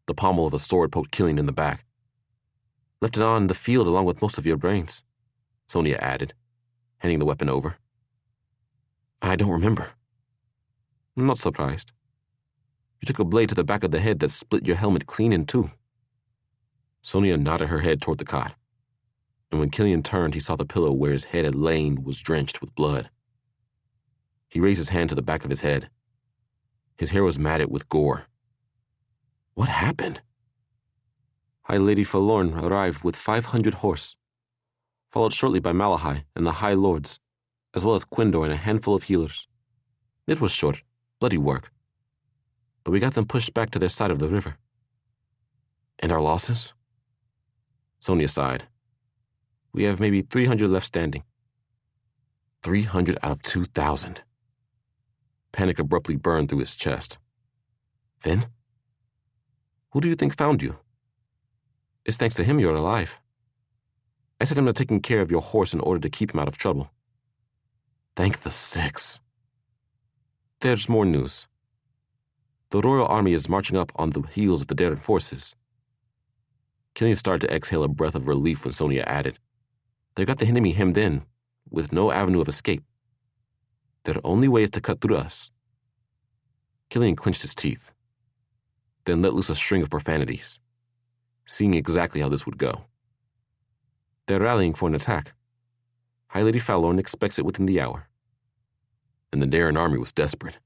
Speaker 3: The pommel of a sword poked Killian in the back. "Left it on in the field along with most of your brains," Sonia added, handing the weapon over. "I don't remember." "I'm not surprised. You took a blade to the back of the head that split your helmet clean in two." Sonia nodded her head toward the cot, and when Killian turned, he saw the pillow where his head had lain was drenched with blood. He raised his hand to the back of his head. His hair was matted with gore. What happened? High Lady Forlorn arrived with 500 horse, followed shortly by Malahai and the High Lords, as well as Quindor and a handful of healers. It was short, bloody work, but we got them pushed back to their side of the river. And our losses? Sonia sighed. We have maybe 300 left standing. 300 out of 2,000. Panic abruptly burned through his chest. Finn? Who do you think found you? It's thanks to him you're alive. I set him to taking care of your horse in order to keep him out of trouble. Thank the six. There's more news. The Royal Army is marching up on the heels of the Darren forces. Killian started to exhale a breath of relief when Sonia added, They've got the enemy hemmed in, with no avenue of escape. Their only way is to cut through us. Killian clenched his teeth, then let loose a string of profanities, seeing exactly how this would go. They're rallying for an attack. High Lady Forlorn expects it within the hour. And the Darren army was desperate.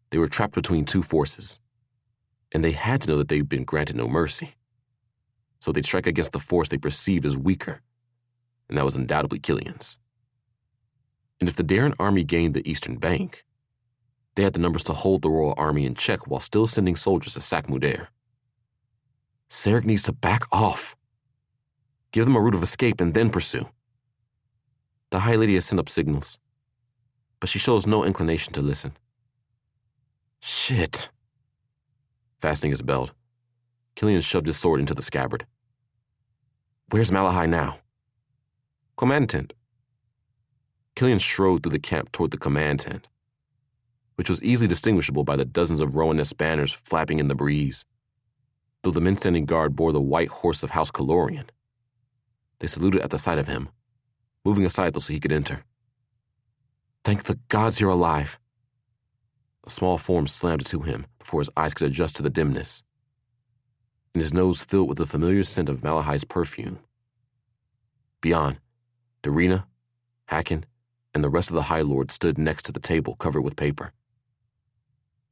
Speaker 3: They were trapped between two forces, and they had to know that they'd been granted no mercy. So they'd strike against the force they perceived as weaker, and that was undoubtedly Killian's. And if the Darren army gained the eastern bank, they had the numbers to hold the Royal Army in check while still sending soldiers to sack Mudair. Sarek needs to back off. Give them a route of escape and then pursue. The High Lady has sent up signals, but she shows no inclination to listen. Shit. Fastening his belt, Killian shoved his sword into the scabbard. Where's Malahai now? Command tent. Killian strode through the camp toward the command tent, which was easily distinguishable by the dozens of Rowaness banners flapping in the breeze. Though the men standing guard bore the white horse of House Calorian, they saluted at the sight of him, moving aside so he could enter. Thank the gods you're alive. A small form slammed to him before his eyes could adjust to the dimness, and his nose filled with the familiar scent of Malahai's perfume. Beyond, Darina, Hacken, and the rest of the High Lord stood next to the table covered with paper.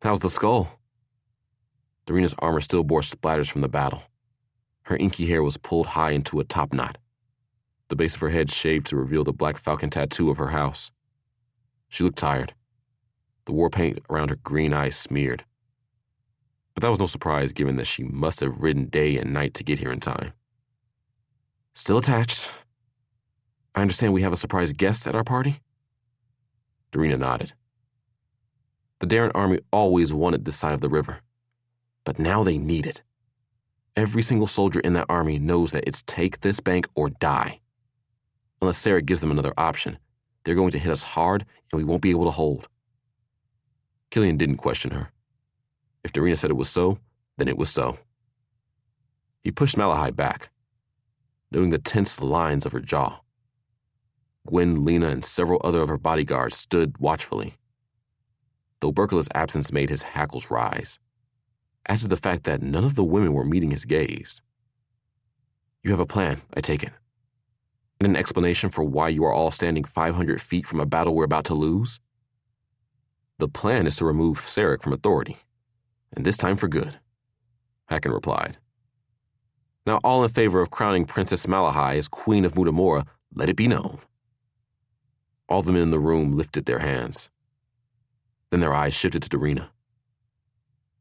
Speaker 3: How's the skull? Darina's armor still bore splatters from the battle. Her inky hair was pulled high into a top knot, the base of her head shaved to reveal the black falcon tattoo of her house. She looked tired, the war paint around her green eyes smeared. But that was no surprise given that she must have ridden day and night to get here in time. Still attached. I understand we have a surprise guest at our party? Darina nodded. The Darren army always wanted this side of the river, but now they need it. Every single soldier in that army knows that it's take this bank or die. Unless Sarah gives them another option, they're going to hit us hard and we won't be able to hold. Killian didn't question her. If Darina said it was so, then it was so. He pushed Malahai back, noting the tense lines of her jaw. Gwen, Lena, and several other of her bodyguards stood watchfully. Though Berkela's absence made his hackles rise, as to the fact that none of the women were meeting his gaze. You have a plan, I take it, and an explanation for why you are all standing 500 feet from a battle we're about to lose? The plan is to remove Sarek from authority, and this time for good, Hacken replied. Now all in favor of crowning Princess Malahai as Queen of Mutamora, let it be known. All the men in the room lifted their hands. Then their eyes shifted to Darina.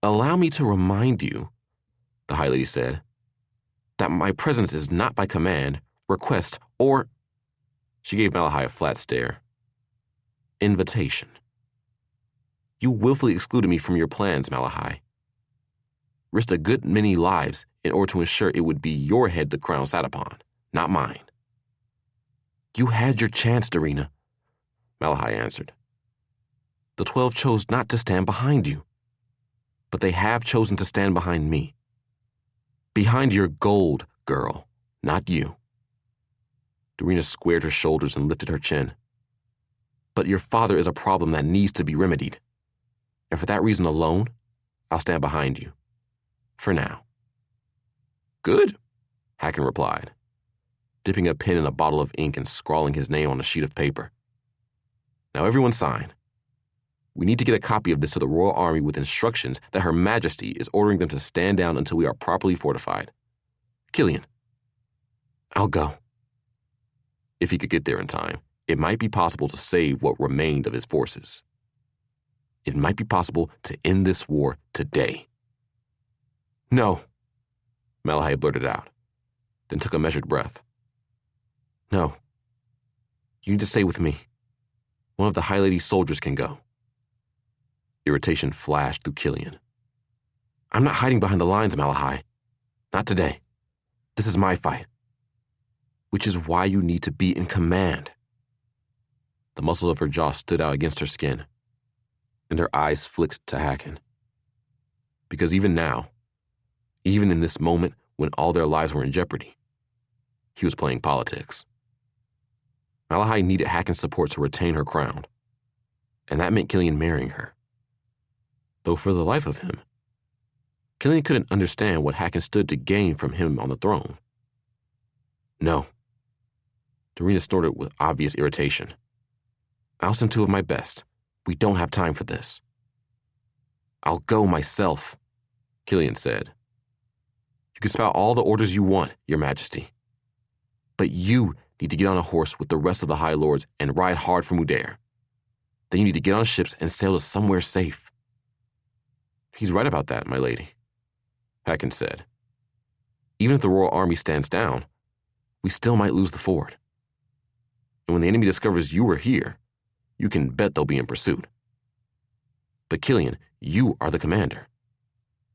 Speaker 3: Allow me to remind you, the High Lady said, that my presence is not by command, request, or... She gave Malahai a flat stare. Invitation. You willfully excluded me from your plans, Malahai. Risked a good many lives in order to ensure it would be your head the crown sat upon, not mine. You had your chance, Darina, Malahai answered. The 12 chose not to stand behind you, but they have chosen to stand behind me. Behind your gold, girl, not you. Darina squared her shoulders and lifted her chin. But your father is a problem that needs to be remedied. And for that reason alone, I'll stand behind you. For now. Good, Hacken replied, dipping a pen in a bottle of ink and scrawling his name on a sheet of paper. Now everyone sign. We need to get a copy of this to the Royal Army with instructions that Her Majesty is ordering them to stand down until we are properly fortified. Killian. I'll go. If he could get there in time, it might be possible to save what remained of his forces. It might be possible to end this war today. No, Malahai blurted out, then took a measured breath. No. You need to stay with me. One of the High Lady's soldiers can go. Irritation flashed through Killian. I'm not hiding behind the lines, Malahai. Not today. This is my fight. Which is why you need to be in command. The muscles of her jaw stood out against her skin, and her eyes flicked to Hacken. Because even now, even in this moment when all their lives were in jeopardy, he was playing politics. Malahai needed Hacken's support to retain her crown, and that meant Killian marrying her. Though for the life of him, Killian couldn't understand what Hacken stood to gain from him on the throne. No. Darina snorted with obvious irritation. I'll send 2 of my best. We don't have time for this. I'll go myself, Killian said. You can spout all the orders you want, Your Majesty. But you need to get on a horse with the rest of the High Lords and ride hard for Mudair. Then you need to get on ships and sail to somewhere safe. He's right about that, my lady, Hacken said. Even if the Royal Army stands down, we still might lose the ford. And when the enemy discovers you are here, you can bet they'll be in pursuit. But Killian, you are the commander.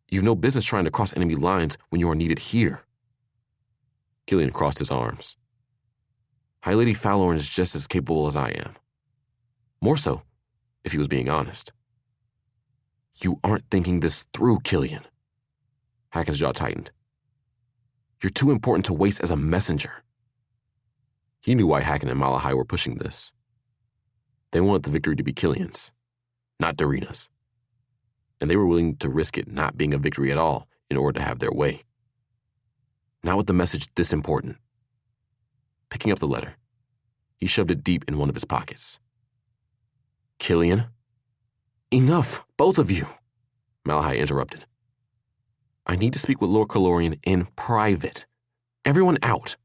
Speaker 3: You've no business trying to cross enemy lines when you are needed here. Killian crossed his arms. High Lady Fallorn is just as capable as I am. More so, if he was being honest. You aren't thinking this through, Killian. Hacken's jaw tightened. You're too important to waste as a messenger. He knew why Hacken and Malahai were pushing this. They wanted the victory to be Killian's, not Darina's. And they were willing to risk it not being a victory at all in order to have their way. Not with the message this important. Picking up the letter, he shoved it deep in one of his pockets. Killian? Enough, both of you, Malahai interrupted. I need to speak with Lord Calorian in private. Everyone out.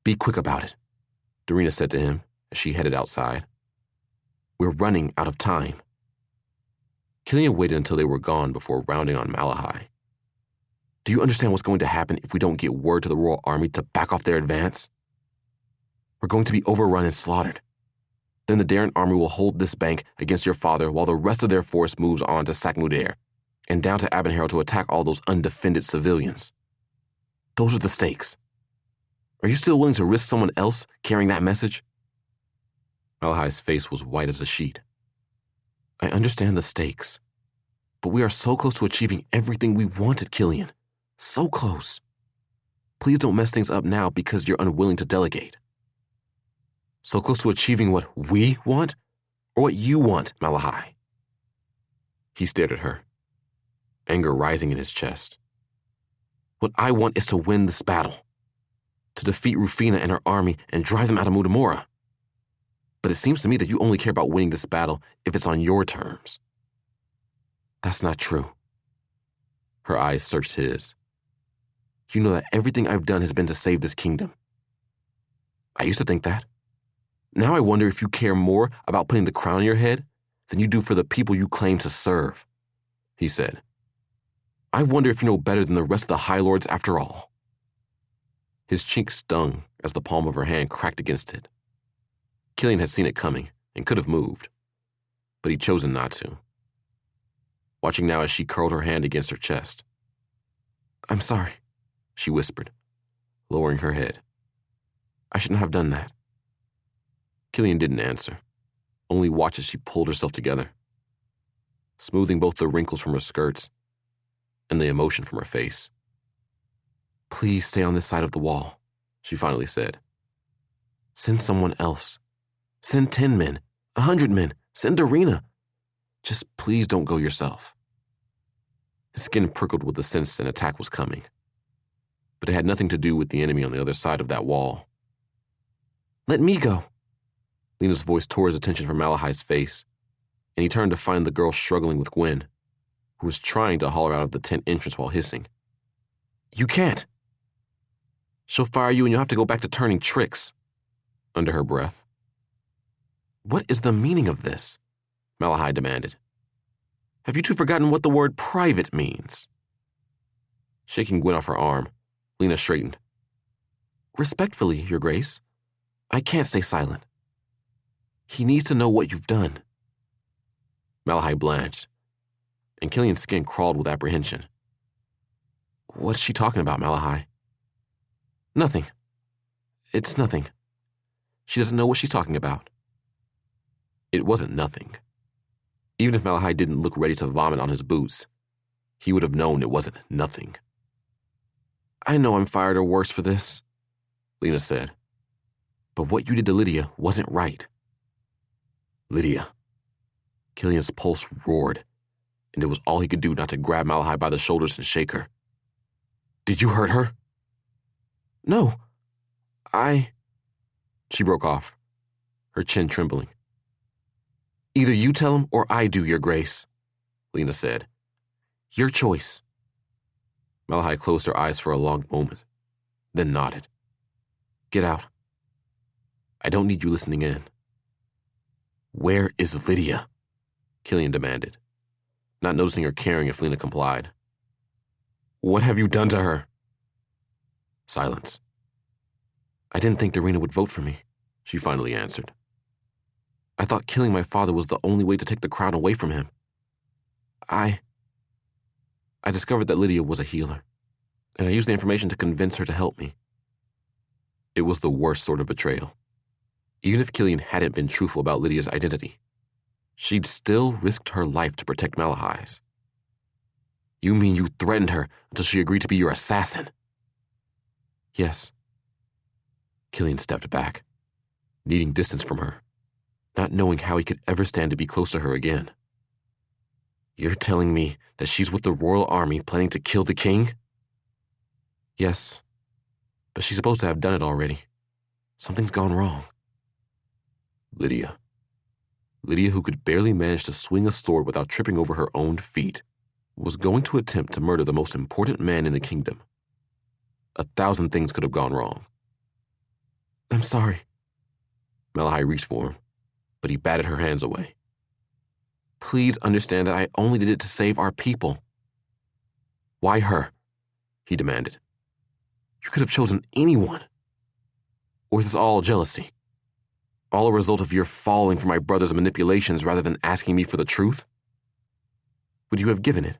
Speaker 3: Be quick about it, Darina said to him as she headed outside. We're running out of time. Killian waited until they were gone before rounding on Malahai. Do you understand what's going to happen if we don't get word to the Royal Army to back off their advance? We're going to be overrun and slaughtered. Then the Darren army will hold this bank against your father while the rest of their force moves on to Sakmudair and down to Abenharrow to attack all those undefended civilians. Those are the stakes. Are you still willing to risk someone else carrying that message? Malahai's face was white as a sheet. I understand the stakes, but we are so close to achieving everything we wanted, Killian. So close. Please don't mess things up now because you're unwilling to delegate. So close to achieving what we want? Or what you want, Malahai? He stared at her, anger rising in his chest. What I want is to win this battle, to defeat Rufina and her army and drive them out of Mutamura. But it seems to me that you only care about winning this battle if it's on your terms. That's not true. Her eyes searched his. You know that everything I've done has been to save this kingdom. I used to think that. Now I wonder if you care more about putting the crown on your head than you do for the people you claim to serve, he said. I wonder if you know better than the rest of the High Lords after all. His cheek stung as the palm of her hand cracked against it. Killian had seen it coming and could have moved, but he'd chosen not to. Watching now as she curled her hand against her chest. I'm sorry, she whispered, lowering her head. I shouldn't have done that. Killian didn't answer, only watched as she pulled herself together, smoothing both the wrinkles from her skirts and the emotion from her face. Please stay on this side of the wall, she finally said. Send someone else. Send 10 men, 100 men, send Arena. Just please don't go yourself. His skin prickled with the sense an attack was coming, but it had nothing to do with the enemy on the other side of that wall. Let me go. Lena's voice tore his attention from Malahai's face, and he turned to find the girl struggling with Gwen, who was trying to haul her out of the tent entrance while hissing. You can't. She'll fire you and you'll have to go back to turning tricks, under her breath. What is the meaning of this? Malahai demanded. Have you two forgotten what the word private means? Shaking Gwen off her arm, Lena straightened. Respectfully, Your Grace, I can't stay silent. He needs to know what you've done. Malahai blanched, and Killian's skin crawled with apprehension. What's she talking about, Malahai? Nothing. It's nothing. She doesn't know what she's talking about. It wasn't nothing. Even if Malahai didn't look ready to vomit on his boots, he would have known it wasn't nothing. I know I'm fired or worse for this, Lena said. But what you did to Lydia wasn't right. Lydia. Killian's pulse roared, and it was all he could do not to grab Malahai by the shoulders and shake her. Did you hurt her? No. She broke off, her chin trembling. Either you tell him or I do, Your Grace, Lena said. Your choice. Malahai closed her eyes for a long moment, then nodded. Get out. I don't need you listening in. Where is Lydia? Killian demanded, not noticing or caring if Lena complied. What have you done to her? Silence. I didn't think Darina would vote for me, she finally answered. I thought killing my father was the only way to take the crown away from him. I discovered that Lydia was a healer, and I used the information to convince her to help me. It was the worst sort of betrayal. Even if Killian hadn't been truthful about Lydia's identity, she'd still risked her life to protect Malahai's. You mean you threatened her until she agreed to be your assassin? Yes. Killian stepped back, needing distance from her, not knowing how he could ever stand to be close to her again. You're telling me that she's with the royal army planning to kill the king? Yes, but she's supposed to have done it already. Something's gone wrong. Lydia. Lydia, who could barely manage to swing a sword without tripping over her own feet, was going to attempt to murder the most important man in the kingdom. 1,000 things could have gone wrong. I'm sorry. Malahai reached for him, but he batted her hands away. Please understand that I only did it to save our people. Why her? He demanded. You could have chosen anyone. Or is this all jealousy? All a result of your falling for my brother's manipulations rather than asking me for the truth? Would you have given it?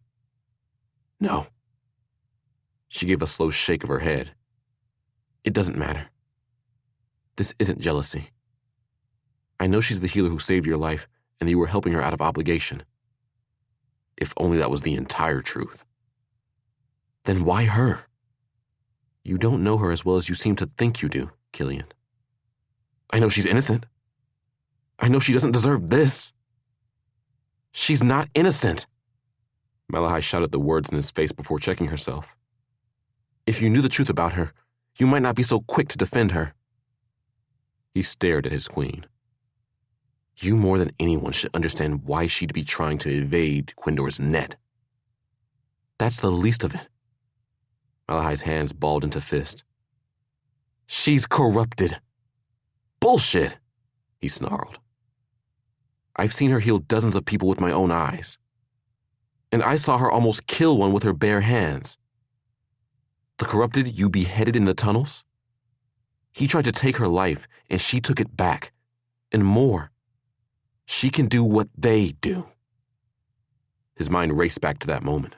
Speaker 3: No. She gave a slow shake of her head. It doesn't matter. This isn't jealousy. I know she's the healer who saved your life and that you were helping her out of obligation. If only that was the entire truth. Then why her? You don't know her as well as you seem to think you do, Killian. I know she's innocent. I know she doesn't deserve this. She's not innocent. Malahai shouted the words in his face before checking herself. If you knew the truth about her, you might not be so quick to defend her. He stared at his queen. You more than anyone should understand why she'd be trying to evade Quindor's net. That's the least of it. Malahai's hands balled into fist. She's corrupted. Bullshit, he snarled. I've seen her heal dozens of people with my own eyes. And I saw her almost kill one with her bare hands. The corrupted you beheaded in the tunnels? He tried to take her life, and she took it back. And more. She can do what they do. His mind raced back to that moment,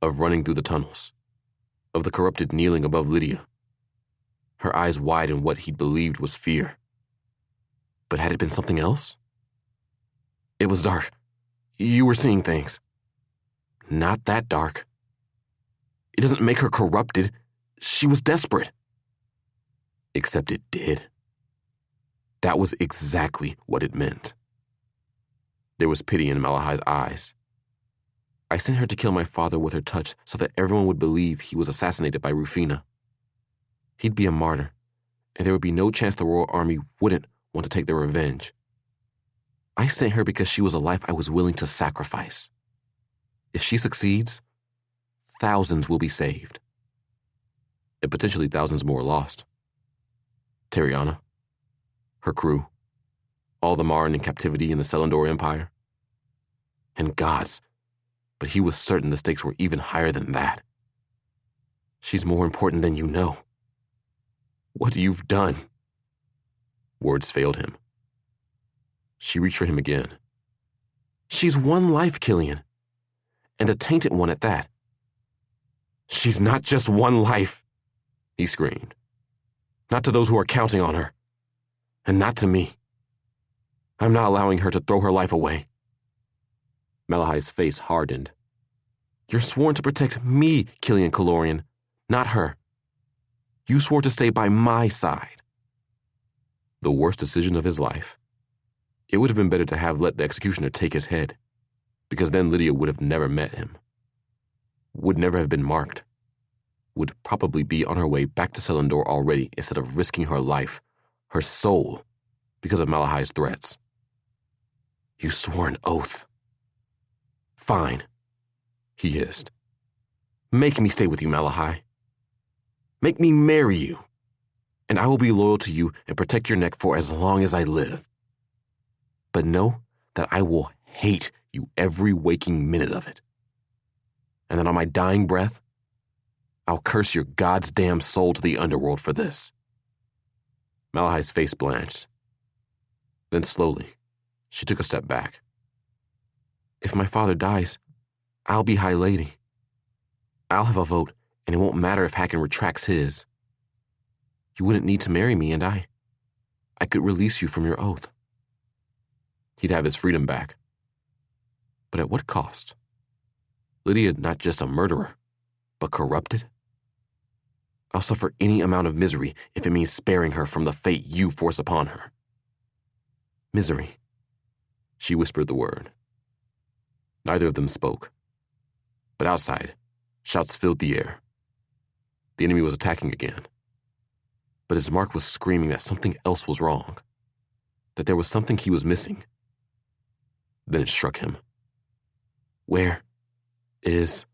Speaker 3: of running through the tunnels, of the corrupted kneeling above Lydia, her eyes wide in what he'd believed was fear. But had it been something else? It was dark. You were seeing things. Not that dark. It doesn't make her corrupted. She was desperate. Except it did. That was exactly what it meant. There was pity in Malahai's eyes. I sent her to kill my father with her touch so that everyone would believe he was assassinated by Rufina. He'd be a martyr, and there would be no chance the royal army wouldn't want to take their revenge. I sent her because she was a life I was willing to sacrifice. If she succeeds, thousands will be saved. And potentially thousands more lost. Terriana, her crew, all the Marn in captivity in the Selendor Empire. And gods, but he was certain the stakes were even higher than that. She's more important than you know. What you've done. Words failed him. She reached for him again. She's one life, Killian. And a tainted one at that. She's not just one life, he screamed. Not to those who are counting on her. And not to me. I'm not allowing her to throw her life away. Malahai's face hardened. You're sworn to protect me, Killian Calorian, not her. You swore to stay by my side. The worst decision of his life. It would have been better to have let the executioner take his head, because then Lydia would have never met him. Would never have been marked. Would probably be on her way back to Selendor already instead of risking her life, her soul, because of Malahai's threats. You swore an oath. Fine, he hissed. Make me stay with you, Malahai. Make me marry you, and I will be loyal to you and protect your neck for as long as I live. But know that I will hate you every waking minute of it. And that on my dying breath, I'll curse your God's damn soul to the underworld for this. Malahai's face blanched. Then slowly, she took a step back. If my father dies, I'll be High Lady. I'll have a vote, and it won't matter if Hacken retracts his. You wouldn't need to marry me, and I could release you from your oath. He'd have his freedom back. But at what cost? Lydia not just a murderer, but corrupted? I'll suffer any amount of misery if it means sparing her from the fate you force upon her. Misery. She whispered the word. Neither of them spoke. But outside, shouts filled the air. The enemy was attacking again. But his mark was screaming that something else was wrong. That there was something he was missing. Then it struck him. Where is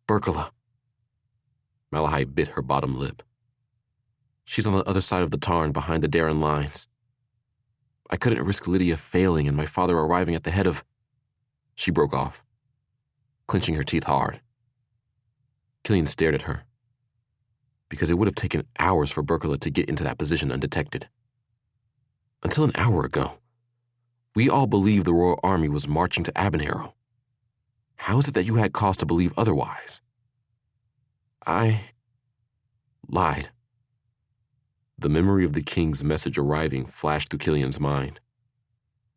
Speaker 3: Berkala? Malahai bit her bottom lip. She's on the other side of the tarn behind the Darren lines. I couldn't risk Lydia failing and my father arriving at the head of... She broke off, clenching her teeth hard. Killian stared at her. Because it would have taken hours for Berkala to get into that position undetected. Until an hour ago, we all believed the Royal Army was marching to Abanarrow. How is it that you had cause to believe otherwise? I lied. The memory of the king's message arriving flashed through Killian's mind.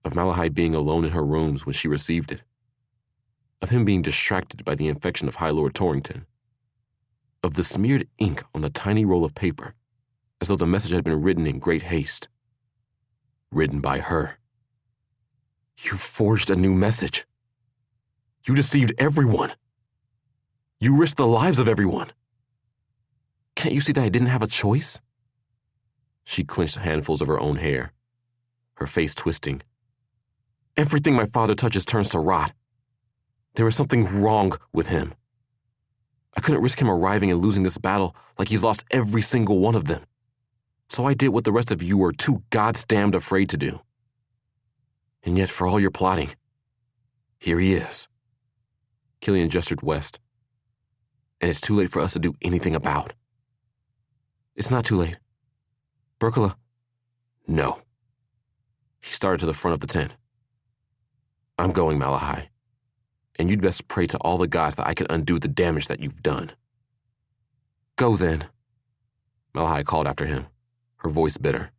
Speaker 3: Of Malahai being alone in her rooms when she received it. Of him being distracted by the infection of High Lord Torrington. Of the smeared ink on the tiny roll of paper, as though the message had been written in great haste. written by her. You forged a new message. You deceived everyone. You risked the lives of everyone. Can't you see that I didn't have a choice? She clenched handfuls of her own hair, her face twisting. Everything my father touches turns to rot. There is something wrong with him. I couldn't risk him arriving and losing this battle like he's lost every single one of them. So I did what the rest of you were too goddamned afraid to do. And yet, for all your plotting, here he is. Killian gestured west. And it's too late for us to do anything about. It's not too late. Berkala. No. He started to the front of the tent. I'm going, Malahai. And you'd best pray to all the gods that I can undo the damage that you've done. Go then, Malahai called after him, her voice bitter.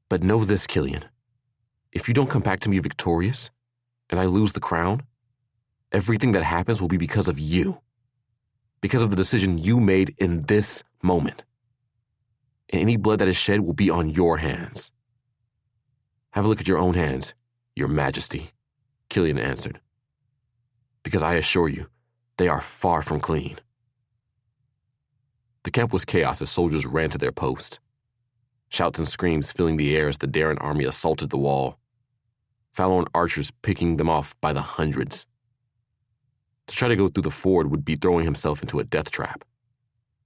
Speaker 3: But know this, Killian. If you don't come back to me victorious, and I lose the crown, everything that happens will be because of you. Because of the decision you made in this moment. And any blood that is shed will be on your hands. Have a look at your own hands, Your Majesty, Killian answered. Because I assure you, they are far from clean. The camp was chaos as soldiers ran to their post. Shouts and screams filling the air as the Darren army assaulted the wall. Falorn archers picking them off by the hundreds. To try to go through the ford would be throwing himself into a death trap,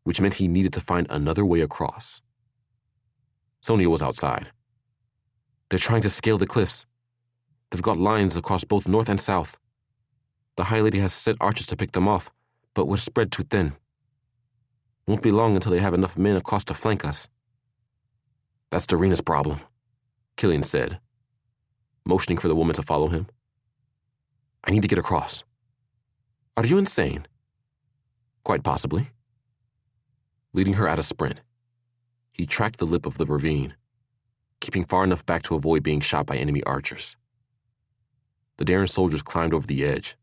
Speaker 3: which meant he needed to find another way across. Sonia was outside. They're trying to scale the cliffs. They've got lines across both north and south. The High Lady has set archers to pick them off, but we're spread too thin. Won't be long until they have enough men across to flank us. That's Darina's problem, Killian said, motioning for the woman to follow him. I need to get across. Are you insane? Quite possibly. Leading her at a sprint, he tracked the lip of the ravine, keeping far enough back to avoid being shot by enemy archers. The Darren soldiers climbed over the edge,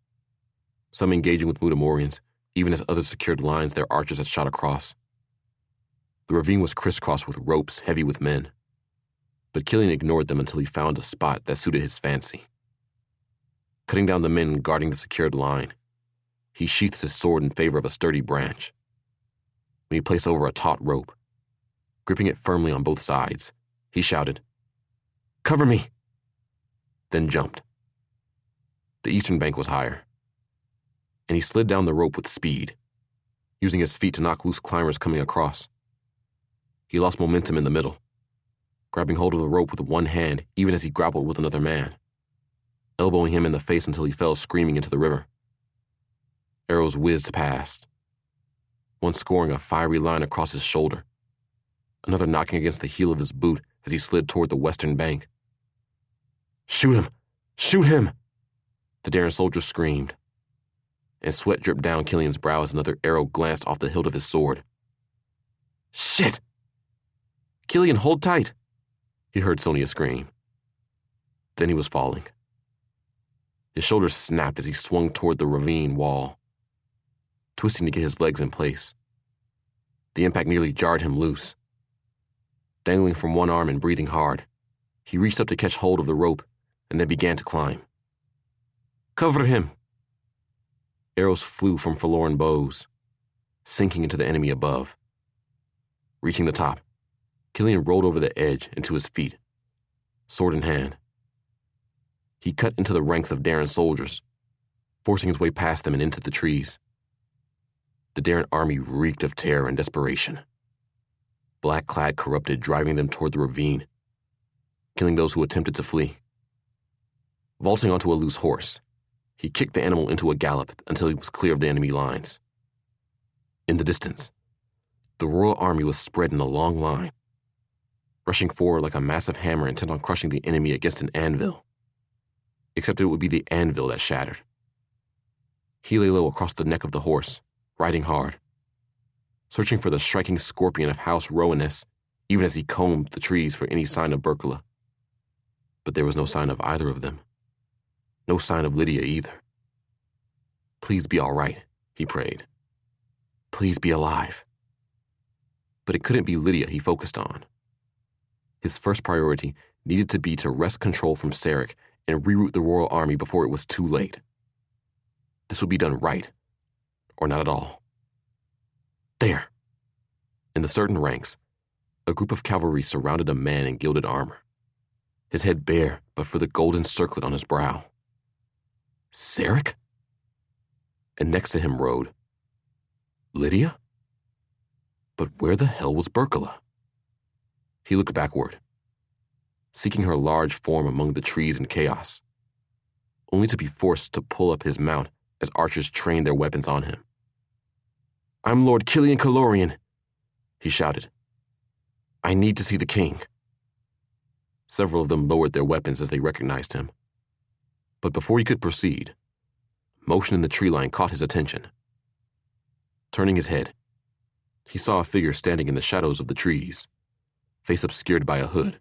Speaker 3: some engaging with Mudamorians, even as others secured lines their archers had shot across. The ravine was crisscrossed with ropes heavy with men, but Killian ignored them until he found a spot that suited his fancy. Cutting down the men guarding the secured line, he sheathed his sword in favor of a sturdy branch. When he placed over a taut rope, gripping it firmly on both sides, he shouted, "Cover me!" Then jumped. The eastern bank was higher, and he slid down the rope with speed, using his feet to knock loose climbers coming across. He lost momentum in the middle, grabbing hold of the rope with one hand even as he grappled with another man, elbowing him in the face until he fell screaming into the river. Arrows whizzed past, one scoring a fiery line across his shoulder, another knocking against the heel of his boot as he slid toward the western bank. Shoot him! Shoot him! The Darren soldier screamed, and sweat dripped down Killian's brow as another arrow glanced off the hilt of his sword. Shit! Killian, hold tight! He heard Sonia scream. Then he was falling. His shoulders snapped as he swung toward the ravine wall, twisting to get his legs in place. The impact nearly jarred him loose. Dangling from one arm and breathing hard, he reached up to catch hold of the rope and then began to climb. Cover him! Arrows flew from forlorn bows, sinking into the enemy above. Reaching the top, Killian rolled over the edge and to his feet, sword in hand. He cut into the ranks of Darren soldiers, forcing his way past them and into the trees. The Darren army reeked of terror and desperation. Black-clad corrupted driving them toward the ravine, killing those who attempted to flee. Vaulting onto a loose horse, he kicked the animal into a gallop until he was clear of the enemy lines. In the distance, the royal army was spread in a long line, rushing forward like a massive hammer intent on crushing the enemy against an anvil. Except it would be the anvil that shattered. He lay low across the neck of the horse, riding hard, searching for the striking scorpion of House Rowaness, even as he combed the trees for any sign of Berkala. But there was no sign of either of them. No sign of Lydia either. Please be all right, he prayed. Please be alive. But it couldn't be Lydia he focused on. His first priority needed to be to wrest control from Sarek and reroute the royal army before it was too late. This would be done right, or not at all. There, in the certain ranks, a group of cavalry surrounded a man in gilded armor, his head bare but for the golden circlet on his brow. Sarek? And next to him rode Lydia? But where the hell was Berkala? He looked backward, seeking her large form among the trees and chaos, only to be forced to pull up his mount as archers trained their weapons on him. "I'm Lord Killian Calorian," he shouted. "I need to see the king." Several of them lowered their weapons as they recognized him. But before he could proceed, motion in the tree line caught his attention. Turning his head, he saw a figure standing in the shadows of the trees, face obscured by a hood,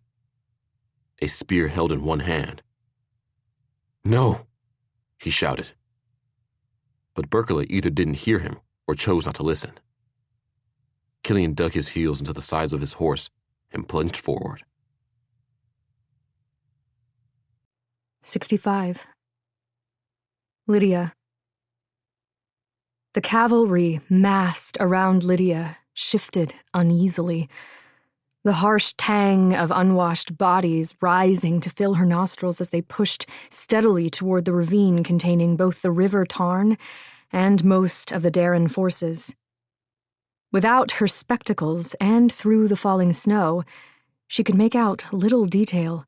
Speaker 3: a spear held in one hand. "No," he shouted. But Berkala either didn't hear him or chose not to listen. Killian dug his heels into the sides of his horse and plunged forward.
Speaker 1: 65. Lydia. The cavalry massed around Lydia, shifted uneasily, the harsh tang of unwashed bodies rising to fill her nostrils as they pushed steadily toward the ravine containing both the river Tarn and most of the Darren forces. Without her spectacles and through the falling snow, she could make out little detail.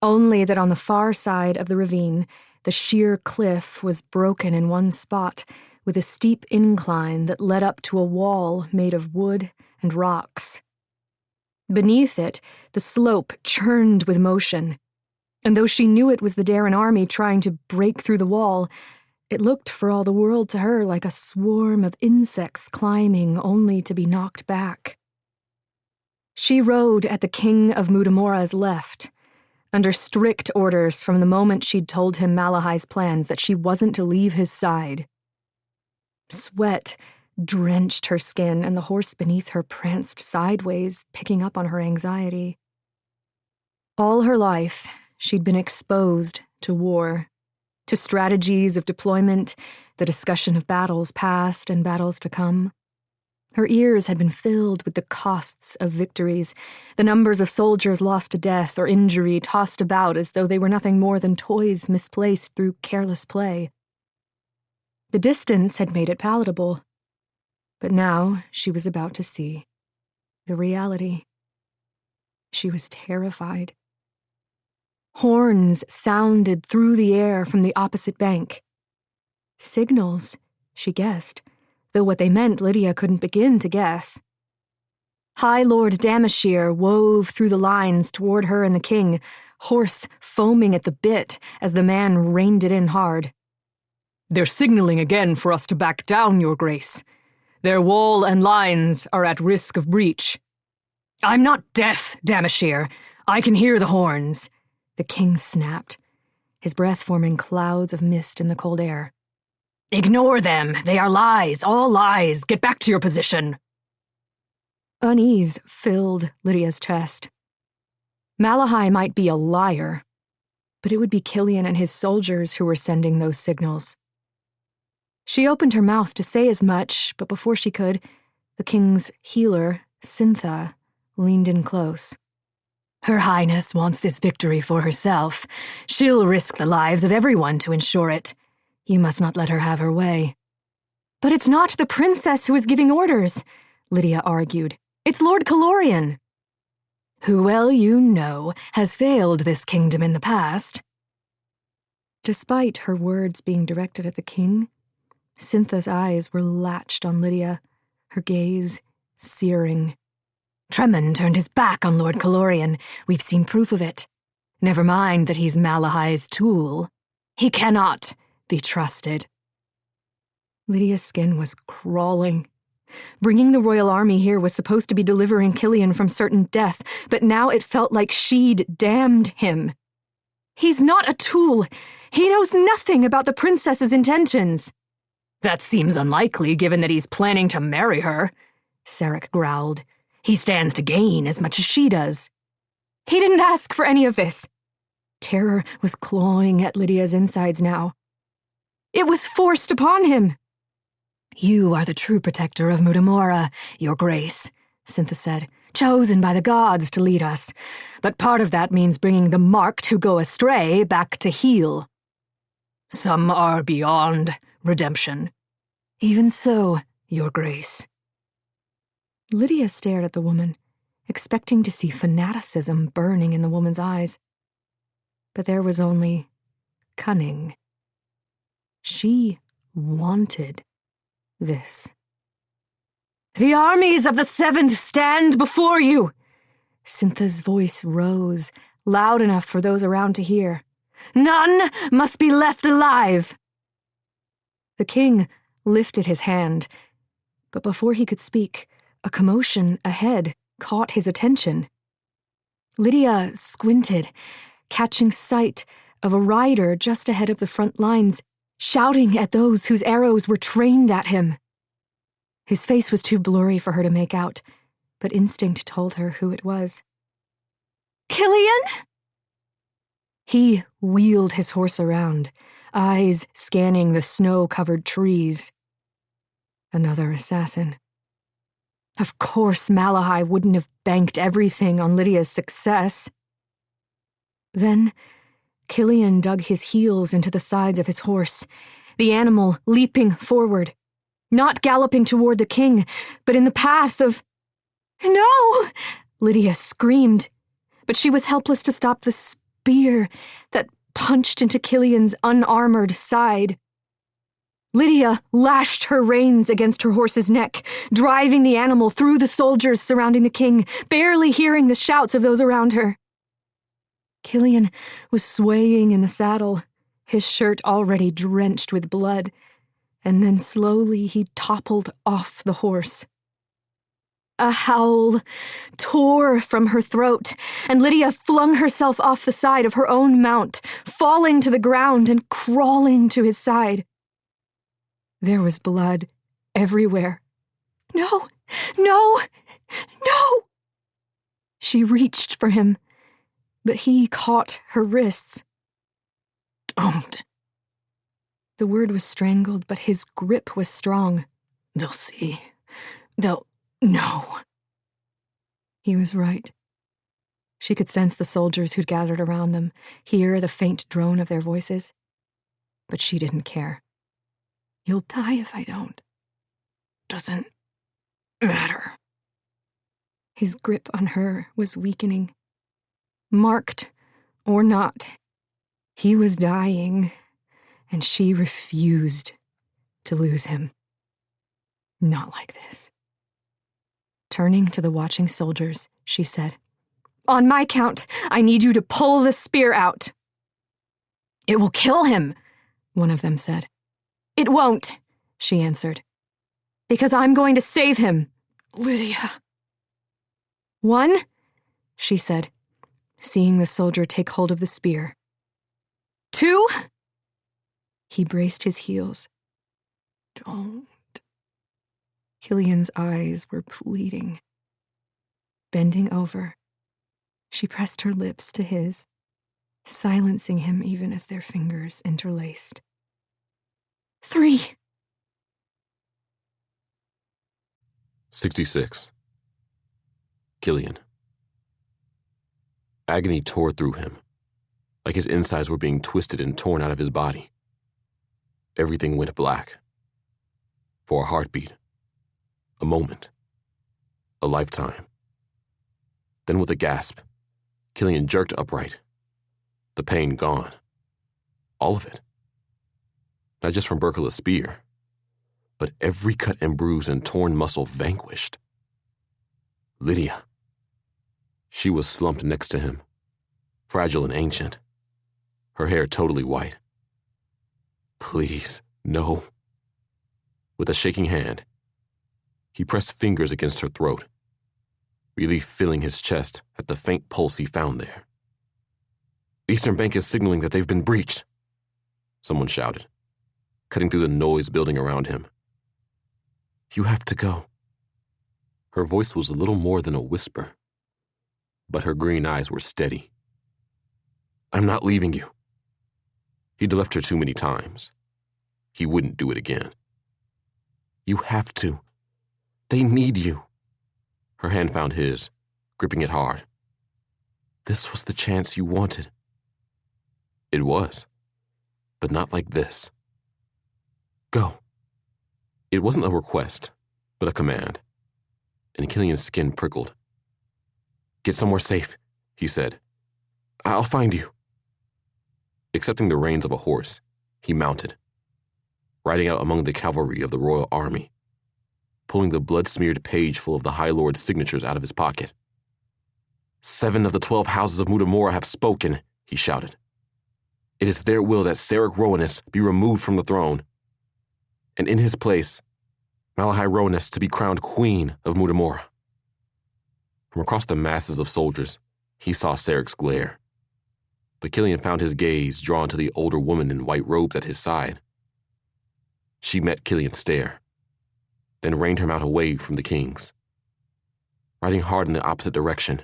Speaker 1: Only that on the far side of the ravine, the sheer cliff was broken in one spot, with a steep incline that led up to a wall made of wood and rocks. Beneath it, the slope churned with motion, and though she knew it was the Darren army trying to break through the wall, it looked for all the world to her like a swarm of insects climbing only to be knocked back. She rode at the King of Mutamora's left, under strict orders from the moment she'd told him Malahai's plans that she wasn't to leave his side. Sweat drenched her skin, and the horse beneath her pranced sideways, picking up on her anxiety. All her life, she'd been exposed to war, to strategies of deployment, the discussion of battles past and battles to come. Her ears had been filled with the costs of victories, the numbers of soldiers lost to death or injury tossed about as though they were nothing more than toys misplaced through careless play. The distance had made it palatable, but now she was about to see the reality. She was terrified. Horns sounded through the air from the opposite bank. Signals, she guessed, though what they meant Lydia couldn't begin to guess. High Lord Damashir wove through the lines toward her and the king, horse foaming at the bit as the man reined it in hard.
Speaker 4: "They're signaling again for us to back down, Your Grace. Their wall and lines are at risk of breach."
Speaker 5: "I'm not deaf, Damashir. I can hear the horns," the king snapped, his breath forming clouds of mist in the cold air. "Ignore them. They are lies, all lies. Get back to your position."
Speaker 1: Unease filled Lydia's chest. Malahai might be a liar, but it would be Killian and his soldiers who were sending those signals. She opened her mouth to say as much, but before she could, the king's healer, Sintha, leaned in close.
Speaker 5: "Her Highness wants this victory for herself. She'll risk the lives of everyone to ensure it. You must not let her have her way."
Speaker 1: "But it's not the princess who is giving orders," Lydia argued. "It's Lord Calorian."
Speaker 5: "Who well you know has failed this kingdom in the past."
Speaker 1: Despite her words being directed at the king, Sintha's eyes were latched on Lydia, her gaze searing.
Speaker 5: "Tremon turned his back on Lord Calorian. We've seen proof of it. Never mind that he's Malahai's tool. He cannot be trusted."
Speaker 1: Lydia's skin was crawling. Bringing the royal army here was supposed to be delivering Killian from certain death, but now it felt like she'd damned him. "He's not a tool. He knows nothing about the princess's intentions."
Speaker 5: "That seems unlikely, given that he's planning to marry her," Sarek growled. "He stands to gain as much as she does."
Speaker 2: He didn't ask for any of this. Terror was clawing at Lydia's insides now. It was forced upon him. You are the true protector of Mutamora, Your Grace, Cintha said, chosen by the gods to lead us. But part of that means bringing the marked who go astray back to heel. Some are beyond redemption. Even so, Your Grace. Lydia stared at the woman, expecting to see fanaticism burning in the woman's eyes. But there was only cunning. She wanted this. The armies of the Seventh stand before you! Cintha's voice rose, loud enough for those around to hear. None must be left alive! The king lifted his hand, but before he could speak, a commotion ahead caught his attention. Lydia squinted, catching sight of a rider just ahead of the front lines, shouting at those whose arrows were trained at him. His face was too blurry for her to make out, but instinct told her who it was. Killian? He wheeled his horse around, eyes scanning the snow-covered trees. Another assassin. Of course Malahai wouldn't have banked everything on Lydia's success. Then Killian dug his heels into the sides of his horse, the animal leaping forward, not galloping toward the king, but in the path of... No! Lydia screamed, but she was helpless to stop the spear that punched into Killian's unarmored side. Lydia lashed her reins against her horse's neck, driving the animal through the soldiers surrounding the king, barely hearing the shouts of those around her. Killian was swaying in the saddle, his shirt already drenched with blood, and then slowly he toppled off the horse. A howl tore from her throat, and Lydia flung herself off the side of her own mount, falling to the ground and crawling to his side. There was blood everywhere. No! No! No! She reached for him, but he caught her wrists. Don't. The word was strangled, but his grip was strong. They'll see. They'll know. He was right. She could sense the soldiers who'd gathered around them, hear the faint drone of their voices. But she didn't care. You'll die if I don't. Doesn't matter. His grip on her was weakening. Marked or not, he was dying, and she refused to lose him. Not like this. Turning to the watching soldiers, she said, On my count, I need you to pull the spear out. It will kill him, one of them said. It won't, she answered. Because I'm going to save him. Lydia. 1, she said, seeing the soldier take hold of the spear. 2. He braced his heels. Don't. Killian's eyes were pleading. Bending over, she pressed her lips to his, silencing him even as their fingers interlaced. 3.
Speaker 3: 66. Killian. Agony tore through him, like his insides were being twisted and torn out of his body. Everything went black. For a heartbeat, a moment, a lifetime. Then with a gasp, Killian jerked upright. The pain gone. All of it. Not just from Berkela's spear, but every cut and bruise and torn muscle vanquished. Lydia. She was slumped next to him, fragile and ancient, her hair totally white. Please, no. With a shaking hand, he pressed fingers against her throat, relief filling his chest at the faint pulse he found there. Eastern Bank is signaling that they've been breached, someone shouted, cutting through the noise building around him. You have to go. Her voice was little more than a whisper, but her green eyes were steady. I'm not leaving you. He'd left her too many times. He wouldn't do it again. You have to. They need you. Her hand found his, gripping it hard. This was the chance you wanted. It was, but not like this. Go. It wasn't a request, but a command, and Killian's skin prickled. Get somewhere safe, he said. I'll find you. Accepting the reins of a horse, he mounted, riding out among the cavalry of the royal army, pulling the blood-smeared page full of the High Lord's signatures out of his pocket. 7 of the 12 houses of Mutamora have spoken, he shouted. It is their will that Sarek Rowanus be removed from the throne, and in his place, Malahai Rowanus to be crowned Queen of Mutamora. From across the masses of soldiers, he saw Sarek's glare. But Killian found his gaze drawn to the older woman in white robes at his side. She met Killian's stare, then reined her mount away from the king's. Riding hard in the opposite direction,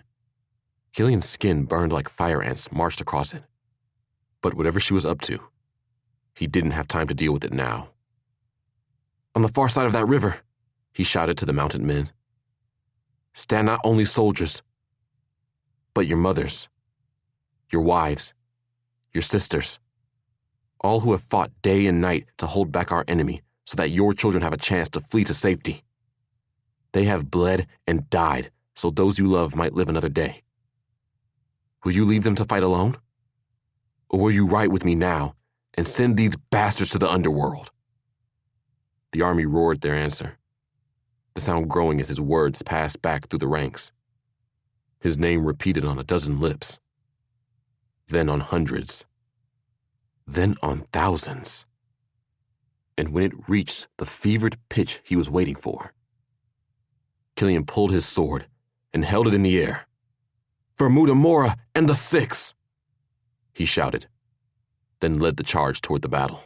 Speaker 3: Killian's skin burned like fire ants marched across it. But whatever she was up to, he didn't have time to deal with it now. On the far side of that river, he shouted to the mounted men. Stand not only soldiers, but your mothers, your wives, your sisters, all who have fought day and night to hold back our enemy so that your children have a chance to flee to safety. They have bled and died so those you love might live another day. Will you leave them to fight alone? Or will you ride with me now and send these bastards to the underworld? The army roared their answer, the sound growing as his words passed back through the ranks. His name repeated on a dozen lips, then on hundreds, then on thousands. And when it reached the fevered pitch he was waiting for, Killian pulled his sword and held it in the air. For Mutamora and the 6! He shouted, then led the charge toward the battle.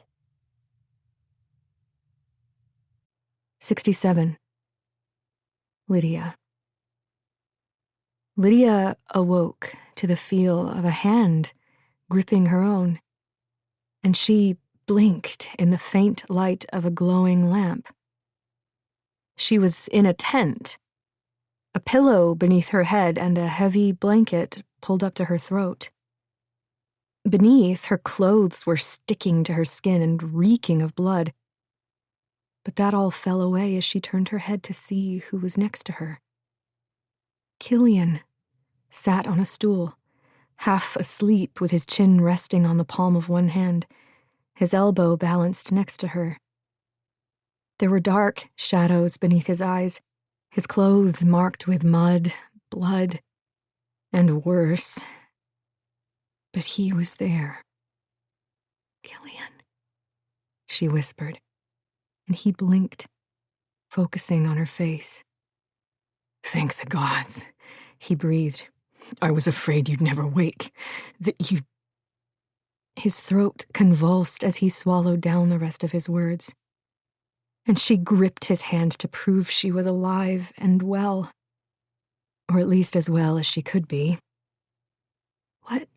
Speaker 2: 67. Lydia. Lydia awoke to the feel of a hand gripping her own, and she blinked in the faint light of a glowing lamp. She was in a tent, a pillow beneath her head and a heavy blanket pulled up to her throat. Beneath, her clothes were sticking to her skin and reeking of blood. But that all fell away as she turned her head to see who was next to her. Killian sat on a stool, half asleep with his chin resting on the palm of one hand, his elbow balanced next to her. There were dark shadows beneath his eyes, his clothes marked with mud, blood, and worse. But he was there. Killian, she whispered, and he blinked, focusing on her face.
Speaker 4: Thank the gods, he breathed. I was afraid you'd never wake, that you...
Speaker 2: His throat convulsed as he swallowed down the rest of his words, and she gripped his hand to prove she was alive and well, or at least as well as she could be. What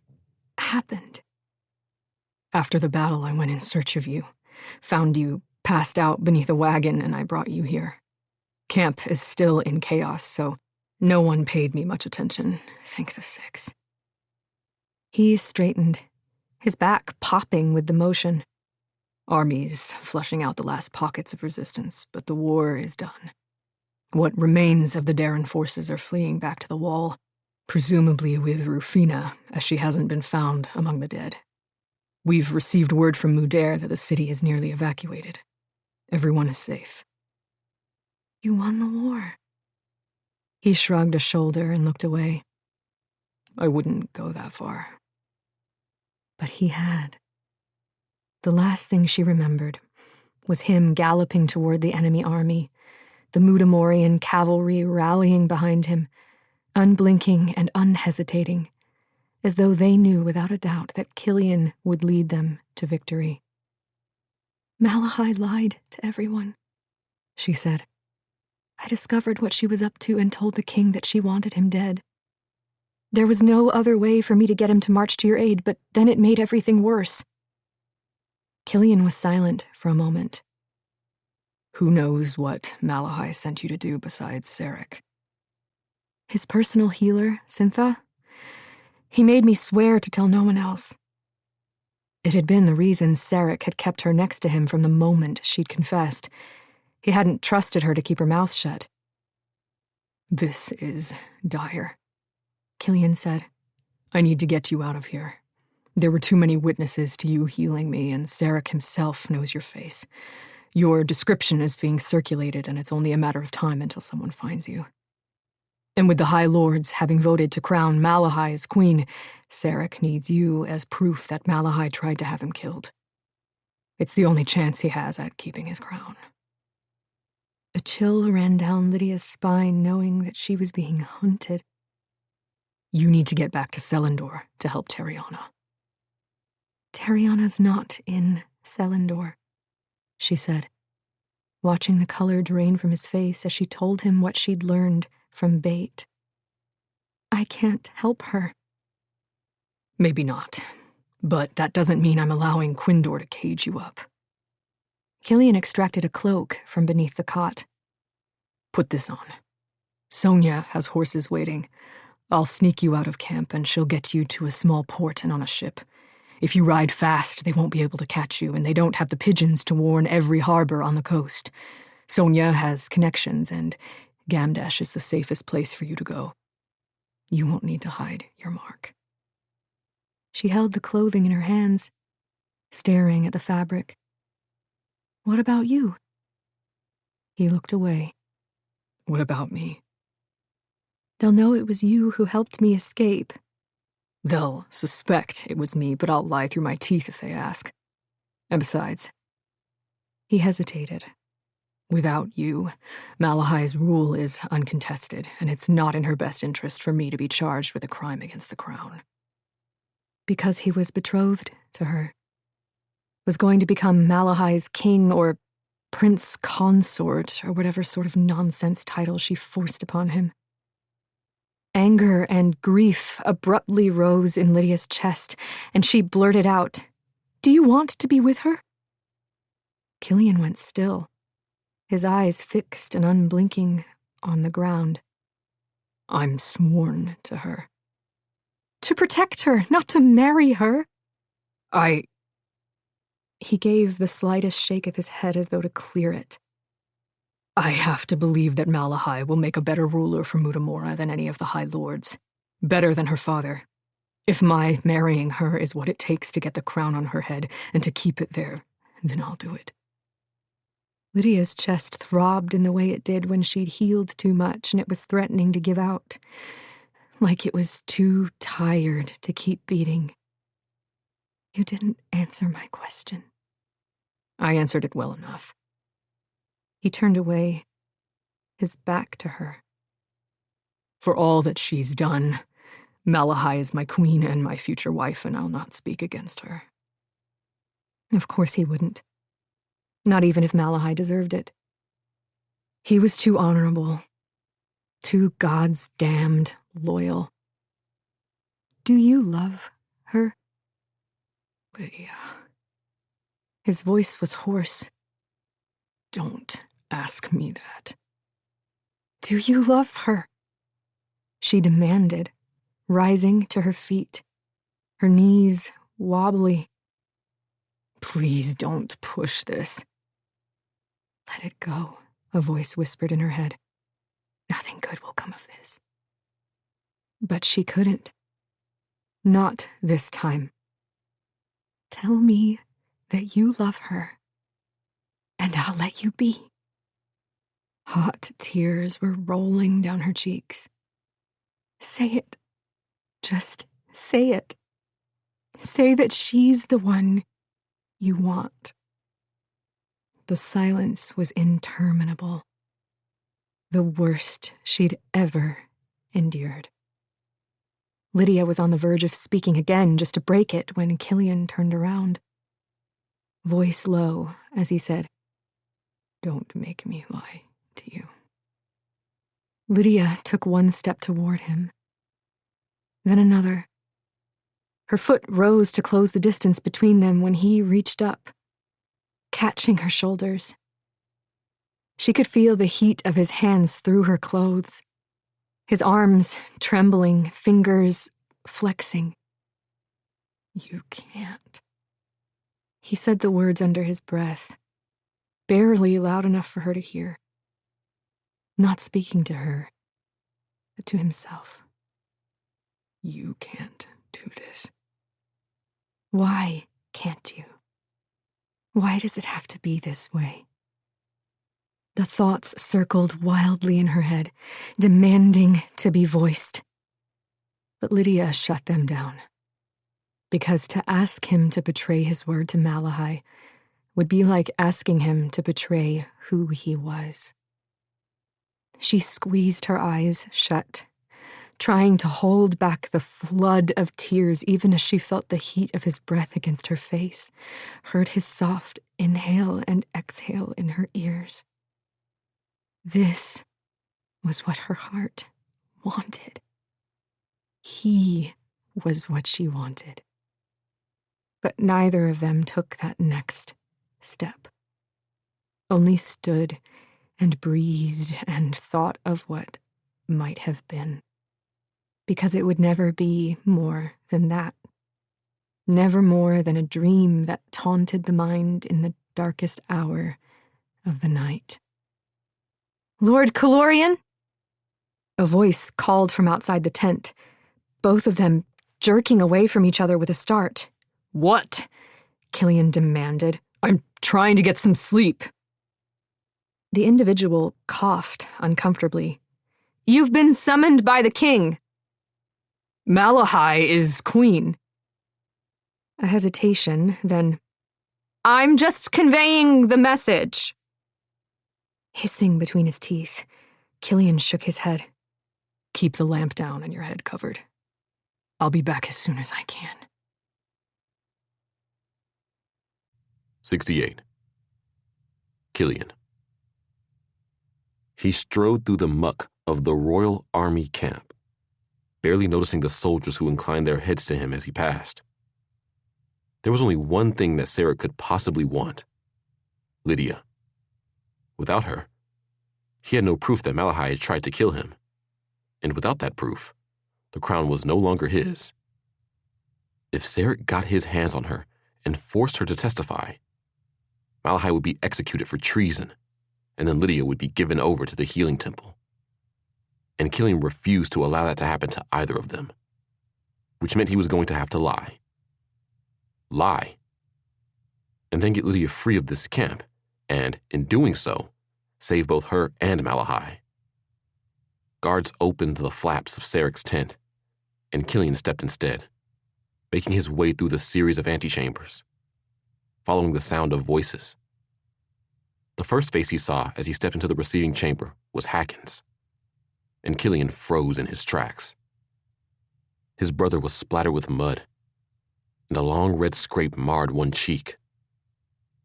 Speaker 2: happened?
Speaker 4: After the battle, I went in search of you, found you passed out beneath a wagon, and I brought you here. Camp is still in chaos, so no one paid me much attention, thank the 6.
Speaker 2: He straightened, his back popping with the motion.
Speaker 4: Armies flushing out the last pockets of resistance, but the war is done. What remains of the Darren forces are fleeing back to the wall, presumably with Rufina, as she hasn't been found among the dead. We've received word from Mudair that the city is nearly evacuated. Everyone is safe.
Speaker 2: You won the war. He shrugged a shoulder and looked away.
Speaker 4: I wouldn't go that far.
Speaker 2: But he had. The last thing she remembered was him galloping toward the enemy army, the Mutamorian cavalry rallying behind him, unblinking and unhesitating, as though they knew without a doubt that Killian would lead them to victory. Malahai lied to everyone, she said. I discovered what she was up to and told the king that she wanted him dead. There was no other way for me to get him to march to your aid, but then it made everything worse. Killian was silent for a moment.
Speaker 4: Who knows what Malahai sent you to do besides Sarek?
Speaker 2: His personal healer, Syntha? He made me swear to tell no one else. It had been the reason Sarek had kept her next to him from the moment she'd confessed. He hadn't trusted her to keep her mouth shut.
Speaker 4: This is dire,
Speaker 2: Killian said.
Speaker 4: I need to get you out of here. There were too many witnesses to you healing me, and Sarek himself knows your face. Your description is being circulated, and it's only a matter of time until someone finds you. And with the High Lords having voted to crown Malahai as queen, Sarek needs you as proof that Malahai tried to have him killed. It's the only chance he has at keeping his crown.
Speaker 2: A chill ran down Lydia's spine, knowing that she was being hunted.
Speaker 4: You need to get back to Selendor to help Terriana.
Speaker 2: Terriana's not in Selendor, she said, watching the color drain from his face as she told him what she'd learned from Bait. I can't help her.
Speaker 4: Maybe not, but that doesn't mean I'm allowing Quindor to cage you up.
Speaker 2: Killian extracted a cloak from beneath the cot.
Speaker 4: Put this on. Sonia has horses waiting. I'll sneak you out of camp and she'll get you to a small port and on a ship. If you ride fast, they won't be able to catch you, and they don't have the pigeons to warn every harbor on the coast. Sonia has connections, and Gamdesh is the safest place for you to go. You won't need to hide your mark.
Speaker 2: She held the clothing in her hands, staring at the fabric. What about you?
Speaker 4: He looked away. What about me?
Speaker 2: They'll know it was you who helped me escape.
Speaker 4: They'll suspect it was me, but I'll lie through my teeth if they ask. And besides,
Speaker 2: he hesitated.
Speaker 4: Without you, Malahai's rule is uncontested, and it's not in her best interest for me to be charged with a crime against the crown.
Speaker 2: Because he was betrothed to her. Was going to become Malahai's king or prince consort or whatever sort of nonsense title she forced upon him. Anger and grief abruptly rose in Lydia's chest, and she blurted out, "Do you want to be with her?" Killian went still, his eyes fixed and unblinking on the ground.
Speaker 4: I'm sworn to her.
Speaker 2: To protect her, not to marry her. He gave the slightest shake of his head as though to clear it.
Speaker 4: I have to believe that Malahai will make a better ruler for Mutamora than any of the High Lords. Better than her father. If my marrying her is what it takes to get the crown on her head and to keep it there, then I'll do it.
Speaker 2: Lydia's chest throbbed in the way it did when she'd healed too much and it was threatening to give out. Like it was too tired to keep beating. You didn't answer my question.
Speaker 4: I answered it well enough.
Speaker 2: He turned away, his back to her.
Speaker 4: For all that she's done, Malahai is my queen and my future wife, and I'll not speak against her.
Speaker 2: Of course he wouldn't. Not even if Malahai deserved it. He was too honorable, too God's damned loyal. Do you love her?
Speaker 4: Lydia.
Speaker 2: His voice was hoarse.
Speaker 4: Don't ask me that.
Speaker 2: Do you love her? She demanded, rising to her feet, her knees wobbly.
Speaker 4: Please don't push this.
Speaker 2: Let it go, a voice whispered in her head. Nothing good will come of this. But she couldn't. Not this time. Tell me that you love her, and I'll let you be. Hot tears were rolling down her cheeks. Say it. Just say it. Say that she's the one you want. The silence was interminable. The worst she'd ever endured. Lydia was on the verge of speaking again just to break it when Killian turned around. Voice low as he said,
Speaker 4: "Don't make me lie to you."
Speaker 2: Lydia took one step toward him. then another. Her foot rose to close the distance between them when he reached up, catching her shoulders. She could feel the heat of his hands through her clothes, his arms trembling, fingers flexing. "You can't." He said the words under his breath, barely loud enough for her to hear. Not speaking to her, but to himself. "You can't do this." Why can't you? Why does it have to be this way? The thoughts circled wildly in her head, demanding to be voiced. But Lydia shut them down. Because to ask him to betray his word to Malahai would be like asking him to betray who he was. She squeezed her eyes shut, trying to hold back the flood of tears even as she felt the heat of his breath against her face, heard his soft inhale and exhale in her ears. This was what her heart wanted. He was what she wanted. But neither of them took that next step, only stood and breathed and thought of what might have been. Because it would never be more than that. Never more than a dream that taunted the mind in the darkest hour of the night. "Lord Calorian?" A voice called from outside the tent, both of them jerking away from each other with a start.
Speaker 4: "What?" Killian demanded. "I'm trying to get some sleep."
Speaker 2: The individual coughed uncomfortably. "You've been summoned by the king."
Speaker 4: "Malahai is queen."
Speaker 2: A hesitation, then,
Speaker 5: "I'm just conveying the message."
Speaker 2: Hissing between his teeth, Killian shook his head.
Speaker 4: "Keep the lamp down and your head covered. I'll be back as soon as I can."
Speaker 3: 68. Killian. He strode through the muck of the Royal Army camp, barely noticing the soldiers who inclined their heads to him as he passed. There was only one thing that Sarah could possibly want: Lydia. Without her, he had no proof that Malahai had tried to kill him. And without that proof, the crown was no longer his. If Sarah got his hands on her and forced her to testify, Malahai would be executed for treason, and then Lydia would be given over to the healing temple. And Killian refused to allow that to happen to either of them, which meant he was going to have to lie. Lie. And then get Lydia free of this camp, and, in doing so, save both her and Malahai. Guards opened the flaps of Sarek's tent, and Killian stepped instead, making his way through the series of antechambers, following the sound of voices. The first face he saw as he stepped into the receiving chamber was Hacken's, and Killian froze in his tracks. His brother was splattered with mud, and a long red scrape marred one cheek.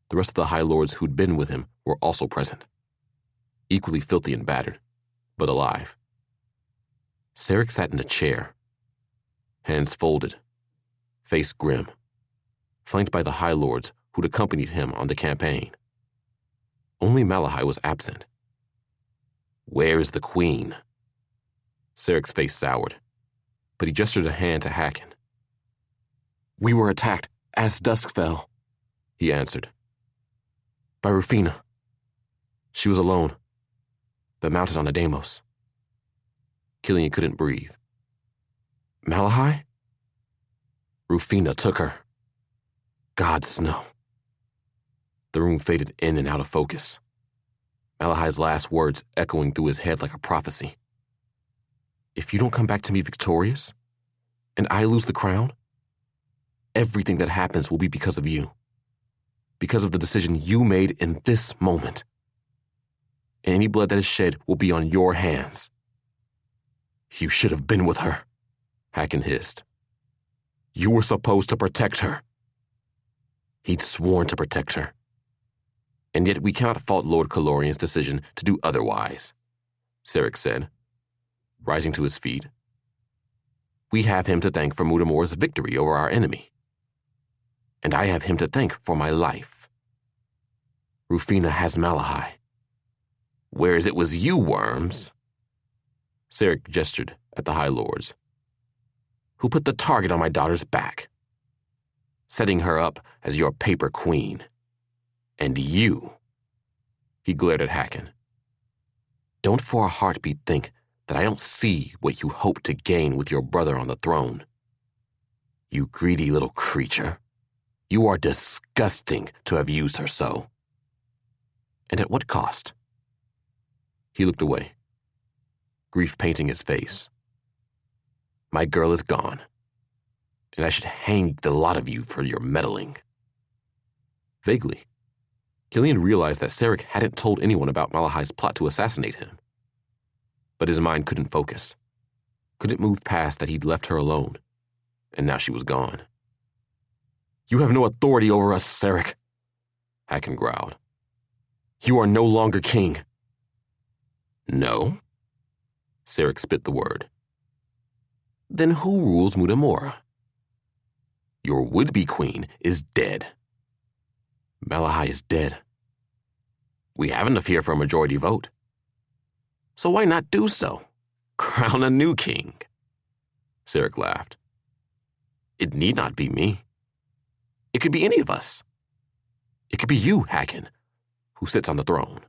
Speaker 3: The rest of the High Lords who'd been with him were also present, equally filthy and battered, but alive. Sarek sat in a chair, hands folded, face grim, flanked by the High Lords who'd accompanied him on the campaign. Only Malahai was absent. "Where's the queen?" Sarek's face soured, but he gestured a hand to Hacken. "We were attacked as dusk fell," he answered. "By Rufina. She was alone, but mounted on a Deimos." Killian couldn't breathe. "Malahai?" "Rufina took her. Gods know." The room faded in and out of focus, Malahai's last words echoing through his head like a prophecy. "If you don't come back to me victorious, and I lose the crown, everything that happens will be because of you. Because of the decision you made in this moment. And any blood that is shed will be on your hands." "You should have been with her," Hacken hissed. "You were supposed to protect her." He'd sworn to protect her. "And yet we cannot fault Lord Calorian's decision to do otherwise," Sarek said, rising to his feet. We have him to thank for Mutamore's victory over our enemy. And I have him to thank for my life. Rufina has Malahai. Whereas it was you, worms, Sarek gestured at the High Lords, who put the target on my daughter's back, setting her up as your paper queen. And you, he glared at Hacken, don't for a heartbeat think that I don't see what you hope to gain with your brother on the throne. You greedy little creature. You are disgusting to have used her so. And at what cost? He looked away, grief painting his face. My girl is gone, and I should hang the lot of you for your meddling. Vaguely, Killian realized that Sarek hadn't told anyone about Malahai's plot to assassinate him. But his mind couldn't focus, couldn't move past that he'd left her alone, and now she was gone. You have no authority over us, Sarek, Hacken growled. You are no longer king. No? Sarek spit the word. Then who rules Mutamora? Your would-be queen is dead. Malahai is dead. We haven't to fear for a majority vote. So why not do so? Crown a new king. Sarek laughed. It need not be me. It could be any of us. It could be you, Hacken, who sits on the throne.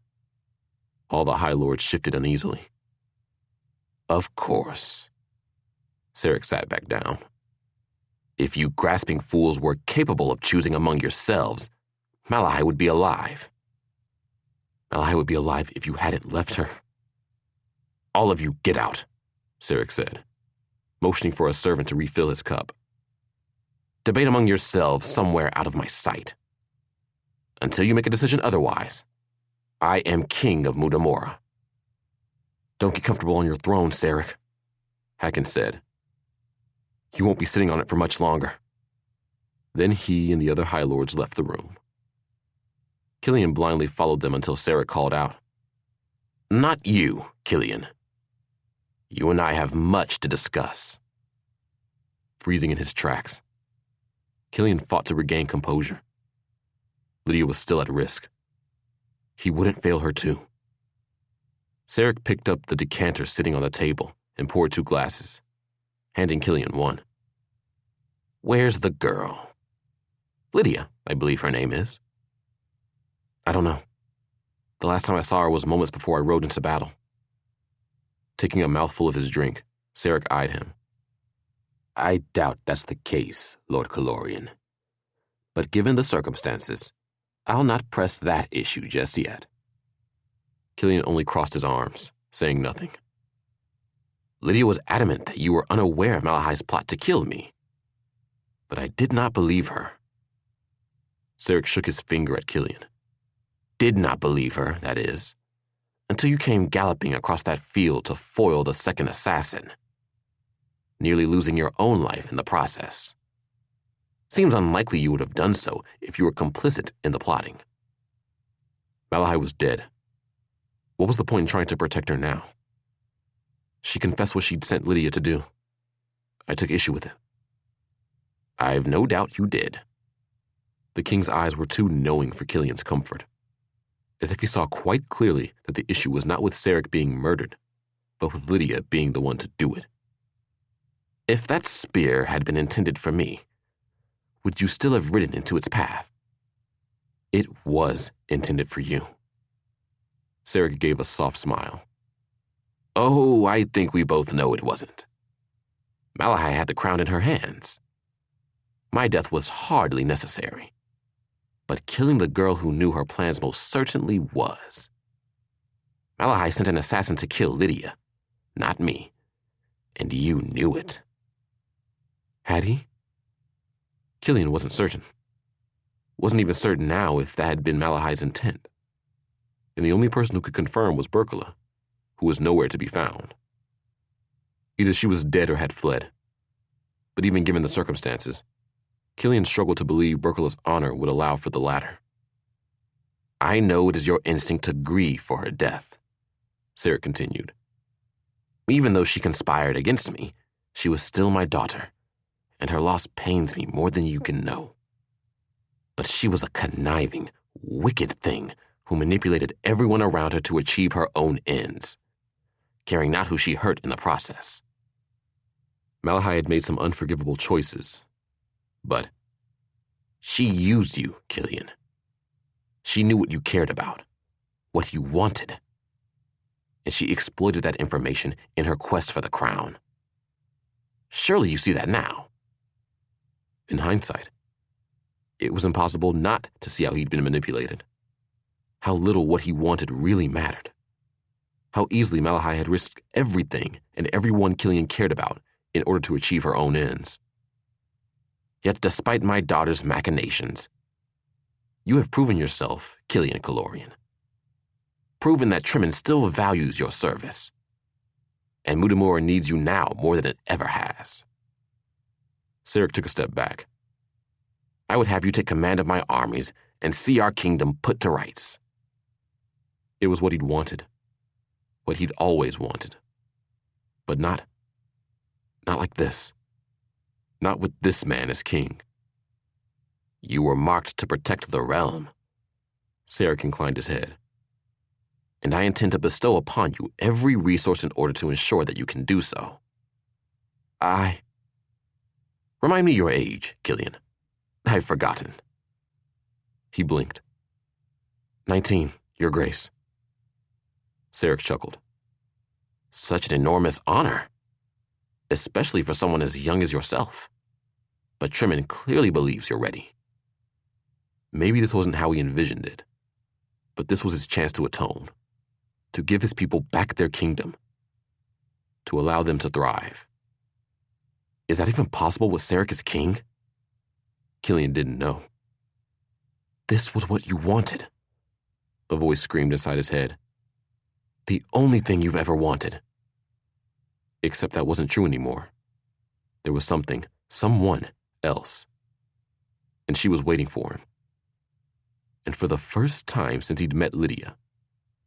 Speaker 3: All the High Lords shifted uneasily. Of course. Sarek sat back down. If you grasping fools were capable of choosing among yourselves, Malahai would be alive. Malahai would be alive if you hadn't left her. All of you get out, Sarek said, motioning for a servant to refill his cup. Debate among yourselves somewhere out of my sight. Until you make a decision otherwise, I am king of Mutamora. Don't get comfortable on your throne, Sarek, Hacken said. You won't be sitting on it for much longer. Then he and the other High Lords left the room. Killian blindly followed them until Sarek called out. Not you, Killian. You and I have much to discuss. Freezing in his tracks, Killian fought to regain composure. Lydia was still at risk. He wouldn't fail her too. Sarek picked up the decanter sitting on the table and poured 2 glasses, handing Killian one. Where's the girl? Lydia, I believe her name is. I don't know. The last time I saw her was moments before I rode into battle. Taking a mouthful of his drink, Sarek eyed him. I doubt that's the case, Lord Calorian. But given the circumstances, I'll not press that issue just yet. Killian only crossed his arms, saying nothing. Lydia was adamant that you were unaware of Malahai's plot to kill me. But I did not believe her. Sarek shook his finger at Killian. Did not believe her, that is, until you came galloping across that field to foil the second assassin, nearly losing your own life in the process. Seems unlikely you would have done so if you were complicit in the plotting. Malahai was dead. What was the point in trying to protect her now? She confessed what she'd sent Lydia to do. I took issue with it. I've no doubt you did. The king's eyes were too knowing for Killian's comfort, as if he saw quite clearly that the issue was not with Sarek being murdered, but with Lydia being the one to do it. If that spear had been intended for me, would you still have ridden into its path? It was intended for you. Sarek gave a soft smile. Oh, I think we both know it wasn't. Malahai had the crown in her hands. My death was hardly necessary. But killing the girl who knew her plans most certainly was. Malahai sent an assassin to kill Lydia, not me. And you knew it. Had he? Killian wasn't certain. Wasn't even certain now if that had been Malahai's intent. And the only person who could confirm was Berkala, who was nowhere to be found. Either she was dead or had fled. But even given the circumstances, Killian struggled to believe Berkala's honor would allow for the latter. I know it is your instinct to grieve for her death, Sarek continued. Even though she conspired against me, She was still my daughter, and her loss pains me more than you can know. But she was a conniving, wicked thing who manipulated everyone around her to achieve her own ends, caring not who she hurt in the process. Malachi had made some unforgivable choices, but she used you, Killian. She knew what you cared about, what you wanted, and she exploited that information in her quest for the crown. Surely you see that now. In hindsight, it was impossible not to see how he'd been manipulated, how little what he wanted really mattered, how easily Malachi had risked everything and everyone Killian cared about in order to achieve her own ends. Yet despite my daughter's machinations, you have proven yourself, Killian Calorian. Proven that Trimmin still values your service. And Mudamore needs you now more than it ever has. Sarek took a step back. I would have you take command of my armies and see our kingdom put to rights. It was what he'd wanted. What he'd always wanted. But not like this. Not with this man as king. You were marked to protect the realm. Sarek inclined his head. And I intend to bestow upon you every resource in order to ensure that you can do so. Remind me your age, Killian. I've forgotten. He blinked. 19, Your Grace. Sarek chuckled. Such an enormous honor, especially for someone as young as yourself. But Trimmin clearly believes you're ready. Maybe this wasn't how he envisioned it, but this was his chance to atone, to give his people back their kingdom, to allow them to thrive. Is that even possible with Sarek as king? Killian didn't know. This was what you wanted, a voice screamed inside his head. The only thing you've ever wanted. Except that wasn't true anymore. There was someone else. And she was waiting for him. And for the first time since he'd met Lydia,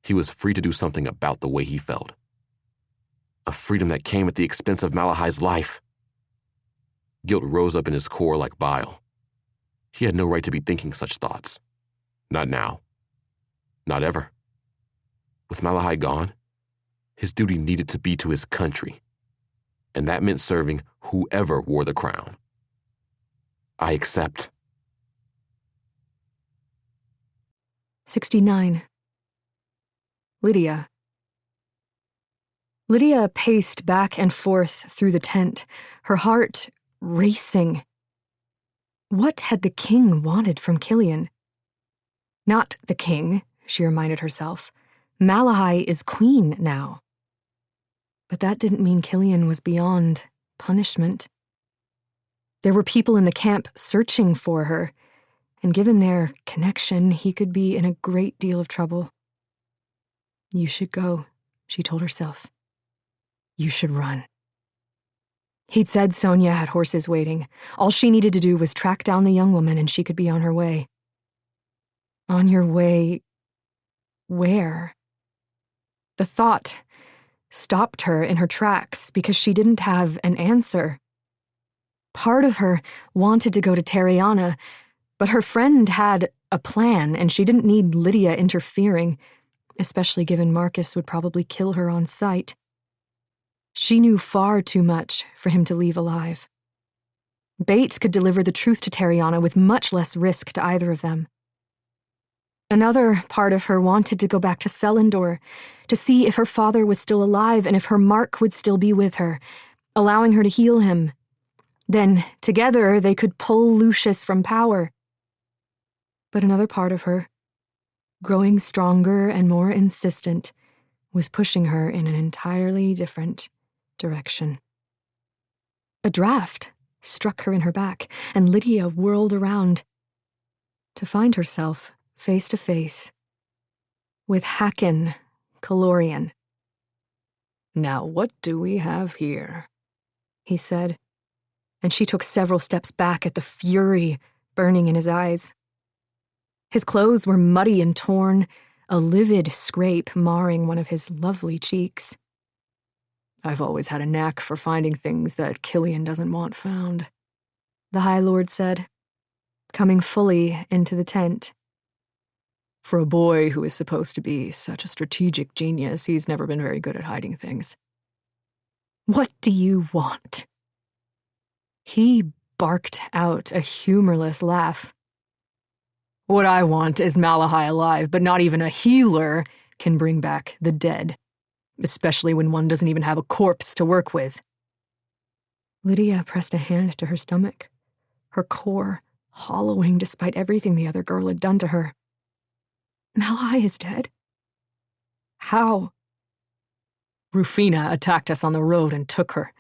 Speaker 3: he was free to do something about the way he felt. A freedom that came at the expense of Malachi's life. Guilt rose up in his core like bile. He had no right to be thinking such thoughts. Not now. Not ever. With Malachi gone, his duty needed to be to his country. And that meant serving whoever wore the crown. I accept.
Speaker 1: 69. Lydia. Lydia paced back and forth through the tent, her heart racing. What had the king wanted from Killian? Not the king, she reminded herself. Malachi is queen now. But that didn't mean Killian was beyond punishment. There were people in the camp searching for her, and given their connection, he could be in a great deal of trouble. You should go, she told herself. You should run. He'd said Sonia had horses waiting. All she needed to do was track down the young woman and she could be on her way. On your way... where? The thought stopped her in her tracks because she didn't have an answer. Part of her wanted to go to Terriana, but her friend had a plan and she didn't need Lydia interfering, especially given Marcus would probably kill her on sight. She knew far too much for him to leave alive. Bates could deliver the truth to Terriana with much less risk to either of them. Another part of her wanted to go back to Selindor, to see if her father was still alive and if her Mark would still be with her, allowing her to heal him. Then, together, they could pull Lucius from power. But another part of her, growing stronger and more insistent, was pushing her in an entirely different direction. A draft struck her in her back, and Lydia whirled around to find herself face to face with Hakon Calorian.
Speaker 4: Now what do we have here?
Speaker 1: He said, and she took several steps back at the fury burning in his eyes. His clothes were muddy and torn, a livid scrape marring one of his lovely cheeks.
Speaker 4: I've always had a knack for finding things that Killian doesn't want found,
Speaker 1: the High Lord said, coming fully into the tent.
Speaker 4: For a boy who is supposed to be such a strategic genius, he's never been very good at hiding things.
Speaker 1: What do you want? He barked out a humorless laugh.
Speaker 4: What I want is Malahai alive, but not even a healer can bring back the dead, especially when one doesn't even have a corpse to work with.
Speaker 1: Lydia pressed a hand to her stomach, her core hollowing despite everything the other girl had done to her. Malahai is dead? How?
Speaker 4: Rufina attacked us on the road and took her.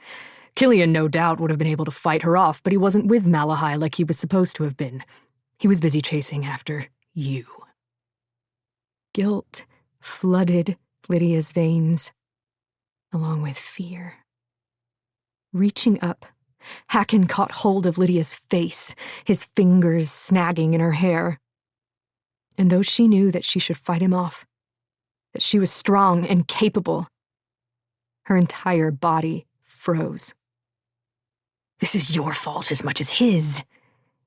Speaker 4: Killian no doubt would have been able to fight her off, but he wasn't with Malahai like he was supposed to have been. He was busy chasing after you.
Speaker 1: Guilt flooded Lydia's veins, along with fear. Reaching up, Hakon caught hold of Lydia's face, his fingers snagging in her hair. And though she knew that she should fight him off, that she was strong and capable, her entire body froze.
Speaker 5: This is your fault as much as his,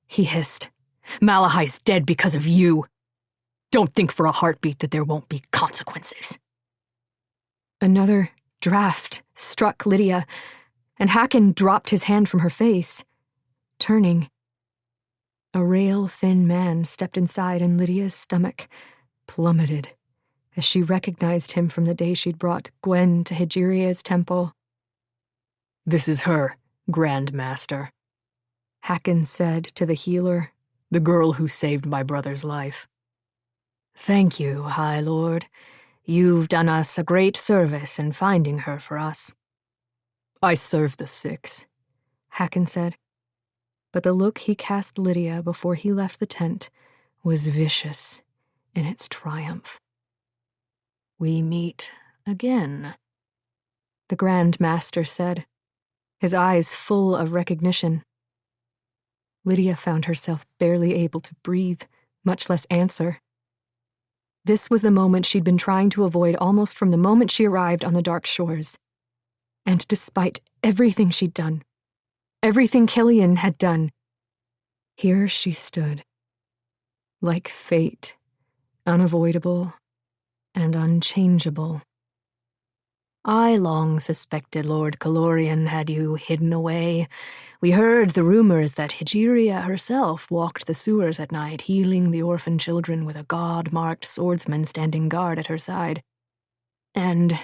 Speaker 5: he hissed. Malahai's dead because of you. Don't think for a heartbeat that there won't be consequences.
Speaker 1: Another draft struck Lydia, and Hakon dropped his hand from her face. Turning, a rail-thin man stepped inside, and Lydia's stomach plummeted as she recognized him from the day she'd brought Gwen to Hejiria's temple.
Speaker 4: This is her, Grand Master,
Speaker 1: Hakon said to the healer.
Speaker 4: The girl who saved my brother's life.
Speaker 5: Thank you, High Lord. You've done us a great service in finding her for us.
Speaker 4: I serve the Six,
Speaker 1: Hakon said. But the look he cast Lydia before he left the tent was vicious in its triumph.
Speaker 5: We meet again,
Speaker 1: the Grand Master said, his eyes full of recognition. Lydia found herself barely able to breathe, much less answer. This was the moment she'd been trying to avoid almost from the moment she arrived on the dark shores. And despite everything she'd done, everything Killian had done, here she stood, like fate, unavoidable and unchangeable.
Speaker 5: I long suspected Lord Calorian had you hidden away. We heard the rumors that Hejiria herself walked the sewers at night, healing the orphan children with a god-marked swordsman standing guard at her side. And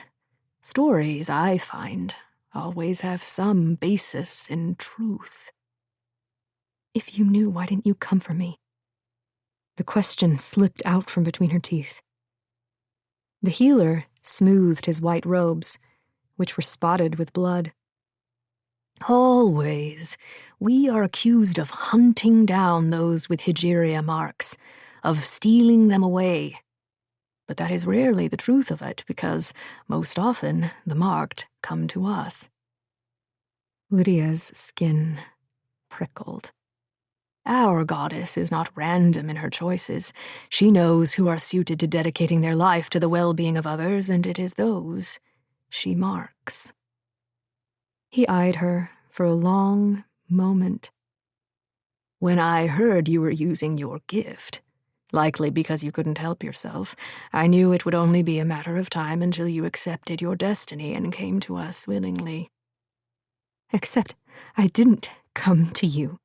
Speaker 5: stories, I find, always have some basis in truth.
Speaker 1: If you knew, why didn't you come for me? The question slipped out from between her teeth. The healer smoothed his white robes, which were spotted with blood.
Speaker 5: Always, we are accused of hunting down those with Hejiria marks, of stealing them away. But that is rarely the truth of it, because most often the marked come to us.
Speaker 1: Lydia's skin prickled.
Speaker 5: Our goddess is not random in her choices. She knows who are suited to dedicating their life to the well-being of others, and it is those she marks.
Speaker 1: He eyed her for a long moment.
Speaker 5: When I heard you were using your gift, likely because you couldn't help yourself, I knew it would only be a matter of time until you accepted your destiny and came to us willingly.
Speaker 1: Except I didn't come to you.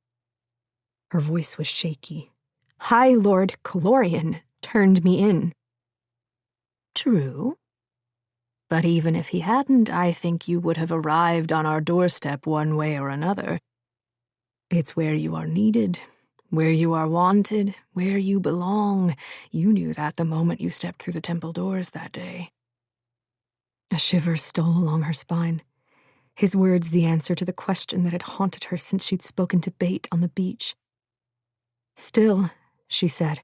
Speaker 1: Her voice was shaky. High Lord Calorian turned me in.
Speaker 5: True. But even if he hadn't, I think you would have arrived on our doorstep one way or another. It's where you are needed, where you are wanted, where you belong. You knew that the moment you stepped through the temple doors that day.
Speaker 1: A shiver stole along her spine, his words the answer to the question that had haunted her since she'd spoken to Bate on the beach. Still, she said.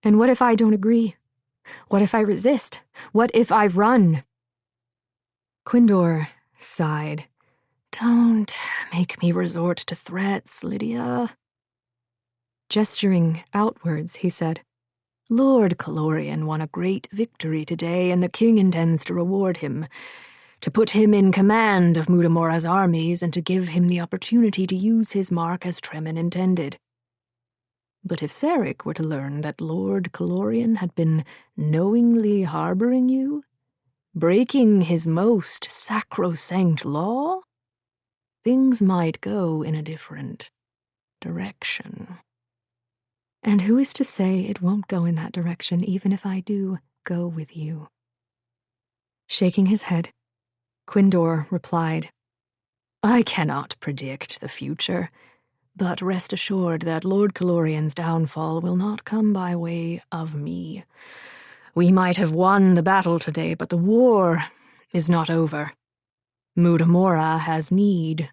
Speaker 1: And what if I don't agree? What if I resist? What if I run? Quindor sighed.
Speaker 5: Don't make me resort to threats, Lydia.
Speaker 1: Gesturing outwards, he said,
Speaker 5: Lord Calorian won a great victory today, and the king intends to reward him. to put him in command of Mutamora's armies and to give him the opportunity to use his mark as Tremin intended. But if Sarek were to learn that Lord Calorian had been knowingly harboring you, breaking his most sacrosanct law, things might go in a different direction.
Speaker 2: And who is to say it won't go in that direction, even if I do go with you? Shaking his head, Quindor replied,
Speaker 5: I cannot predict the future, but rest assured that Lord Calorian's downfall will not come by way of me. We might have won the battle today, but the war is not over. Mutamora has need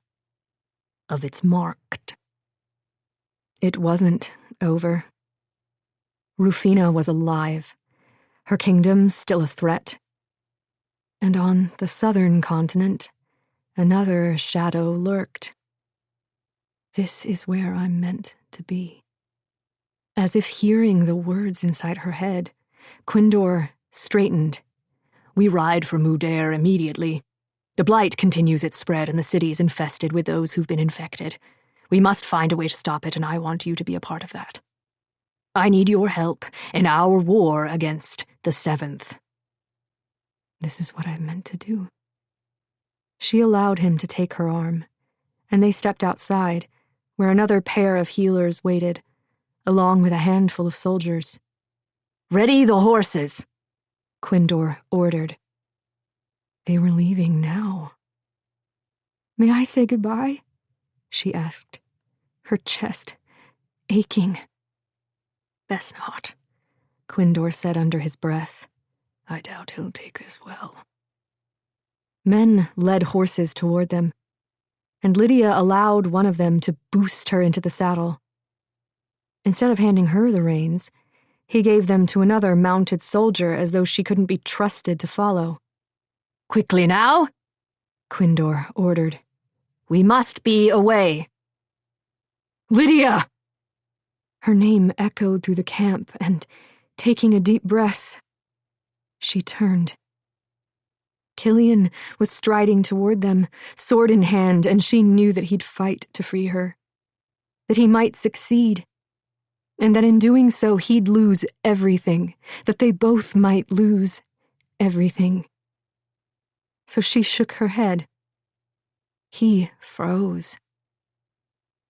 Speaker 5: of its marked.
Speaker 2: It wasn't over. Rufina was alive, her kingdom still a threat. And on the southern continent, another shadow lurked. This is where I'm meant to be. As if hearing the words inside her head, Quindor straightened.
Speaker 5: We ride for Mudair immediately. The blight continues its spread and the city is infested with those who've been infected. We must find a way to stop it, and I want you to be a part of that. I need your help in our war against the Seventh.
Speaker 2: This is what I'm meant to do. She allowed him to take her arm, and they stepped outside, where another pair of healers waited, along with a handful of soldiers.
Speaker 5: Ready the horses,
Speaker 2: Quindor ordered. They were leaving now. May I say goodbye? She asked, her chest aching.
Speaker 5: Best not, Quindor said under his breath. I doubt he'll take this well.
Speaker 2: Men led horses toward them, and Lydia allowed one of them to boost her into the saddle. Instead of handing her the reins, he gave them to another mounted soldier as though she couldn't be trusted to follow.
Speaker 5: Quickly now,
Speaker 2: Quindor ordered.
Speaker 5: We must be away.
Speaker 2: Lydia! Her name echoed through the camp, and, taking a deep breath, she turned. Killian was striding toward them, sword in hand, and she knew that he'd fight to free her. That he might succeed. And that in doing so he'd lose everything. That they both might lose everything. So she shook her head. He froze.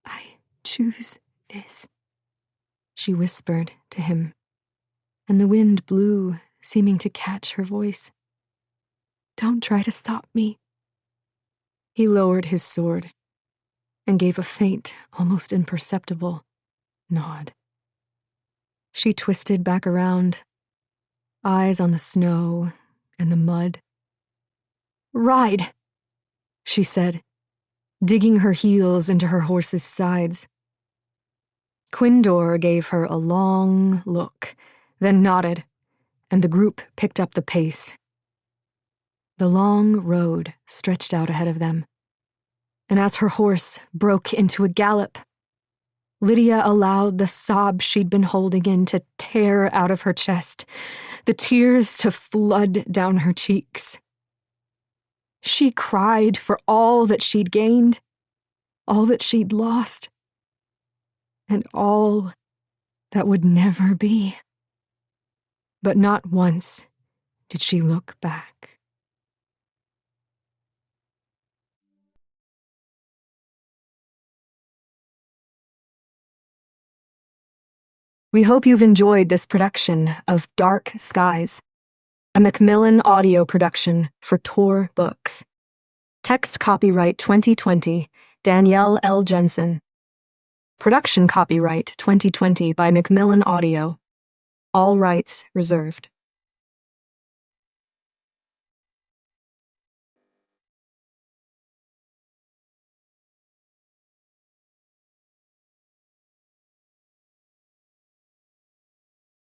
Speaker 2: I choose this, she whispered to him, and the wind blew, seeming to catch her voice. Don't try to stop me. He lowered his sword and gave a faint, almost imperceptible nod. She twisted back around, eyes on the snow and the mud. Ride, she said, digging her heels into her horse's sides. Quindor gave her a long look, then nodded, and the group picked up the pace. The long road stretched out ahead of them, and as her horse broke into a gallop, Lydia allowed the sob she'd been holding in to tear out of her chest, the tears to flood down her cheeks. She cried for all that she'd gained, all that she'd lost, and all that would never be. But not once did she look back. We hope you've enjoyed this production of Dark Skies, a Macmillan audio production for Tor Books. Text copyright 2020, Danielle L. Jensen. Production copyright 2020 by Macmillan Audio. All rights reserved.